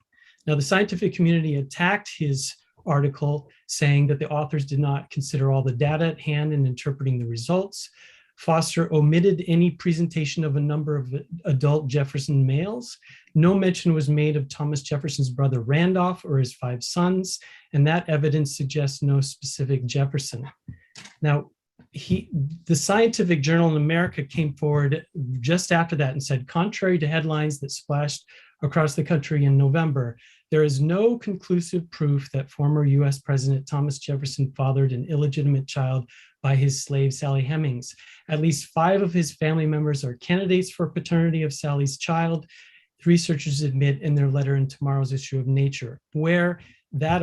Speaker 7: Now, the scientific community attacked his article, saying that the authors did not consider all the data at hand in interpreting the results. Foster omitted any presentation of a number of adult Jefferson males. No mention was made of Thomas Jefferson's brother Randolph or his 5 sons, and that evidence suggests no specific Jefferson. Now, the Scientific Journal in America came forward just after that and said, contrary to headlines that splashed across the country in November, there is no conclusive proof that former US President Thomas Jefferson fathered an illegitimate child by his slave Sally Hemings. At least 5 of his family members are candidates for paternity of Sally's child, researchers admit in their letter in tomorrow's issue of Nature, where that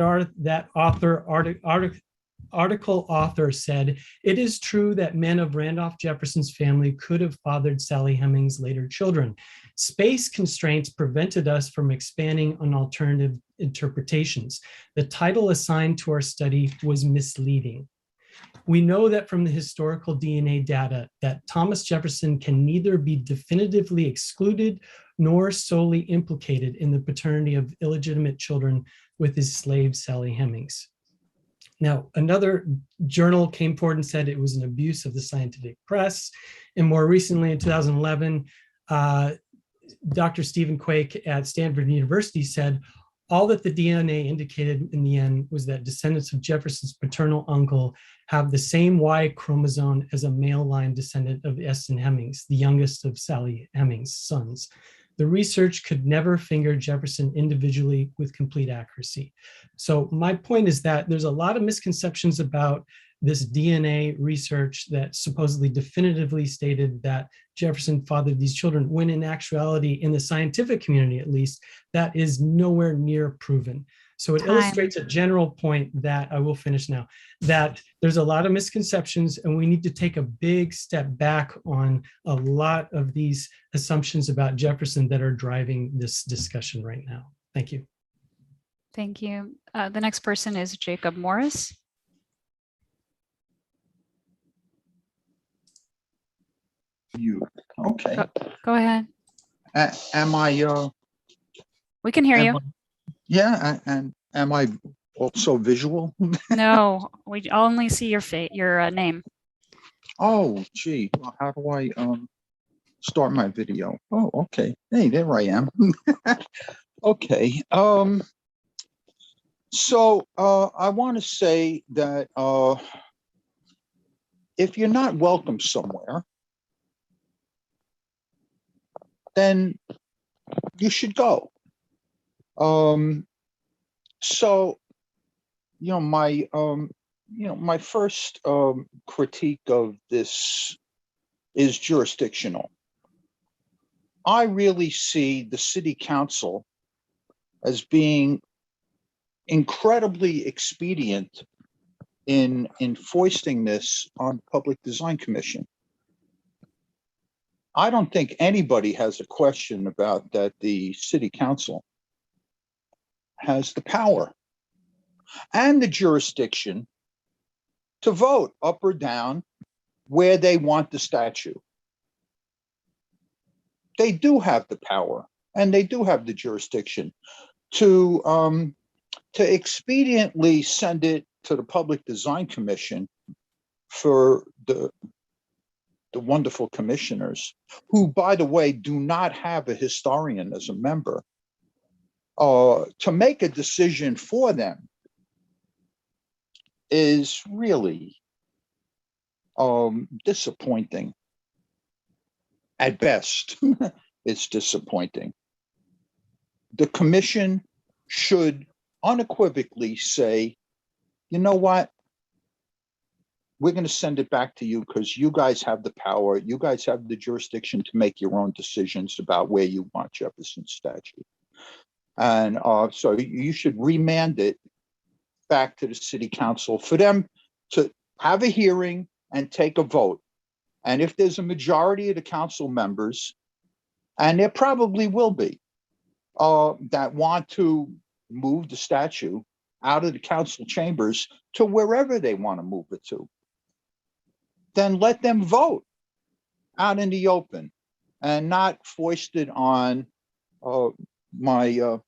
Speaker 7: article author said, it is true that men of Randolph Jefferson's family could have fathered Sally Hemings' later children. Space constraints prevented us from expanding on alternative interpretations. The title assigned to our study was misleading. We know that from the historical DNA data that Thomas Jefferson can neither be definitively excluded nor solely implicated in the paternity of illegitimate children with his slave Sally Hemings. Now, another journal came forward and said it was an abuse of the scientific press. And more recently, in 2011, Dr. Stephen Quake at Stanford University said, all that the DNA indicated in the end was that descendants of Jefferson's paternal uncle have the same Y chromosome as a male line descendant of Heston Hemings, the youngest of Sally Hemings' sons. The research could never finger Jefferson individually with complete accuracy. So my point is that there's a lot of misconceptions about this DNA research that supposedly definitively stated that Jefferson fathered these children, when in actuality, in the scientific community at least, that is nowhere near proven. So it illustrates a general point that I will finish now, that there's a lot of misconceptions and we need to take a big step back on a lot of these assumptions about Jefferson that are driving this discussion right now. Thank you.
Speaker 1: Thank you. The next person is Jacob Morris.
Speaker 5: You, okay.
Speaker 1: Go ahead.
Speaker 5: Am I,
Speaker 1: we can hear you.
Speaker 5: Yeah, and am I also visual?
Speaker 1: No, we only see your name.
Speaker 5: Oh, gee, well, how do I start my video? Oh, okay. Hey, there I am. Okay. So I want to say that if you're not welcome somewhere, then you should go. So, my first critique of this is jurisdictional. I really see the city council as being incredibly expedient in foisting this on Public Design Commission. I don't think anybody has a question about that the city council has the power and the jurisdiction to vote up or down where they want the statue. They do have the power and they do have the jurisdiction to expediently send it to the Public Design Commission for the wonderful commissioners, who, by the way, do not have a historian as a member, to make a decision for them is really disappointing. At best, it's disappointing. The commission should unequivocally say, you know what? We're going to send it back to you because you guys have the power. You guys have the jurisdiction to make your own decisions about where you want Jefferson's statue. And so you should remand it back to the city council for them to have a hearing and take a vote. And if there's a majority of the council members, and there probably will be, that want to move the statue out of the council chambers to wherever they want to move it to, then let them vote out in the open and not foisted on my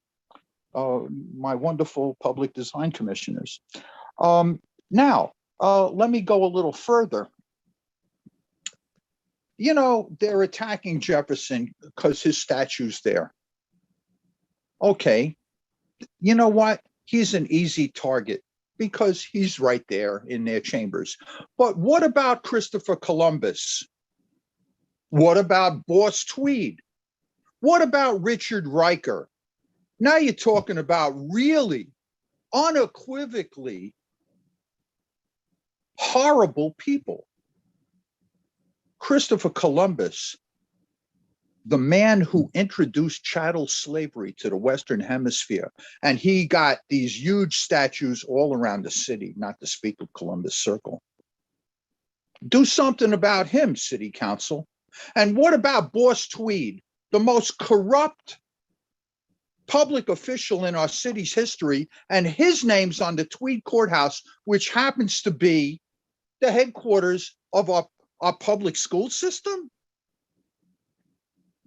Speaker 5: wonderful public design commissioners. Now, let me go a little further. You know, they're attacking Jefferson because his statue's there. Okay, you know what? He's an easy target because he's right there in their chambers. But what about Christopher Columbus? What about Boss Tweed? What about Richard Riker? Now you're talking about really unequivocally horrible people. Christopher Columbus, the man who introduced chattel slavery to the Western Hemisphere, and he got these huge statues all around the city, not to speak of Columbus Circle. Do something about him, city council. And what about Boss Tweed, the most corrupt public official in our city's history, and his name's on the Tweed Courthouse, which happens to be the headquarters of our public school system?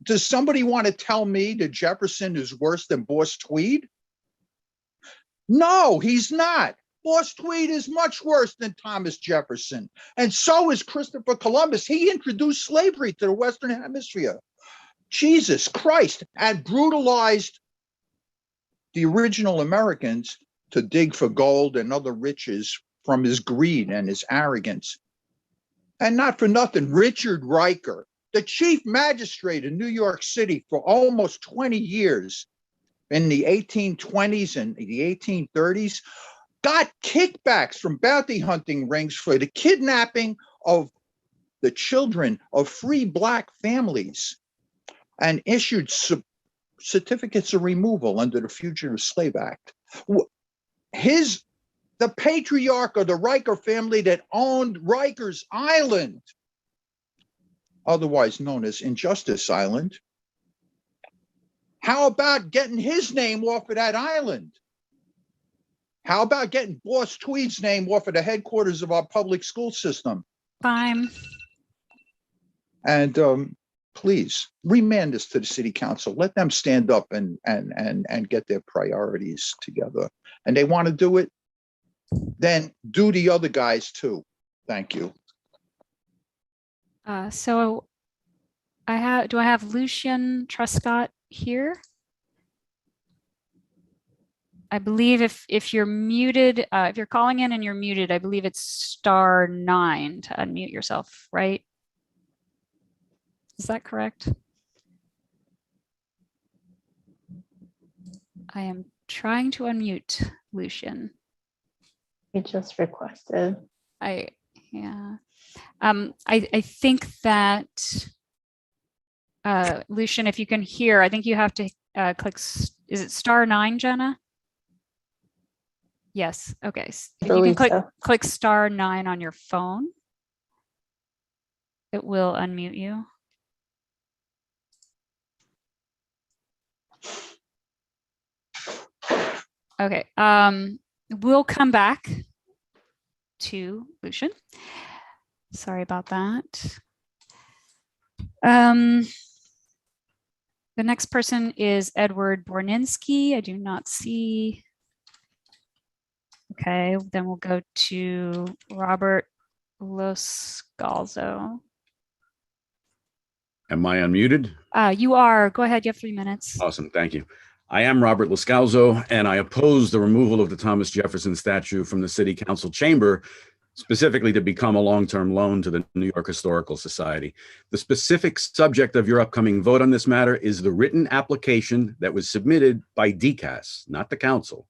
Speaker 5: Does somebody want to tell me that Jefferson is worse than Boss Tweed? No, he's not. Boss Tweed is much worse than Thomas Jefferson. And so is Christopher Columbus. He introduced slavery to the Western Hemisphere. Jesus Christ, and brutalized the original Americans to dig for gold and other riches from his greed and his arrogance. And not for nothing, Richard Riker, the chief magistrate in New York City for almost 20 years in the 1820s and the 1830s, got kickbacks from bounty hunting rings for the kidnapping of the children of free Black families and issued certificates of removal under the Fugitive Slave Act. The patriarch of the Riker family that owned Rikers Island, otherwise known as Injustice Island, how about getting his name off of that island? How about getting Boss Tweed's name off of the headquarters of our public school system?
Speaker 1: Fine.
Speaker 5: And please remand this to the city council. Let them stand up and get their priorities together. And they want to do it, then do the other guys too. Thank you.
Speaker 1: So do I have Lucian Truscott here? I believe if you're muted, if you're calling in and you're muted, I believe it's *9 to unmute yourself, right? Is that correct? I am trying to unmute Lucian.
Speaker 16: He just requested.
Speaker 1: I think that Lucian, if you can hear, I think you have to click. Is it *9, Jenna? Yes. Okay. If you can click *9 on your phone, it will unmute you. Okay. We'll come back to Lucian. Sorry about that. The next person is Edward Borninski. I do not see. Okay, then we'll go to Robert Loscalzo.
Speaker 2: Am I unmuted?
Speaker 1: You are. Go ahead. You have 3 minutes.
Speaker 2: Awesome. Thank you. I am Robert Loscalzo, and I oppose the removal of the Thomas Jefferson statue from the City Council chamber, specifically to become a long-term loan to the New York Historical Society. The specific subject of your upcoming vote on this matter is the written application that was submitted by DCAS, not the council.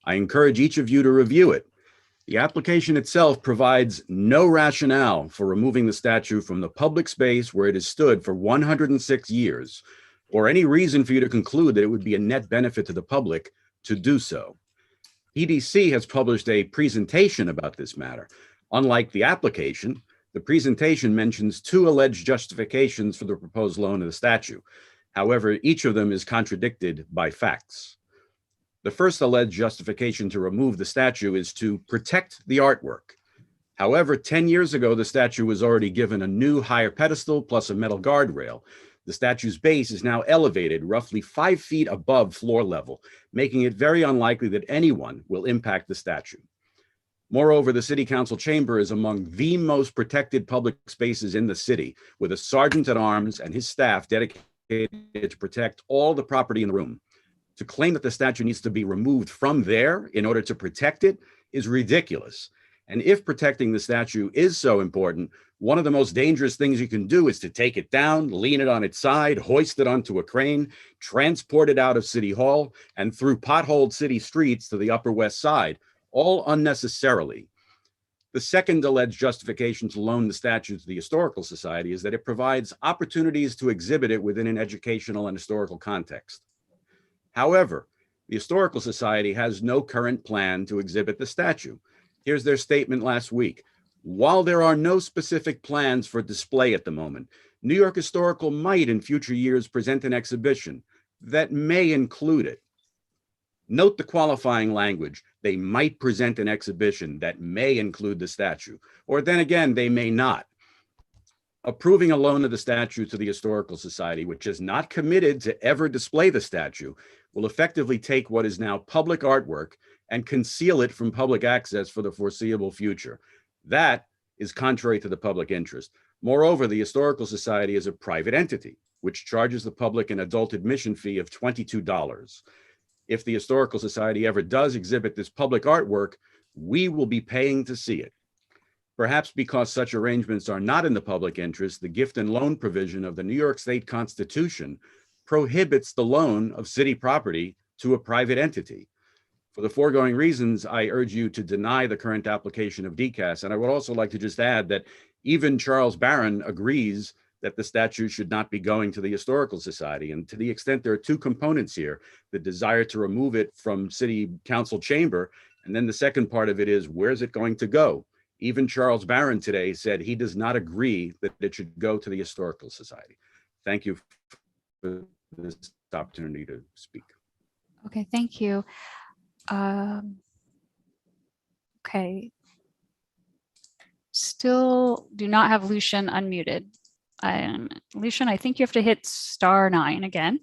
Speaker 2: I encourage each of you to review it. The application itself provides no rationale for removing the statue from the public space where it has stood for 106 years, or any reason for you to conclude that it would be a net benefit to the public to do so. EDC has published a presentation about this matter. Unlike the application, the presentation mentions 2 alleged justifications for the proposed loan of the statue. However, each of them is contradicted by facts. The first alleged justification to remove the statue is to protect the artwork. However, 10 years ago, the statue was already given a new higher pedestal plus a metal guardrail. The statue's base is now elevated roughly 5 feet above floor level, making it very unlikely that anyone will impact the statue. Moreover, the City Council chamber is among the most protected public spaces in the city, with a sergeant at arms and his staff dedicated to protect all the property in the room. To claim that the statue needs to be removed from there in order to protect it is ridiculous. And if protecting the statue is so important, one of the most dangerous things you can do is to take it down, lean it on its side, hoist it onto a crane, transport it out of City Hall and through potholed city streets to the Upper West Side, all unnecessarily. The second alleged justification to loan the statue to the Historical Society is that it provides opportunities to exhibit it within an educational and historical context. However, the Historical Society has no current plan to exhibit the statue. Here's their statement last week. While there are no specific plans for display at the moment, New York Historical might in future years present an exhibition that may include it. Note the qualifying language. They might present an exhibition that may include the statue, or then again, they may not. Approving a loan of the statue to the Historical Society, which is not committed to ever display the statue, will effectively take what is now public artwork and conceal it from public access for the foreseeable future. That is contrary to the public interest. Moreover, the Historical Society is a private entity, which charges the public an adult admission fee of $22. If the Historical Society ever does exhibit this public artwork, we will be paying to see it. Perhaps because such arrangements are not in the public interest, the gift and loan provision of the New York State Constitution prohibits the loan of city property to a private entity. For the foregoing reasons, I urge you to deny the current application of DCAS. And I would also like to just add that even Charles Barron agrees that the statute should not be going to the Historical Society. And to the extent there are two components here, the desire to remove it from City Council chamber, and then the second part of it is, where's it going to go? Even Charles Barron today said he does not agree that it should go to the Historical Society. Thank you for this opportunity to speak.
Speaker 1: Okay, thank you. Okay. Still do not have Lucian unmuted. Lucian, I think you have to hit *9 again.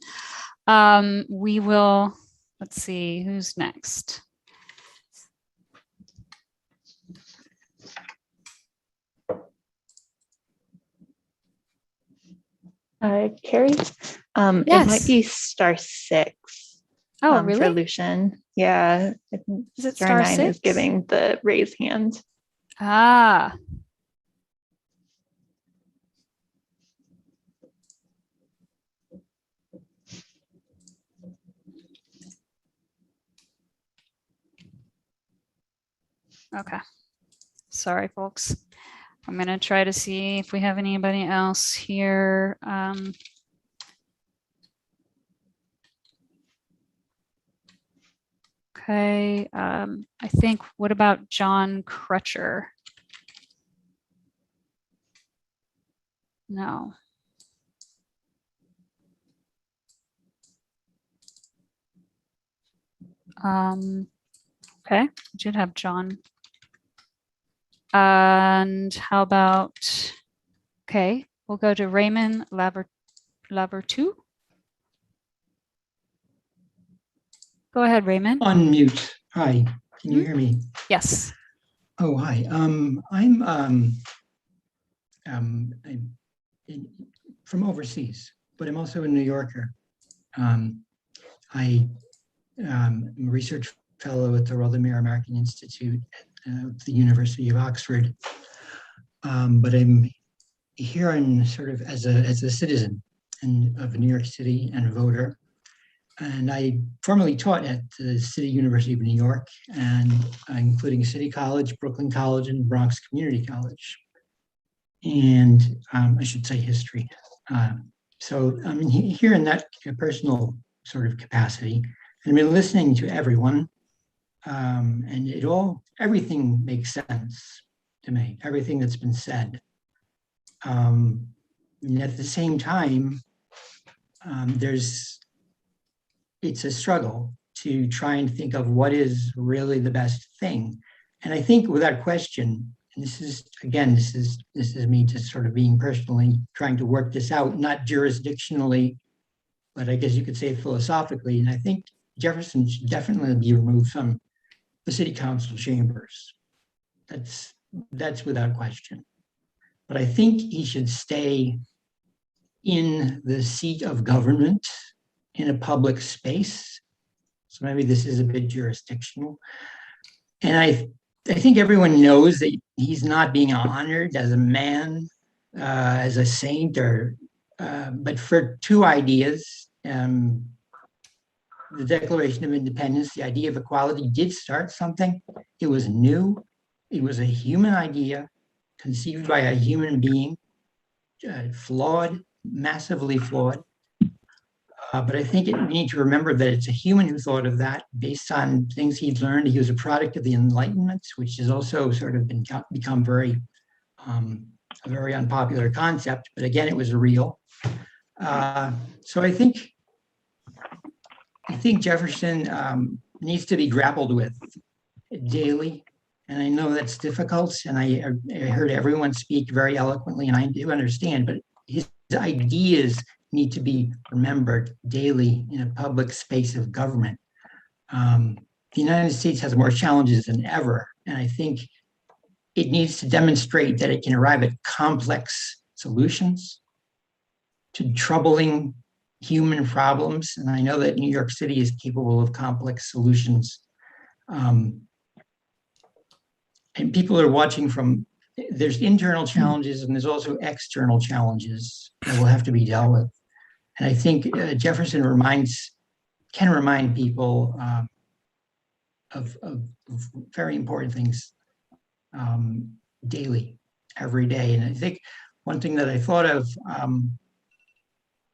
Speaker 1: We will, let's see, who's next?
Speaker 16: Carrie,
Speaker 1: Yes.
Speaker 16: it might be *6.
Speaker 1: Oh,
Speaker 16: For
Speaker 1: really?
Speaker 16: Lucian. Yeah. I think
Speaker 1: Is it
Speaker 16: *9 is
Speaker 1: *6?
Speaker 16: giving the raise hand.
Speaker 1: Ah. Okay. Sorry, folks. I'm going to try to see if we have anybody else here. Okay. I think, what about John Crutcher? No. Okay, we did have John. And how about, okay, we'll go to Raymond Lavertu. Go ahead, Raymond.
Speaker 15: Unmute. Hi, can you hear me?
Speaker 1: Yes.
Speaker 15: Oh, hi. I'm from overseas, but I'm also a New Yorker. I'm a research fellow at the Rothermere American Institute at the University of Oxford. But I'm here in sort of as a citizen of New York City and a voter. And I formerly taught at the City University of New York, and including City College, Brooklyn College, and Bronx Community College. And I should say history. So I'm here in that personal sort of capacity. And I've been listening to everyone, and everything makes sense to me, everything that's been said. And at the same time, it's a struggle to try and think of what is really the best thing. And I think without question, and this is me just sort of being personally trying to work this out, not jurisdictionally, but I guess you could say philosophically. And I think Jefferson should definitely be removed from the city council chambers. That's without question. But I think he should stay in the seat of government in a public space. So maybe this is a bit jurisdictional. And I think everyone knows that he's not being honored as a man, as a saint, but for two ideas, the Declaration of Independence, the idea of equality did start something. It was new. It was a human idea conceived by a human being, flawed, massively flawed. But I think we need to remember that it's a human who thought of that based on things he'd learned. He was a product of the Enlightenment, which has also sort of become a very unpopular concept. But again, it was real. So I think Jefferson needs to be grappled with daily. And I know that's difficult. And I heard everyone speak very eloquently, and I do understand, but his ideas need to be remembered daily in a public space of government. The United States has more challenges than ever, and I think it needs to demonstrate that it can arrive at complex solutions to troubling human problems. And I know that New York City is capable of complex solutions. And people are watching there's internal challenges and there's also external challenges that will have to be dealt with. And I think Jefferson can remind people of very important things daily, every day. And I think one thing that I thought of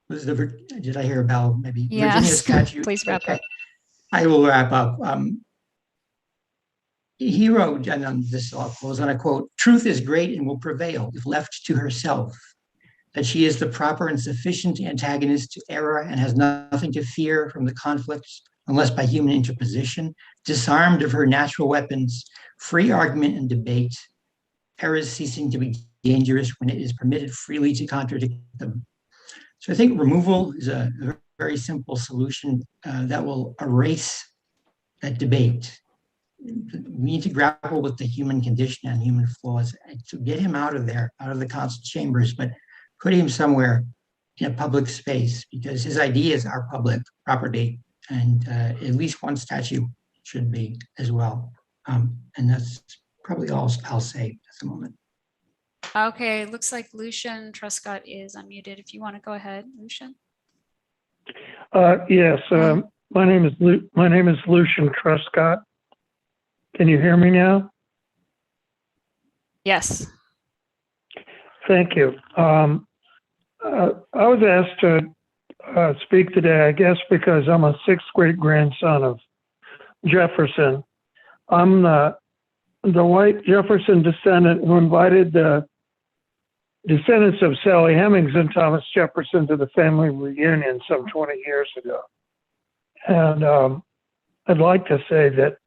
Speaker 15: was did I hear about maybe Virginia
Speaker 1: Yes,
Speaker 15: statute?
Speaker 1: please wrap up.
Speaker 15: I will wrap up. He wrote, and this I'll close on a quote, "Truth is great and will prevail if left to herself, that she is the proper and sufficient antagonist to error and has nothing to fear from the conflicts unless by human interposition, disarmed of her natural weapons, free argument and debate, errors ceasing to be dangerous when it is permitted freely to contradict them." So I think removal is a very simple solution that will erase that debate. We need to grapple with the human condition and human flaws to get him out of there, out of the council chambers, but put him somewhere in a public space, because his ideas are public property, and at least one statue should be as well. And that's probably all I'll say at the moment.
Speaker 1: Okay, looks like Lucian Truscott is unmuted. If you want to go ahead, Lucian.
Speaker 17: Yes, my name is Lucian Truscott. Can you hear me now?
Speaker 1: Yes.
Speaker 17: Thank you. I was asked to speak today, I guess, because I'm a sixth great grandson of Jefferson. I'm the white Jefferson descendant who invited the descendants of Sally Hemings and Thomas Jefferson to the family reunion some 20 years ago. And I'd like to say that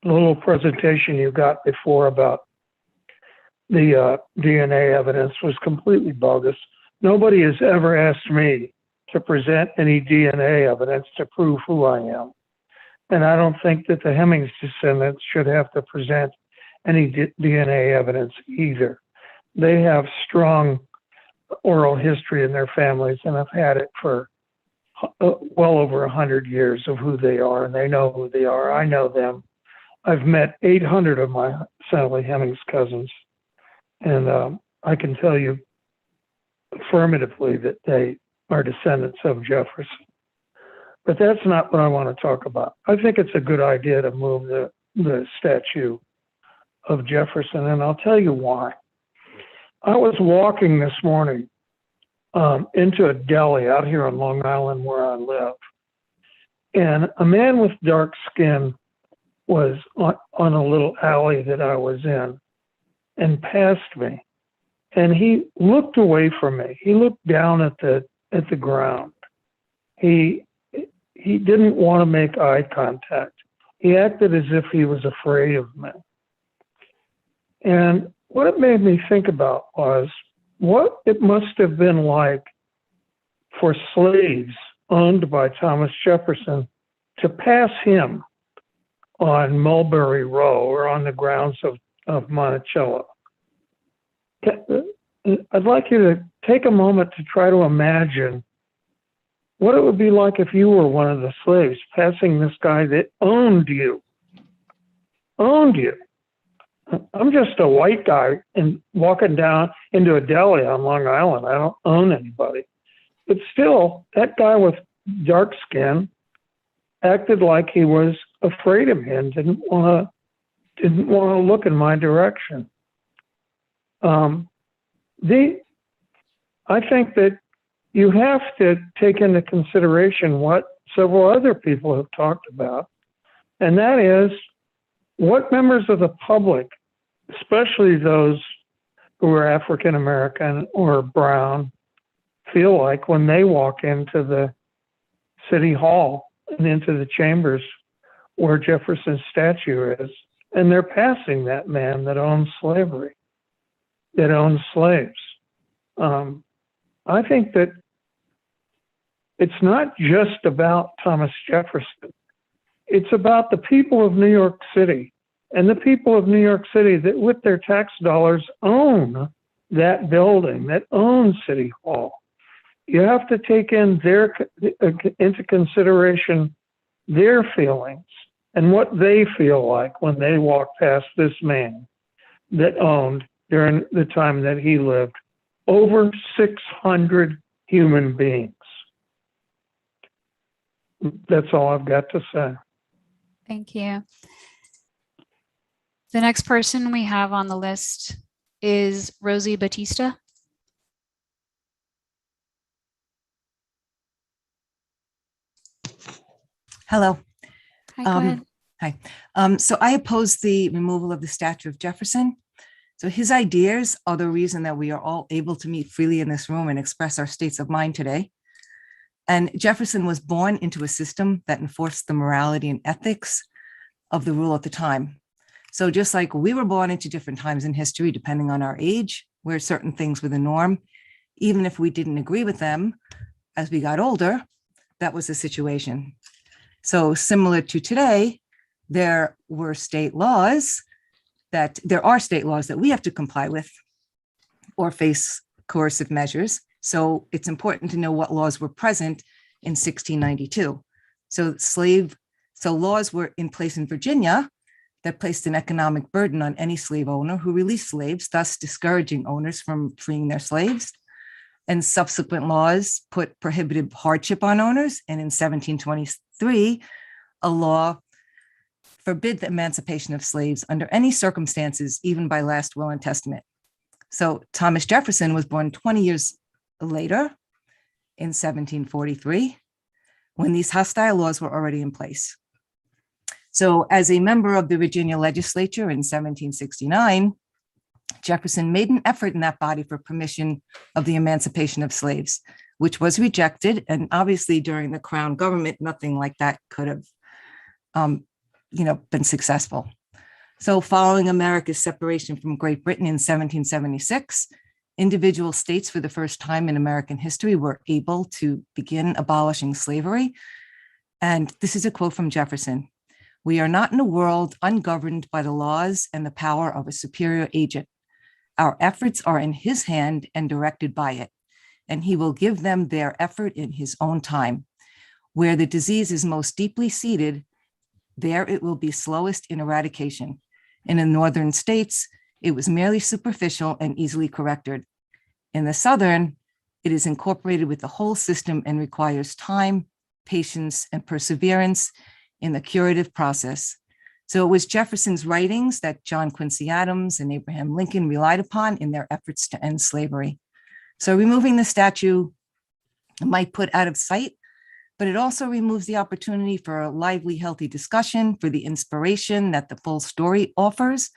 Speaker 17: the little presentation you got before about the DNA evidence was completely bogus. Nobody has ever asked me to present any DNA evidence to prove who I am. And I don't think that the Hemings descendants should have to present any DNA evidence either. They have strong oral history in their families and have had it for well over 100 years of who they are, and they know who they are. I know them. I've met 800 of my Sally Hemings cousins, and I can tell you affirmatively that they are descendants of Jefferson. But that's not what I want to talk about. I think it's a good idea to move the statue of Jefferson, and I'll tell you why. I was walking this morning into a deli out here on Long Island where I live, and a man with dark skin was on a little alley that I was in and passed me, and he looked away from me. He looked down at the ground. He didn't want to make eye contact. He acted as if he was afraid of me. And what it made me think about was what it must have been like for slaves owned by Thomas Jefferson to pass him on Mulberry Row or on the grounds of Monticello. I'd like you to take a moment to try to imagine what it would be like if you were one of the slaves passing this guy that owned you. I'm just a white guy and walking down into a deli on Long Island. I don't own anybody. But still, that guy with dark skin acted like he was afraid of me and didn't want to look in my direction. I think that you have to take into consideration what several other people have talked about, and that is what members of the public, especially those who are African American or brown, feel like when they walk into the city hall and into the chambers where Jefferson's statue is, and they're passing that man that owns slavery, that owns slaves. I think that it's not just about Thomas Jefferson. It's about the people of New York City, and the people of New York City that with their tax dollars own that building, that own City Hall. You have to take into consideration their feelings and what they feel like when they walk past this man that owned, during the time that he lived, over 600 human beings. That's all I've got to say.
Speaker 1: Thank you. The next person we have on the list is Rosie Batista.
Speaker 4: Hello.
Speaker 1: Hi, go ahead.
Speaker 4: Hi. So I oppose the removal of the statue of Jefferson. So his ideas are the reason that we are all able to meet freely in this room and express our states of mind today. And Jefferson was born into a system that enforced the morality and ethics of the rule at the time. So just like we were born into different times in history, depending on our age, where certain things were the norm, even if we didn't agree with them as we got older, that was the situation. So similar to today, there are state laws that we have to comply with or face coercive measures. So it's important to know what laws were present in 1692. So laws were in place in Virginia that placed an economic burden on any slave owner who released slaves, thus discouraging owners from freeing their slaves. And subsequent laws put prohibitive hardship on owners. And in 1723, a law forbid the emancipation of slaves under any circumstances, even by last will and testament. So Thomas Jefferson was born 20 years later in 1743, when these hostile laws were already in place. So as a member of the Virginia legislature in 1769, Jefferson made an effort in that body for permission of the emancipation of slaves, which was rejected. And obviously during the Crown government, nothing like that could have been successful. So following America's separation from Great Britain in 1776, individual states for the first time in American history were able to begin abolishing slavery. And this is a quote from Jefferson: "We are not in a world ungoverned by the laws and the power of a superior agent. Our efforts are in his hand and directed by it, and he will give them their effort in his own time. Where the disease is most deeply seated, there it will be slowest in eradication. And in northern states, it was merely superficial and easily corrected. In the southern, it is incorporated with the whole system and requires time, patience, and perseverance in the curative process." So it was Jefferson's writings that John Quincy Adams and Abraham Lincoln relied upon in their efforts to end slavery. So removing the statue might put out of sight, but it also removes the opportunity for a lively, healthy discussion, for the inspiration that the full story offers,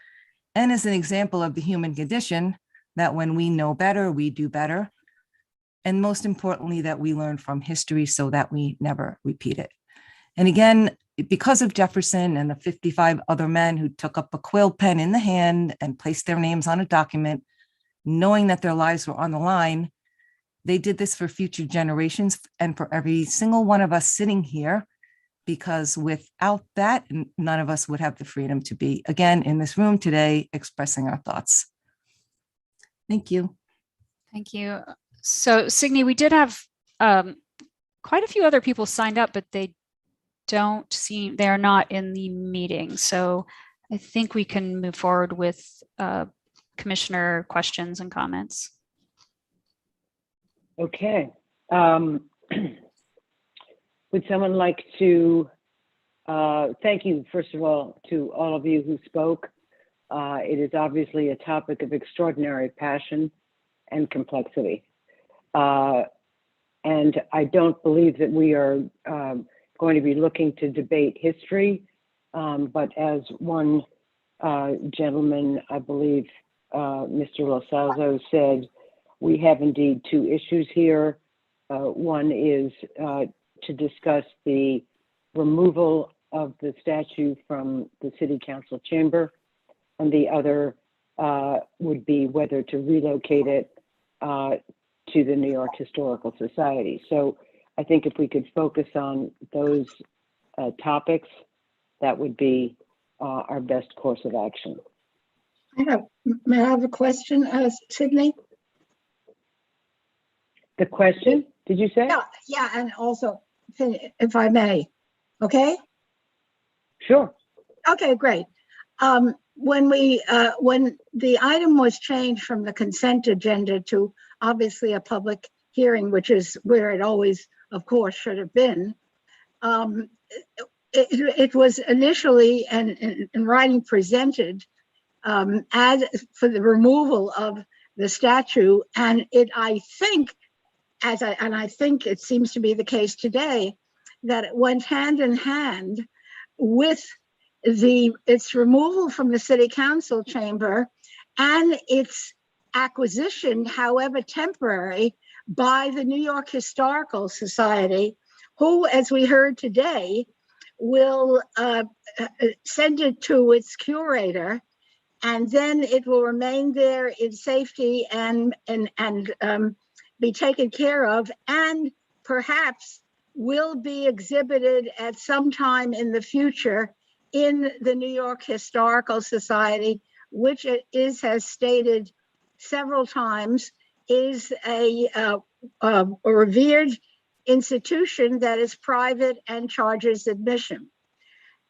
Speaker 4: and as an example of the human condition, that when we know better, we do better. And most importantly, that we learn from history so that we never repeat it. And again, because of Jefferson and the 55 other men who took up a quill pen in the hand and placed their names on a document, knowing that their lives were on the line, they did this for future generations and for every single one of us sitting here, because without that, none of us would have the freedom to be, again, in this room today, expressing our thoughts. Thank you.
Speaker 1: Thank you. So Signe, we did have quite a few other people signed up, but they're not in the meeting. So I think we can move forward with commissioner questions and comments.
Speaker 3: Okay. Would someone like to thank you, first of all, to all of you who spoke. It is obviously a topic of extraordinary passion and complexity. And I don't believe that we are going to be looking to debate history, but as one gentleman, I believe Mr. Losalzo said, we have indeed two issues here. One is to discuss the removal of the statue from the City Council chamber, and the other would be whether to relocate it to the New York Historical Society. So I think if we could focus on those topics, that would be our best course of action.
Speaker 12: May I have a question, Signe?
Speaker 3: The question, did you say?
Speaker 12: Yeah, and also, if I may, okay?
Speaker 3: Sure.
Speaker 12: Okay, great. When the item was changed from the consent agenda to obviously a public hearing, which is where it always, of course, should have been, it was initially in writing presented as for the removal of the statue, and I think it seems to be the case today that it went hand in hand with its removal from the city council chamber and its acquisition, however temporary, by the New York Historical Society, who, as we heard today, will send it to its curator, and then it will remain there in safety and be taken care of, and perhaps will be exhibited at some time in the future in the New York Historical Society, which it has stated several times is a revered institution that is private and charges admission.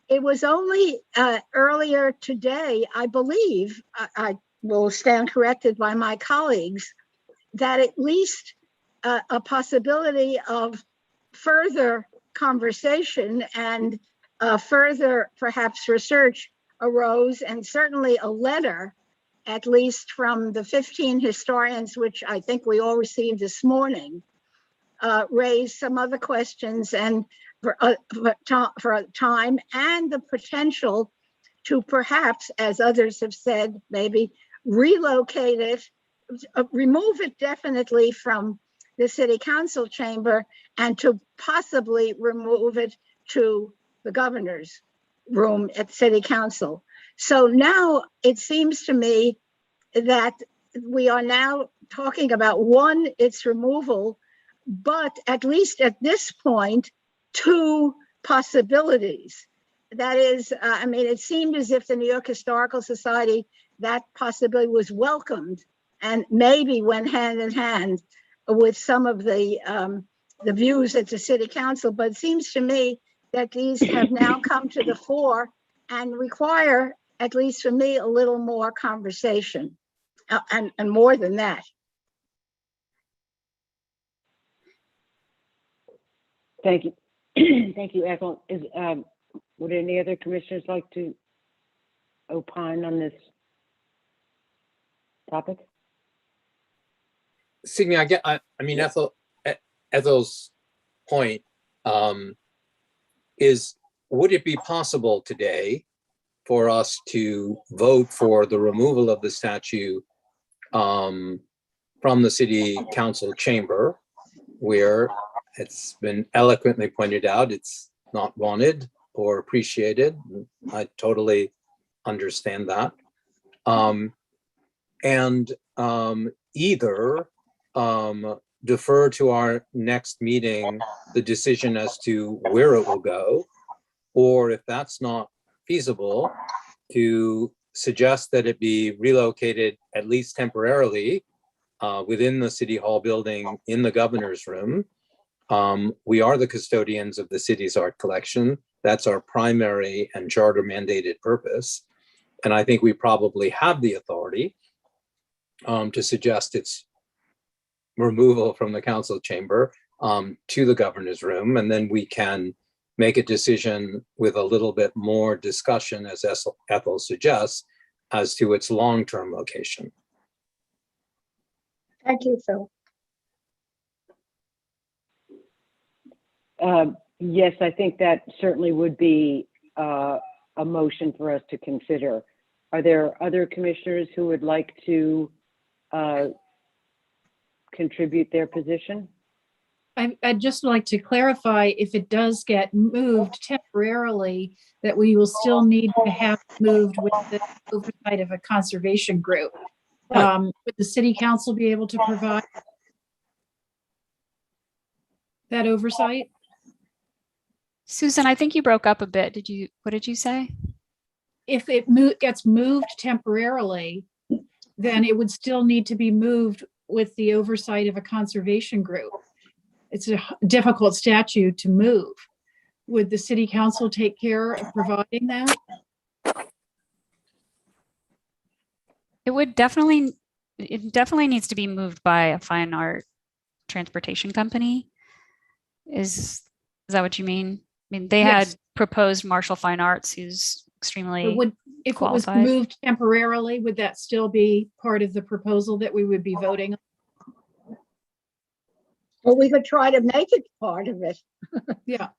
Speaker 12: It was only earlier today, I believe, I will stand corrected by my colleagues, that at least a possibility of further conversation and further perhaps research arose, and certainly a letter, at least from the 15 historians, which I think we all received this morning, raised some other questions and for time and the potential to perhaps, as others have said, maybe relocate it, remove it definitely from the city council chamber, and to possibly remove it to the governor's room at city council. So now it seems to me that we are now talking about, one, its removal, but at least at this point, two possibilities. That is, I mean, it seemed as if the New York Historical Society, that possibility was welcomed and maybe went hand in hand with some of the views at the city council. But it seems to me that these have now come to the fore and require, at least for me, a little more conversation and more than that.
Speaker 3: Thank you. Thank you, Ethel. Would any other commissioners like to opine on this topic?
Speaker 14: Signe, I mean, Ethel's point is, would it be possible today for us to vote for the removal of the statue from the city council chamber, where it's been eloquently pointed out it's not wanted or appreciated? I totally understand that. Either defer to our next meeting the decision as to where it will go, or if that's not feasible, to suggest that it be relocated at least temporarily within the City Hall building in the governor's room. We are the custodians of the city's art collection. That's our primary and charter mandated purpose. And I think we probably have the authority to suggest its removal from the council chamber to the governor's room. And then we can make a decision with a little bit more discussion, as Ethel suggests, as to its long-term location.
Speaker 12: Thank you, Phil.
Speaker 3: Yes, I think that certainly would be a motion for us to consider. Are there other commissioners who would like to contribute their position?
Speaker 20: I'd just like to clarify, if it does get moved temporarily, that we will still need to have moved with the oversight of a conservation group. Would the city council be able to provide that oversight?
Speaker 1: Susan, I think you broke up a bit. What did you say?
Speaker 20: If it gets moved temporarily, then it would still need to be moved with the oversight of a conservation group. It's a difficult statute to move. Would the city council take care of providing that?
Speaker 1: It definitely needs to be moved by a fine art transportation company. Is that what you mean? mean, they
Speaker 20: Yes.
Speaker 1: had proposed Marshall Fine Arts, who's
Speaker 20: But
Speaker 1: extremely
Speaker 20: would, if it was
Speaker 1: qualified.
Speaker 20: moved temporarily, would that still be part of the proposal that we would be voting on?
Speaker 12: Or we could try to make it part of it.
Speaker 20: Yeah.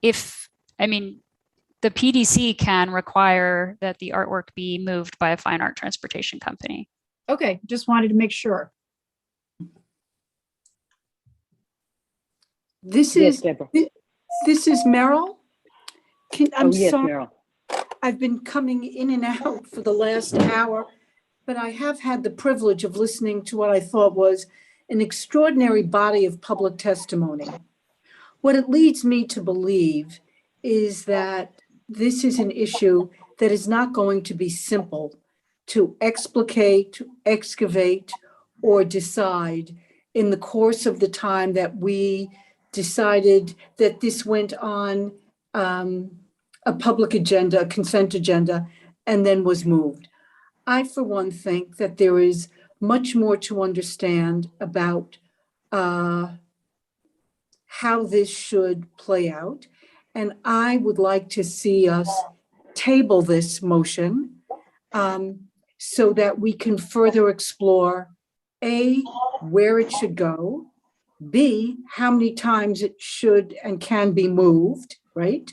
Speaker 1: If, I mean, the PDC can require that the artwork be moved by a fine art transportation company.
Speaker 20: Okay, just wanted to make sure.
Speaker 11: This
Speaker 3: Yes,
Speaker 11: is,
Speaker 3: Deborah.
Speaker 11: this is Merrill. I'm
Speaker 3: Oh, yes,
Speaker 11: sorry,
Speaker 3: Meryl.
Speaker 11: I've been coming in and out for the last hour, but I have had the privilege of listening to what I thought was an extraordinary body of public testimony. What it leads me to believe is that this is an issue that is not going to be simple to explicate, to excavate, or decide in the course of the time that we decided that this went on a public agenda, a consent agenda, and then was moved. I, for one, think that there is much more to understand about how this should play out. And I would like to see us table this motion so that we can further explore A, where it should go, B, how many times it should and can be moved, right?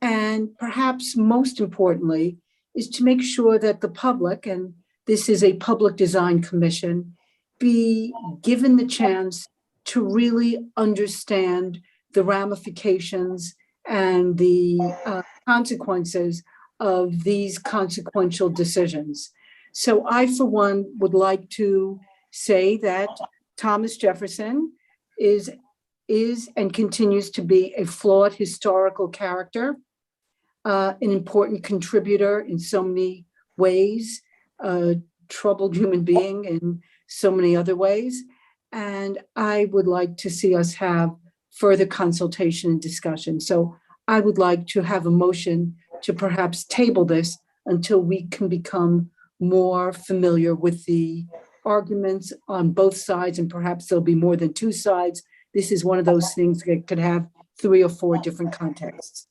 Speaker 11: And perhaps most importantly, is to make sure that the public, and this is a public design commission, be given the chance to really understand the ramifications and the consequences of these consequential decisions. So I, for one, would like to say that Thomas Jefferson is and continues to be a flawed historical character, an important contributor in so many ways, a troubled human being in so many other ways. And I would like to see us have further consultation and discussion. So I would like to have a motion to perhaps table this until we can become more familiar with the arguments on both sides, and perhaps there'll be more than two sides. This is one of those things that could have 3 or 4 different contexts.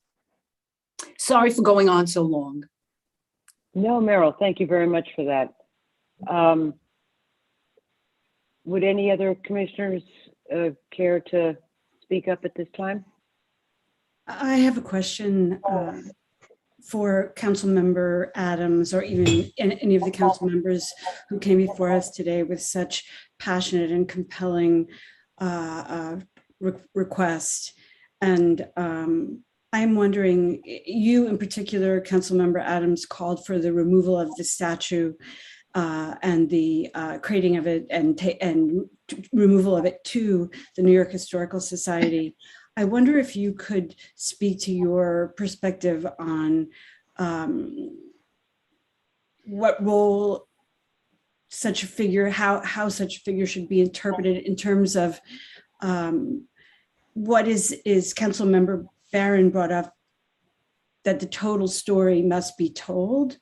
Speaker 11: Sorry for going on so long.
Speaker 3: No, Meryl, thank you very much for that. Would any other commissioners care to speak up at this time?
Speaker 22: I have a question for Councilmember Adams, or even any of the council members who came before us today with such passionate and compelling request. And I'm wondering, you in particular, Councilmember Adams, called for the removal of the statue and the creating of it and removal of it to the New York Historical Society. I wonder if you could speak to your perspective on what role such a figure, how such a figure should be interpreted in terms of what is Councilmember Barron brought up, that the total story must be told.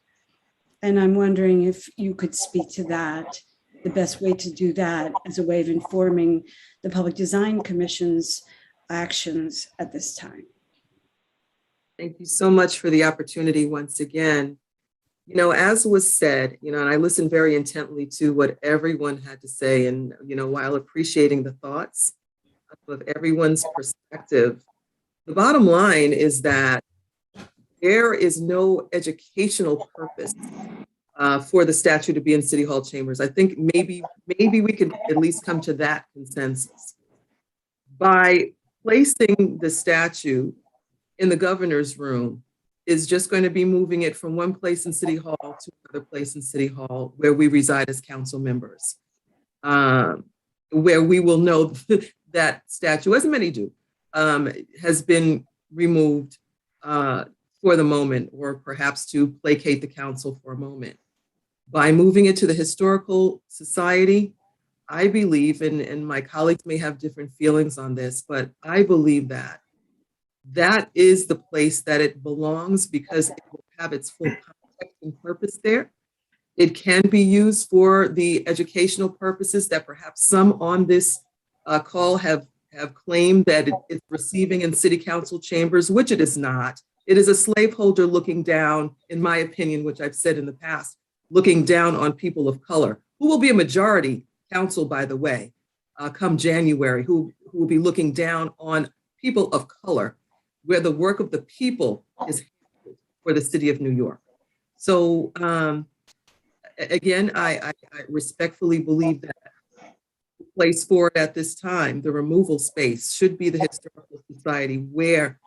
Speaker 22: And I'm wondering if you could speak to that, the best way to do that as a way of informing the Public Design Commission's actions at this time.
Speaker 9: Thank you so much for the opportunity once again. You know, as was said, and I listened very intently to what everyone had to say, and, while appreciating the thoughts of everyone's perspective, the bottom line is that there is no educational purpose for the statue to be in City Hall chambers. I think maybe we can at least come to that consensus. By placing the statue in the governor's room is just going to be moving it from one place in City Hall to another place in City Hall where we reside as council members, where we will know that statue, as many do, has been removed for the moment, or perhaps to placate the council for a moment. By moving it to the Historical Society, I believe, and my colleagues may have different feelings on this, but I believe that that is the place that it belongs, because it will have its full context and purpose there. It can be used for the educational purposes that perhaps some on this call have have claimed that it's receiving in city council chambers, which it is not. It is a slaveholder looking down, in my opinion, which I've said in the past, looking down on people of color, who will be a majority council, by the way, come January, who will be looking down on people of color, where the work of the people is for the city of New York. So again, I respectfully believe that the place for it at this time, the removal space, should be the Historical Society, where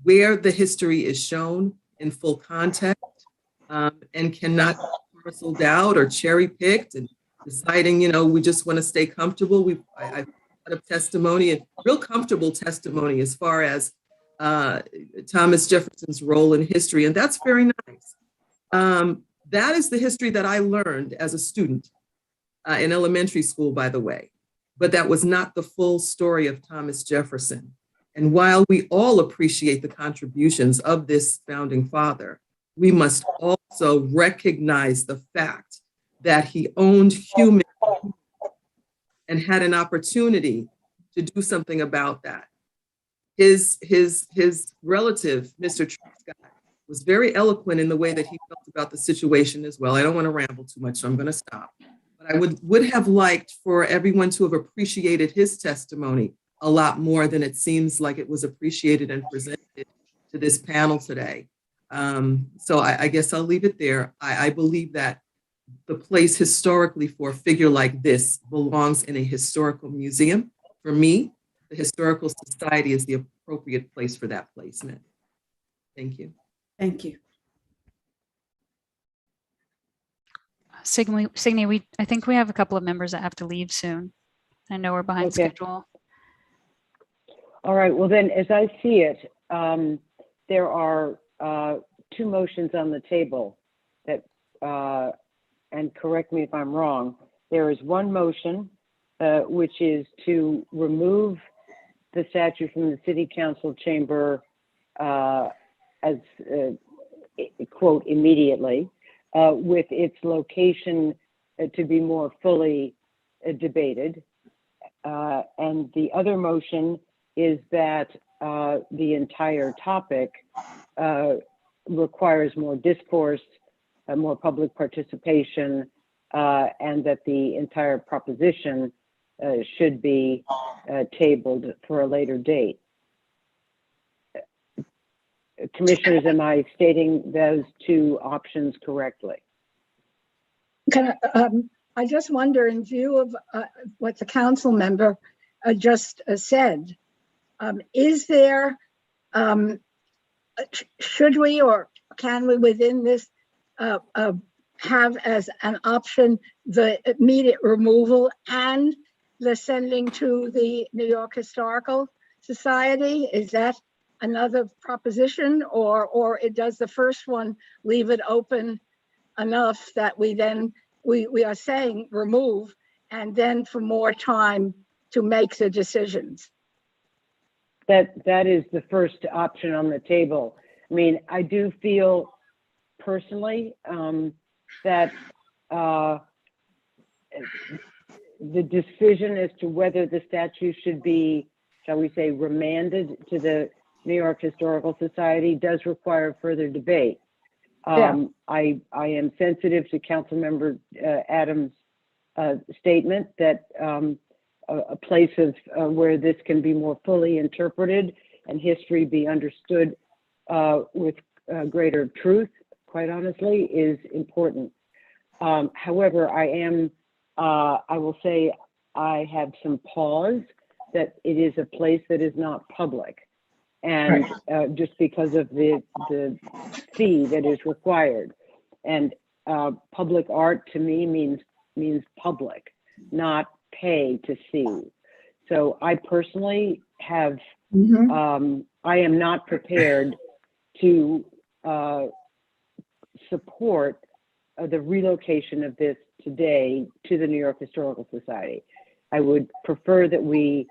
Speaker 9: the history is shown in full context, and cannot be parceled out or cherry picked and deciding, we just want to stay comfortable. I've had a testimony, and real comfortable testimony as far as Thomas Jefferson's role in history, and that's very nice. That is the history that I learned as a student in elementary school, by the way, but that was not the full story of Thomas Jefferson. And while we all appreciate the contributions of this founding father, we must also recognize the fact that he owned human and had an opportunity to do something about that. His relative, Mr. Truscott, was very eloquent in the way that he felt about the situation as well. I don't want to ramble too much, so I'm going to stop. But I would have liked for everyone to have appreciated his testimony a lot more than it seems like it was appreciated and presented to this panel today. So I guess I'll leave it there. I believe that the place historically for a figure like this belongs in a historical museum. For me, the Historical Society is the appropriate place for that placement. Thank you.
Speaker 22: Thank you.
Speaker 1: Signe, I think we have a couple of members that have to leave soon. I know we're behind schedule.
Speaker 3: All right, well then, as I see it, there are two motions on the table that, and correct me if I'm wrong, there is one motion which is to remove the statue from the City Council chamber as, quote, immediately, with its location to be more fully debated. And the other motion is that the entire topic requires more discourse, more public participation, and that the entire proposition should be tabled for a later date. Commissioners, am I stating those two options correctly?
Speaker 12: I just wonder, in view of what the council member just said, is there, should we or can we within this have as an option the immediate removal and the sending to the New York Historical Society? Is that another proposition, or it does the first one leave it open enough that we then, we are saying remove and then for more time to make the decisions?
Speaker 3: That is the first option on the table. I mean, I do feel personally that the decision as to whether the statue should be, shall we say, remanded to the New York Historical Society does require further debate. I am sensitive to Councilmember Adams' statement that a place of where this can be more fully interpreted and history be understood with greater truth, quite honestly, is important. However, I will say I have some pause that it is a place that is not public. And just because of the fee that is required. And public art to me means public, not pay to see. So I personally have, I am not prepared to support the relocation of this today to the New York Historical Society. I would prefer that we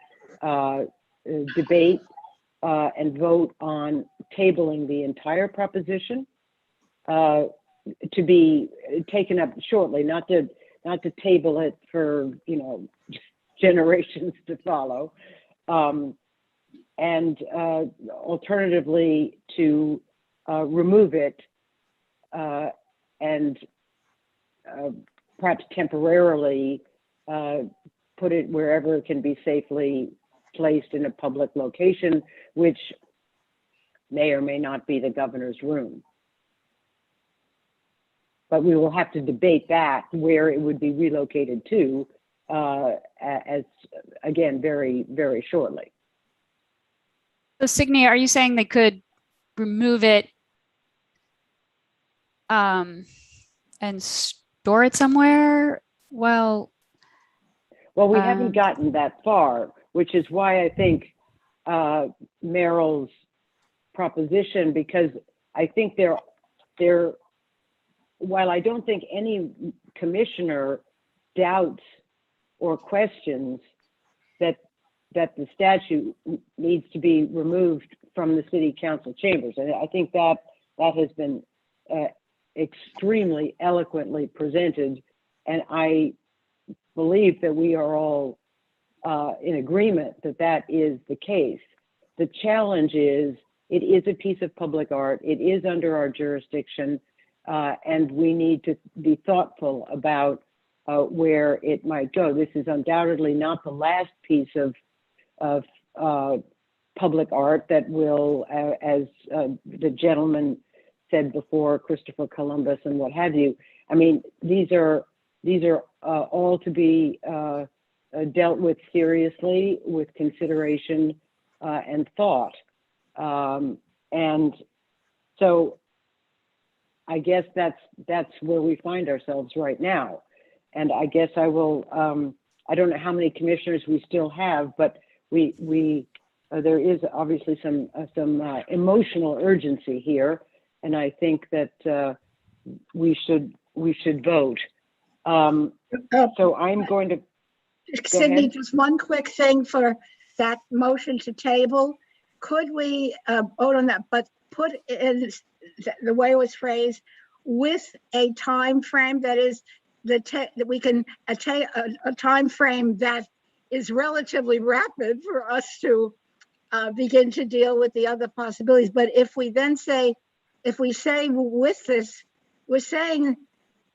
Speaker 3: debate and vote on tabling the entire proposition to be taken up shortly, not to table it for generations to follow, and alternatively to remove it and perhaps temporarily put it wherever it can be safely placed in a public location, which may or may not be the governor's room. But we will have to debate that, where it would be relocated to, as again, very, very shortly.
Speaker 1: So Signe, are you saying they could remove it and store it somewhere? Well,
Speaker 3: we haven't gotten that far, which is why I think Merrill's proposition, because I think they're while I don't think any commissioner doubts or questions that the statute needs to be removed from the city council chambers. And I think that has been extremely eloquently presented. And I believe that we are all in agreement that is the case. The challenge is, it is a piece of public art. It is under our jurisdiction. And we need to be thoughtful about where it might go. This is undoubtedly not the last piece of public art that will, as the gentleman said before, Christopher Columbus and what have you. I mean, these are all to be dealt with seriously, with consideration and thought. And so I guess that's where we find ourselves right now. And I guess I will, I don't know how many commissioners we still have, but there is obviously some emotional urgency here. And I think that we should vote. So I'm going to.
Speaker 12: Signe, just one quick thing for that motion to table. Could we vote on that, but put in the way it was phrased with a time frame that is that we can attain a time frame that is relatively rapid for us to begin to deal with the other possibilities. But if we then say, if we say with this, we're saying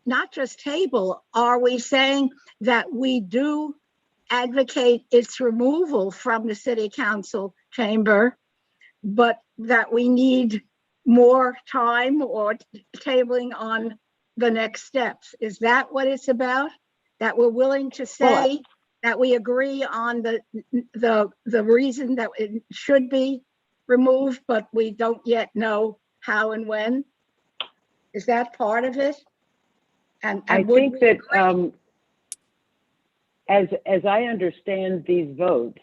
Speaker 12: not just table, are we saying that we do advocate its removal from the city council chamber, but that we need more time or tabling on the next steps? Is that what it's about? That we're willing to say that we agree on the reason that it should be removed, but we don't yet know how and when? Is that part of it? And
Speaker 3: I think that as I understand these votes,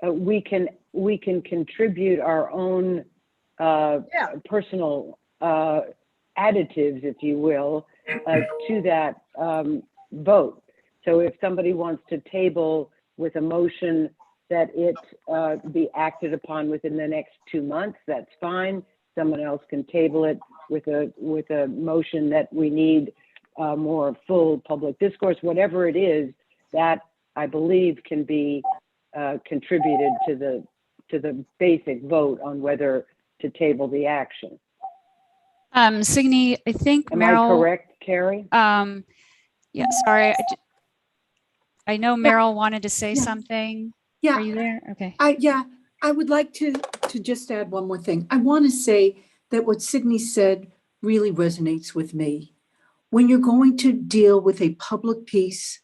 Speaker 3: we can contribute our own personal additives, if you will, to that vote. So if somebody wants to table with a motion that it be acted upon within the next 2 months, that's fine. Someone else can table it with a motion that we need more full public discourse. Whatever it is, that I believe can be contributed to the basic vote on whether to table the action.
Speaker 1: Signe, I think
Speaker 3: Am
Speaker 1: Merrill.
Speaker 3: I correct, Carrie?
Speaker 1: Yeah, sorry. I know Merrill wanted to say something.
Speaker 11: Yeah.
Speaker 1: Are you there? Okay.
Speaker 11: I would like to just add one more thing. I want to say that what Signe said really resonates with me. When you're going to deal with a public piece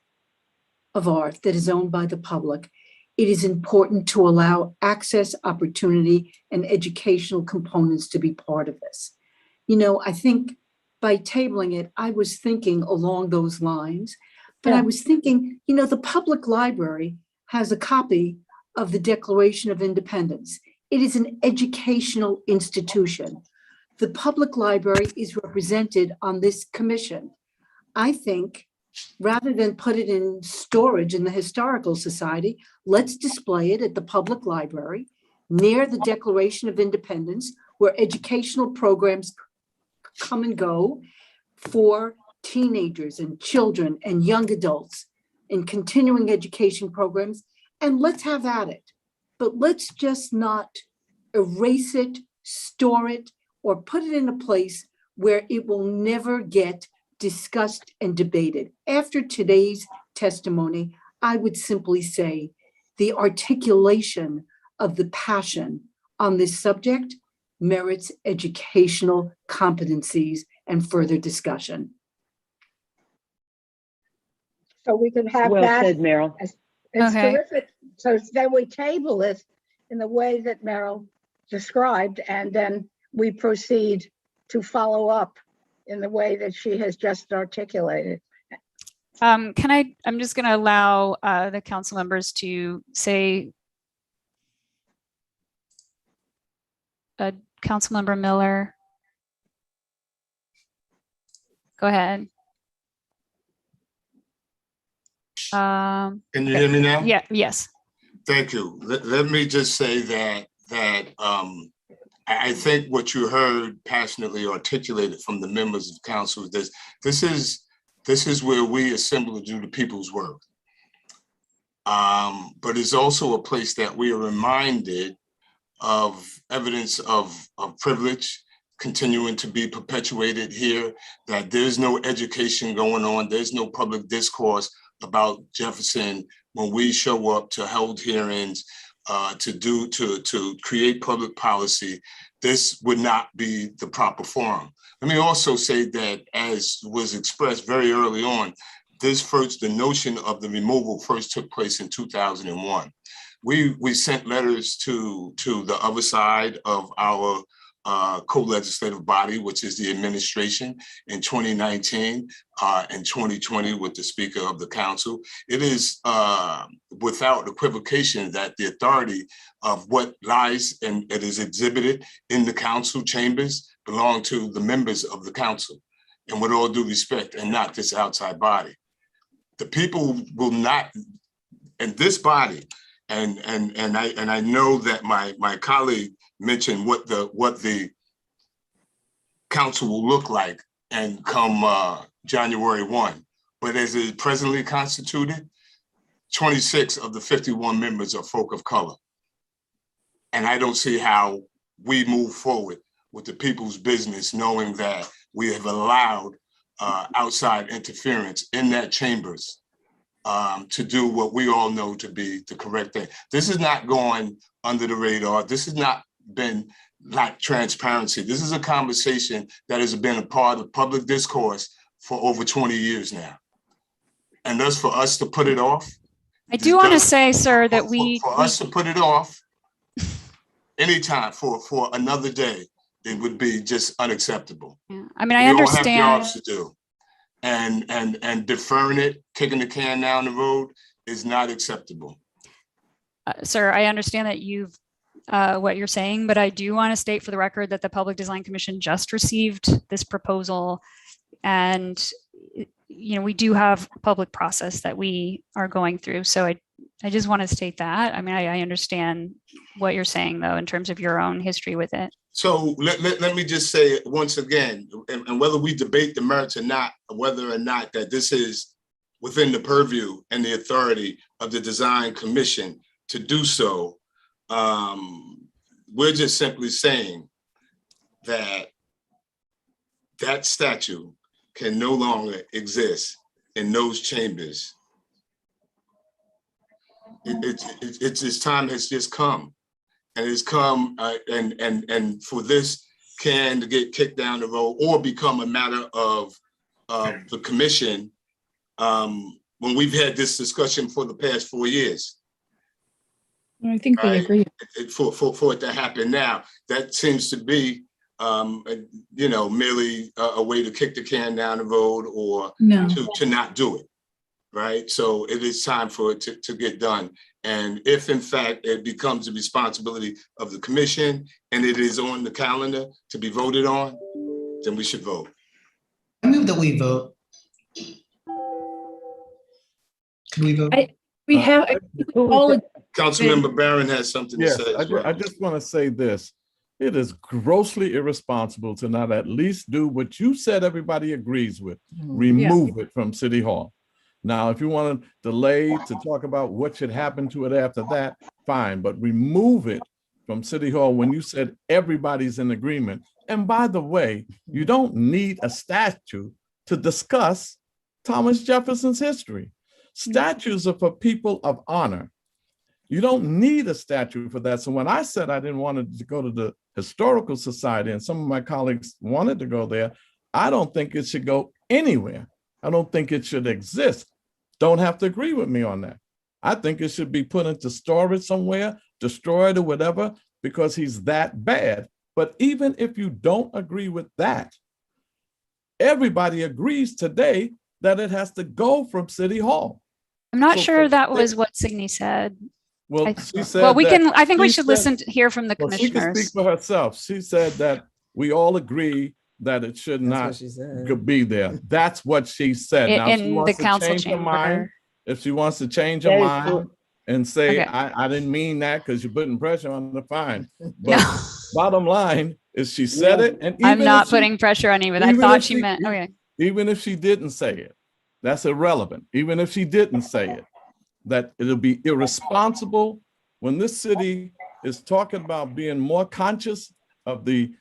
Speaker 11: of art that is owned by the public, it is important to allow access, opportunity, and educational components to be part of this. You know, I think by tabling it, I was thinking along those lines, but I was thinking, you know, the public library has a copy of the Declaration of Independence. It is an educational institution. The public library is represented on this commission. I think rather than put it in storage in the Historical Society, let's display it at the public library near the Declaration of Independence, where educational programs come and go for teenagers and children and young adults in continuing education programs. And let's have at it. but let's just not erase it, store it, or put it in a place where it will never get discussed and debated. After today's testimony, I would simply say the articulation of the passion on this subject merits educational competencies and further discussion.
Speaker 12: So we could have
Speaker 3: Well
Speaker 12: that.
Speaker 3: said, Meryl.
Speaker 12: It's
Speaker 1: Okay.
Speaker 12: terrific. So then we table it in the way that Meryl described, and then we proceed to follow up in the way that she has just articulated.
Speaker 1: I'm just going to allow the council members to say, Councilmember Miller. Go ahead.
Speaker 18: Can you hear me now?
Speaker 1: Yeah, yes.
Speaker 18: Thank you. Let me just say that I think what you heard passionately articulated from the members of council is this is where we assemble to do the people's work. But it's also a place that we are reminded of evidence of privilege continuing to be perpetuated here, that there's no education going on, there's no public discourse about Jefferson when we show up to hold hearings, to create public policy. This would not be the proper forum. Let me also say that, as was expressed very early on, the notion of the removal first took place in 2001. We sent letters to the other side of our co-legislative body, which is the administration, in 2019 and 2020 with the Speaker of the Council. It is without equivocation that the authority of what lies and it is exhibited in the council chambers belong to the members of the council, and with all due respect, and not this outside body. The people will not, and this body, and I know that my colleague mentioned what the council will look like and come January 1. But as it is presently constituted, 26 of the 51 members are folk of color. And I don't see how we move forward with the people's business, knowing that we have allowed outside interference in that chambers to do what we all know to be the correct thing. This is not going under the radar. This has not been like transparency. This is a conversation that has been a part of public discourse for over 20 years now. And thus for us to put it off.
Speaker 1: I do want to say, sir, that
Speaker 18: for us to put it off anytime for another day, it would be just unacceptable.
Speaker 1: Yeah. I mean, I understand.
Speaker 18: We all have jobs to do. And deferring it, kicking the can down the road is not acceptable.
Speaker 1: Sir, I understand that you've what you're saying, but I do want to state for the record that the Public Design Commission just received this proposal, and we do have a public process that we are going through. So I just want to state that. I mean, I understand what you're saying, though, in terms of your own history with it.
Speaker 18: So let me just say once again, and whether we debate the merits or not, whether or not that this is within the purview and the authority of the Design Commission to do so, we're just simply saying that that statue can no longer exist in those chambers. Its time has just come. And it's come, and for this can to get kicked down the road or become a matter of the commission when we've had this discussion for the past 4 years.
Speaker 20: I think we agree.
Speaker 18: For it to happen now, that seems to be, merely a way to kick the can down the road or to not do it, right? So it is time for it to get done. And if in fact it becomes the responsibility of the commission and it is on the calendar to be voted on, then we should vote.
Speaker 6: I move that we vote. Can we vote?
Speaker 20: We have all.
Speaker 18: Councilmember Barron has something to say as well.
Speaker 21: I just want to say this. It is grossly irresponsible to not at least do what you said everybody agrees with, remove it from City Hall. Now, if you want to delay to talk about what should happen to it after that, fine, but remove it from City Hall when you said everybody's in agreement. And by the way, you don't need a statue to discuss Thomas Jefferson's history. Statues are for people of honor. You don't need a statue for that. So when I said I didn't want to go to the Historical Society and some of my colleagues wanted to go there, I don't think it should go anywhere. I don't think it should exist. Don't have to agree with me on that. I think it should be put into storage somewhere, destroyed or whatever, because he's that bad. But even if you don't agree with that, everybody agrees today that it has to go from City Hall.
Speaker 1: I'm not
Speaker 21: So
Speaker 1: sure
Speaker 21: for-
Speaker 1: that was what Signe said.
Speaker 21: Well,
Speaker 1: I-
Speaker 21: she said
Speaker 1: Well, we
Speaker 21: that-
Speaker 1: can, I think we
Speaker 21: she
Speaker 1: should
Speaker 21: said-
Speaker 1: listen to hear from the
Speaker 21: Well, she can
Speaker 1: commissioners.
Speaker 21: speak for herself. She said that we all agree that it should not be there. That's what she said. Now, if she
Speaker 1: In the
Speaker 21: wants to
Speaker 1: council
Speaker 21: change her mind,
Speaker 1: chamber.
Speaker 21: if she wants to change her
Speaker 3: That is
Speaker 21: mind
Speaker 3: correct.
Speaker 21: and say,
Speaker 1: Okay.
Speaker 21: I didn't mean that because you're putting pressure on the fine. But bottom line is she said it. And
Speaker 1: I'm
Speaker 21: even
Speaker 1: not
Speaker 21: if she-
Speaker 1: putting pressure on you, but I
Speaker 21: even
Speaker 1: thought
Speaker 21: if
Speaker 1: she meant, okay.
Speaker 21: Even if she didn't say it, that's irrelevant. Even if she didn't say it, that it'll be irresponsible when this city is talking about being more conscious of the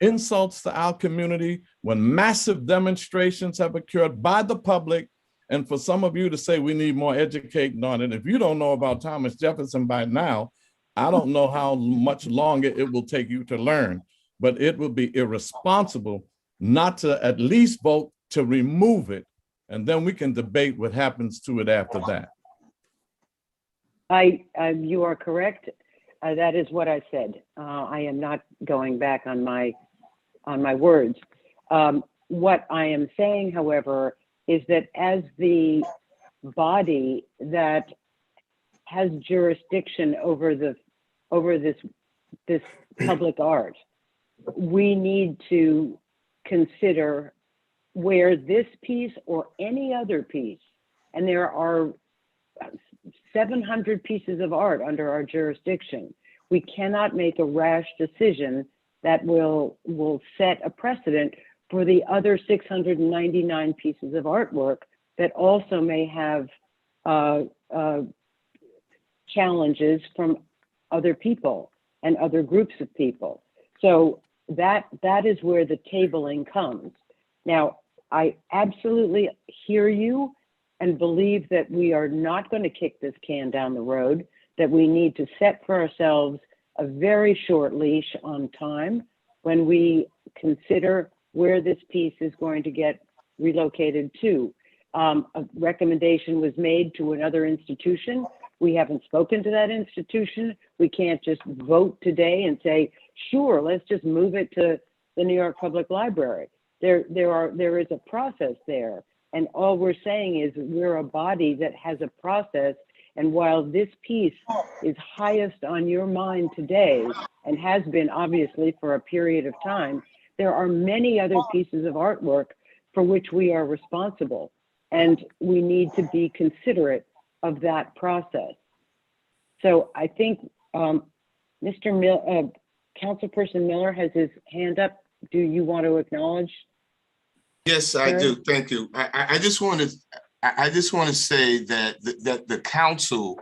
Speaker 21: insults to our community, when massive demonstrations have occurred by the public, and for some of you to say we need more educating on it. If you don't know about Thomas Jefferson by now, I don't know how much longer it will take you to learn, but it will be irresponsible not to at least vote to remove it. And then we can debate what happens to it after that.
Speaker 3: You are correct. That is what I said. I am not going back on my words. What I am saying, however, is that as the body that has jurisdiction over this public art, we need to consider where this piece or any other piece, and there are 700 pieces of art under our jurisdiction. We cannot make a rash decision that will set a precedent for the other 699 pieces of artwork that also may have challenges from other people and other groups of people. So that is where the tabling comes. Now, I absolutely hear you and believe that we are not going to kick this can down the road, that we need to set for ourselves a very short leash on time when we consider where this piece is going to get relocated to. A recommendation was made to another institution. We haven't spoken to that institution. We can't just vote today and say, sure, let's just move it to the New York Public Library. There is a process there. And all we're saying is we're a body that has a process. And while this piece is highest on your mind today and has been obviously for a period of time, there are many other pieces of artwork for which we are responsible. And we need to be considerate of that process. So I think Councilperson Miller has his hand up. Do you want to acknowledge?
Speaker 18: Yes, I do. Thank you. I just want to say that the council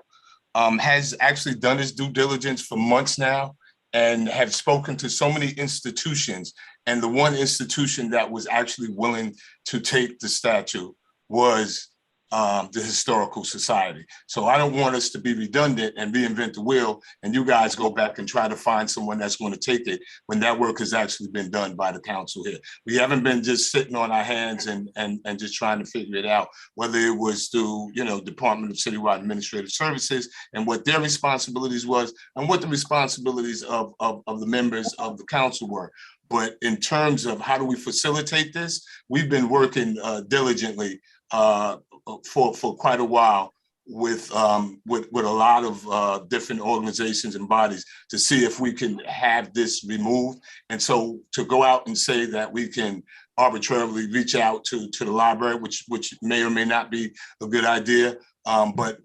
Speaker 18: has actually done its due diligence for months now and have spoken to so many institutions. And the one institution that was actually willing to take the statue was the Historical Society. So I don't want us to be redundant and reinvent the wheel and you guys go back and try to find someone that's going to take it when that work has actually been done by the council here. We haven't been just sitting on our hands and just trying to figure it out, whether it was through, Department of Citywide Administrative Services and what their responsibilities was and what the responsibilities of the members of the council were. But in terms of how do we facilitate this, we've been working diligently for quite a while with a lot of different organizations and bodies to see if we can have this removed. And so to go out and say that we can arbitrarily reach out to the library, which may or may not be a good idea. But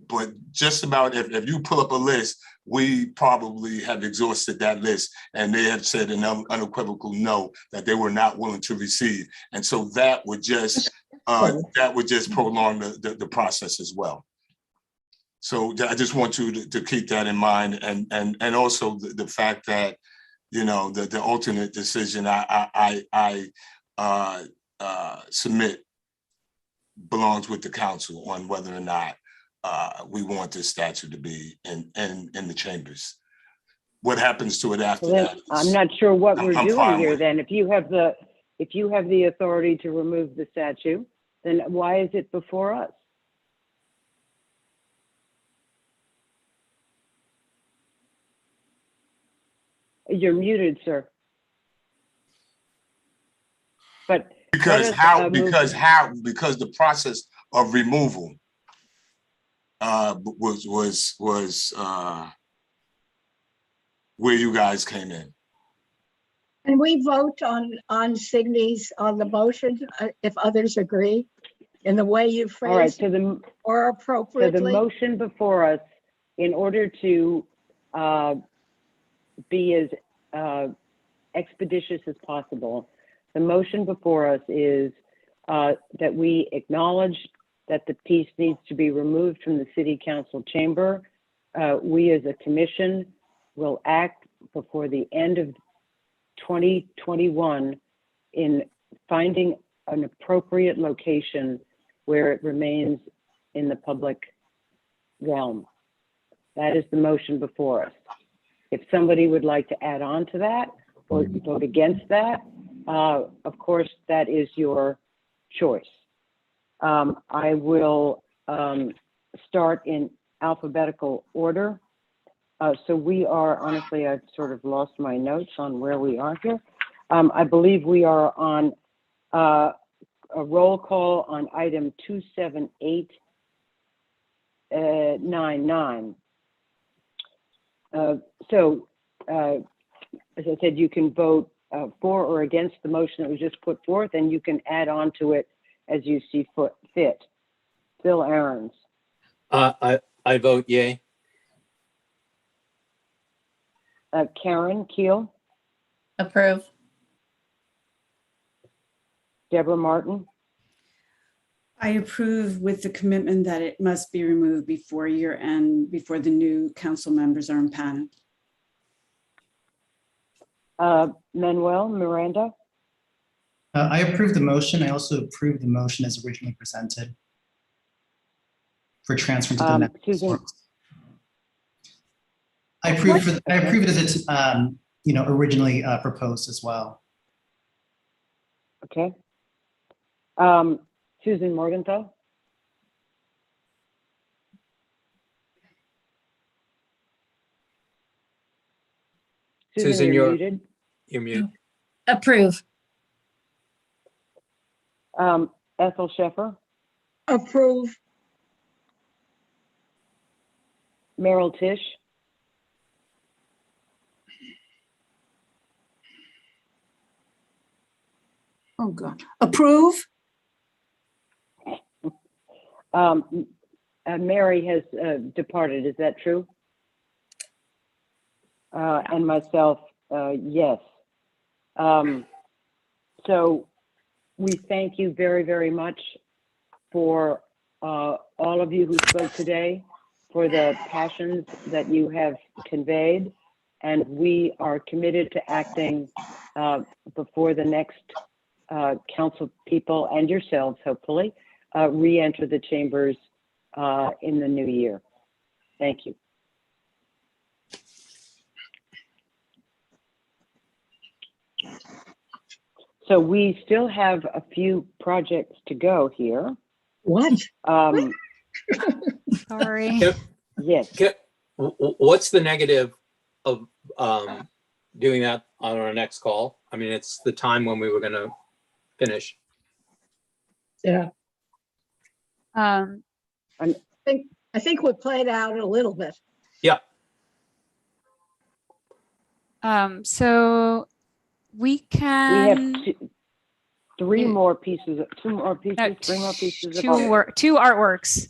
Speaker 18: just about if you pull up a list, we probably have exhausted that list and they have said an unequivocal no, that they were not willing to receive. And so that would just that would just prolong the process as well. So I just want you to keep that in mind, and also the fact that, you know, the alternate decision I submit belongs with the council on whether or not we want this statue to be in the chambers. What happens to it after
Speaker 3: Well,
Speaker 18: that?
Speaker 3: I'm not sure what we're
Speaker 18: I'm
Speaker 3: doing
Speaker 18: fine
Speaker 3: here
Speaker 18: with
Speaker 3: then. If you have the authority to remove the statue, then why is it before us? You're muted, sir. But
Speaker 18: because
Speaker 3: let us,
Speaker 18: because the process of removal was where you guys came in.
Speaker 12: And we vote on Signy's, on the motion, if others agree, in the way you
Speaker 3: all right,
Speaker 12: phrased it, or
Speaker 3: so
Speaker 12: appropriately.
Speaker 3: the motion before us, in order to be as expeditious as possible, the motion before us is that we acknowledge that the piece needs to be removed from the city council chamber. We as a commission will act before the end of 2021 in finding an appropriate location where it remains in the public realm. That is the motion before us. If somebody would like to add on to that or vote against that, of course, that is your choice. I will start in alphabetical order. So we are, honestly, I've sort of lost my notes on where we are here. I believe we are on a roll call on item 27899. As I said, you can vote for or against the motion that was just put forth, and you can add on to it as you see fit. Bill Ahrens.
Speaker 14: I vote yay.
Speaker 3: Karen Keel.
Speaker 13: Approve.
Speaker 3: Deborah Martin.
Speaker 22: I approve with the commitment that it must be removed before year end, before the new council members are impaneled.
Speaker 3: Manuel Miranda.
Speaker 6: I approve the motion. I also approve the motion as originally presented for transfer to the next.
Speaker 3: Susan.
Speaker 6: I approve it as it's originally proposed as well.
Speaker 3: Okay. Susan Morgenthau.
Speaker 14: Susan,
Speaker 3: you're muted.
Speaker 14: You're muted.
Speaker 20: Approve.
Speaker 3: Ethel Sheffer.
Speaker 12: Approve.
Speaker 3: Merrill Tisch.
Speaker 11: Oh, God. Approve.
Speaker 3: Mary has departed. Is that true? And myself, yes. So we thank you very, very much for all of you who spoke today, for the passions that you have conveyed. And we are committed to acting before the next council people and yourselves, hopefully, re-enter the chambers in the new year. Thank you. So we still have a few projects to go here.
Speaker 12: What?
Speaker 1: Sorry.
Speaker 3: Yes.
Speaker 14: What's the negative of doing that on our next call? I mean, it's the time when we were going to finish.
Speaker 12: Yeah.
Speaker 1: I
Speaker 12: think we played out a little bit.
Speaker 14: Yeah.
Speaker 1: So we can.
Speaker 3: We have two more pieces of
Speaker 1: two artworks,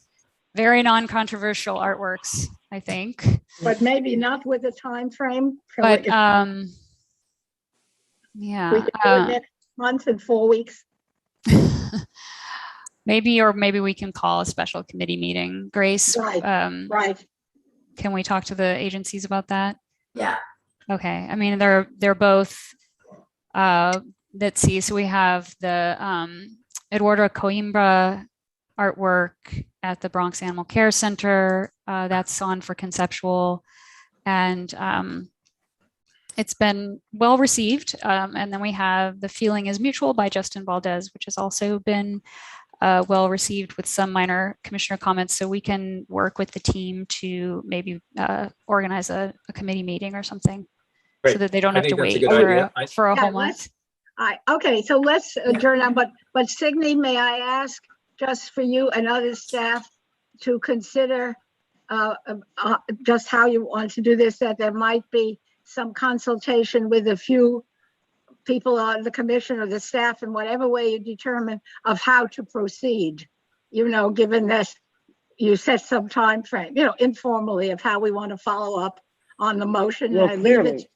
Speaker 1: very non-controversial artworks, I think.
Speaker 12: But maybe not with a time frame.
Speaker 1: But yeah.
Speaker 12: We can do it next month in 4 weeks.
Speaker 1: maybe we can call a special committee meeting. Grace,
Speaker 12: Right, right.
Speaker 1: can we talk to the agencies about that?
Speaker 13: Yeah.
Speaker 1: Okay. I mean, they're both, let's see. So we have the Eduardo Coimbra artwork at the Bronx Animal Care Center. That's on for conceptual, and it's been well received. And then we have The Feeling is Mutual by Justin Valdez, which has also been well received with some minor commissioner comments. So we can work with the team to maybe organize a committee meeting or something, so
Speaker 14: Great.
Speaker 1: that they don't
Speaker 14: I
Speaker 1: have to
Speaker 14: think that's a
Speaker 1: wait
Speaker 14: good idea.
Speaker 1: for a
Speaker 12: Yeah,
Speaker 1: whole month.
Speaker 12: Okay, so let's adjourn on, but Signe, may I ask just for you and other staff to consider just how you want to do this, that there might be some consultation with a few people on the commission or the staff in whatever way you determine of how to proceed, given that you set some time frame, informally, of how we want to follow up on the motion.
Speaker 3: Well,
Speaker 12: And I leave it-
Speaker 3: clearly.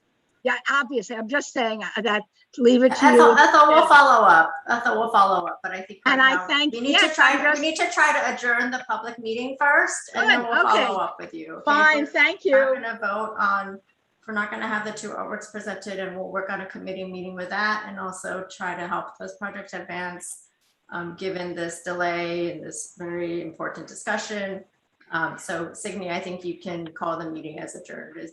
Speaker 12: Yeah, obviously, I'm just saying that, leave it to you.
Speaker 13: Ethel will follow up. Ethel will follow up, but I think right
Speaker 12: And I
Speaker 13: now
Speaker 12: thank-
Speaker 13: we need
Speaker 12: yes,
Speaker 13: to try.
Speaker 12: I just-
Speaker 13: We need to try to adjourn the public meeting first, and then
Speaker 12: Good,
Speaker 13: we'll
Speaker 12: okay.
Speaker 13: follow up with you. Okay?
Speaker 12: Fine,
Speaker 13: We're
Speaker 12: thank
Speaker 13: not
Speaker 12: you.
Speaker 13: going to vote on. We're not going to have the two artworks presented, and we'll work on a committee meeting with that, and also try to help those projects advance, given this delay and this very important discussion. So Signe, I think you can call the meeting as adjourned, unless